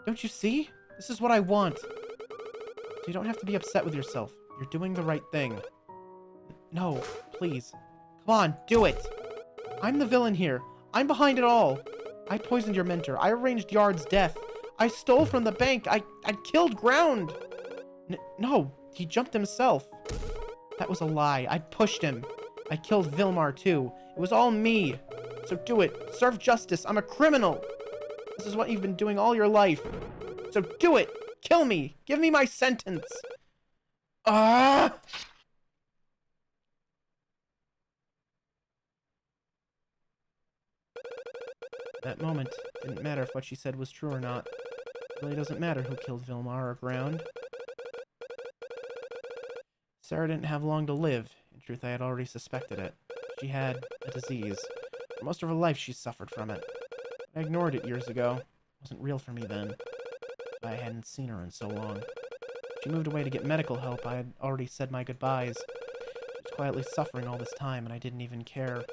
Don't you see? This is what I want. So you don't have to be upset with yourself. You're doing the right thing. No, please. Come on, do it. I'm the villain here. I'm behind it all. I poisoned your mentor. I arranged Yard's death. I stole from the bank. I killed Ground. No, he jumped himself. That was a lie. I pushed him. I killed Vilmar too. It was all me. So do it. Serve justice. I'm a criminal. This is what you've been doing all your life. So do it. Kill me. Give me my sentence. Ah! That moment, didn't matter if what she said was true or not. It really doesn't matter who killed Vilmar or Ground. Sarah didn't have long to live. In truth, I had already suspected it. She had a disease. For most of her life, she suffered from it. I ignored it years ago. It wasn't real for me then. I hadn't seen her in so long. She moved away to get medical help. I had already said my goodbyes. She was quietly suffering all this time, and I didn't even care.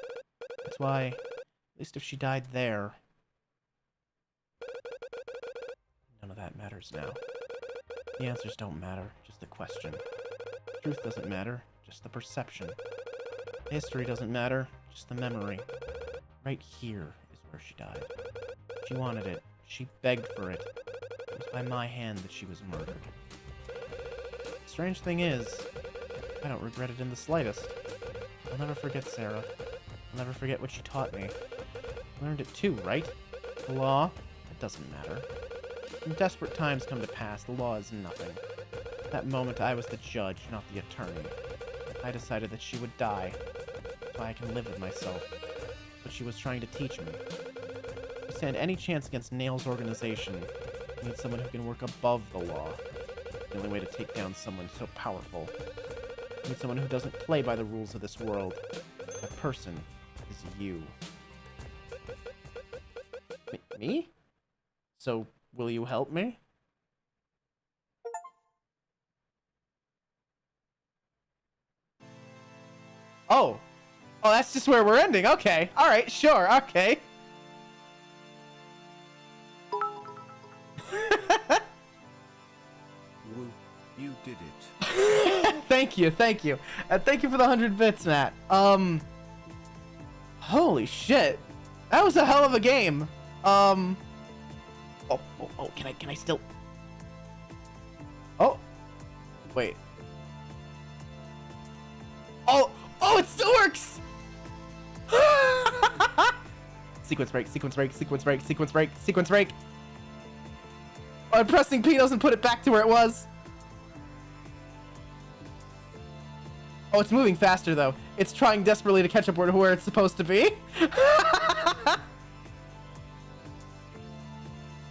That's why, at least if she died there... None of that matters now. The answers don't matter, just the question. Truth doesn't matter, just the perception. History doesn't matter, just the memory. Right here is where she died. She wanted it. She begged for it. It was by my hand that she was murdered. The strange thing is, I don't regret it in the slightest. I'll never forget Sarah. I'll never forget what she taught me. I learned it too, right? The law? It doesn't matter. When desperate times come to pass, the law is nothing. At that moment, I was the judge, not the attorney. I decided that she would die, so I can live with myself. But she was trying to teach me. To stand any chance against Nail's organization, you need someone who can work above the law. The only way to take down someone so powerful. You need someone who doesn't play by the rules of this world. That person is you. Me? So, will you help me? Oh. Oh, that's just where we're ending. Okay. All right. Sure. Okay. Woo, you did it. Thank you. Thank you. Thank you for the 100 bits, Matt. Holy shit. That was a hell of a game. Oh, can I still... Oh. Wait. Oh, it still works! Sequence break, sequence break, sequence break, sequence break, sequence break. Oh, and pressing P doesn't put it back to where it was. Oh, it's moving faster, though. It's trying desperately to catch up to where it's supposed to be.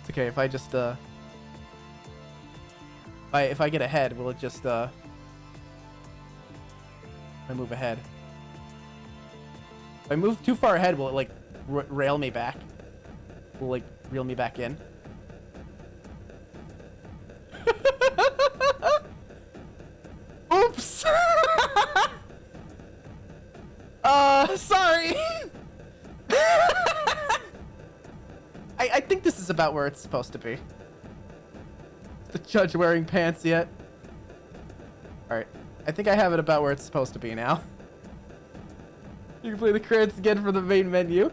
It's okay if I just, If I get ahead, will it just if I move ahead? If I move too far ahead, will it like rail me back? Will like reel me back in? Oops. Sorry. I think this is about where it's supposed to be. The judge wearing pants yet? Alright. I think I have it about where it's supposed to be now. You can play the credits again for the main menu.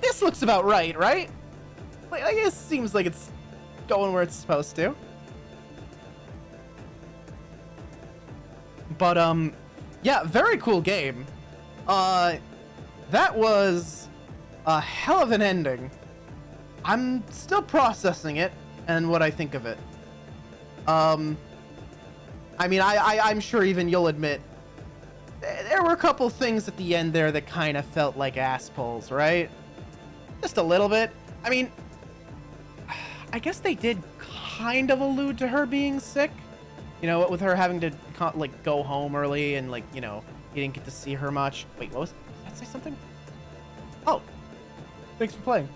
This looks about right, right? Like, I guess it seems like it's going where it's supposed to. But, yeah, very cool game. That was a hell of an ending. I'm still processing it and what I think of it. I mean, I'm sure even you'll admit there were a couple things at the end there that kind of felt like ass pulls, right? Just a little bit. I mean, I guess they did kind of allude to her being sick. You know, with her having to, like, go home early and, like, you know, you didn't get to see her much. Wait, what was... Did that say something? Oh. Thanks for playing.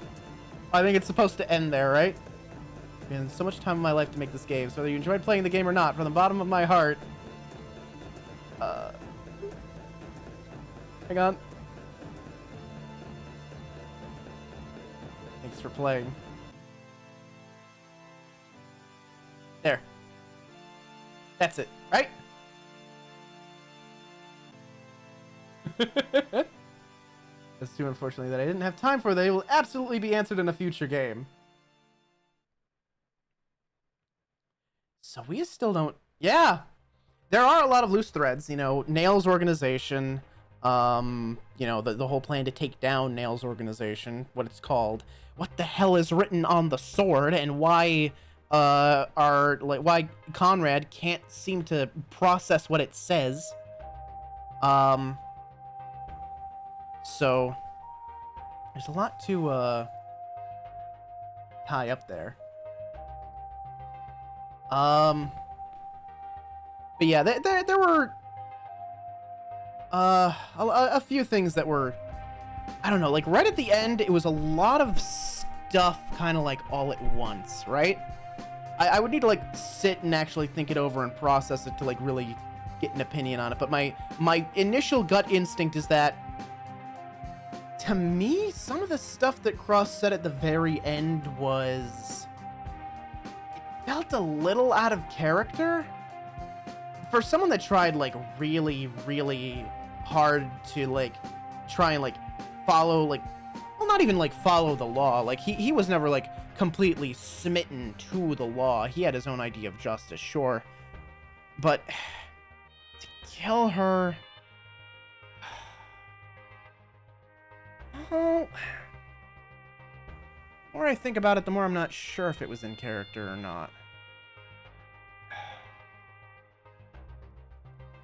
I think it's supposed to end there, right? Man, so much time in my life to make this game, so whether you enjoyed playing the game or not, from the bottom of my heart... Hang on. Thanks for playing. There. That's it, right? That's two, unfortunately, that I didn't have time for. They will absolutely be answered in a future game. So we still don't... Yeah! There are a lot of loose threads, you know, Nail's organization, you know, the whole plan to take down Nail's organization, what it's called, what the hell is written on the sword, and why... why Conrad can't seem to process what it says. So there's a lot to tie up there. But yeah, there were a few things that were, I don't know, like right at the end, it was a lot of stuff kind of like all at once, right? I would need to like sit and actually think it over and process it to like really get an opinion on it. But my initial gut instinct is that, to me, some of the stuff that Cross said at the very end was, it felt a little out of character. For someone that tried like really, really hard to like try and like follow like, well, not even like follow the law. Like he was never like completely smitten to the law. He had his own idea of justice, sure. But to kill her... Oh... The more I think about it, the more I'm not sure if it was in character or not.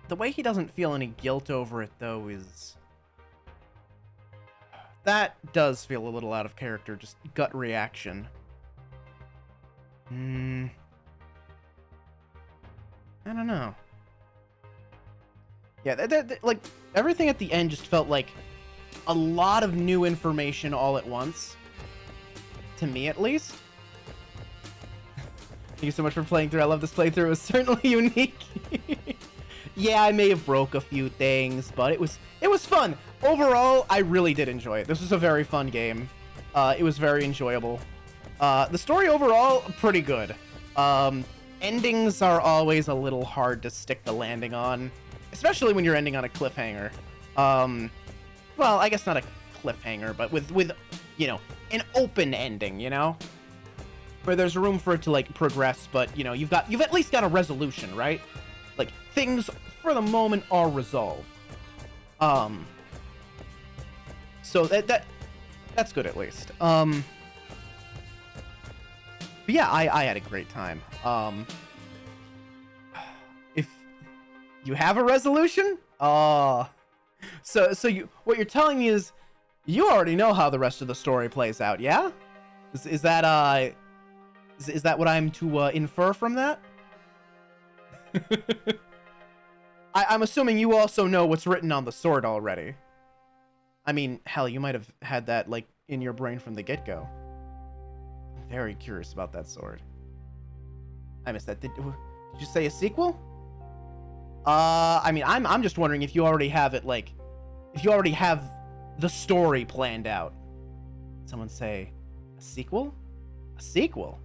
The way he doesn't feel any guilt over it, though, is... That does feel a little out of character, just gut reaction. I don't know. Yeah, like, everything at the end just felt like a lot of new information all at once. To me, at least. Thank you so much for playing through. I love this playthrough. It was certainly unique. Yeah, I may have broke a few things, but it was fun. Overall, I really did enjoy it. This was a very fun game. It was very enjoyable. The story overall, pretty good. Endings are always a little hard to stick the landing on, especially when you're ending on a cliffhanger. Well, I guess not a cliffhanger, but with you know, an open ending, you know? Where there's room for it to, like, progress, but, you know, you've at least got a resolution, right? Like, things, for the moment, are resolved. So that's good, at least. But yeah, I had a great time. If you have a resolution? So what you're telling me is you already know how the rest of the story plays out, yeah? Is that Is that what I'm to infer from that? I'm assuming you also know what's written on the sword already. I mean, hell, you might have had that, like, in your brain from the get-go. I'm very curious about that sword. I missed that. Did you say a sequel? I mean, I'm just wondering if you already have it, like, if you already have the story planned out. Someone say, a sequel? A sequel?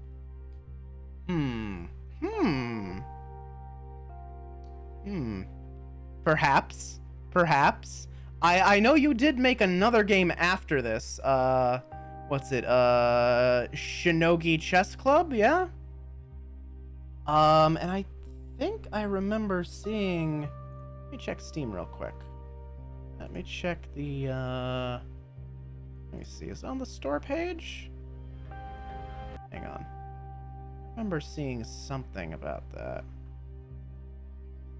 Perhaps. I know you did make another game after this. What's it? Shinogi Chess Club, yeah? And I think I remember seeing... Let me check Steam real quick. Let me check the, let me see, is it on the store page? Hang on. I remember seeing something about that.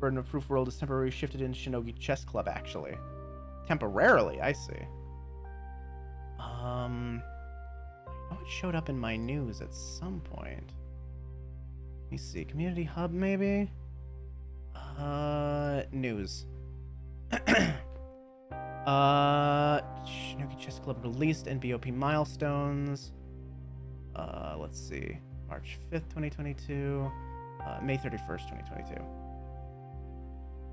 Burden of Proof world is temporarily shifted in Shinogi Chess Club, actually. Temporarily, I see. I know it showed up in my news at some point. Let me see, Community Hub, maybe? News. Shinogi Chess Club released NBOP milestones. Let's see. March 5th, 2022. May 31st, 2022.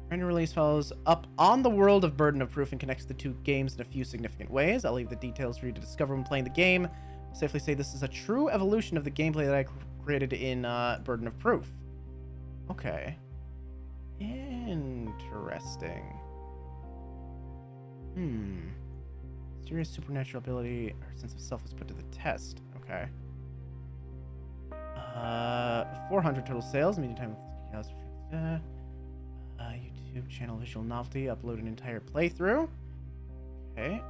Random release follows up on the world of Burden of Proof and connects the two games in a few significant ways. I'll leave the details for you to discover when playing the game. I'll safely say this is a true evolution of the gameplay that I created in Burden of Proof. Okay. Interesting. Mysterious supernatural ability or sense of self is put to the test. Okay. 400 total sales. Media time. YouTube channel visual novelty. Upload an entire playthrough. Okay.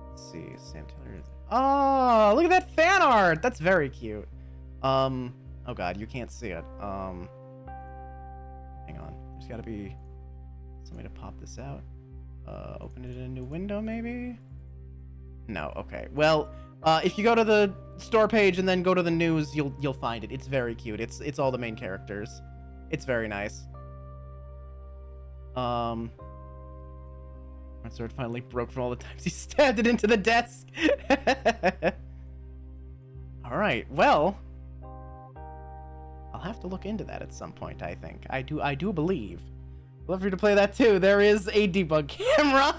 Let's see. Sam Taylor. Oh, look at that fan art. That's very cute. Oh god, you can't see it. Hang on. There's got to be some way to pop this out. Open it in a new window, maybe? No. Okay. Well, if you go to the store page and then go to the news, you'll find it. It's very cute. It's all the main characters. It's very nice. My sword finally broke from all the times he stabbed it into the desk. All right. Well, I'll have to look into that at some point, I think. I do believe. I'd love for you to play that too. There is a debug camera.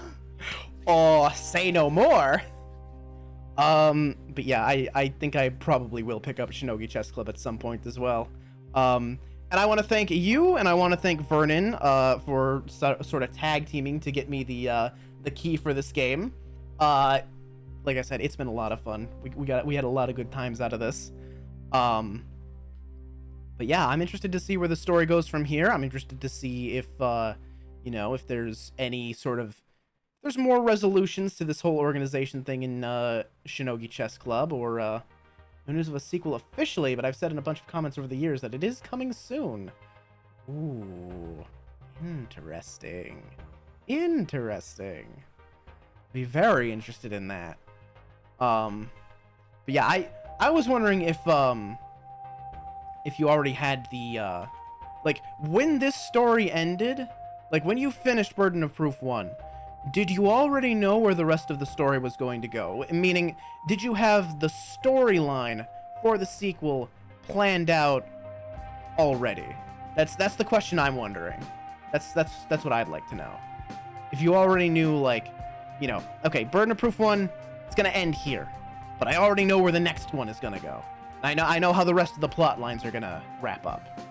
Oh, say no more. But yeah, I think I probably will pick up Shinogi Chess Club at some point as well. And I want to thank you, and I want to thank Vernon for sort of tag teaming to get me the key for this game. Like I said, it's been a lot of fun. We had a lot of good times out of this. But yeah, I'm interested to see where the story goes from here. I'm interested to see if you know, if there's any sort of there's more resolutions to this whole organization thing in Shinogi Chess Club, or no news of a sequel officially, but I've said in a bunch of comments over the years that it is coming soon. Ooh, interesting. Be very interested in that. But yeah, I was wondering if you already had the like when this story ended, like when you finished Burden of Proof 1, did you already know where the rest of the story was going to go? Meaning, did you have the storyline for the sequel planned out already? That's the question I'm wondering. That's what I'd like to know. If you already knew, like, you know, okay, Burden of Proof 1, it's gonna end here, but I already know where the next one is gonna go. I know how the rest of the plot lines are gonna wrap up.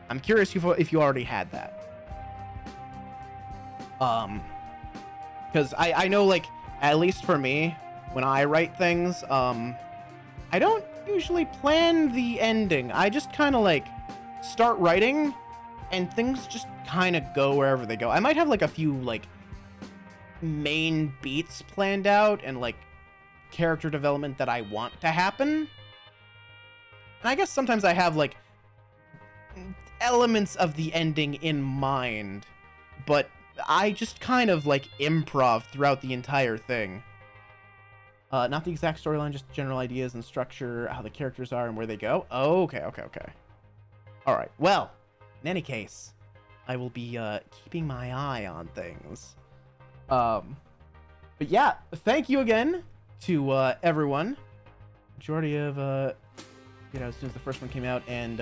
I'm curious if you already had that. Because I know, like, at least for me, when I write things, I don't usually plan the ending. I just kind of, like, start writing, and things just kind of go wherever they go. I might have, like, a few, like, main beats planned out, and, like, character development that I want to happen. And I guess sometimes I have, like, elements of the ending in mind, but I just kind of, like, improv throughout the entire thing. Not the exact storyline, just general ideas and structure, how the characters are and where they go. Okay. All right. Well, in any case, I will be keeping my eye on things. But yeah, thank you again to everyone. Majority of as soon as the first one came out, and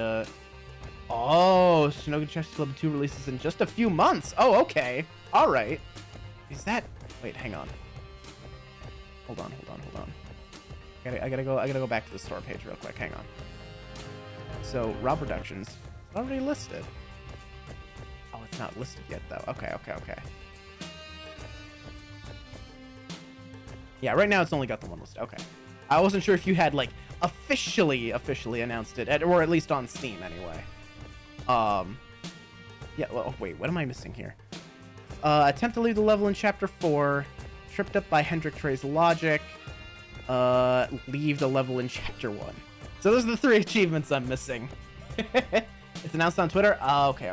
Shinogi Chess Club 2 releases in just a few months. Oh, okay. All right. Is that? Wait, hang on. Hold on. I gotta go back to the store page real quick. Hang on. So, Raw Productions is already listed. Oh, it's not listed yet though. Okay. Yeah, right now it's only got the one listed. Okay. I wasn't sure if you had like officially announced it, or at least on Steam anyway. Yeah. Well, wait. What am I missing here? Attempt to leave the level in Chapter 4. Tripped up by Hendrik Trey's logic. Leave the level in Chapter 1. So those are the 3 achievements I'm missing. It's announced on Twitter. Okay.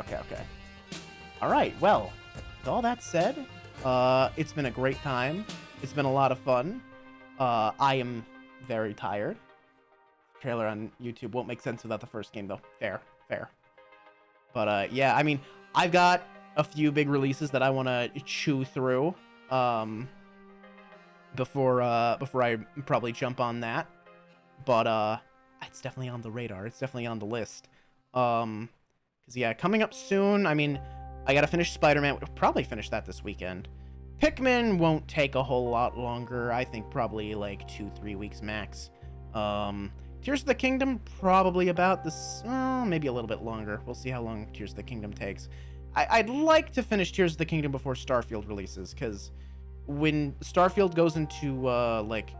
All right. Well, with all that said, it's been a great time. It's been a lot of fun. I am very tired. Trailer on YouTube won't make sense without the first game, though. Fair. But yeah, I mean, I've got a few big releases that I want to chew through before I probably jump on that. But it's definitely on the radar. It's definitely on the list. Because yeah, coming up soon. I mean, I gotta finish Spider-Man. We'll probably finish that this weekend. Pikmin won't take a whole lot longer. I think probably like 2-3 weeks max. Tears of the Kingdom, probably about this, maybe a little bit longer. We'll see how long Tears of the Kingdom takes. I'd like to finish Tears of the Kingdom before Starfield releases, because when Starfield goes into like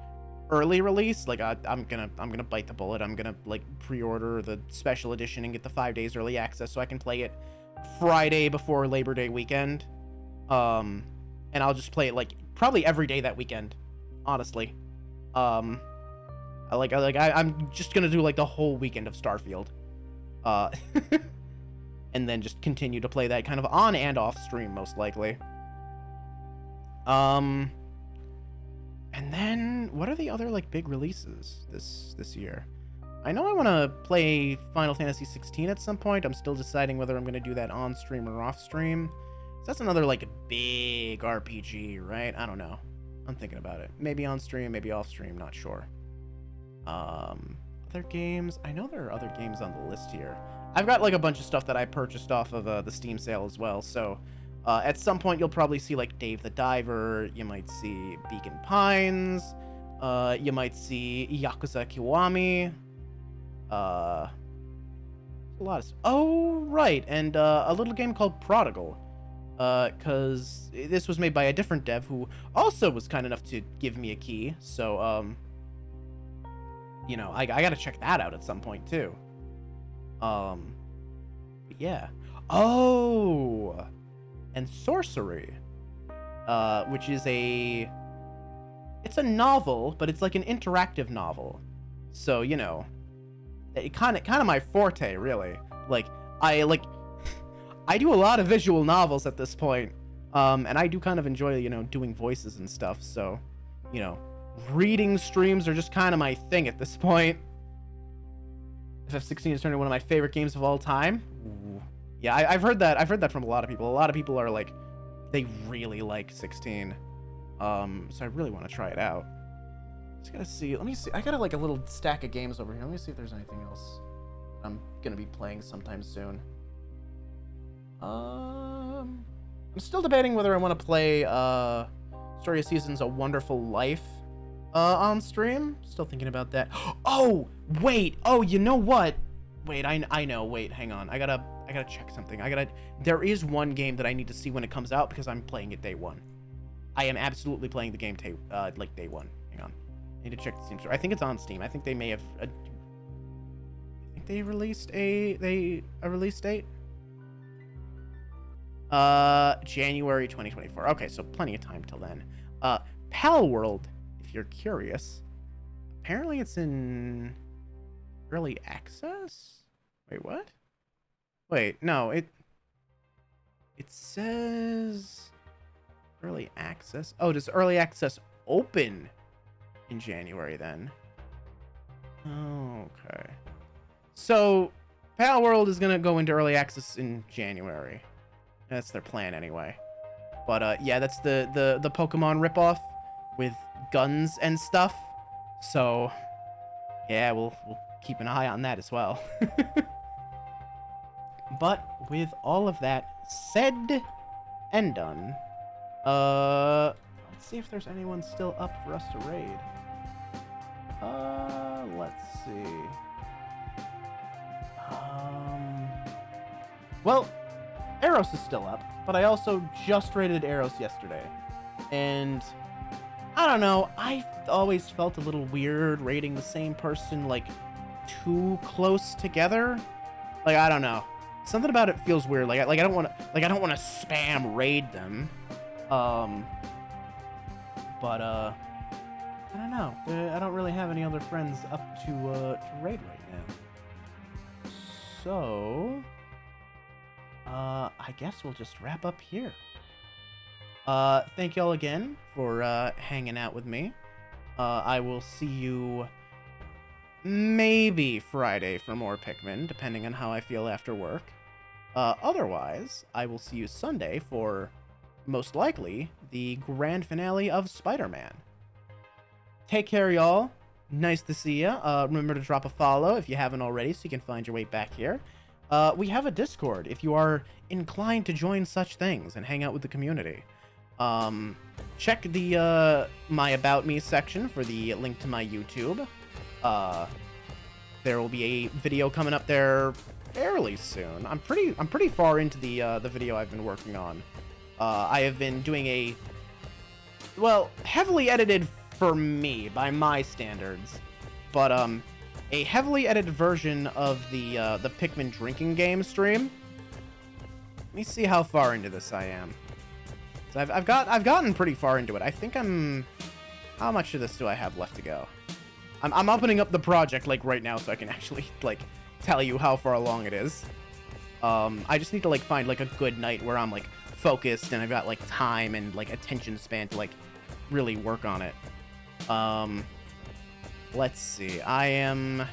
early release, like I'm gonna bite the bullet. I'm gonna like pre-order the special edition and get the 5 days early access so I can play it Friday before Labor Day weekend. And I'll just play it like probably every day that weekend, honestly. I'm just gonna do like the whole weekend of Starfield, and then just continue to play that kind of on and off stream, most likely. And then what are the other like big releases this year? I know I want to play Final Fantasy 16 at some point. I'm still deciding whether I'm gonna do that on stream or off stream. So that's another like big RPG, right? I don't know. I'm thinking about it. Maybe on stream, maybe off stream, not sure. Other games. I know there are other games on the list here. I've got like a bunch of stuff that I purchased off of the Steam sale as well. So at some point you'll probably see like Dave the Diver. You might see Beacon Pines. You might see Yakuza Kiwami. A lot of. Oh right, and a little game called Prodigal. Because this was made by a different dev who also was kind enough to give me a key. So you know, I gotta check that out at some point too. But yeah. Oh, and Sorcery, which is it's a novel, but it's like an interactive novel. So you know, it kind of my forte, really. Like I do a lot of visual novels at this point, and I do kind of enjoy, you know, doing voices and stuff. So, you know, reading streams are just kind of my thing at this point. FF16 is turning one of my favorite games of all time. Ooh. Yeah, I've heard that. I've heard that from a lot of people. A lot of people are like, they really like 16. So I really want to try it out. Just gotta see. Let me see. I got like a little stack of games over here. Let me see if there's anything else I'm gonna be playing sometime soon. I'm still debating whether I want to play Story of Seasons: A Wonderful Life on stream. Still thinking about that. Oh, wait. Oh, you know what? Wait, I know. Wait, hang on. I gotta check something. There is one game that I need to see when it comes out because I'm playing it day one. I am absolutely playing the game like day one. Hang on. I need to check the Steam store. I think it's on Steam. I think they may have. I think they released a release date. January 2024. Okay, so plenty of time till then. Pal World, if you're curious. Apparently it's in early access? Wait, what? Wait, no, it says early access. Oh, does early access open in January then. Okay. So, Pal World is gonna go into early access in January. That's their plan anyway. But yeah, that's the Pokemon ripoff with guns and stuff. So yeah, we'll keep an eye on that as well. But with all of that said and done, let's see if there's anyone still up for us to raid. Let's see. Well, Eros is still up, but I also just raided Eros yesterday. And I don't know, I always felt a little weird raiding the same person like too close together. Like, I don't know. Something about it feels weird. I don't want to spam raid them. But I don't know. I don't really have any other friends up to raid right now. So I guess we'll just wrap up here. Thank y'all again for hanging out with me. I will see you maybe Friday for more Pikmin, depending on how I feel after work. Otherwise, I will see you Sunday for, most likely, the grand finale of Spider-Man. Take care, y'all. Nice to see ya. Remember to drop a follow if you haven't already, so you can find your way back here. We have a Discord if you are inclined to join such things and hang out with the community. Check the my About Me section for the link to my YouTube. There will be a video coming up there fairly soon. I'm pretty far into the video I've been working on. I have been doing a, well, heavily edited for me by my standards, but a heavily edited version of the Pikmin drinking game stream. Let me see how far into this I am. So I've gotten pretty far into it. I think I'm. How much of this do I have left to go? I'm opening up the project like right now so I can actually like tell you how far along it is. I just need to like find like a good night where I'm like focused and I've got like time and like attention span to like really work on it. Let's see. I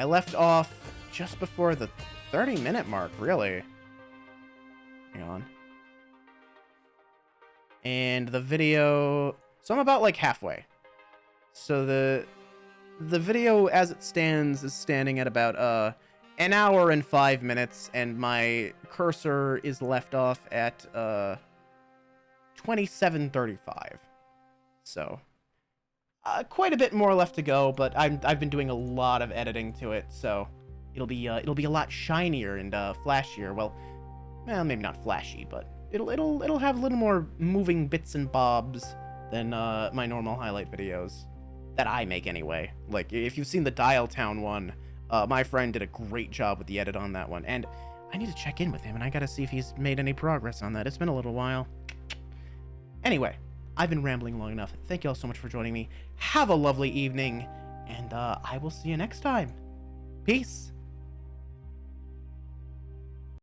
left off just before the 30-minute mark, really. Hang on. And the video, so I'm about like halfway. So the video as it stands is standing at about an hour and 5 minutes, and my cursor is left off at 27:35. So quite a bit more left to go, but I've been doing a lot of editing to it, so it'll be a lot shinier and flashier. Well, maybe not flashy, but it'll have a little more moving bits and bobs than my normal highlight videos that I make anyway. Like, if you've seen the Dial Town one, my friend did a great job with the edit on that one, and I need to check in with him, and I gotta see if he's made any progress on that. It's been a little while. Anyway, I've been rambling long enough. Thank you all so much for joining me. Have a lovely evening, and I will see you next time. Peace.